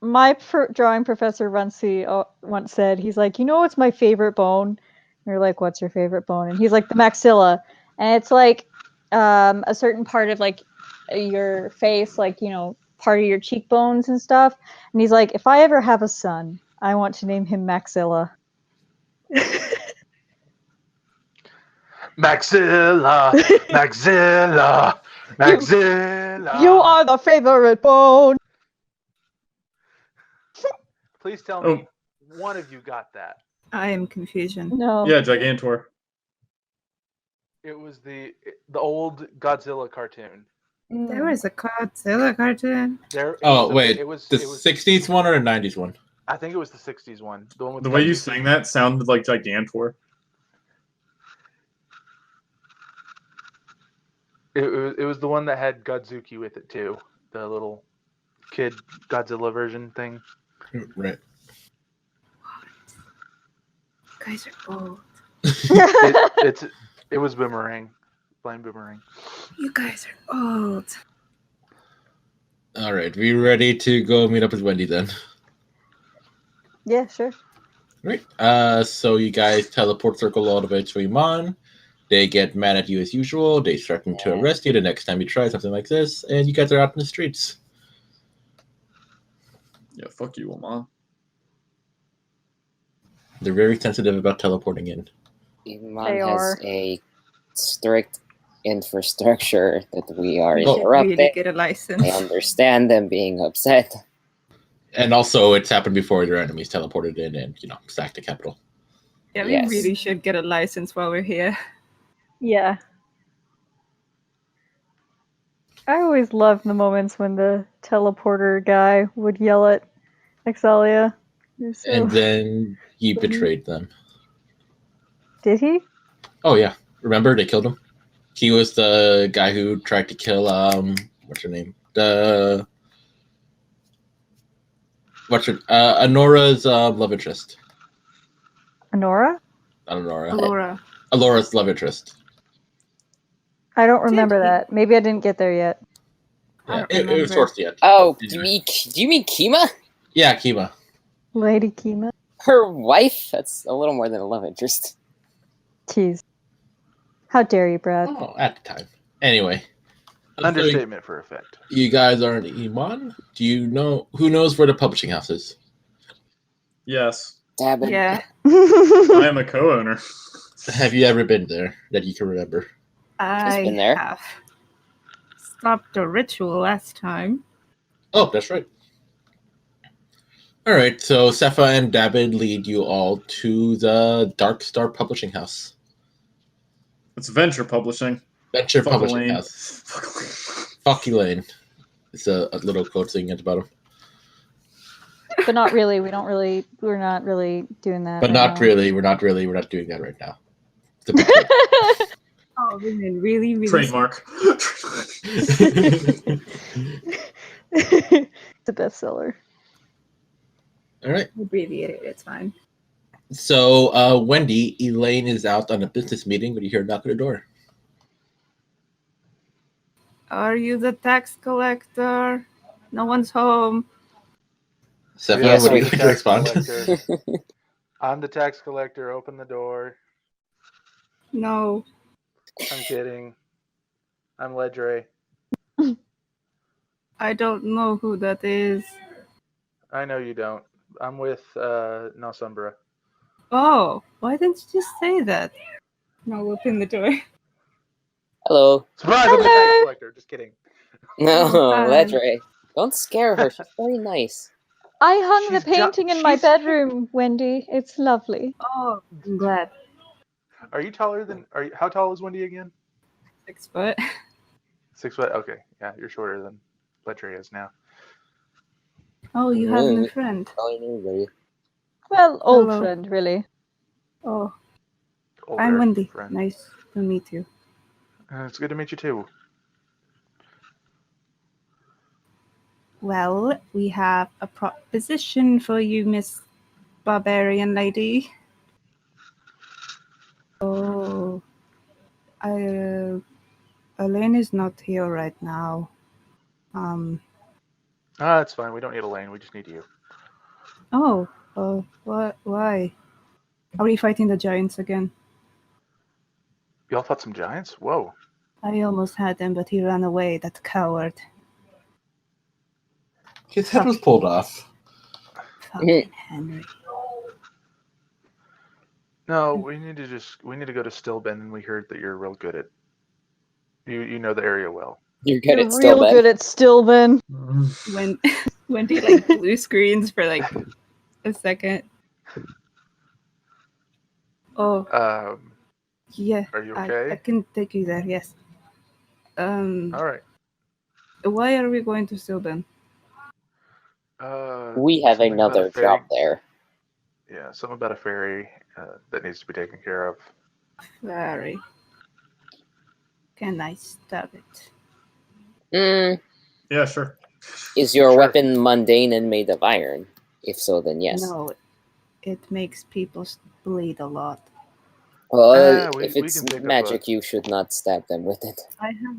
my drawing professor once said, he's like, you know what's my favorite bone? And you're like, what's your favorite bone? And he's like, the maxilla. And it's like a certain part of like your face, like, you know, part of your cheekbones and stuff. And he's like, if I ever have a son, I want to name him Maxilla. Maxilla, Maxilla, Maxilla. You are the favorite bone. Please tell me one of you got that. I am confusion. No. Yeah, Gigantor. It was the old Godzilla cartoon. There was a Godzilla cartoon. It was the 60s one or the 90s one? I think it was the 60s one. The one with The way you Godzilla. sang that sounded like Gigantor. It was the one that had Godzuki with it too. The little kid Godzilla version thing. Right. You guys are old. It was Boomerang. Blind Boomerang. You guys are old. All right, we ready to go meet up with Wendy then? Yeah, sure. Right. So you guys teleport circle all the way to Iman. They get mad at you as usual. They threaten to arrest you the next time you try something like this, and you guys are out in the streets. Yeah, fuck you, Oman. They're very sensitive about teleporting in. Iman has a strict infrastructure that we are We should interrupting. really get a license. I understand them being upset. And also, it's happened before their enemies teleported in and, sacked the capital. Yeah, Yes. we really should get a license while we're here. Yeah. I always loved the moments when the teleporter guy would yell at Exalia. So... And then he betrayed them. Did he? Oh, yeah. Remember, they killed him? He was the guy who tried to kill, what's her name? Anora's love interest. Honora? Not Honora. Alora. Alora's love interest. I don't remember that. Maybe I didn't get there yet. Yeah, it was towards the end. Oh, do you mean Kima? Yeah, Kima. Lady Kima? Her wife? That's a little more than a love interest. Jeez. How dare you, Brad? Oh, at the time. Anyway. Understatement for effect. You guys are in Iman? Do you know who knows where the publishing house is? Yes. Dabbin. Yeah. I am a co-owner. Have you ever been there that you can remember? I been there. have stopped a ritual last time. Oh, that's right. All right, so Sepha and David lead you all to the Dark Star Publishing House. It's Venture Publishing. Venture Fuck Publishing Elaine. House. Fuck Elaine. It's a little quote thing at the bottom. But not really. We're not really doing that. But right not now. really. We're not doing that right now. It's a big Oh, women really, really. Trademark. It's a bestseller. All right. Abbreviate it. It's fine. So, Wendy, Elaine is out on a business meeting when you hear a knock at the door. Are you the tax collector? No one's home. Sepha, Yes, what do you we- think to respond? I'm the tax collector. Open the door. No. I'm kidding. I'm Ledre. I don't know who that is. I know you don't. I'm with Nosumbra. Oh, why didn't you just say that? No, open the door. Hello. Surprise! I'm the tax collector. Just kidding. No, Hi. Ledre. Don't scare her. She's very nice. I hung the She's painting in my bedroom, Wendy. It's lovely. Oh, I'm glad. Are you taller than? How tall is Wendy again? 6 foot. 6 foot. Okay, yeah, you're shorter than Ledre is now. Oh, you have a new Really? friend. Calling anybody. Well, old Hello. friend, really. Oh, Older I'm Wendy. friend. Nice to meet you. It's good to meet you too. Well, we have a proposition for you, Miss Barbarian Lady. Oh, Elaine is not here right now. It's fine. We don't need Elaine. We just need you. What? Why? Are we fighting the giants again? Y'all fought some giants? Whoa. I almost had him, but he ran away, that coward. His head was pulled off. Fucking Henry. No, we need to go to Stillben, and we heard that you're real good at. You know the area well. You're good You're at real Stillben. good at Stillben. When Wendy like blue screens for like a second. Oh, yeah. Are you okay? I can take you there, yes. All right. Why are we going to Sylvan? We have something about a another ferry. job there. Yeah, something about a ferry that needs to be taken care of. Ferry. Can I stab it? Yeah, sure. Is your Sure. weapon mundane and made of iron? If so, then yes. No, it makes people bleed a lot. Well, we if it's can think of magic, you should not stab them with it. I have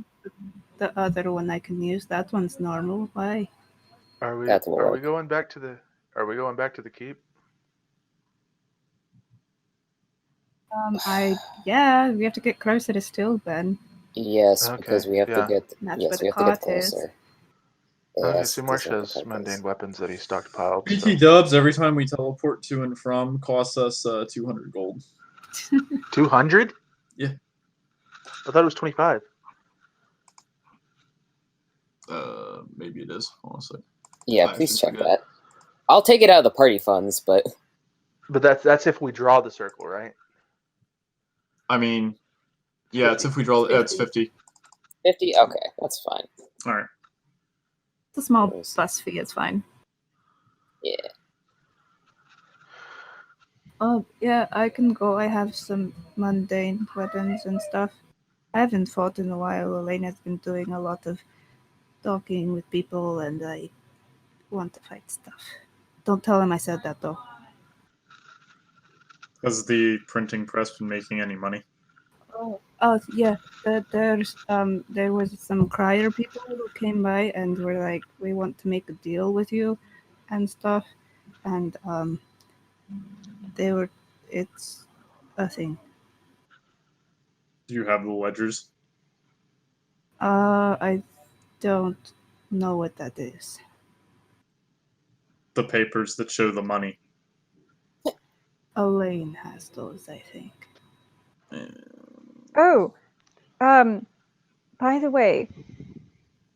the other one I can use. That one's normal. Why? Are we? That will Are we work. going back to the? Are we going back to the keep? Yeah, we have to get closer to Stilben. Yes, Okay, because we have to yeah. get. That's Yes, where the we have to get cart is. closer. Okay, Yes, Seymour it is where the has cart mundane is. weapons that he stockpiled. BT So. dubs, every time we teleport to and from, costs us 200 gold. 200? Yeah. I thought it was 25. Maybe it is, honestly. Yeah, I please should check forget. that. I'll take it out of the party funds, but But that's if we draw the circle, right? I mean, yeah, 50. it's if we draw. It's 50. 50. Okay, that's fine. All right. It's a small Yes. bus fee. It's fine. Yeah. Oh, yeah, I can go. I have some mundane weapons and stuff. I haven't fought in a while. Elaine has been doing a lot of talking with people, and I want to fight stuff. Don't tell him I said that, though. Has the printing press been making any money? Oh, yeah. There was some crier people who came by and were like, "We want to make a deal with you," and stuff. And it's a thing. Do you have the ledgers? I don't know what that is. The papers that show the money. Elaine has those, I think. Oh, by the way,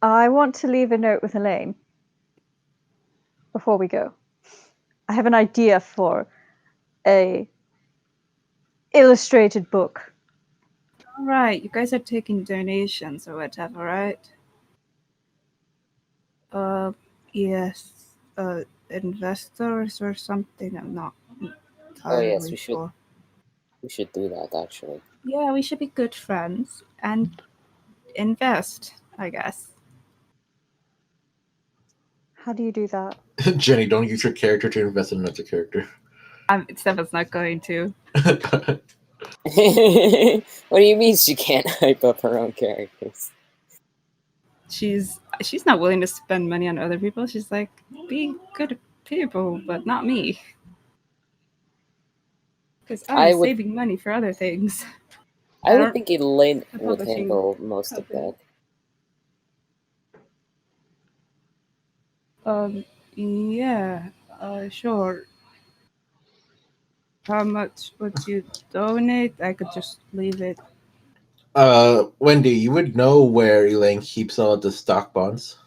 I want to leave a note with Elaine before we go. I have an idea for a illustrated book. All right, you guys are taking donations or whatever, right? Yes. Investors or something. I'm not entirely yes, we should. sure. We should do that actually. Yeah, we should be good friends and invest, I guess. How do you do that? Jenny, don't use your character to invest in another character. Stefan's not going to. What do you mean she can't hype up her own characters? She's not willing to spend money on other people. She's like, be good people, but not me. Because I'm saving money for other things. I would think Elaine would publishing handle most company. of that. Yeah, sure. How much would you donate? I could just leave it. Wendy, you would know where Elaine keeps all of the stock bonds.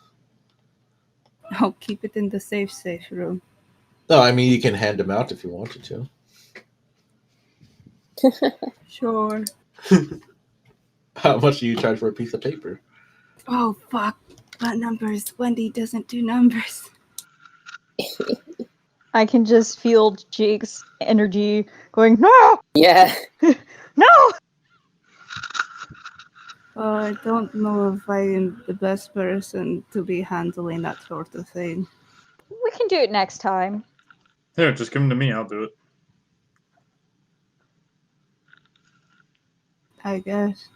I'll keep it in the safe room. No, I mean you can hand them out if you wanted to. Sure. How much do you charge for a piece of paper? Oh, fuck. What numbers? Wendy doesn't do numbers. I can just feel Jake's energy going, no! Yeah. No! I don't know if I am the best person to be handling that sort of thing. We can do it next time. Here, just give them to me. I'll do it. I guess.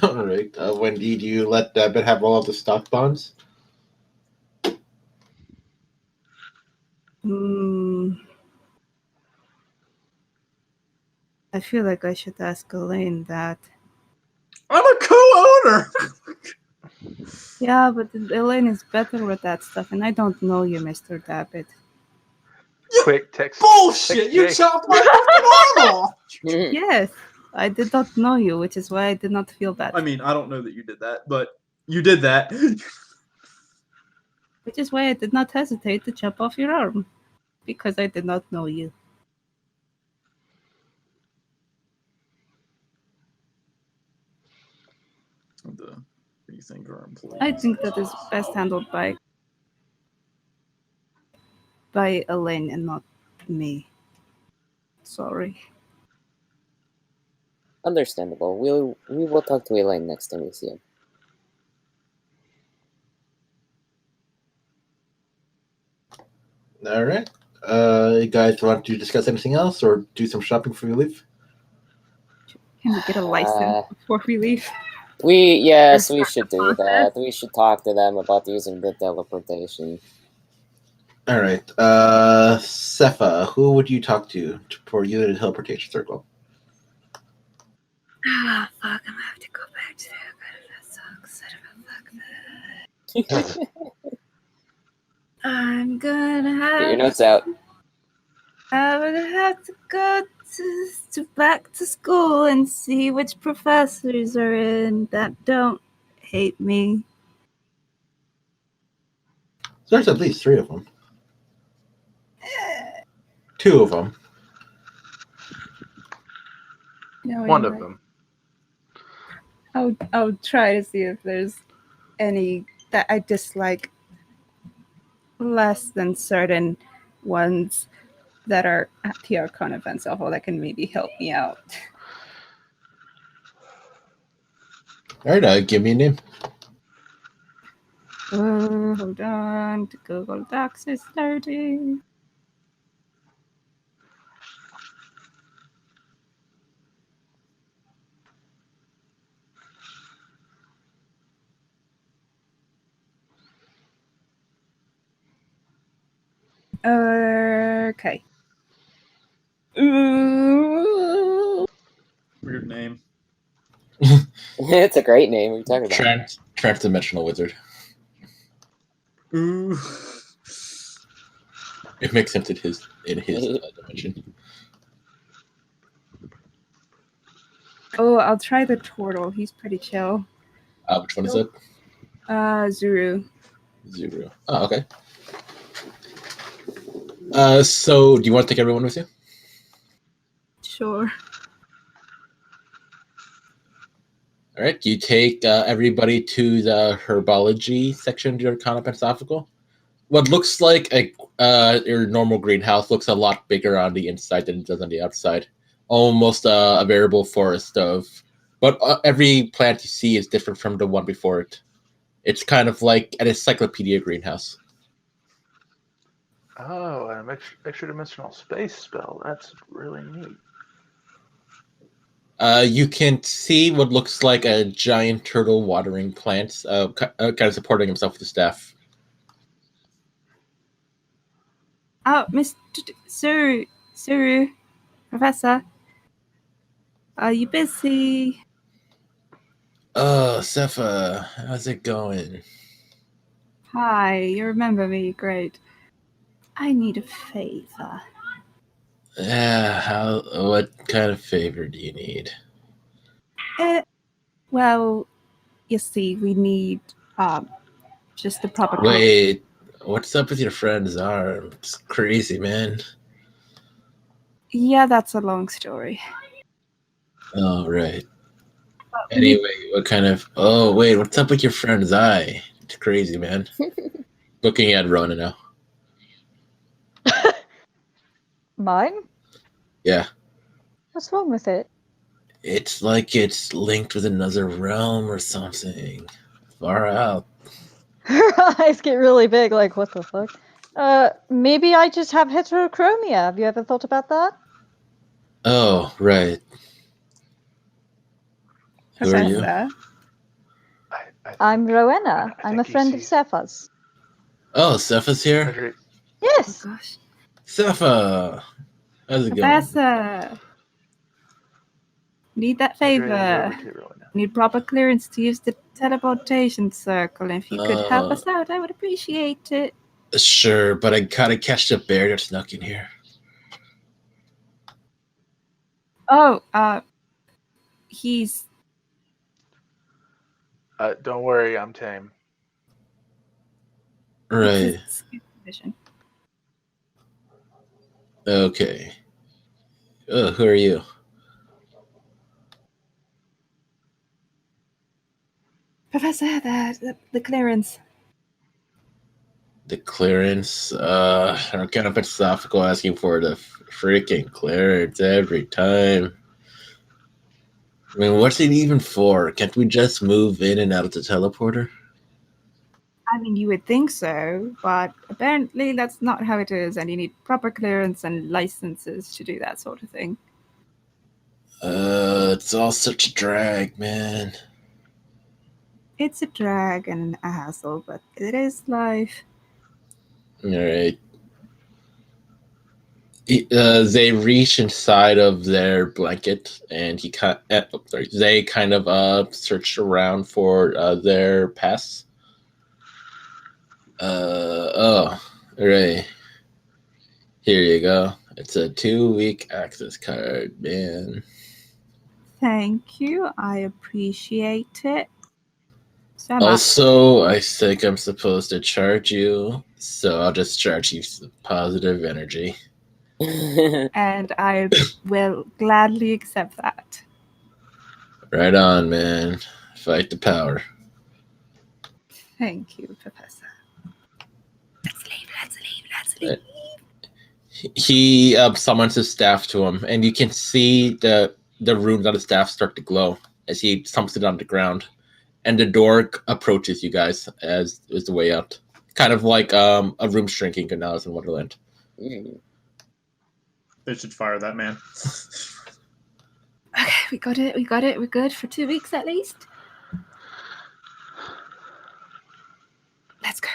All right. Wendy, do you let Dabbit have all of the stock bonds? I feel like I should ask Elaine that. I'm a co-owner. Yeah, but Elaine is better with that stuff, and I don't know you, Mr. Dabbit. Quick, text. Bullshit! text You Jake. chopped my fucking arm off. Yes, I did not know you, which is why I did not feel bad. I mean, I don't know that you did that, but you did that. Which is why I did not hesitate to chop off your arm. Because I did not know you. What do you think our employees? I think that is best handled by Elaine and not me. Sorry. Understandable. We will talk to Elaine next time we see him. All right. You guys want to discuss anything else or do some shopping before you leave? Can we get a license before we leave? Yes, we should do that. We should talk to them about using the teleportation. All right. Sepha, who would you talk to for you in the teleportation circle? Ah, fuck, I'm gonna have to go back to that. That sucks. I'm gonna have Get your notes out. I would have to go to back to school and see which professors are in that don't hate me. There's at least 3 of them. 2 of them. No, One of them. I'll try to see if there's any that I dislike less than certain ones that are at the Arcana events level that can maybe help me out. All right, give me a name. Hold on, the Google Docs is loading. Okay. Weird name. It's a great name. What are you talking about? Transdimensional wizard. Ooh. It makes sense in his dimension. Oh, I'll try the turtle. He's pretty chill. Which one is it? Zuru. Zero. Oh, okay. So do you want to take everyone with you? Sure. All right. You take everybody to the herbology section of your Arcana Philosophical. What looks like your normal greenhouse looks a lot bigger on the inside than it does on the outside. Almost a variable forest but every plant you see is different from the one before it. It's kind of like an encyclopedia greenhouse. Oh, an extra dimensional space spell. That's really neat. You can see what looks like a giant turtle watering plants, kind of supporting himself with the staff. Oh, Mr. Suru, Professor. Are you busy? Oh, Sepha, how's it going? Hi, you remember me? Great. I need a favor. Yeah, what kind of favor do you need? Well, you see, we need just the proper. Wait, what's up with your friend's arm? It's crazy, man. Yeah, that's a long story. Oh, right. Anyway, what kind of... Oh, wait, what's up with your friend's eye? It's crazy, man. Looking at Rona now. Mine? Yeah. What's wrong with it? It's like it's linked with another realm or something. Far out. Her eyes get really big, like, what the fuck? Maybe I just have heterochromia. Have you ever thought about that? Oh, right. Who are you? Professor, I'm Rowena. I'm a friend of Sepha's. Oh, Sepha's here? Frederick, Yes! oh gosh. Sepha! How's it going? Professor! Need that Frederick, favor. over to Rowena. Need proper clearance to use the teleportation circle. If you could help Uh, us out, I would appreciate it. Sure, but I gotta catch the bear that snuck in here. Oh, he's Don't worry, I'm tame. Right. it's his condition. Okay. Who are you? Professor, the clearance. The clearance? I'm kind of philosophical asking for the freaking clearance every time. I mean, what's it even for? Can't we just move in and out of the teleporter? I mean, you would think so, but apparently that's not how it is, and you need proper clearance and licenses to do that sort of thing. It's all such a drag, man. It's a drag and a hassle, but it is life. Alright. They reach inside of their blanket, and they kind of search around for their pass. Right. Here you go. It's a 2-week access card, man. Thank you. I appreciate it. So much. Also, I think I'm supposed to charge you, so I'll just charge you some positive energy. And I will gladly accept that. Right on, man. Fight the power. Thank you, Professor. Let's leave. He summons his staff to him, and you can see the runes on the staff start to glow as he thumps it on the ground, and the door approaches you guys as is the way out, kind of like a room shrinking in Alice in Wonderland. They should fire that man. Okay, we got it. We're good for 2 weeks at least. Let's go.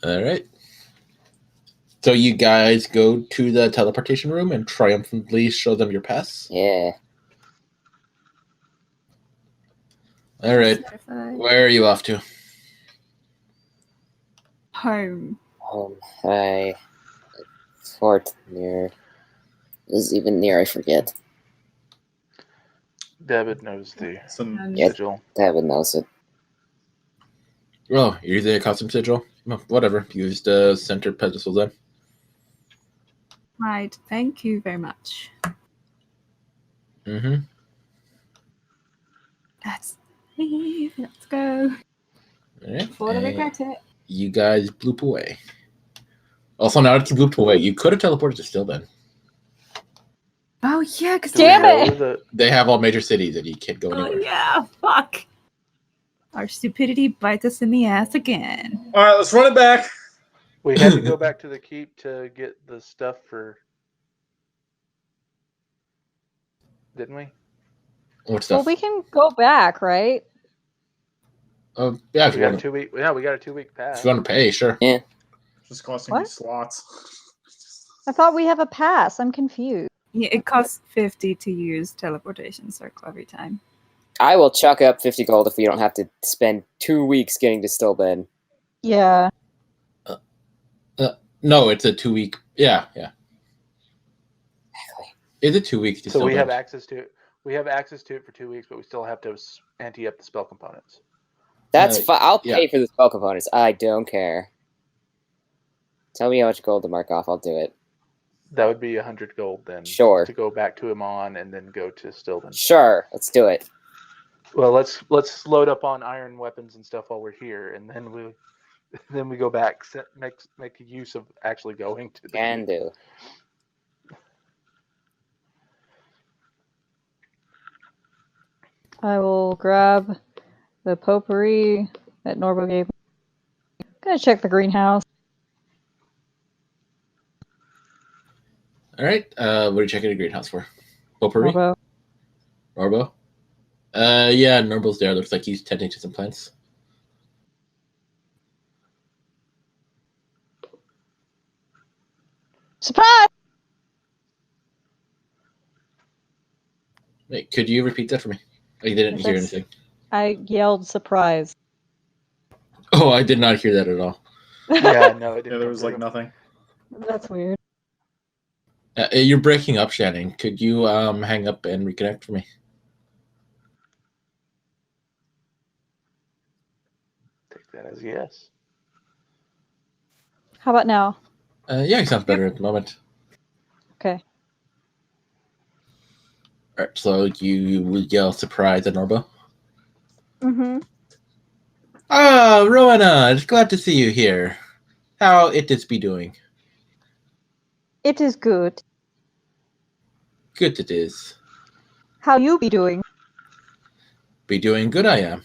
All right. So you guys go to the teleportation room and triumphantly show them your pass. Yeah. All right. Where are you off to? Home. Hi. Fort near. Is even near, I forget. David knows the Some sigil. David knows it. Oh, you're using a custom sigil? Well, whatever. Use the center pedestal then. Right. Thank you very much. Mm-hmm. Let's leave. Let's go. All right. Before I regret it. You guys bloop away. Also, now that you blooped away, you could have teleported to Stillben. Oh yeah, because Damn it! They have all major cities and you can't go Oh anywhere. yeah, fuck. Our stupidity bites us in the ass again. All right, let's run it back. We had to go back to the keep to get the stuff for. Didn't we? What stuff? Well, we can go back, right? Oh, yeah, if We you got want a 2 week. Yeah, we got a 2-week pass. if you want to pay, sure. Yeah. Just costing What? me slots. I thought we have a pass. I'm confused. Yeah, it costs 50 to use teleportation circle every time. I will chuck up 50 gold if we don't have to spend 2 weeks getting to Stillben. Yeah. No, it's a 2-week. Yeah. Exactly. It's a 2 weeks to So we Stillben. have access to it. We have access to it for 2 weeks, but we still have to ante up the spell components. That's fine. I'll yeah. pay for the spell components. I don't care. Tell me how much gold to mark off. I'll do it. That would be 100 gold then. Sure. To go back to Amon and then go to Stillben. Sure. Let's do it. Well, let's load up on iron weapons and stuff while we're here, and then we go back. Make use of actually going to the Can keep. do. I will grab the potpourri that Norbo gave me. Gonna check the greenhouse. All right. What are you checking the greenhouse for? Potpourri? Norbo. Norbo? Yeah, Norbo's there. Looks like he's tending to some plants. Surprise! Wait, could you repeat that for me? I didn't hear anything. I yelled surprise. Oh, I did not hear that at all. Yeah, no, it didn't. Yeah, there was like nothing. That's weird. You're breaking up, Shannon. Could you hang up and reconnect for me? Take that as a yes. How about now? Yeah, it sounds better at the moment. Okay. All right, so you would yell surprise at Norbo. Mm-hmm. Ah, Rowena, it's glad to see you here. How it is be doing? It is good. Good it is. How you be doing? Be doing good I am.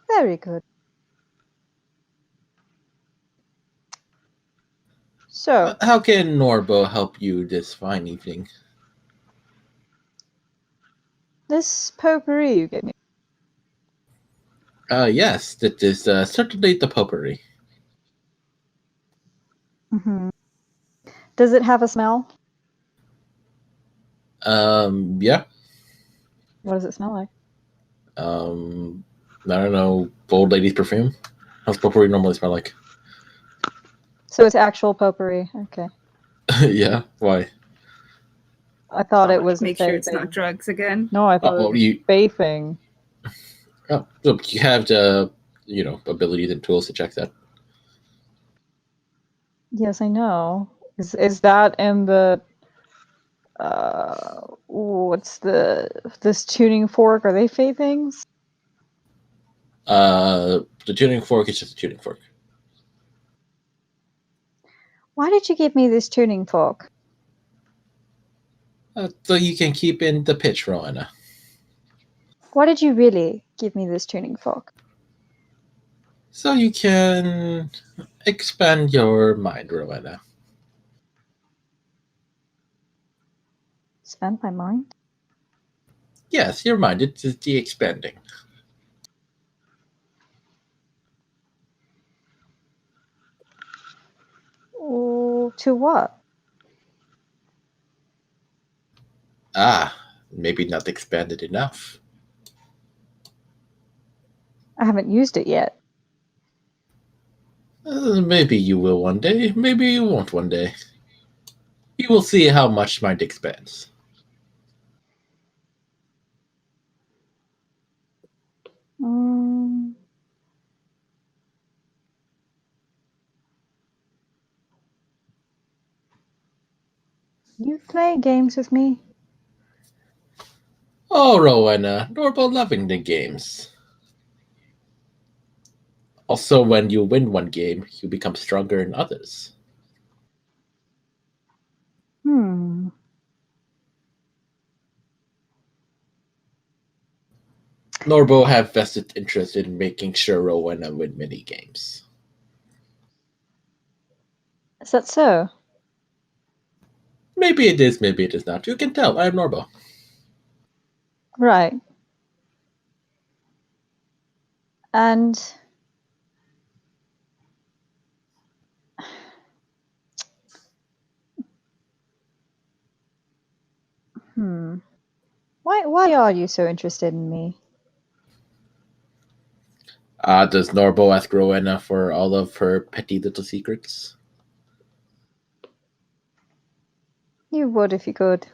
Very good. So, How can Norbo help you this fine evening? this potpourri you gave me. Yes, that is certainly the potpourri. Mm-hmm. Does it have a smell? Yeah. What does it smell like? I don't know, old lady's perfume? How's potpourri normally smell like? So it's actual potpourri. Okay. Yeah, why? I thought it was Make sure it's not drugs again. No, I thought it was you bathing. Oh, look, you have the abilities and tools to check that. Yes, I know. Is that in the what's this tuning fork? Are they fey things? The tuning fork is just a tuning fork. Why did you give me this tuning fork? So you can keep in the pitch, Rowena. Why did you really give me this tuning fork? So you can expand your mind, Rowena. Expand my mind? Yes, your mind. It's the expanding. Oh, to what? Ah, maybe not expanded enough. I haven't used it yet. Maybe you will one day. Maybe you won't one day. You will see how much mind expands. You play games with me? Oh, Rowena, Norbo loving the games. Also, when you win one game, you become stronger in others. Hmm. Norbo have vested interest in making sure Rowena win many games. Is that so? Maybe it is, maybe it is not. You can tell. I am Norbo. Right. And why are you so interested in me? Does Norbo ask Rowena for all of her petty little secrets? You would if you could.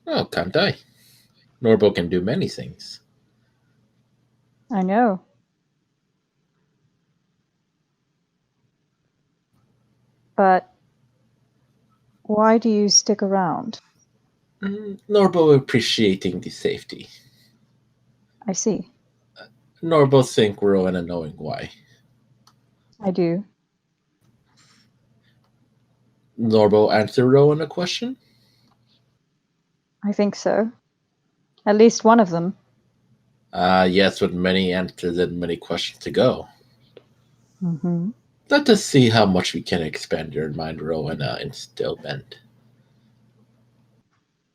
Oh, can't I? Norbo can do many things. I know. But why do you stick around? Norbo appreciating the safety. I see. Norbo think Rowena knowing why. I do. Norbo answer Rowena question? I think so. At least one of them. Yes, with many answers and many questions to go. Mm-hmm. Let us see how much we can expand your mind, Rowena, in Stillbend.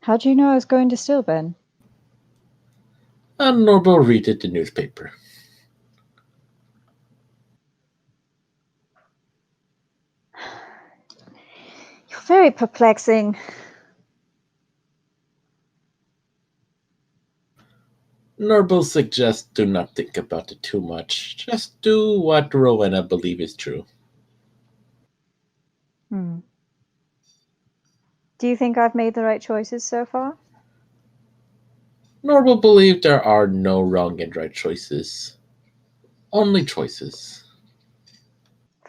How'd you know I was going to Stillben? Norbo read it the newspaper. You're very perplexing. Norbo suggests do not think about it too much. Just do what Rowena believe is true. Hmm. Do you think I've made the right choices so far? Norbo believe there are no wrong and right choices. Only choices.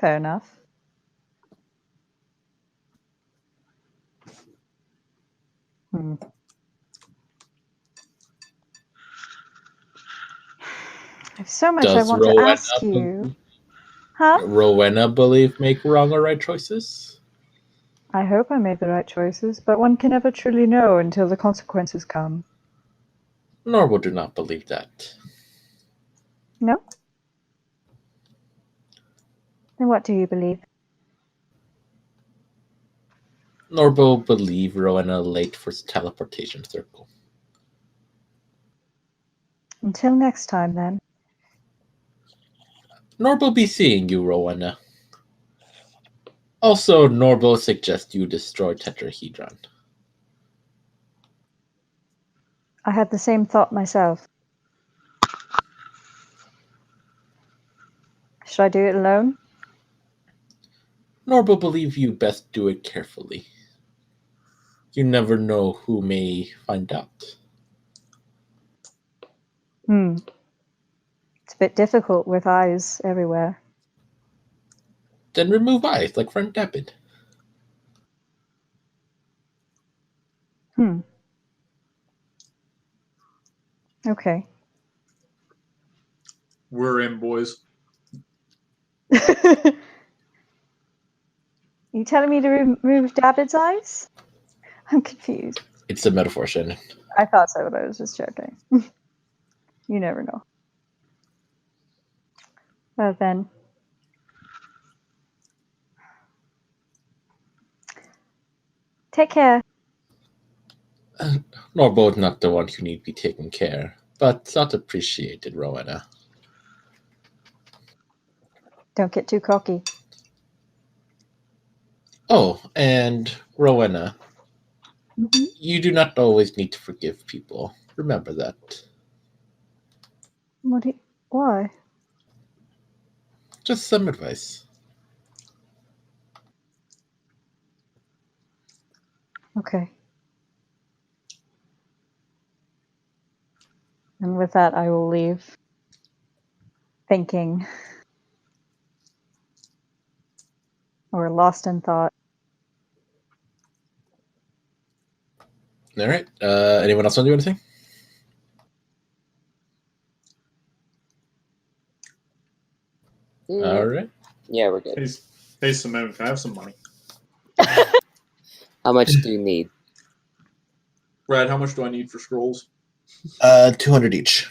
Fair enough. Hmm. There's so much I Does want to ask you. Huh? Rowena believe make wrong or right choices? I hope I made the right choices, but one can never truly know until the consequences come. Norbo do not believe that. No? Then what do you believe? Norbo believe Rowena late for teleportation circle. Until next time, then. Norbo be seeing you, Rowena. Also, Norbo suggests you destroy Tetrahedron. I had the same thought myself. Should I do it alone? Norbo believe you best do it carefully. You never know who may find out. It's a bit difficult with eyes everywhere. Then remove eyes like Friend Dabbit. Okay. We're in, boys. You telling me to remove David's eyes? I'm confused. It's a metaphor, Shannon. I thought so, but I was just joking. You never know. Well then. Take care. Norbo is not the one who need be taken care, but not appreciated, Rowena. Don't get too cocky. Oh, and Rowena, Mm-hmm. you do not always need to forgive people. Remember that. Why? Just some advice. Okay. And with that, I will leave. Thinking. Or lost in thought. All right. Anyone else want to do anything? All right. Yeah, we're good. Hey, Simone, can I have some money? How much do you need? Brad, how much do I need for scrolls? 200 each.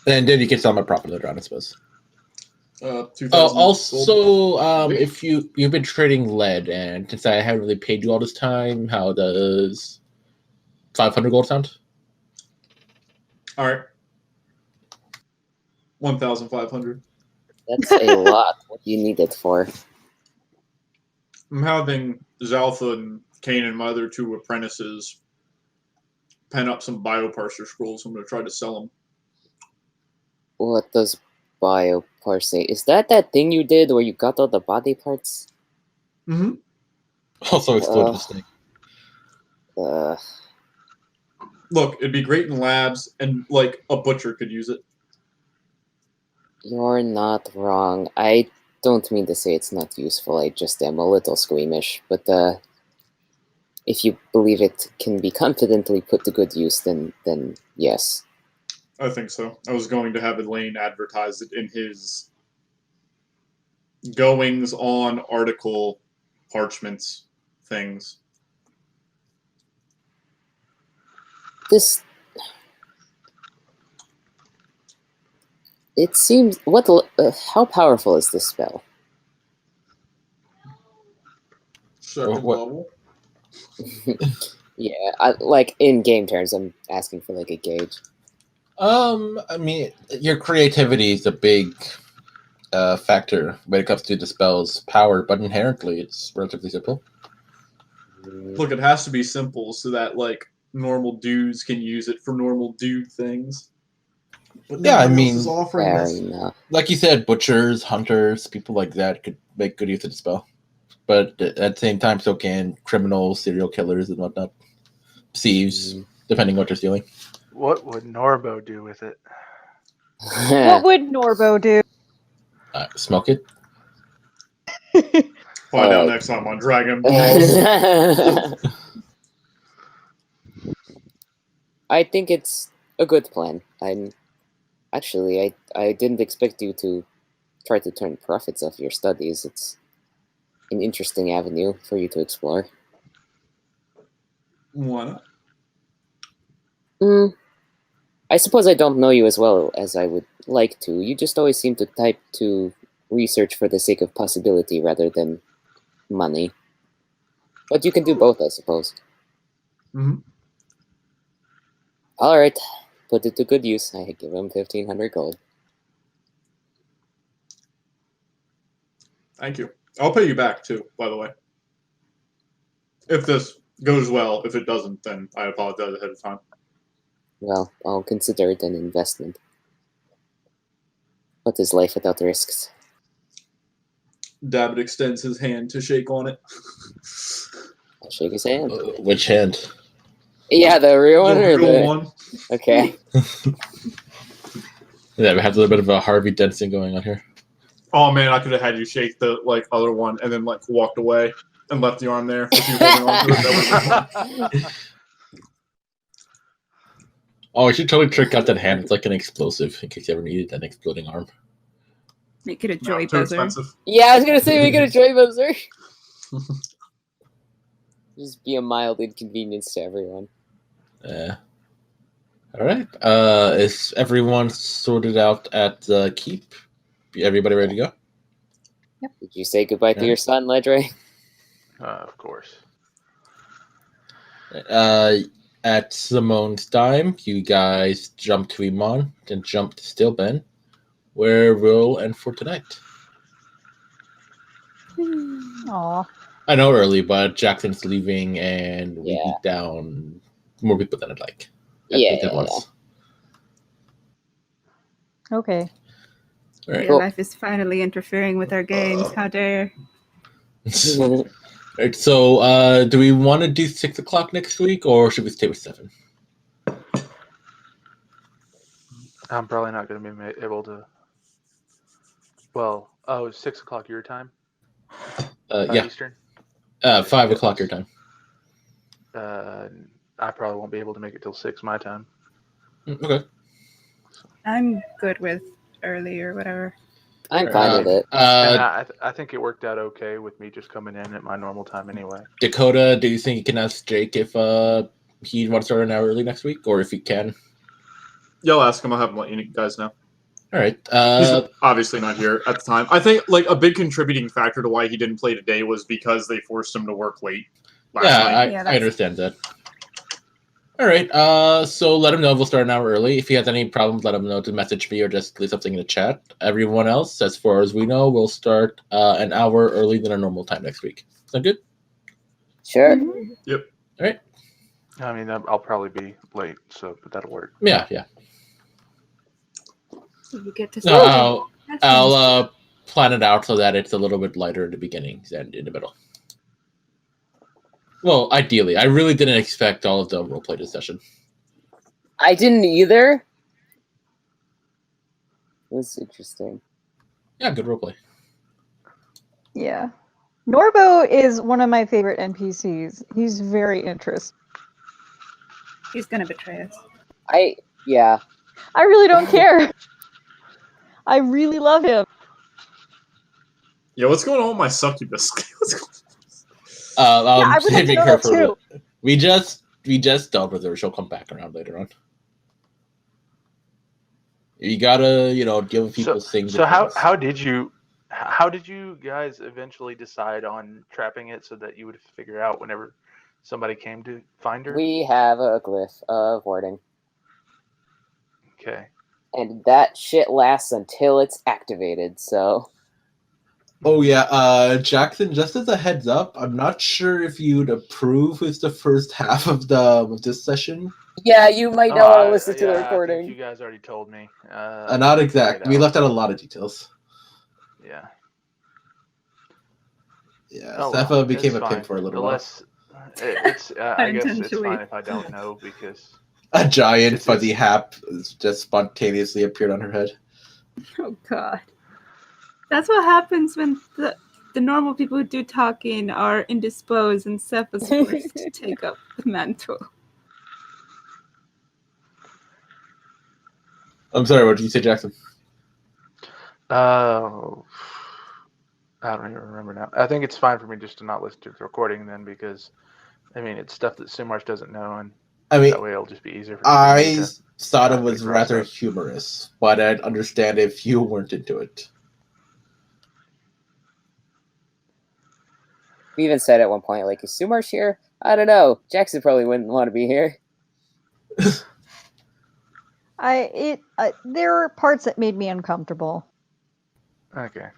And then you can sell my profit later on, I suppose. 2,000. Also, if you've been trading lead, and since I haven't really paid you all this time, how does 500 gold sound? All right. 1,500. That's a lot. What do you need it for? I'm having Zalpha and Kane and my other two apprentices pen up some bioparser scrolls. I'm going to try to sell them. What does bioparse say? Is that thing you did where you got all the body parts? Mm-hmm. Also exploded this thing. Look, it'd be great in labs, and like a butcher could use it. You're not wrong. I don't mean to say it's not useful. I just am a little squeamish. But if you believe it can be confidently put to good use, then yes. I think so. I was going to have Elaine advertise it in his goings on article parchments things. This. It seems. How powerful is this spell? Second What- level. Yeah, like in game terms, I'm asking for like a gauge. I mean, your creativity is a big factor when it comes to the spell's power, but inherently it's relatively simple. Look, it has to be simple so that like normal dudes can use it for normal dude things. But no Yeah, I one else mean, is offering Fair this. enough. Like you said, butchers, hunters, people like that could make good use of the spell. But at the same time, so can criminals, serial killers, and whatnot. Thieves, depending what they're stealing. What would Norbo do with it? What would Norbo do? Smoke it. Find out next time on Dragon Ball. I think it's a good plan. I didn't expect you to try to turn profits off your studies. It's an interesting avenue for you to explore. Why not? I suppose I don't know you as well as I would like to. You just always seem to type to research for the sake of possibility rather than money. But you can do both, I suppose. Mm-hmm. All right, put it to good use. I give him 1,500 gold. Thank you. I'll pay you back too, by the way. If this goes well, if it doesn't, then I apologize ahead of time. Well, I'll consider it an investment. What is life without risks? Dabbit extends his hand to shake on it. I'll shake his hand. Which hand? Yeah, the real one The or real the one. Okay. Yeah, we have a little bit of a Harvey Dent going on here. Oh man, I could have had you shake the like other one and then like walked away and left the arm there with you holding on to it. That would have been fun. Oh, I should totally trick out that hand. It's like an explosive in case you ever needed an exploding arm. Make it a No, joy too buzzer. expensive. Yeah, I was gonna say we get a joy buzzer. Just be a mild inconvenience to everyone. All right. Is everyone sorted out at the keep? Everybody ready to go? Did you say goodbye to your son, Ledre? Of course. At Simone's time, you guys jump to Iman, then jump to Stillben, where we'll end for tonight. Aw. I know early, but Jackson's leaving, and we Yeah. beat down more people than I'd like. Yeah. At once. Okay. All right. Real life is finally interfering with our games. How dare. All right. So, do we want to do 6 o'clock next week, or should we stay with 7? I'm probably not going to be able to. Well, it's 6 o'clock your time? Yeah. Eastern? 5 o'clock your time. I probably won't be able to make it till 6 my time. Okay. I'm good with early or whatever. I'm fine with it. And I think it worked out okay with me just coming in at my normal time anyway. Dakota, do you think you can ask Jake if he wants to start an hour early next week, or if he can? Yeah, I'll ask him. I'll have him let you guys know. All right. He's obviously not here at the time. I think like a big contributing factor to why he didn't play today was because they forced him to work late last night. I understand that. All right. So let him know we'll start an hour early. If he has any problems, let him know to message me or just leave something in the chat. Everyone else, as far as we know, will start an hour early than our normal time next week. Sound good? Sure. Yep. All right. I mean, I'll probably be late, but that'll work. Yeah. You get to No, I'll plan it out so that it's a little bit lighter in the beginning and in the middle. Well, ideally. I really didn't expect all of the roleplay this session. I didn't either. It was interesting. Yeah, good roleplay. Yeah. Norbo is one of my favorite NPCs. He's very interesting. He's gonna betray us. Yeah. I really don't care. I really love him. Yeah, what's going on with my succubus? I I'm would like to saving know her that for. too. We just dealt with her. She'll come back around later on. You gotta, give people things. So how did you guys eventually decide on trapping it so that you would figure out whenever somebody came to find her? We have a glyph of warding. Okay. And that shit lasts until it's activated, so... Oh yeah, Jackson, just as a heads up, I'm not sure if you'd approve with the first half of this session. Yeah, you might not want to listen to the I recording. think you guys already told me. Not exact. We left out a lot of details. Yeah. Yeah, Oh, Sepha well, became it's a fine. pimp for a little Unless it's, I guess it's Unintentionally. fine if I don't know because while. A giant It's- fuzzy hap just spontaneously appeared on her head. Oh god. That's what happens when the normal people who do talking are indisposed and Seth is forced to take up the mantle. I'm sorry, what did you say, Jackson? Oh, I don't even remember now. I think it's fine for me just to not listen to the recording then because, I mean, it's stuff that Sumarsh doesn't know, and that way it'll just be easier for me I to thought it not was get grossed rather up. humorous, but I'd understand if you weren't into it. We even said at one point, like, is Sumarsh here? I don't know. Jackson probably wouldn't want to be here. There are parts that made me uncomfortable. Okay.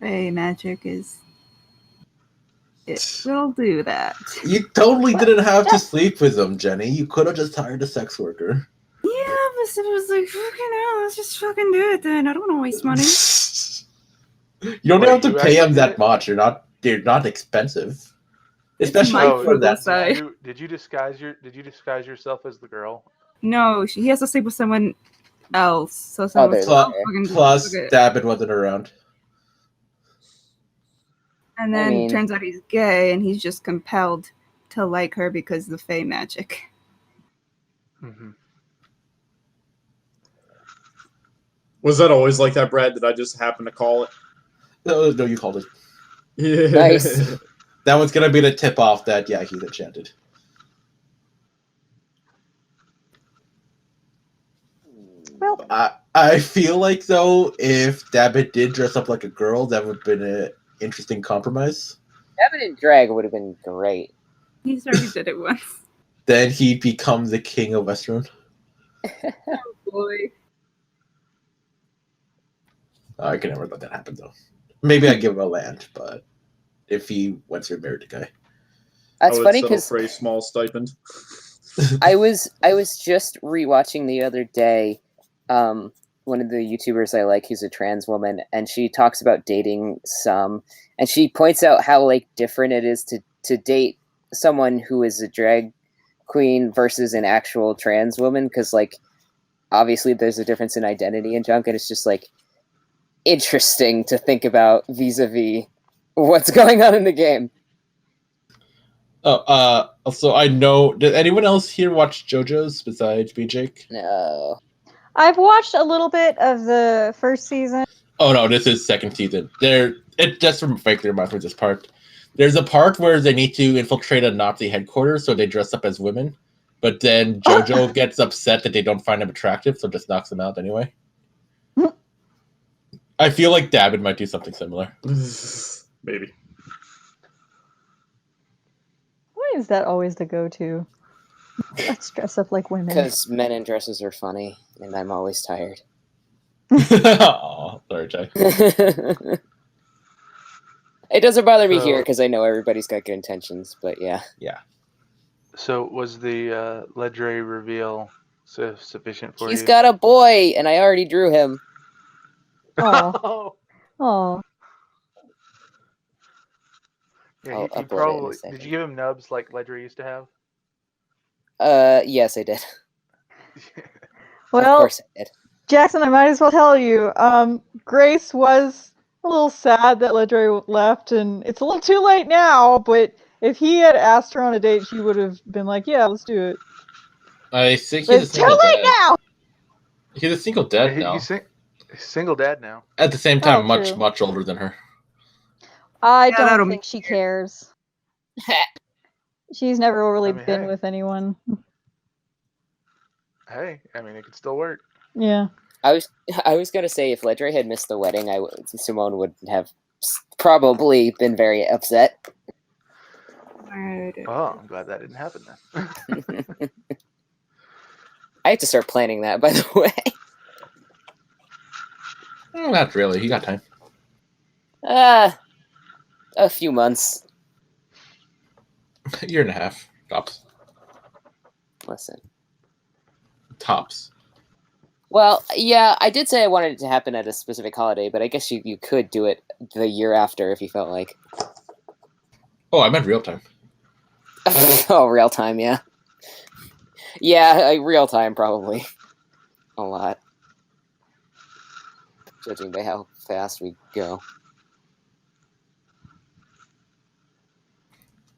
Hey, magic is... It will do that. You totally didn't have to sleep with him, Jenny. You could have just hired a sex worker. Yeah, but it was like, fucking hell, let's just fucking do it then. I don't want to waste money. You don't Wait, have to you pay him actually that did it? much. They're not expensive. It's Especially my for frugal that. side. Did you disguise yourself as the girl? No, he has to sleep with someone else. So someone there's was that. Plus, fuck it. Dabbit wasn't around. And then it turns out he's gay and he's just compelled to like her because of the Fey magic. Mm-hmm. Was that always like that, Brad? Did I just happen to call it? No, you called it. Yeah. Nice. That one's gonna be the tip off that, yeah, he's enchanted. Well, I feel like, though, if Dabbit did dress up like a girl, that would have been an interesting compromise. Dabbit in drag would have been great. He's already did it once. Then he'd become the king of Westeros. Oh boy. I can never let that happen, though. Maybe I'd give him a land, but if he went to marry the guy. That's funny because because for a small stipend. I was just rewatching the other day. One of the YouTubers I like, who's a trans woman, and she talks about dating some, and she points out how like different it is to date someone who is a drag queen versus an actual trans woman, because like obviously there's a difference in identity and junk, and it's just like interesting to think about vis-a-vis what's going on in the game. Also, I know. Did anyone else here watch JoJo's besides me, Jake? No. I've watched a little bit of the first season. Oh no, this is second season. It just vaguely reminds me of this part. There's a part where they need to infiltrate a Nazi headquarters, so they dress up as women. But then JoJo gets upset that they don't find them attractive, so just knocks them out anyway. I feel like David might do something similar. Maybe. Why is that always the go-to? Let's dress up like women. Because men in dresses are funny, and I'm always tired. Aw, sorry, Jay. It doesn't bother me here because I know everybody's got good intentions, but yeah. Yeah. So was the Ledre reveal sufficient for you? He's got a boy, and I already drew him. Oh. Oh. Yeah, I'll he upload it in a probably. second. Did you give him nubs like Ledre used to have? Yes, I did. Well, of course I did. Jackson, I might as well tell you, Grace was a little sad that Ledre left, and it's a little too late now, but if he had asked her on a date, she would have been like, yeah, let's do it. I think But he's a it's too single late dad. now! He's a single Yeah, dad now. he's single dad now. At the same time, Oh, much, true. much older than her. I that'll don't make think she cares. She's never really I mean, been hey. with anyone. Hey, I mean, it could still work. Yeah. I was gonna say if Ledre had missed the wedding, Simone would have probably been very upset. Oh, I'm glad that didn't happen then. I have to start planning that, by the way. Not really. You got time. A few months. A year and a half. Tops. Listen. Tops. Well, yeah, I did say I wanted it to happen at a specific holiday, but I guess you could do it the year after if you felt like. Oh, I meant real time. Oh, real time, yeah. Yeah, real time, probably. A lot. Judging by how fast we go.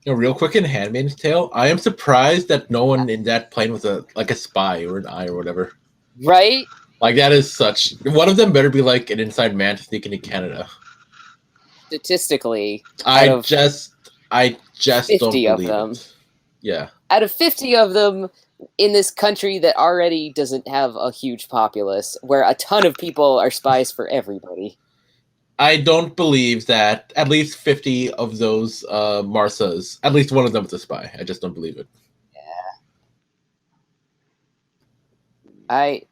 You know, real quick in Handmaid's Tale, I am surprised that no one in that plane was a spy or an eye or whatever. Right? Like, that is such... One of them better be like an inside man to sneak into Canada. Statistically, I just don't 50 of believe them. it. Yeah. Out of 50 of them in this country that already doesn't have a huge populace, where a ton of people are spies for everybody. I don't believe that at least 50 of those Marsas, at least one of them is a spy. I just don't believe it. Yeah. I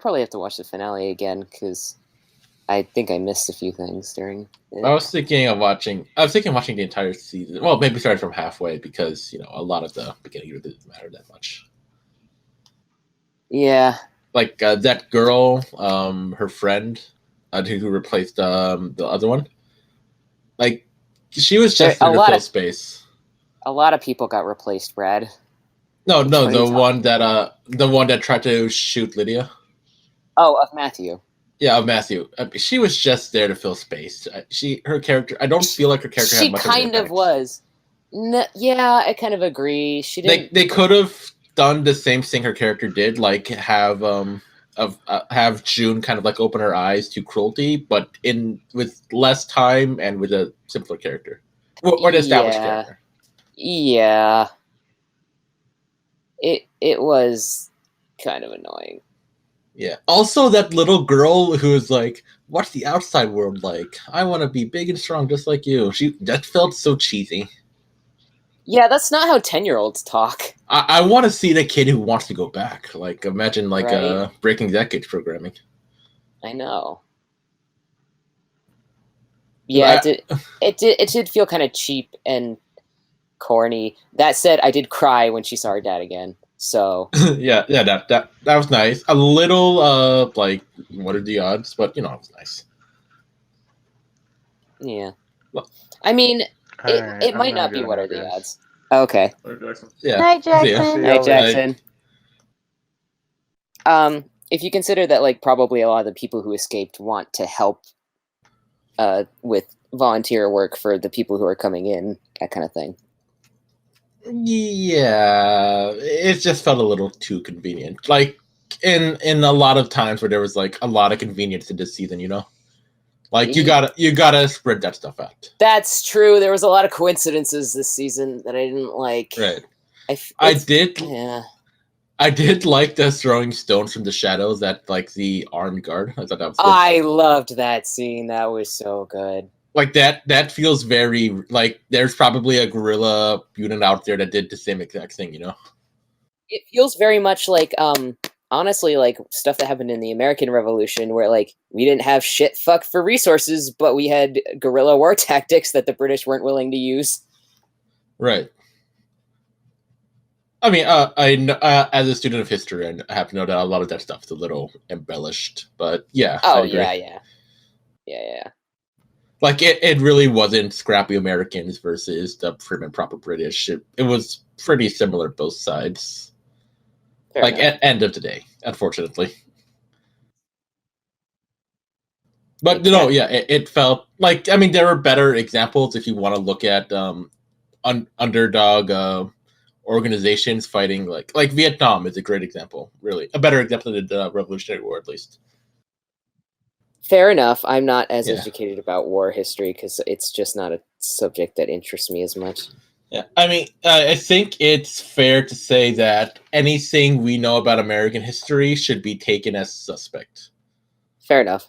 probably have to watch the finale again because I think I missed a few things during it. I was thinking of watching the entire season. Well, maybe start from halfway because, you know, a lot of the beginning of it didn't matter that much. Yeah. Like that girl, her friend, who replaced the other one. Like, she was just there to fill space. A lot of people got replaced, Brad. No, the one that tried to shoot Lydia. Oh, of Matthew. Yeah, of Matthew. She was just there to fill space. Her character. I don't feel like her character had much of an impact. She kind of was. Yeah, I kind of agree. She didn't. They could have done the same thing her character did, like have June kind of like open her eyes to cruelty, but with less time and with a simpler character or an established character. Yeah. It was kind of annoying. Yeah. Also, that little girl who was like, "What's the outside world like? I want to be big and strong, just like you." That felt so cheesy. Yeah, that's not how 10-year-olds talk. I want to see the kid who wants to go back. Like, imagine right? breaking that kid's programming. I know. Yeah, it did feel kind of cheap and corny. That said, I did cry when she saw her dad again. So yeah, that was nice. A little like, what are the odds? But you know, it was nice. Yeah. Well, I mean, it might not be what are the odds. Okay. Yeah. Night, Jackson. Night, Jackson. If you consider that, like, probably a lot of the people who escaped want to help with volunteer work for the people who are coming in, that kind of thing. Yeah, it just felt a little too convenient. Like in a lot of times where there was like a lot of convenience in this season, you know, like you gotta spread that stuff out. That's true. There was a lot of coincidences this season that I didn't like. Right. I did like the throwing stones from the shadows at like the armed guard. I thought that was good. I loved that scene. That was so good. Like that feels very like there's probably a guerrilla unit out there that did the same exact thing, you know? It feels very much like honestly, like stuff that happened in the American Revolution where like we didn't have shit fuck for resources, but we had guerrilla war tactics that the British weren't willing to use. Right. I mean, I as a student of history, I have to know that a lot of that stuff is a little embellished, but yeah. Oh, yeah. Like, it really wasn't scrappy Americans versus the prim and proper British. It was pretty similar both sides. Fair like, at end of the day, unfortunately. But no, yeah, it felt like, I mean, there were better examples if you want to look at underdog organizations fighting, like Vietnam is a great example, really a better example than the Revolutionary War, at least. Fair enough. I'm not as Yeah. educated about war history because it's just not a subject that interests me as much. Yeah, I mean, I think it's fair to say that anything we know about American history should be taken as suspect. Fair enough.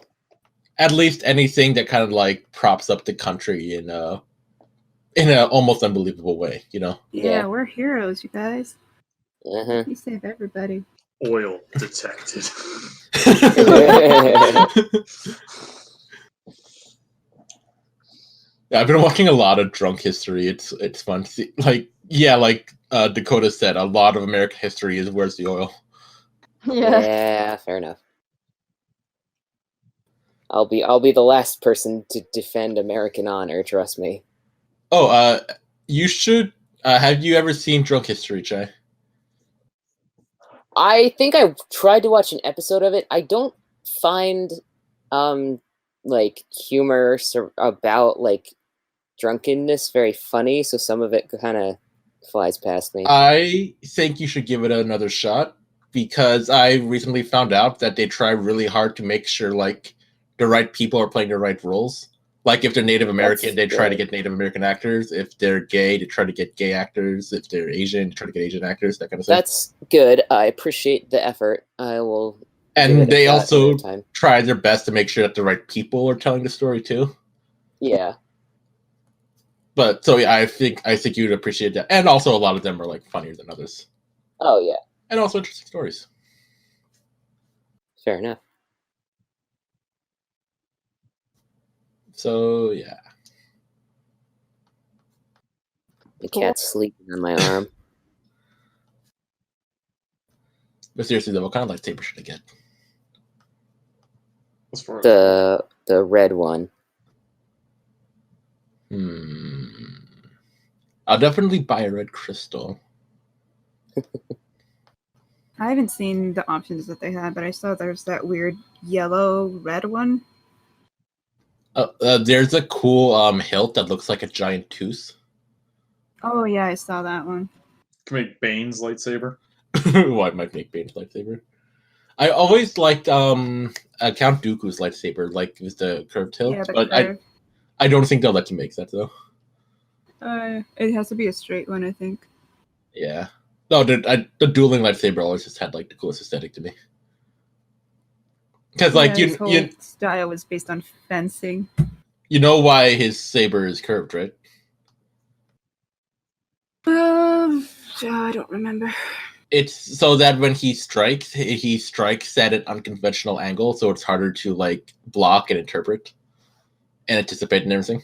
At least anything that kind of like props up the country in a almost unbelievable way, you know? Yeah, we're heroes, you guys. Uh-huh. We save everybody. Oil detected. Yeah, I've been watching a lot of drunk history. It's fun to see. Like Dakota said, a lot of American history is where's the oil. Yeah, fair enough. I'll be the last person to defend American honor, trust me. Oh, you should have you ever seen Drunk History, Chai? I think I tried to watch an episode of it. I don't find like humor about like drunkenness very funny, so some of it kind of flies past me. I think you should give it another shot because I recently found out that they try really hard to make sure like the right people are playing the right roles. Like if they're Native American, they try to get Native American actors. If they're gay, they try to get gay actors. If they're Asian, they try to get Asian actors. That kind of thing. That's good. I appreciate the effort. I will. And they also try their best to make sure that the right people are telling the story too. Yeah. But so yeah, I think you'd appreciate that, and also a lot of them are like funnier than others. Oh yeah. And also interesting stories. Fair enough. So yeah. The cat's sleeping on my arm. But seriously though, what kind of lightsaber should I get? The red one. I'll definitely buy a red crystal. I haven't seen the options that they had, but I saw there's that weird yellow red one. There's a cool hilt that looks like a giant tooth. Oh yeah, I saw that one. Can make Bane's lightsaber. Well, I might make Bane's lightsaber. I always liked Count Dooku's lightsaber, like with the curved hilt. Yeah, the but curve. I don't think they'll let you make that though. It has to be a straight one, I think. Yeah. No, the dueling lightsaber always just had like the coolest aesthetic to me. Because like his whole style was based on fencing. You know why his saber is curved, right? I don't remember. It's so that when he strikes at an unconventional angle, so it's harder to like block and interpret and anticipate and everything.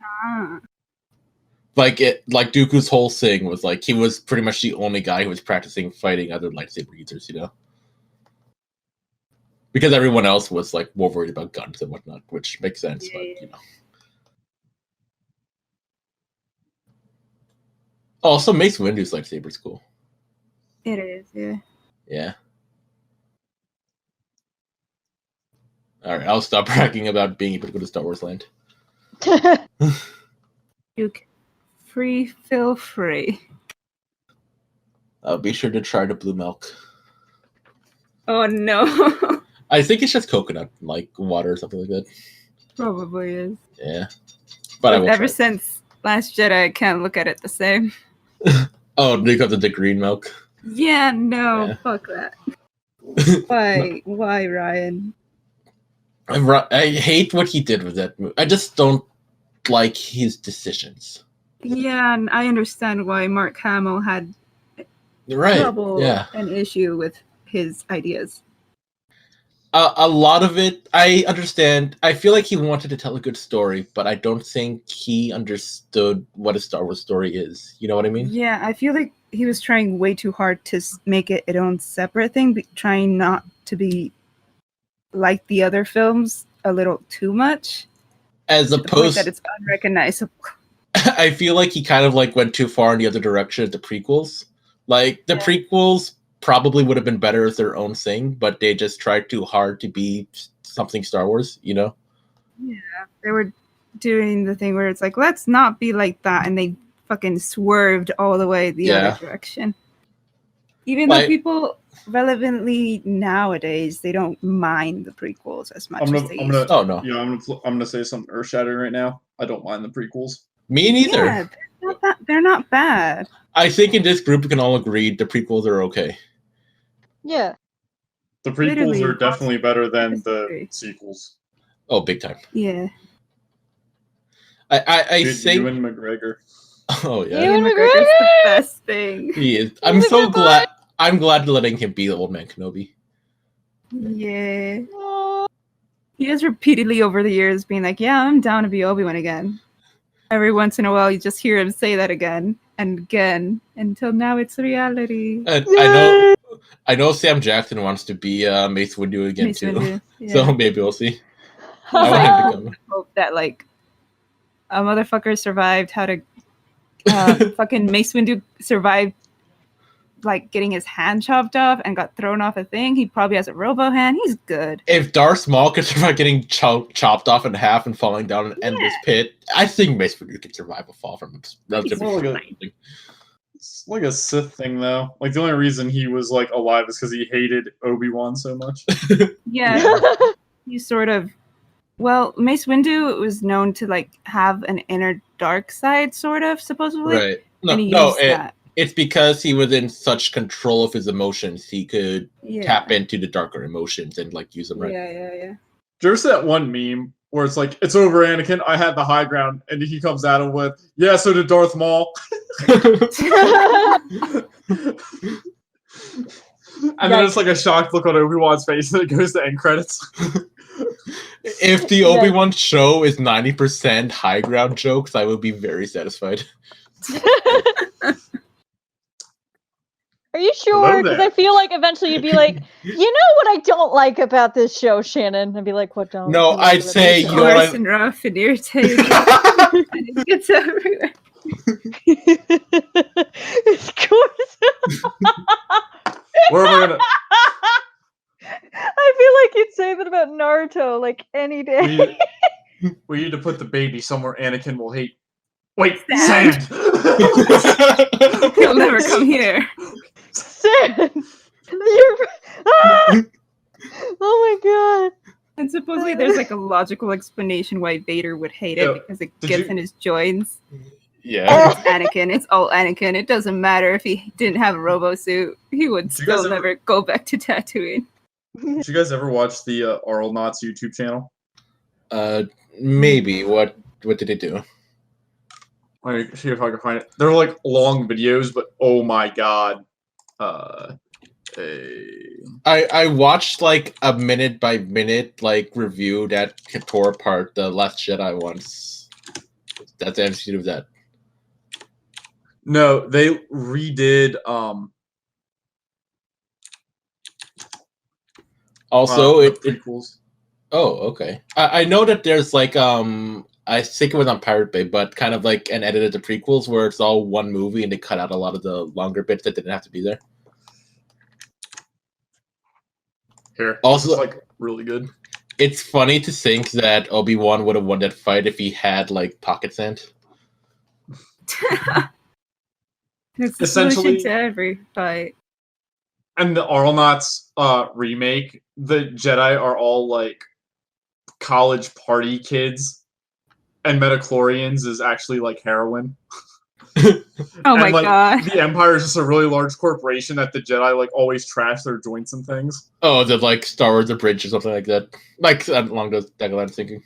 Ah. Like Dooku's whole thing was like he was pretty much the only guy who was practicing fighting other lightsaber users, you know? Because everyone else was like more worried about guns and whatnot, which makes sense, but you know. Also, Mace Windu's lightsaber's cool. It is, yeah. Yeah. Alright, I'll stop bragging about being able to go to Star Wars Land. Duke, feel free. Be sure to try the blue milk. Oh no. I think it's just coconut, like water or something like that. Probably is. Yeah. But I will ever since Last Jedi, I can't look at it the same. Oh, because of the green milk? Yeah, no, fuck that. Why, Ryan? I hate what he did with that movie. I just don't like his decisions. Yeah, and I understand why Mark Hamill had trouble and issue with his ideas. A lot of it, I understand. I feel like he wanted to tell a good story, but I don't think he understood what a Star Wars story is. You know what I mean? Yeah, I feel like he was trying way too hard to make it its own separate thing, but trying not to be like the other films a little too much. As opposed that it's unrecognizable. I feel like he kind of like went too far in the other direction at the prequels. Like the prequels probably would have been better as their own thing, but they just tried too hard to be something Star Wars, you know? Yeah, they were doing the thing where it's like, let's not be like that, and they fucking swerved all the way the other direction. Even though people relevantly nowadays, they don't mind the prequels as much as they used to. Oh no. You know, I'm gonna say something earth-shattering right now. I don't mind the prequels. Me neither. Yeah, they're not bad. I think in this group we can all agree the prequels are okay. Yeah. The prequels are definitely better than the sequels. Oh, big time. Yeah. I Dude, think Ewan McGregor. Oh yeah. Ewan McGregor's the best thing. He is. I'm so glad. I'm glad letting him be the old man Kenobi. Yeah. He has repeatedly over the years been like, yeah, I'm down to be Obi-Wan again. Every once in a while, you just hear him say that again and again until now it's reality. And I know Sam Jackson wants to be Mace Windu again Mace too. Windu, yeah. So maybe we'll see. I want him to come. hope that like a motherfucker survived how to fucking Mace Windu survived like getting his hand chopped off and got thrown off a thing. He probably has a robo hand. He's good. If Darth Maul could survive getting chopped off in half and falling down an endless pit, I think Mace Windu could survive a fall from It's like a Sith thing, though. Like, the only reason he was, like, alive is because he hated Obi-Wan so much. Yeah. He sort of... Well, Mace Windu was known to, like, have an inner dark side, sort of, supposedly. Right. And he used that. It's because he was in such control of his emotions, he could tap into the darker emotions and, like, use them right. Yeah. There's that one meme where it's like, it's over, Anakin, I had the high ground, and he comes at him with, yeah, so did Darth Maul. And then it's like a shocked look on Obi-Wan's face, and it goes to end credits. If the Obi-Wan show is 90% high ground jokes, I will be very satisfied. Are you sure? Because I feel like eventually you'd be like, you know what I don't like about this show, Shannon? I'd be like, what don't? No, I'd say you know what and rough and irritating. It gets everywhere. It's course. Where am I gonna? I feel like you'd say that about Naruto, like any day. We need to put the baby somewhere Anakin will hate. Wait, sand. He'll never come here. Sand. You're... Ah! Oh my god. And supposedly there's like a logical explanation why Vader would hate it because it gets in his joints. Yeah. It's Anakin. It's all Anakin. It doesn't matter if he didn't have a robo suit. He would still never go back to Tatooine. Did you guys ever watch the Arl Knott's YouTube channel? Maybe. What did it do? Let me see if I can find it. They're like long videos, but oh my god. I watched like a minute by minute like review that tore apart the Last Jedi once. That's the MC of that. No, they redid also the prequels. Oh, okay. I know that there's like I think it was on Pirate Bay, but kind of like an edit of the prequels where it's all one movie and they cut out a lot of the longer bits that didn't have to be there. Here, also, it's like really good. It's funny to think that Obi-Wan would have won that fight if he had like pocket sand. It's the solution to every fight. And the Arlnauts remake, the Jedi are all like college party kids. And Metachlorians is actually like heroin. Oh my god. The Empire is just a really large corporation that the Jedi like always trash their joints and things. Oh, the like Star Wars The Bridge or something like that. Like along those that line of thinking.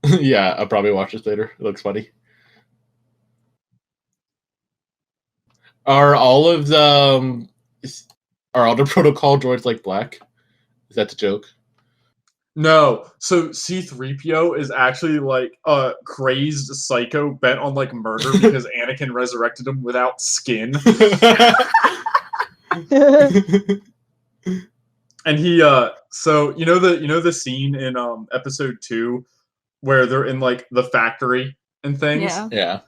Yeah, I'll probably watch this later. It looks funny. Are all the protocol droids like black? Is that the joke? No. So C-3PO is actually like a crazed psycho bent on like murder because Anakin resurrected him without skin. And he so you know the scene in episode 2 where they're in like the factory and things? Yeah.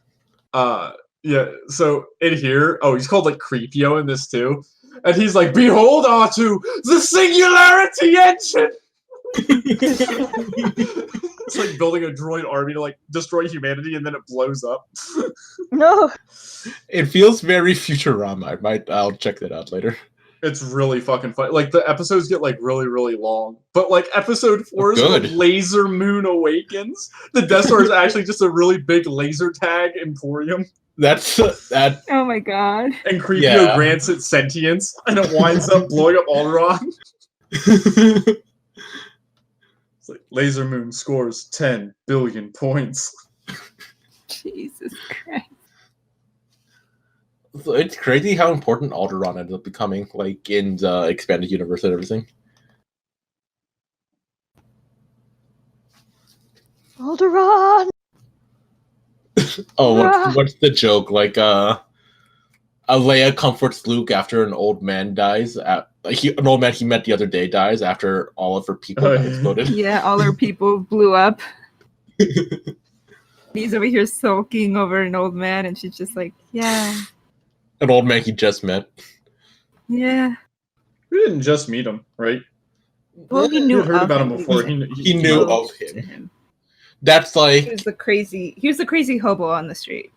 Yeah, so in here, he's called like Creepio in this too. And he's like, behold, R2, the singularity engine! It's like building a droid army to like destroy humanity and then it blows up. No. It feels very Futurama. I'll check that out later. It's really fucking fun. Like the episodes get like really, really long. But like episode 4 is good. when Laser Moon Awakens. The Death Star is actually just a really big laser tag emporium. That's that. Oh my god. And Creepio grants it sentience, and it winds up blowing up Alderaan. It's like Laser Moon scores 10 billion points. Jesus Christ. So it's crazy how important Alderaan ended up becoming, like in the expanded universe and everything. Alderaan! Oh, what's the joke? Like, a Leia comforts Luke after an old man dies. An old man he met the other day dies after all of her people got exploded. Yeah, all her people blew up. He's over here sulking over an old man, and she's just like, yeah. An old man he just met. Yeah. We didn't just meet him, right? Well, he knew heard about him before. He knew of him. That's like he was the crazy hobo on the street.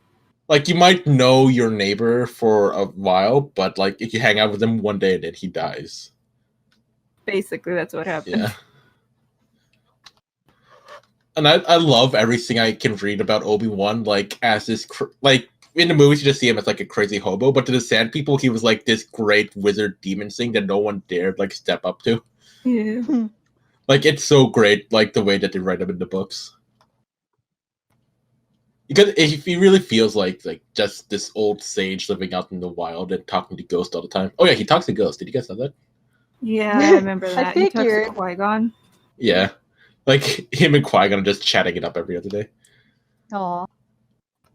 Like you might know your neighbor for a while, but like if you hang out with him one day and then he dies. Basically, that's what happened. Yeah. And I love everything I can read about Obi-Wan, like as this like in the movies you just see him as like a crazy hobo, but to the Sand People he was like this great wizard demon thing that no one dared like step up to. Yeah. Like it's so great, like the way that they write him in the books. Because if he really feels like just this old sage living out in the wild and talking to ghosts all the time. Oh yeah, he talks to ghosts. Did you guys know that? Yeah, I remember that. I He talks figured. to Qui-Gon. Yeah. Like him and Qui-Gon are just chatting it up every other day. Aw.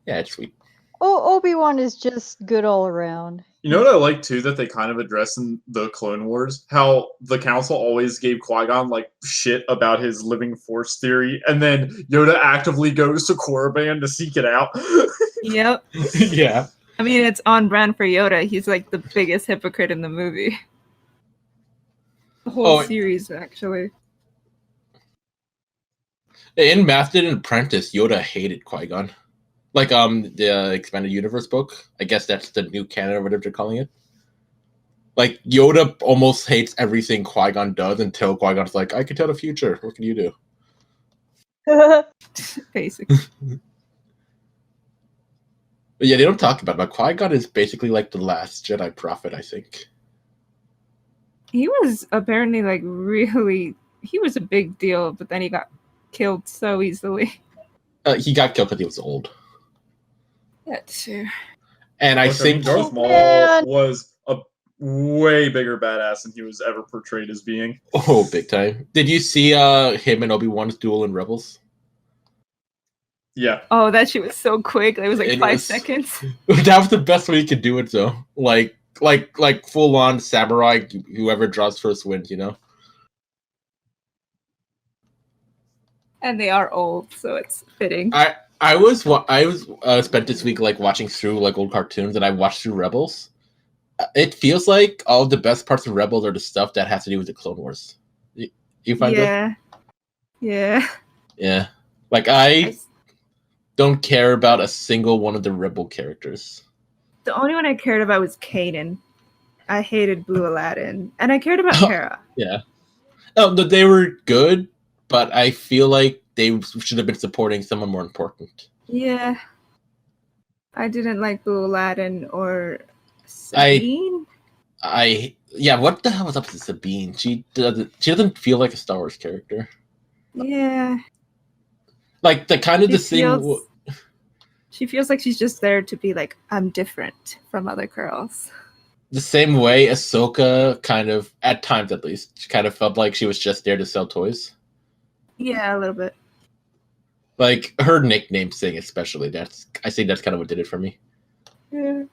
Yeah, it's sweet. Oh, Obi-Wan is just good all around. You know what I like too that they kind of address in the Clone Wars? How the Council always gave Qui-Gon like shit about his living force theory, and then Yoda actively goes to Korriban to seek it out. Yep. Yeah. I mean, it's on brand for Yoda. He's like the biggest hypocrite in the movie. The whole series, actually. In Master and Apprentice, Yoda hated Qui-Gon. Like the expanded universe book. I guess that's the new canon or whatever they're calling it. Like Yoda almost hates everything Qui-Gon does until Qui-Gon's like, I can tell the future. What can you do? Basically. But yeah, they don't talk about it, but Qui-Gon is basically like the last Jedi prophet, I think. He was apparently like he was a big deal, but then he got killed so easily. He got killed because he was old. That too. And I think Darth Maul was a way bigger badass than he was ever portrayed as being. Oh, big time. Did you see him and Obi-Wan's duel in Rebels? Yeah. Oh, that shit was so quick. It was like 5 seconds. That was the best way you could do it, though. Like full on samurai. Whoever draws first wins. You know. And they are old, so it's fitting. I was spent this week like watching through like old cartoons, and I watched through Rebels. It feels like all the best parts of Rebels are the stuff that has to do with the Clone Wars. You find that? Yeah. Yeah. Like I don't care about a single one of the Rebel characters. The only one I cared about was Kanan. I hated Blue Aladdin, and I cared about Hera. Yeah. Oh, they were good, but I feel like they should have been supporting someone more important. Yeah. I didn't like Blue Aladdin or Sabine. What the hell was up with Sabine? She doesn't feel like a Star Wars character. Yeah. Like the kind of the thing. She feels like she's just there to be like, I'm different from other girls. The same way Ahsoka kind of, at times at least, she kind of felt like she was just there to sell toys. Yeah, a little bit. Like her nickname thing, especially. I think that's kind of what did it for me. Yeah.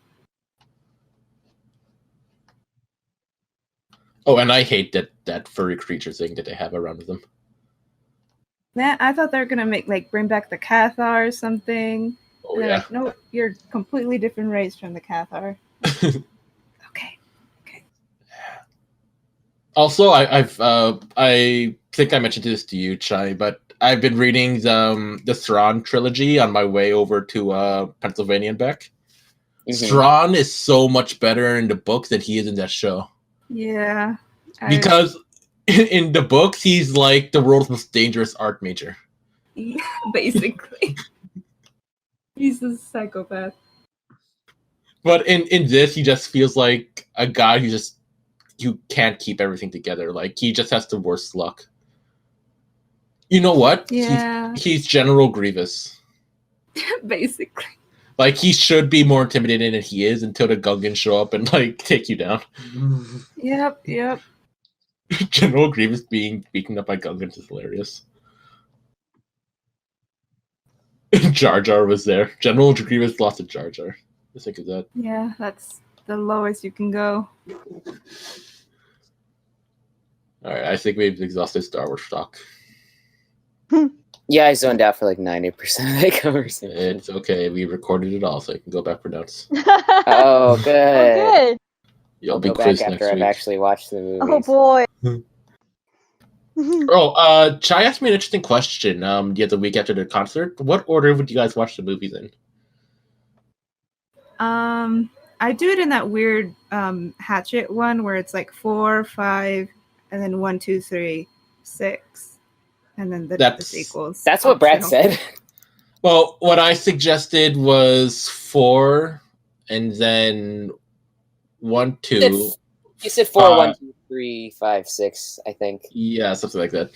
Oh, and I hate that furry creature thing that they have around with them. Man, I thought they were gonna bring back the Cathar or something. Oh And they're yeah. like, no, you're completely different race from the Cathar. Okay. Also, I think I mentioned this to you, Chai, but I've been reading the Thrawn trilogy on my way over to Pennsylvania and back. Thrawn is so much better in the books than he is in that show. Yeah. Because in the books, he's like the world's most dangerous art major. Yeah, basically. He's a psychopath. But in this, he just feels like a guy who can't keep everything together. Like, he just has the worst luck. You know what? Yeah. He's General Grievous. Basically. Like, he should be more intimidating than he is until the Gungans show up and, like, take you down. Yep. General Grievous being beaten up by Gungans is hilarious. Jar Jar was there. General Grievous lost to Jar Jar. I think of that. Yeah, that's the lowest you can go. Alright, I think we've exhausted Star Wars talk. Yeah, I zoned out for like 90% of that conversation. It's okay. We recorded it all, so I can go back for notes. Oh, good. Oh, good. You'll I'll be go back quizzed after next I've week. actually watched the movies. Oh boy. Chai asked me an interesting question the other week after the concert. What order would you guys watch the movies in? I do it in that weird Hatchet one where it's like 4, 5, and then 1, 2, 3, 6, and then the sequels. That's what Brad said. Well, what I suggested was 4, and then 1, 2. You said 4, 1, 2, 3, 5, 6, I think. Yeah, something like that.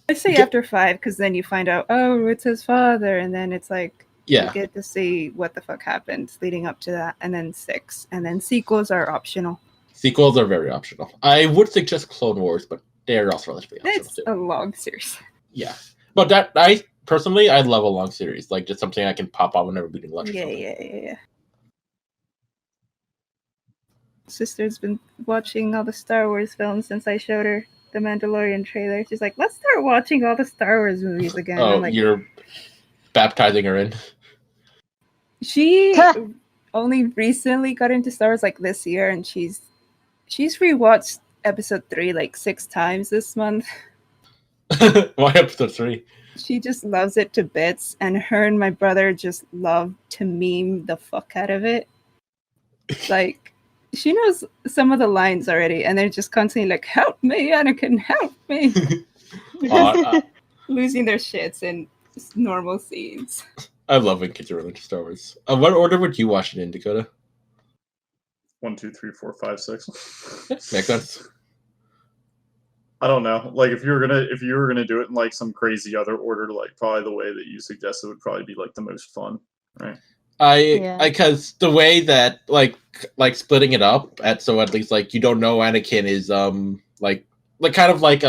I say after 5 because then you find out, oh, it's his father, and then it's like you get to see what the fuck happened leading up to that, and then 6, and then sequels are optional. Sequels are very optional. I would suggest Clone Wars, but they're also relatively optional. It's a long series. Yeah, but that I love a long series, like just something I can pop on whenever we do lunch. Yeah. Sister's been watching all the Star Wars films since I showed her the Mandalorian trailer. She's like, let's start watching all the Star Wars movies again. Oh, I'm like, you're baptizing her in. She only recently got into Star Wars like this year, and she's rewatched episode 3 like 6 times this month. Why episode 3? She just loves it to bits, and her and my brother just love to meme the fuck out of it. Like, she knows some of the lines already, and they're just constantly like, help me, Anakin, help me. Losing their shits in normal scenes. I love when kids are into Star Wars. What order would you watch it in, Dakota? 1, 2, 3, 4, 5, 6. Makes sense. I don't know. Like if you were gonna do it in like some crazy other order, like probably the way that you suggested would probably be like the most fun, right? Because the way that like splitting it up so at least like you don't know Anakin is like kind of like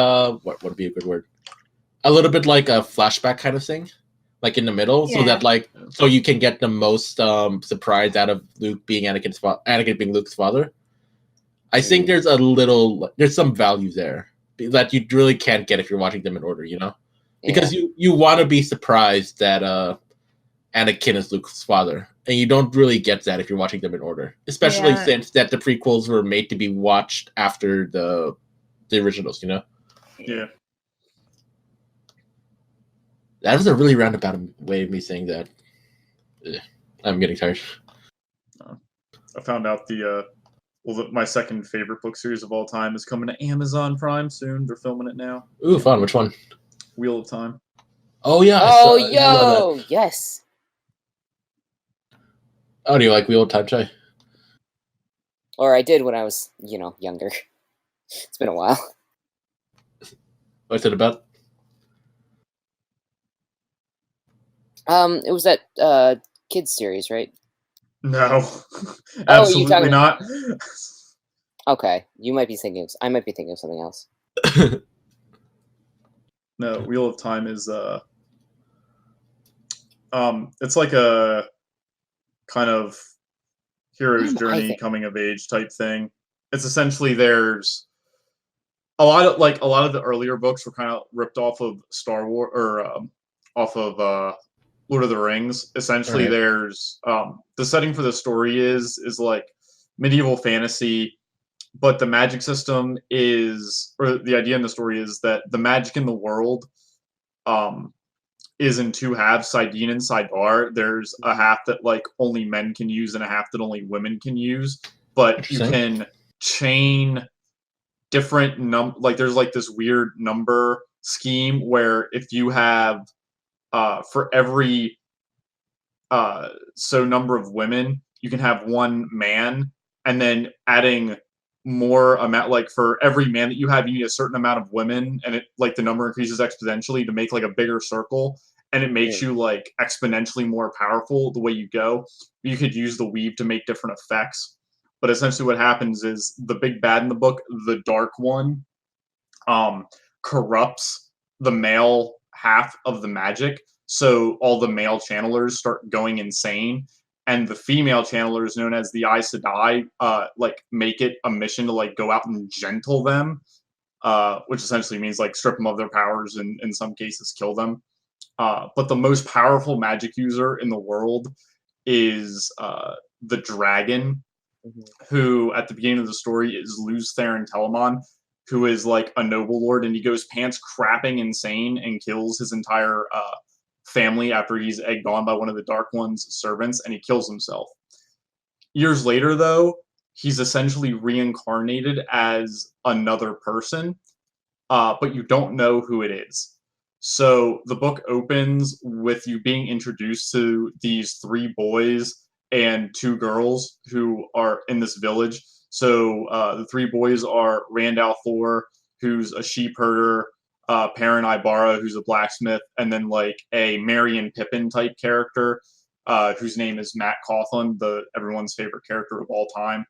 what would be a good word? A little bit like a flashback kind of thing, like in the middle, so that like so you can get the most surprise out of Luke being Anakin being Luke's father. I think there's some value there that you really can't get if you're watching them in order, you know, because you want to be surprised that Anakin is Luke's father, and you don't really get that if you're watching them in order, especially since that the prequels were made to be watched after the originals, you know. Yeah. That was a really roundabout way of me saying that. I'm getting tired. I found out my second favorite book series of all time is coming to Amazon Prime soon. They're filming it now. Ooh, fun. Which one? Wheel of Time. Oh, yeah. Yes. Oh, do you like Wheel of Time, Chai? Or I did when I was, younger. It's been a while. What's it about? It was that kids series, right? No, absolutely not. Okay, I might be thinking of something else. No, Wheel of Time is it's like a kind of hero's journey, coming of age type thing. It's essentially there's a lot of the earlier books were kind of ripped off of Star Wars or off of Lord of the Rings. Essentially, Right. there's the setting for the story is like medieval fantasy, but the magic system is, or the idea in the story is that the magic in the world is in two halves, Sidene and Sidebar. There's a half that like only men can use and a half that only women can use, but you Interesting. can chain different like there's like this weird number scheme where if you have for every number of women, you can have one man, and then adding more amount, like for every man that you have, you need a certain amount of women, and it like the number increases exponentially to make like a bigger circle, and it makes you like exponentially more powerful the way you go. You could use the weave to make different effects, but essentially what happens is the big bad in the book, the Dark One, corrupts the male half of the magic, so all the male channelers start going insane, and the female channelers, known as the Aes Sedai, like make it a mission to like go out and gentle them, which essentially means like strip them of their powers and in some cases kill them. But the most powerful magic user in the world is the dragon, who at the beginning of the story is Luz Theron Telamon, who is like a noble lord, and he goes pants crapping insane and kills his entire family after he's egged on by one of the Dark One's servants, and he kills himself. Years later, though, he's essentially reincarnated as another person, but you don't know who it is. So the book opens with you being introduced to these 3 boys and 2 girls who are in this village. So the 3 boys are Rand al'Thor, who's a sheep herder, Perrin Ibarra, who's a blacksmith, and then like a Merry and Pippin type character, whose name is Matt Cawthon, everyone's favorite character of all time.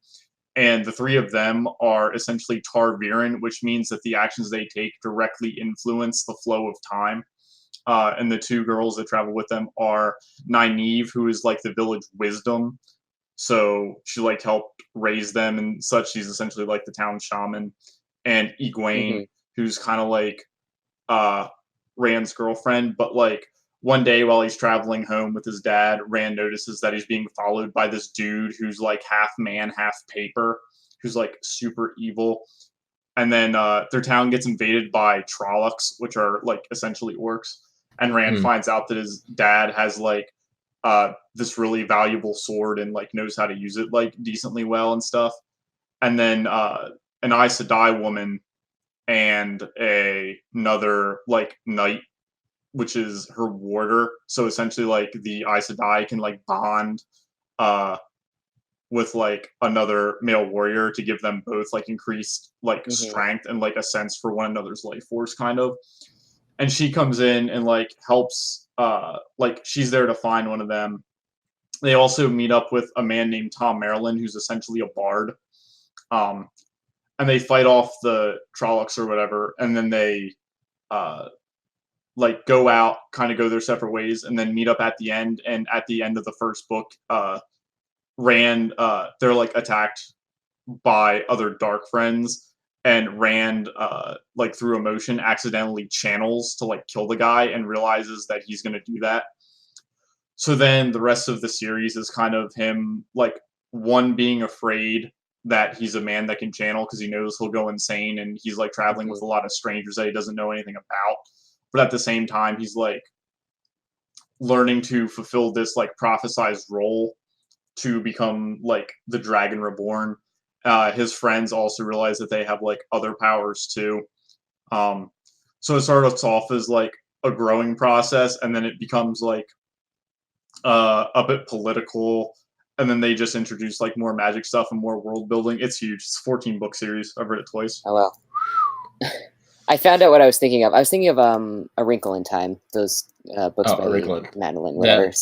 And the 3 of them are essentially Tarviran, which means that the actions they take directly influence the flow of time. And the 2 girls that travel with them are Nynaeve, who is like the village wisdom. So she like helped raise them and such. She's essentially like the town shaman. And Egwene, who's kind of like Rand's girlfriend. But like one day while he's traveling home with his dad, Rand notices that he's being followed by this dude who's like half man, half paper, who's like super evil. And then their town gets invaded by Trollocs, which are like essentially orcs. And Rand finds out that his dad has like this really valuable sword and like knows how to use it like decently well and stuff. And then an Aes Sedai woman and another like knight, which is her warder. So essentially like the Aes Sedai can like bond with like another male warrior to give them both like increased like strength and like a sense for one another's life force kind of. And she comes in and like helps like she's there to find one of them. They also meet up with a man named Tom Marilyn, who's essentially a bard. And they fight off the Trollocs or whatever, and then they like go out, kind of go their separate ways, and then meet up at the end. And at the end of the first book, Rand, they're like attacked by other dark friends, and Rand, like through emotion, accidentally channels to like kill the guy and realizes that he's going to do that. So then the rest of the series is kind of him, like, one, being afraid that he's a man that can channel because he knows he'll go insane, and he's like traveling with a lot of strangers that he doesn't know anything about. But at the same time, he's like learning to fulfill this like prophesized role to become like the Dragon Reborn. His friends also realize that they have like other powers too. So it starts off as like a growing process, and then it becomes like a bit political, and then they just introduce like more magic stuff and more world building. It's huge. It's a 14-book series. I've read it twice. Oh well. I found out what I was thinking of. I was thinking of A Wrinkle in Time. Those books by Madeline, whatever. Which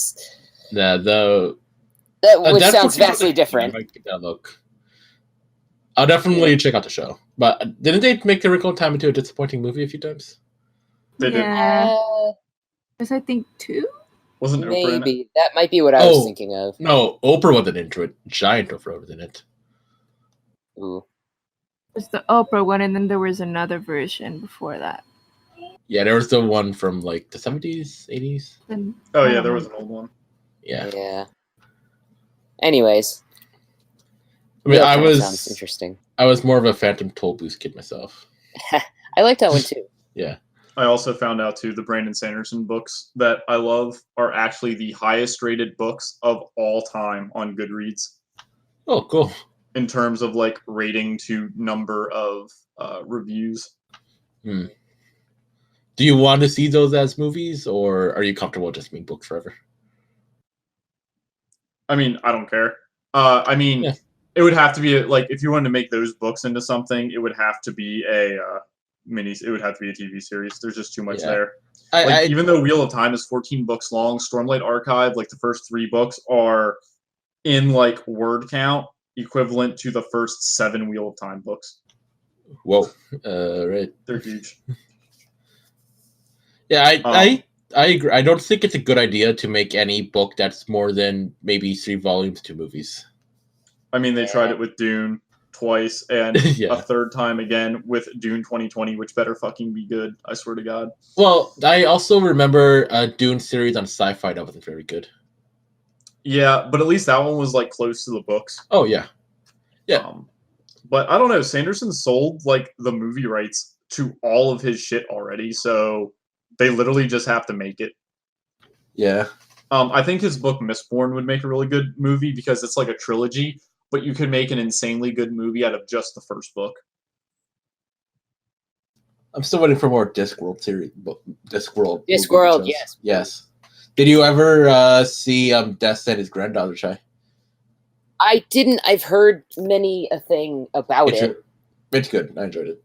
sounds vastly different. I might give that a look. I'll definitely check out the show. But didn't they make A Wrinkle in Time into a disappointing movie a few times? They did. There's I think 2. Wasn't Oprah in it? Maybe that might be what I was thinking of. No, Oprah wasn't into it. Giant Oprah was in it. Ooh. It's the Oprah one, and then there was another version before that. Yeah, there was the one from like the 70s, 80s. Then Oh I yeah, don't there know. was an old one. Yeah. Yeah. Anyways, I mean, Wheel I Time sounds was interesting. I was more of a Phantom Tollbooth kid myself. I like that one too. Yeah. I also found out too the Brandon Sanderson books that I love are actually the highest rated books of all time on Goodreads Oh, cool. in terms of like rating to number of reviews. Hmm. Do you want to see those as movies, or are you comfortable just being books forever? I mean, I don't care. I mean, Yeah. it would have to be like if you wanted to make those books into something, it would have to be a mini. It would have to be a TV series. There's just too much Yeah. there. I Even though Wheel of Time is 14 books long, Stormlight Archive, like the first 3 books are in like word count equivalent to the first 7 Wheel of Time books. whoa. Right. They're huge. Yeah, Um, I agree. I don't think it's a good idea to make any book that's more than maybe 3 volumes to movies. I mean, they tried it with Dune twice and Yeah. a third time again with Dune 2020, which better fucking be good. I swear to God. Well, I also remember a Dune series on Sci-Fi that wasn't very good. Yeah, but at least that one was like close to the books. Oh yeah. Yeah. But I don't know. Sanderson sold like the movie rights to all of his shit already, so they literally just have to make it. Yeah. I think his book Mistborn would make a really good movie because it's like a trilogy, but you could make an insanely good movie out of just the first book. I'm still waiting for more Discworld series. Discworld. Discworld, shows. yes. Yes. Did you ever see Death and his granddaughter, Chai? I didn't. I've heard many a thing about it. It's good. I enjoyed it.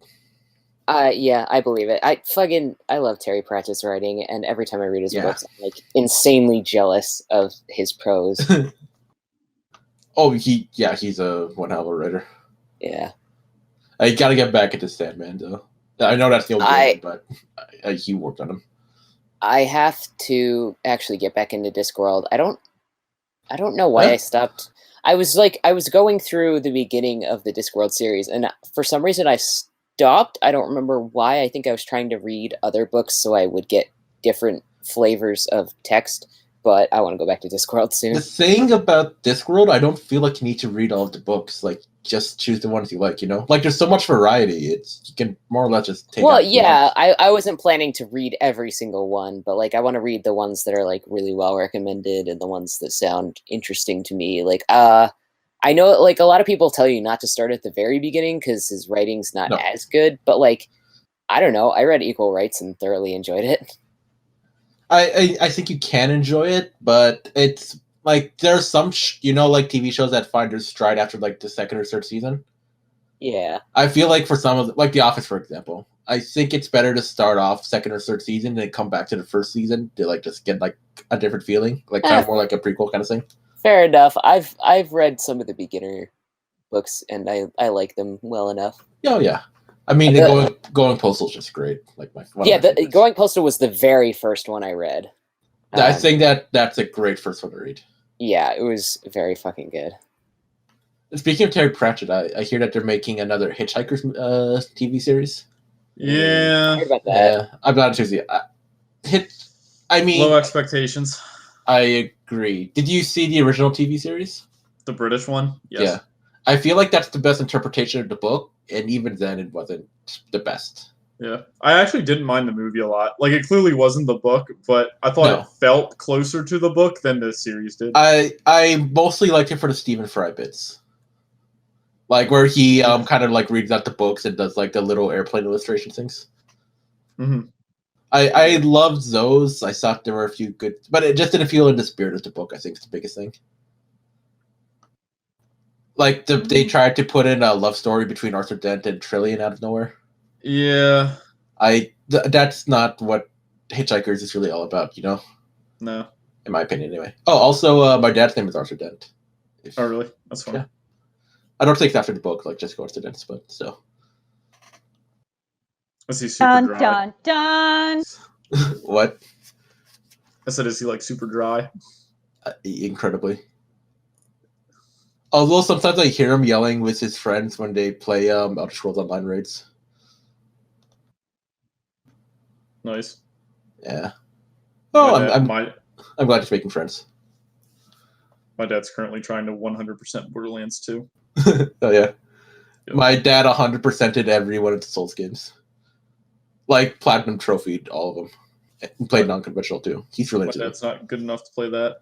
Yeah, I believe it. I love Terry Pratchett's writing, and every time I read his Yeah. books, I'm like insanely jealous of his prose. Oh, he's a one hell of a writer. Yeah. I gotta get back into Sandman though. I know that's the old one, but he worked on him. I have to actually get back into Discworld. I don't know why I stopped. I was going through the beginning of the Discworld series, and for some reason I stopped. I don't remember why. I think I was trying to read other books so I would get different flavors of text, but I want to go back to Discworld soon. The thing about Discworld, I don't feel like you need to read all of the books. Like, just choose the ones you like, you know? Like, there's so much variety. You can more or less just take Well, out yeah, I wasn't planning to read every single one, but, like, I want to read the ones that are, like, really well recommended and the ones that sound interesting to me. Like, I know, like, a lot of people tell you not to start at the very beginning because his writing's not as good, but, like, I don't know. I read Equal Rights and thoroughly enjoyed it. I think you can enjoy it, but it's like there's some like TV shows that find their stride after like the second or third season. Yeah, I feel like for some of like The Office, for example, I think it's better to start off second or third season and then come back to the first season to like just get like a different feeling, like kind of more like a prequel kind of thing. Fair enough. I've read some of the beginner books and I like them well enough. Oh yeah. I mean, Going Postal is just great. Like Going Postal was the very first one I read. I think that's a great first one to read. Yeah, it was very fucking good. Speaking of Terry Pratchett, I hear that they're making another Hitchhikers TV series. Yeah, I heard about that. Yeah, I'm not interested. I mean, low expectations. I agree. Did you see the original TV series? The British one? Yes. Yeah. I feel like that's the best interpretation of the book, and even then it wasn't the best. Yeah. I actually didn't mind the movie a lot. Like, it clearly wasn't the book, but I thought it felt closer to the book than the series did. I mostly liked it for the Stephen Fry bits. Like, where he kind of, like, reads out the books and does, like, the little airplane illustration things. Mm-hmm. I loved those. I thought there were a few good... But it just didn't feel in the spirit of the book, I think, is the biggest thing. Like, they tried to put in a love story between Arthur Dent and Trillian out of nowhere. Yeah. That's not what Hitchhikers is really all about, you know? No. In my opinion, anyway. Oh, also, my dad's name is Arthur Dent. Oh, really? That's funny. Yeah. I don't think it's after the book, like Jessica Arthur Dent, but still. Is he super dry? Dun, dun, dun. What? I said, is he, like, super dry? Incredibly. Although sometimes I hear him yelling with his friends when they play Elder Scrolls Online raids. Nice. Yeah. Oh, My I'm glad you're making friends. dad's currently trying to 100% Borderlands 2. Oh yeah. Yep. My dad 100%ed every one of the Souls games. Like Platinum Trophied all of them. He played non-conventional too. He's really My into it. dad's not good enough to play that.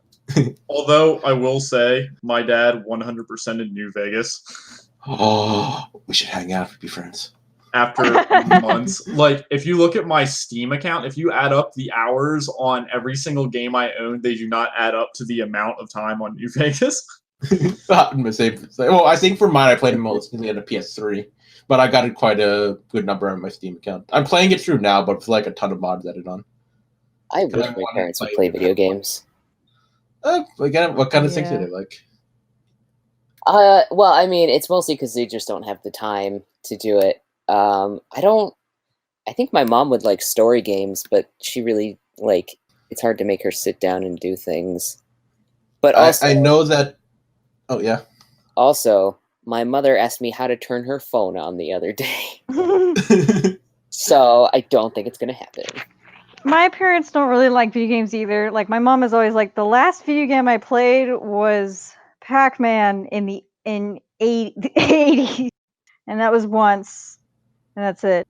Although I will say, my dad 100% in New Vegas. Oh, we should hang out and be friends. After months, like if you look at my Steam account, if you add up the hours on every single game I own, they do not add up to the amount of time on New Vegas. Well, I think for mine, I played mostly on a PS3, but I got quite a good number on my Steam account. I'm playing it through now, but with like a ton of mods added on. I wish my parents would play video games. Again, what kind of things do they like? Well, I mean, it's mostly because they just don't have the time to do it. I think my mom would like story games, but she really, like, it's hard to make her sit down and do things. But also, I know that. Oh, yeah. Also, my mother asked me how to turn her phone on the other day. So I don't think it's going to happen. My parents don't really like video games either. Like, my mom is always like, the last video game I played was Pac-Man in the 80s. And that was once. And that's it.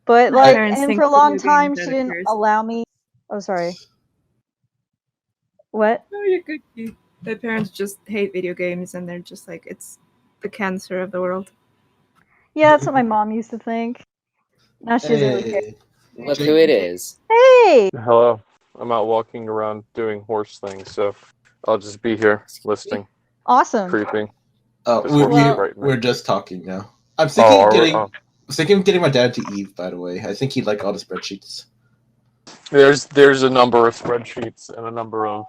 But, My like, parents and think for a long video time, games she are the didn't curse. allow me. Oh, sorry. What? No, you're good. My parents just hate video games, and they're just like, it's the cancer of the world. Yeah, that's what my mom used to think. Now she doesn't really care. Look who it is. Hey! Hello. I'm out walking around doing horse things, so I'll just be here listening. Awesome. Creeping. We're just talking now. I'm thinking of getting my dad to Eve, by the way. I think he'd like all the spreadsheets. There's a number of spreadsheets and a number of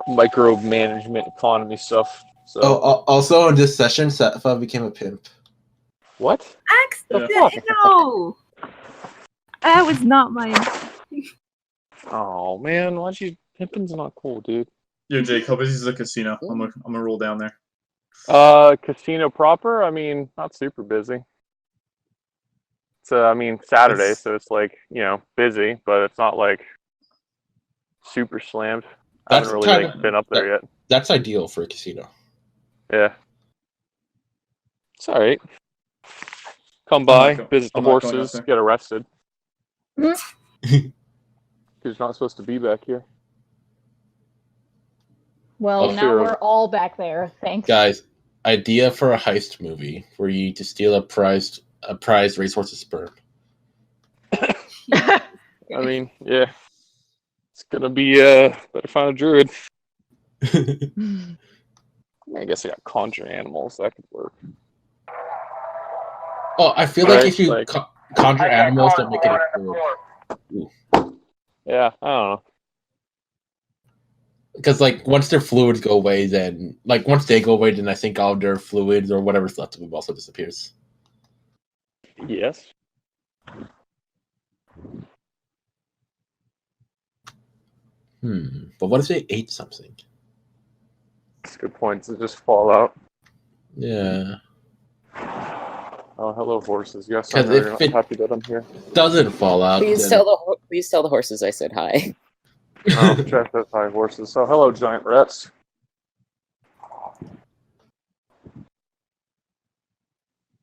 micromanagement economy stuff. So. Also in this session, Safa became a pimp. What? Accident! No! That was not my... Oh, man. Why'd you... Pimping's not cool, dude. Yo, Jake, how busy is the casino? I'm gonna roll down there. Casino proper? I mean, not super busy. It's, Saturday, so it's like, busy, but it's not like super slammed. I haven't really been up there yet. That's ideal for a casino. Yeah. It's alright. Come by, visit the horses, get arrested. Because you're not supposed to be back here. Well, now we're all back there. Thanks. Guys, idea for a heist movie where you need to steal a prized racehorse's sperm. I mean, yeah. It's gonna be, better find a druid. I guess I got conjure animals. That could work. Oh, I feel like if you conjure animals, that make it explode. Yeah, I don't know. Because, once their fluids go away, then... once they go away, then I think all their fluids or whatever's left of them also disappears. Yes. But what if they ate something? That's a good point. To just fall out. Yeah. Oh, hello, horses. Yes, I'm really happy that I'm here. Doesn't fall out. Please tell the horses I said hi. Oh, Jeff says hi, horses. So, hello, giant rats.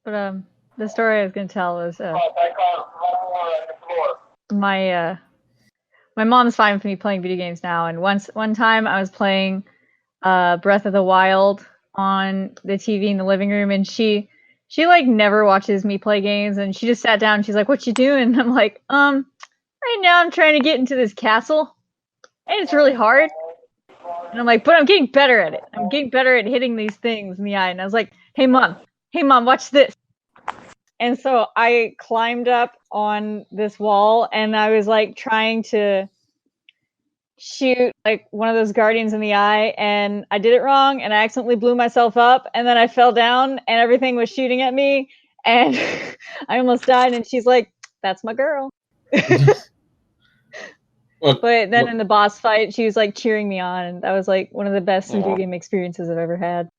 But the story I was going to tell was my mom's fine with me playing video games now, and one time I was playing Breath of the Wild on the TV in the living room, and she never watches me play games, and she just sat down and she's like, "What you doing?" And I'm like, right now I'm trying to get into this castle, and it's really hard. And I'm like, but I'm getting better at it. I'm getting better at hitting these things in the eye. And I was like, hey mom, watch this. And so I climbed up on this wall, and I was trying to shoot one of those guardians in the eye, and I did it wrong, and I accidentally blew myself up, and then I fell down, and everything was shooting at me, and I almost died. And she's like, "That's my girl." But then in the boss fight, she was cheering me on, and that was one of the best video game experiences I've ever had.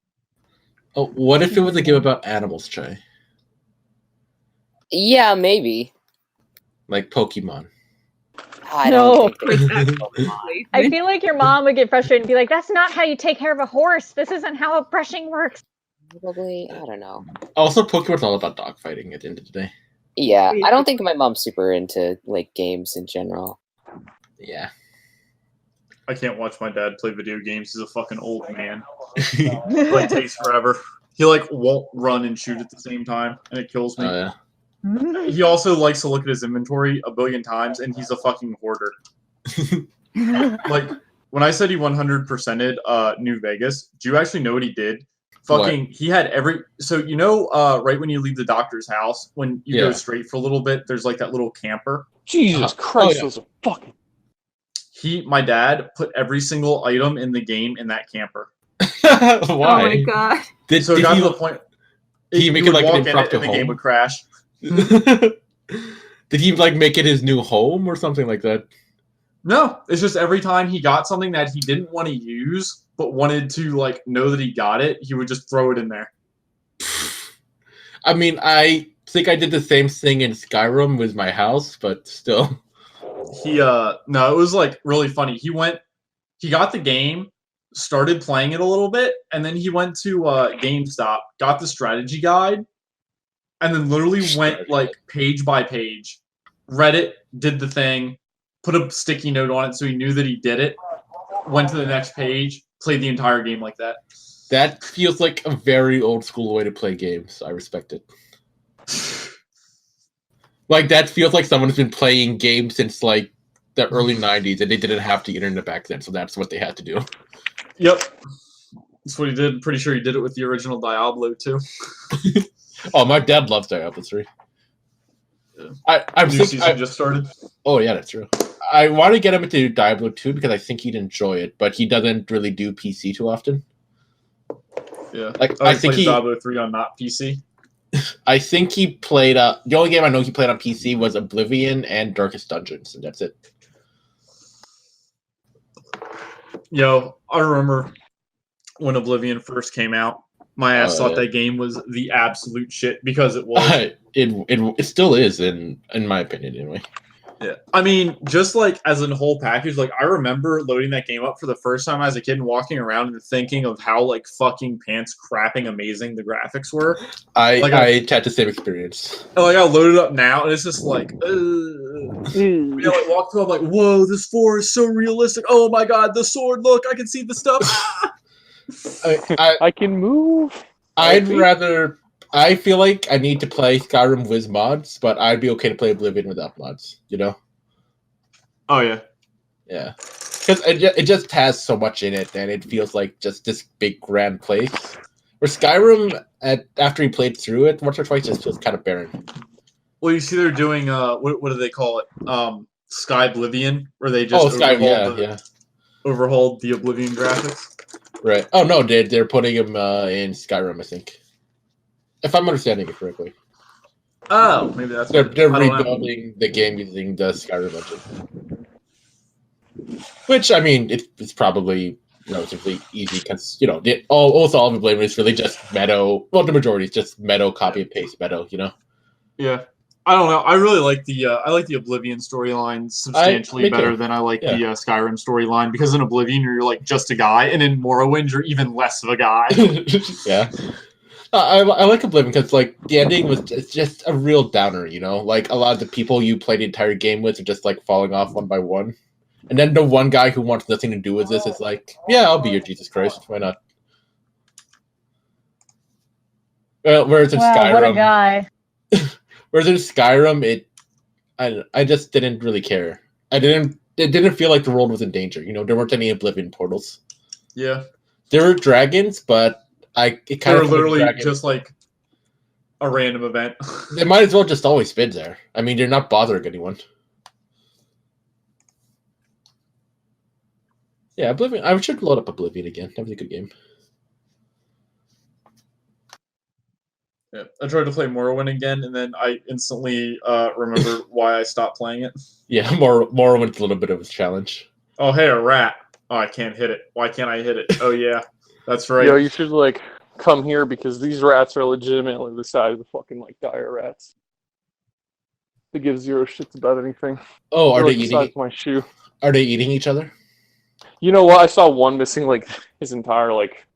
Oh, what if it was a game about animals, Trey? Yeah, maybe. Like Pokemon. I No. don't think they Exactly. I feel like your mom would get frustrated and be like, "That's not how you take care of a horse. This isn't how a brushing works." Probably, I don't know. Also, Pokemon's all about dogfighting at the end of the day. Yeah, I don't think my mom's super into like games in general. Yeah. I can't watch my dad play video games. He's a fucking old man. Like, takes forever. He like won't run and shoot at the same time, and it kills me. Oh yeah. He also likes to look at his inventory a billion times, and he's a fucking hoarder. Like, when I said he 100%ed New Vegas, do you actually know what he did? Fucking, he had so you know, right when you leave the doctor's house, when you go straight for a little bit, there's like that little camper. Jesus Christ, those are fucking. My dad put every single item in the game in that camper. Why? Oh my god. It got to the point. Did he make it like an impromptu and the game home? would crash. Did he like make it his new home or something like that? No, it's just every time he got something that he didn't want to use but wanted to like know that he got it, he would just throw it in there. I mean, I think I did the same thing in Skyrim with my house, but still. No, it was like really funny. He got the game, started playing it a little bit, and then he went to GameStop, got the strategy guide, and then literally went like page by page, read it, did the thing, put a sticky note on it so he knew that he did it, went to the next page, played the entire game like that. That feels like a very old school way to play games. I respect it. Like, that feels like someone's been playing games since like the early 90s and they didn't have the internet back then, so that's what they had to do. Yep. That's what he did. Pretty sure he did it with the original Diablo too. Oh, my dad loves Diablo 3. Yeah. New season just started. Oh yeah, that's true. I want to get him into Diablo 2 because I think he'd enjoy it, but he doesn't really do PC too often. Yeah, like I think he Diablo 3 on not PC. I think he played. The only game I know he played on PC was Oblivion and Darkest Dungeons, and that's it. Yo, I remember when Oblivion first came out. My ass thought that game was the absolute shit because it was. It still is, in my opinion, anyway. Yeah, I mean, just like as a whole package, like I remember loading that game up for the first time as a kid and walking around and thinking of how like fucking pants crapping amazing the graphics were. I had the same experience. Like I loaded up now and it's just like, you know, like walk through, I'm like, whoa, this 4 is so realistic. Oh my god, the sword! Look, I can see the stuff. I can move. I feel like I need to play Skyrim with mods, but I'd be okay to play Oblivion without mods, you know? Oh, yeah. Yeah. Because it just has so much in it, and it feels like just this big, grand place. Where Skyrim, after you played through it once or twice, just feels kind of barren. Well, you see they're doing, what do they call it? Sky Oblivion, where they just overhauled the Oblivion graphics. Right. Oh, no, they're putting them in Skyrim, I think. If I'm understanding it correctly. Oh, maybe that's... They're rebuilding the game using the Skyrim engine. Which, I mean, it's probably relatively easy because, you know, almost all of Oblivion is really just Meadow. Well, the majority is just Meadow, copy and paste Meadow, you know? Yeah. I don't know. I really like the Oblivion storyline substantially better than I like the Skyrim storyline, because in Oblivion you're like just a guy, and in Morrowind you're even less of a guy. Yeah. I like Oblivion because like the ending was just a real downer, you know. Like a lot of the people you play the entire game with are just like falling off one by one, and then the one guy who wants nothing to do with this is like, yeah, I'll be your Jesus Christ. Why not? Whereas in Skyrim, what a guy. Whereas in Skyrim, I just didn't really care. It didn't feel like the world was in danger. You know, there weren't any Oblivion portals. Yeah. There were dragons, but they were literally just like a random event. They might as well just always been there. I mean, you're not bothering anyone. Yeah, Oblivion. I should load up Oblivion again. That was a good game. Yeah, I tried to play Morrowind again, and then I instantly remember why I stopped playing it. Yeah, Morrowind's a little bit of a challenge. Oh, hey, a rat. Oh, I can't hit it. Why can't I hit it? Oh, yeah, that's right. Yo, you should, like, come here because these rats are legitimately the size of fucking, like, dire rats. They give zero shits about anything. Oh, are they besides eating? my shoe? Are they eating each other? You know what? I saw one missing like his entire like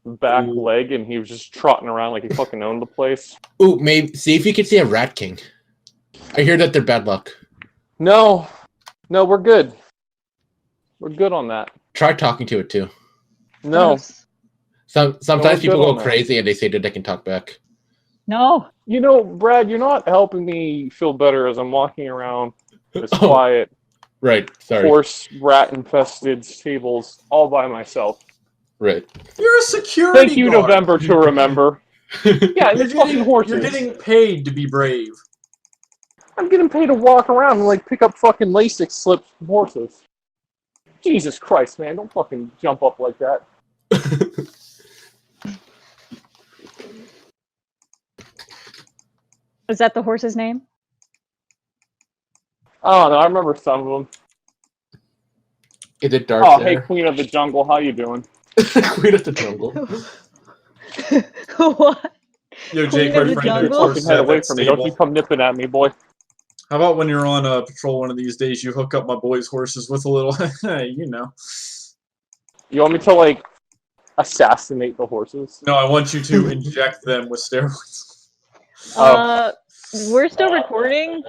back Ooh. leg, and he was just trotting around like he fucking owned the place. Ooh, maybe see if you can see a rat king. I hear that they're bad luck. No, we're good. We're good on that. Try talking to it too. No. Sometimes people go crazy and they say that they can talk back. No. You know, Brad, you're not helping me feel better as I'm walking around this quiet, right? Sorry. Horse rat infested stables all by myself. Right. You're a security Thank you, guard. November, to remember. Yeah, there's fucking horses. You're getting paid to be brave. I'm getting paid to walk around and like pick up fucking LASIK slips from horses. Jesus Christ, man! Don't fucking jump up like that. Is that the horse's name? I don't know. I remember some of them. Is it dark? Oh, hey, Queen of the Jungle, how you doing? Queen of the Jungle. What? Yo, Queen Jake, of my the friend Jungle? works Fucking head at away that from me! Don't you stable. come nipping at me, boy. How about when you're on a patrol one of these days, you hook up my boy's horses with a little, you know. You want me to like assassinate the horses? No, I want you to inject them with steroids. We're still recording.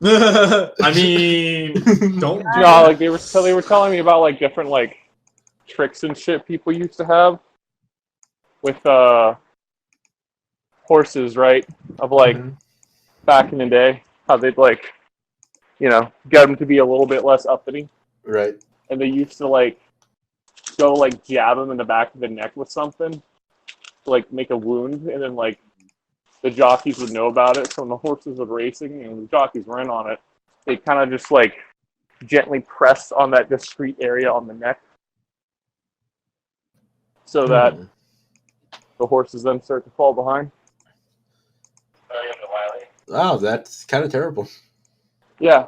I mean, don't do No, that. like they were telling me about like different like tricks and shit people used to have with horses, right? Of like back in the day, how they'd like, you know, get them to be a little bit less uppity, Right. and they used to like go like jab them in the back of the neck with something, to, like make a wound, and then like the jockeys would know about it. So when the horses were racing and the jockeys were in on it, they kind of just like gently press on that discrete area on the neck, so that the horses then start to fall behind. Wow, that's kind of terrible. Yeah.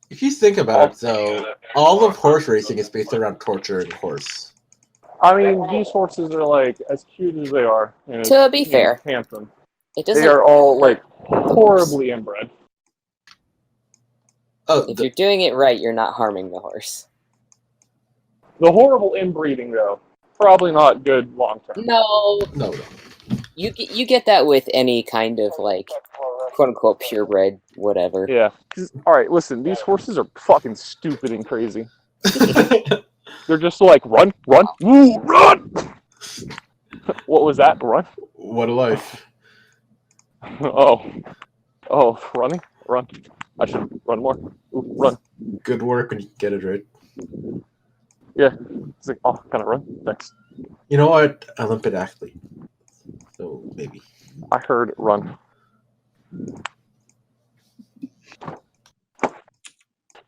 If you think about it, so all of horse racing is based around torture and horse. I mean, these horses are like as cute as they are. And To be fair, handsome. it doesn't. They are all like horribly inbred. Oh, if you're doing it right, you're not harming the horse. The horrible inbreeding, though, probably not good long term. No. You get that with any kind of like quote unquote purebred whatever. Yeah. All right, listen. These horses are fucking stupid and crazy. They're just like run, woo, run. What was that? Run. What a life. Oh, running, run. I should run more. Ooh, run. Good work when you get it right. Yeah. It's like, oh, kind of run. Thanks. You know what? Olympic athlete. So maybe. I heard run.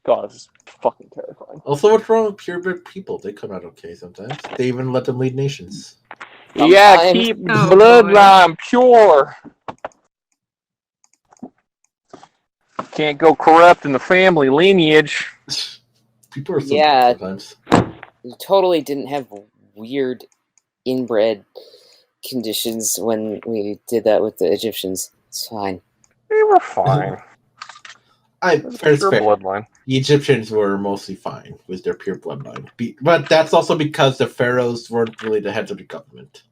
God, this is fucking terrifying. Also, what's wrong with purebred people? They come out okay sometimes. They even let them lead nations. Yeah, keep bloodline pure. Can't go corrupt in the family lineage. People are so dumb sometimes. We totally didn't have weird inbred conditions when we did that with the Egyptians. It's fine. They were fine. Fair. Bloodline. The Egyptians were mostly fine with their pure bloodline. But that's also because the pharaohs weren't really the heads of the government.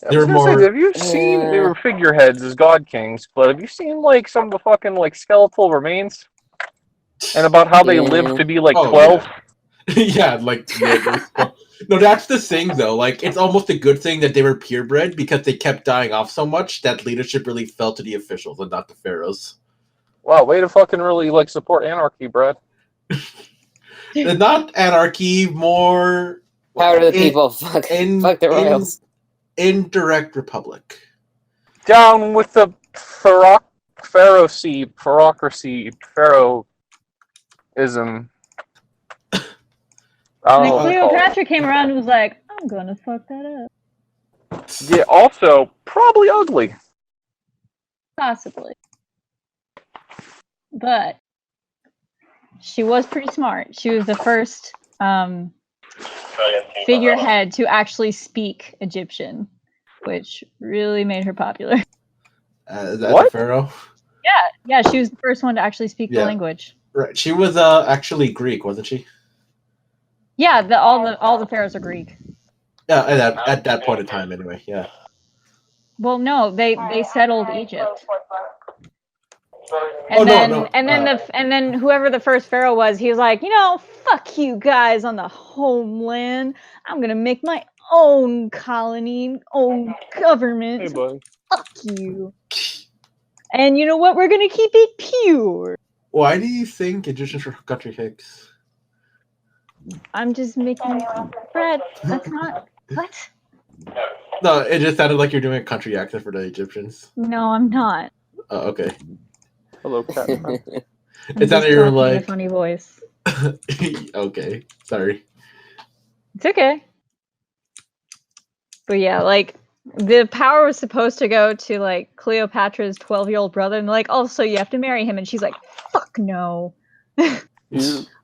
They were more. Have you seen? They were figureheads as god kings, but have you seen like some of the fucking like skeletal remains? And about how they lived to be like 12? Yeah, no, that's the thing though. Like, it's almost a good thing that they were purebred because they kept dying off so much that leadership really fell to the officials and not the pharaohs. Wow, way to fucking really like support anarchy, Brad. Not anarchy, more power to the people. Fuck the royals. Indirect republic. Down with the pharaohocracy, pharaohism. And then Cleopatra came around and was like, I'm gonna fuck that up. Yeah, also, probably ugly. Possibly. But she was pretty smart. She was the first figurehead to actually speak Egyptian, which really made her popular. Is that the pharaoh? Yeah, she was the first one to actually speak the language. Right. She was actually Greek, wasn't she? Yeah, all the pharaohs are Greek. Yeah, at that point in time, anyway. Yeah. Well, no, they settled Egypt. And then whoever the first pharaoh was, he was like, fuck you guys on the homeland. I'm gonna make my own colony, own government. Hey, buddy. Fuck you. And you know what? We're gonna keep it pure. Why do you think Egyptians are country hicks? I'm just making Fred. That's not what. No, it just sounded like you're doing a country accent for the Egyptians. No, I'm not. Oh, okay. Hello, cat. It sounded you were like a funny voice. Okay, sorry. It's okay. But yeah, like the power was supposed to go to like Cleopatra's 12-year-old brother, and they're like, also you have to marry him, and she's like, fuck no.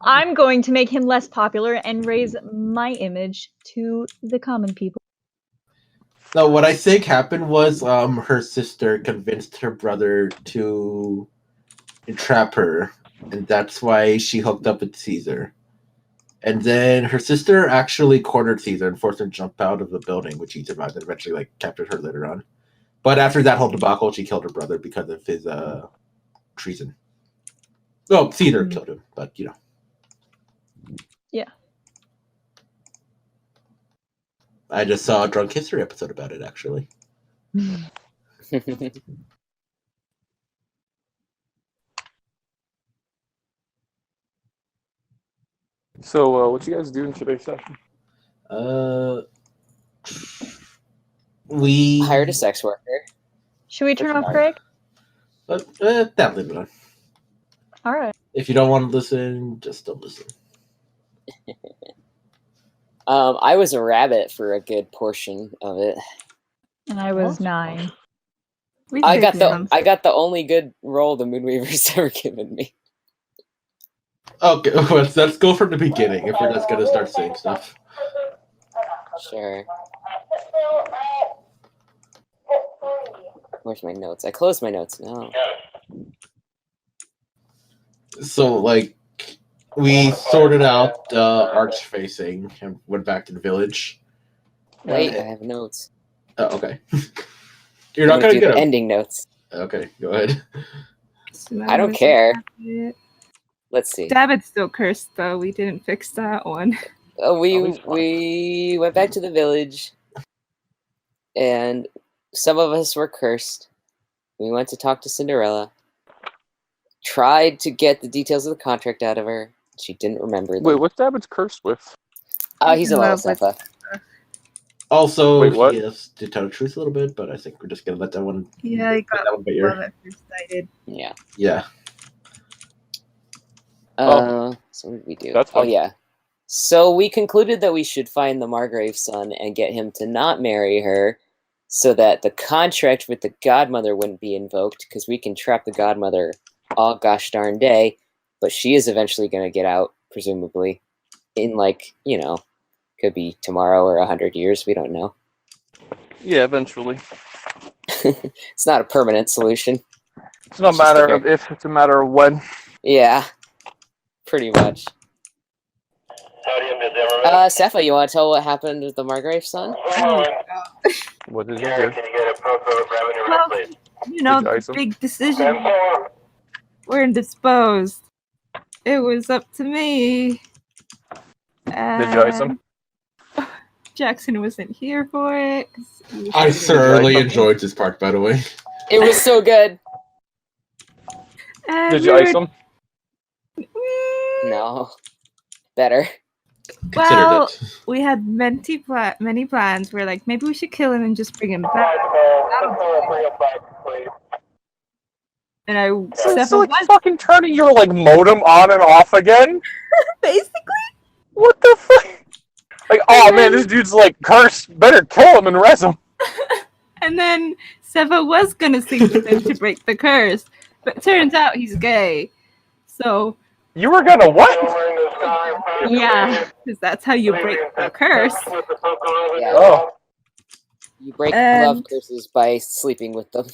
I'm going to make him less popular and raise my image to the common people. No, what I think happened was her sister convinced her brother to entrap her, and that's why she hooked up with Caesar. And then her sister actually cornered Caesar and forced him to jump out of the building, which he survived and eventually captured her later on. But after that whole debacle, she killed her brother because of his treason. Well, Caesar killed him, but Yeah. I just saw a Drunk History episode about it, actually. So, what you guys do in today's session? We hired a sex worker. Should we turn off Craig? That leave it on. All right. If you don't want to listen, just don't listen. I was a rabbit for a good portion of it. And I was 9. I got the only good role the Moonweaver's ever given me. Okay, let's go from the beginning if we're just gonna start saying stuff. Sure. Where's my notes? I closed my notes now. So, like, we sorted out the arch-facing and went back to the village. Wait, I have notes. Oh, okay. You're not gonna do get the ending notes. Okay, go ahead. I don't care. Let's see. David's still cursed, though. We didn't fix that one. We went back to the village, and some of us were cursed. We went to talk to Cinderella. Tried to get the details of the contract out of her. She didn't remember them. Wait, what's David's cursed with? He's in love with Sepha. Also, Wait, what? he has to tell the truth a little bit, but I think we're just gonna let that one. Yeah, I got that one bit love at first sighted. Yeah. Yeah. So what did we do? That's fun. Oh yeah. So we concluded that we should find the Margrave's son and get him to not marry her, so that the contract with the godmother wouldn't be invoked, because we can trap the godmother all gosh darn day, but she is eventually going to get out, presumably, in could be tomorrow or 100 years. We don't know. Yeah, eventually. It's not a permanent solution. It's not a matter of if, it's a matter of when. Yeah, pretty much. Sepha, you want to tell what happened with the Margrave's son? What did you do? Well, the big decision were indisposed. It was up to me. Did you ice him? Jackson wasn't here for it. I thoroughly enjoyed this part, by the way. It was so good. Did you ice him? No. Better. Well, we had many plans. We're like, maybe we should kill him and just bring him back. And So it's like fucking turning your modem on and off again? Basically. What the fuck? Like, oh man, this dude's cursed. Better kill him and res him. And then Seva was gonna sleep with him to break the curse, but turns out he's gay. So you were gonna what? Yeah, because that's how you break the curse. Yeah. Oh. You break love curses by sleeping with them.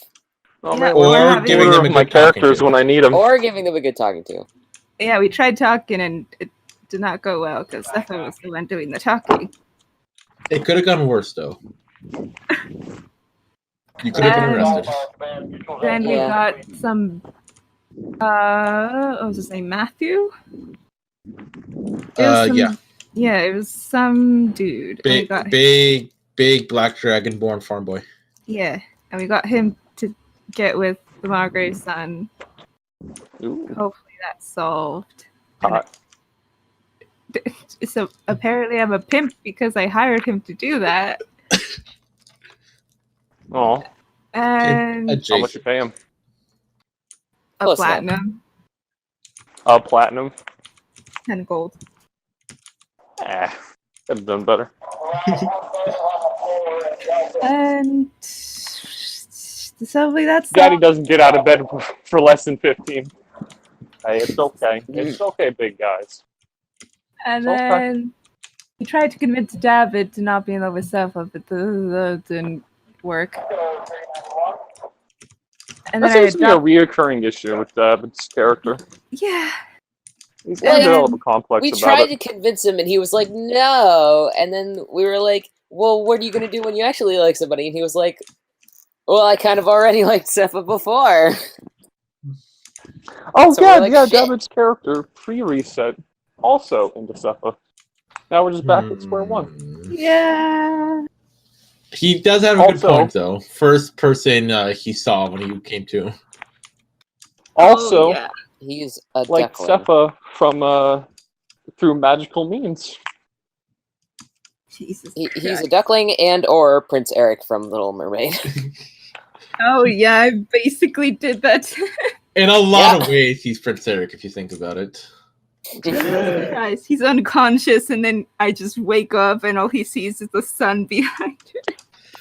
Oh Yeah, man, we're we're having- giving them a my good talking characters to. when I need them. Or giving them a good talking to. Yeah, we tried talking and it did not go well because Stefan was the one doing the talking. It could have gone worse, though. You could have been arrested. Then we Yeah. got some. What was his name? Matthew. It was some- Yeah. Yeah, it was some dude. And we Big, got big black dragonborn farm boy. Yeah, and we got him to get with the Margrave's son. Ooh, Hopefully that's solved. hot. So apparently I'm a pimp because I hired him to do that. Oh, And how much you pay him? a Close enough. platinum, Platinum. 10 gold. Could have done better. And so that's Daddy doesn't get out of bed for less than 15. Hey, it's okay. It's okay, big guys. And It's okay. then he tried to convince David to not be in love with Sepha, but that didn't work. And That then I seems to be a reoccurring issue with David's character. Yeah. He's going to Well, develop a complex We about tried it. to convince him, and he was like, "No." And then we were like, "Well, what are you gonna do when you actually like somebody?" And he was like, "Well, I kind of already liked Sepha before." Oh, So yeah, we're like, yeah, shit. David's character pre-reset also into Sepha. Now we're just back at square one. Yeah. He does have a good Also- point, though. First person he saw when he came to. Also, yeah. He's a like duckling. Sepha from through magical means. Jesus He's a Christ. duckling and or Prince Eric from Little Mermaid. Oh yeah, I basically did that. In a lot Yeah. of ways, he's Prince Eric, if you think about it. Jesus Christ. He's unconscious and then I just wake up and all he sees is the sun behind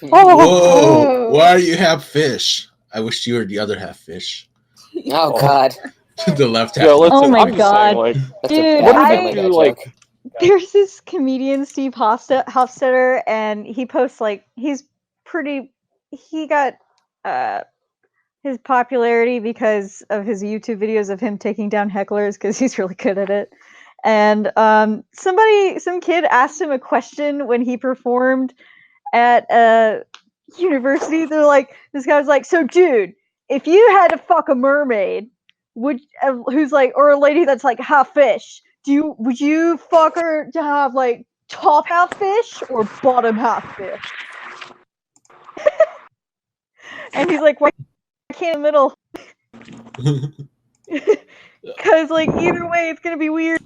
him. Whoa! Why do you have fish? I wish you were the other half fish. Oh God, The left half. Yeah, listen, Oh my I'm just God. saying, like, that's Dude, a what bad do Family they Guy do, like, joke. There's this comedian, Steve Hofstetter, and he posts like he got his popularity because of his YouTube videos of him taking down hecklers because he's really good at it. And some kid asked him a question when he performed at a university. They're like, this guy was like, "So, dude, if you had to fuck a mermaid, who's like, or a lady that's like half fish, would you fuck her to have like top half fish or bottom half fish?" And he's like, "Why can't in the middle?" Because like either way, it's gonna be weird.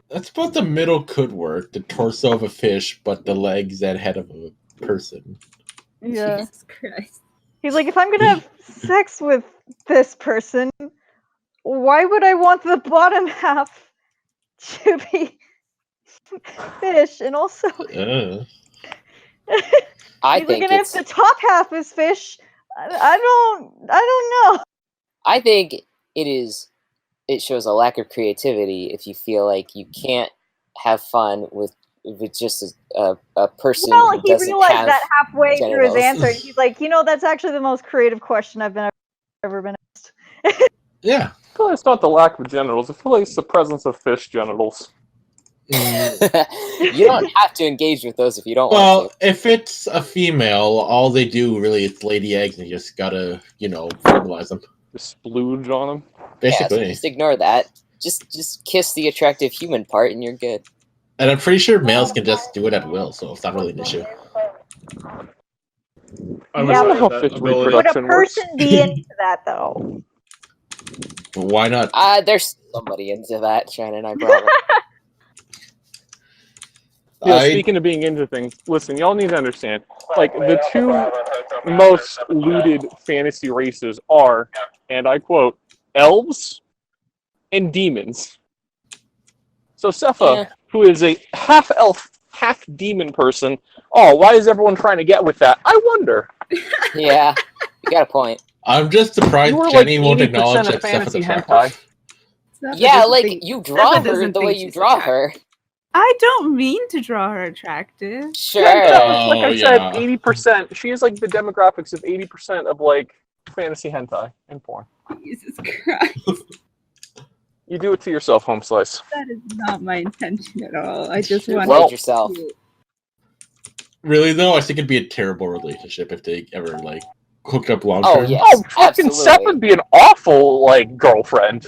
That's what the middle could work. The torso of a fish, but the legs and head of a person. Yeah. Jesus Christ. He's like, if I'm gonna have sex with this person, why would I want the bottom half to be fish? And also, I he's like, think and if it's. the top half is fish, I don't know. I think it is. It shows a lack of creativity if you feel like you can't have fun with just a person Well, who he doesn't realized have that halfway through his genitals. answer. He's like, that's actually the most creative question I've ever been asked. Yeah. I feel like it's not the lack of genitals. I feel like it's the presence of fish genitals. You don't have to engage with those if you don't want Well, to. if it's a female, all they do really is lay the eggs and you just gotta, fertilize them. Just splooge on them. Basically. Yeah, so just ignore that. Just kiss the attractive human part and you're good. And I'm pretty sure males can just do it at will, so it's not really an issue. I wish Yeah, I but had how that fish ability. Would a reproduction works. person be into that though? But why not? There's somebody into that, Shannon, I promise. Yeah, speaking of being into things, listen, y'all need to understand, like, the two most looted fantasy races are, and I quote, elves and demons. So Sepha, who is a half-elf, half-demon person, why is everyone trying to get with that? I wonder. Yeah, you got a point. I'm just surprised You were Jenny like won't 80% acknowledge of that Sepha's fantasy attractive. hentai. Sepha Yeah, doesn't like, think- you draw Sepha her doesn't the way think you she's draw attractive. her. I don't mean to draw her attractive. Sure. Like I said, yeah. 80%. She is like the demographics of 80% of like fantasy hentai and porn. Jesus Christ. You do it to yourself, Home Slice. That is not my intention at all. I just You want played yourself. Really though, I think it'd be a terrible relationship if they ever like hook up long Oh term. yes, Oh, fucking absolutely. Seth would be an awful like girlfriend.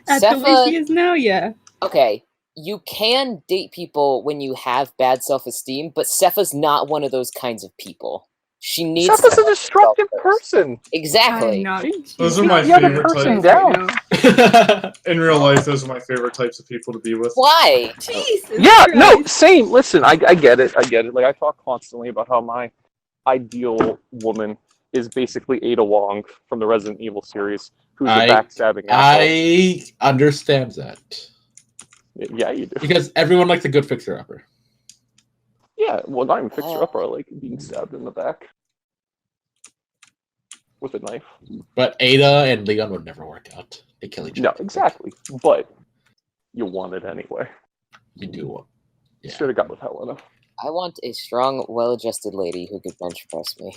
At the way she is now, yeah. Okay, you can date people when you have bad self-esteem, but Sepha's not one of those kinds of people. She needs Seth is to a destructive person. Exactly. I'm not. Those are my The other favorite person types. down. In real life, those are my favorite types of people to be with. Why? Jesus Yeah, Christ. no, same. Listen, I get it. I get it. Like, I talk constantly about how my ideal woman is basically Ada Wong from the Resident Evil series, who's a backstabbing asshole. I understand that. Yeah, you do. Because everyone likes a good fixer-upper. Yeah, well, not even fixer-upper. I like being stabbed in the back with a knife. But Ada and Leon would never work out. They kill each other. No, exactly. But you want it anyway. You do want. You should have got with Helena. I want a strong, well-adjusted lady who could bench press me.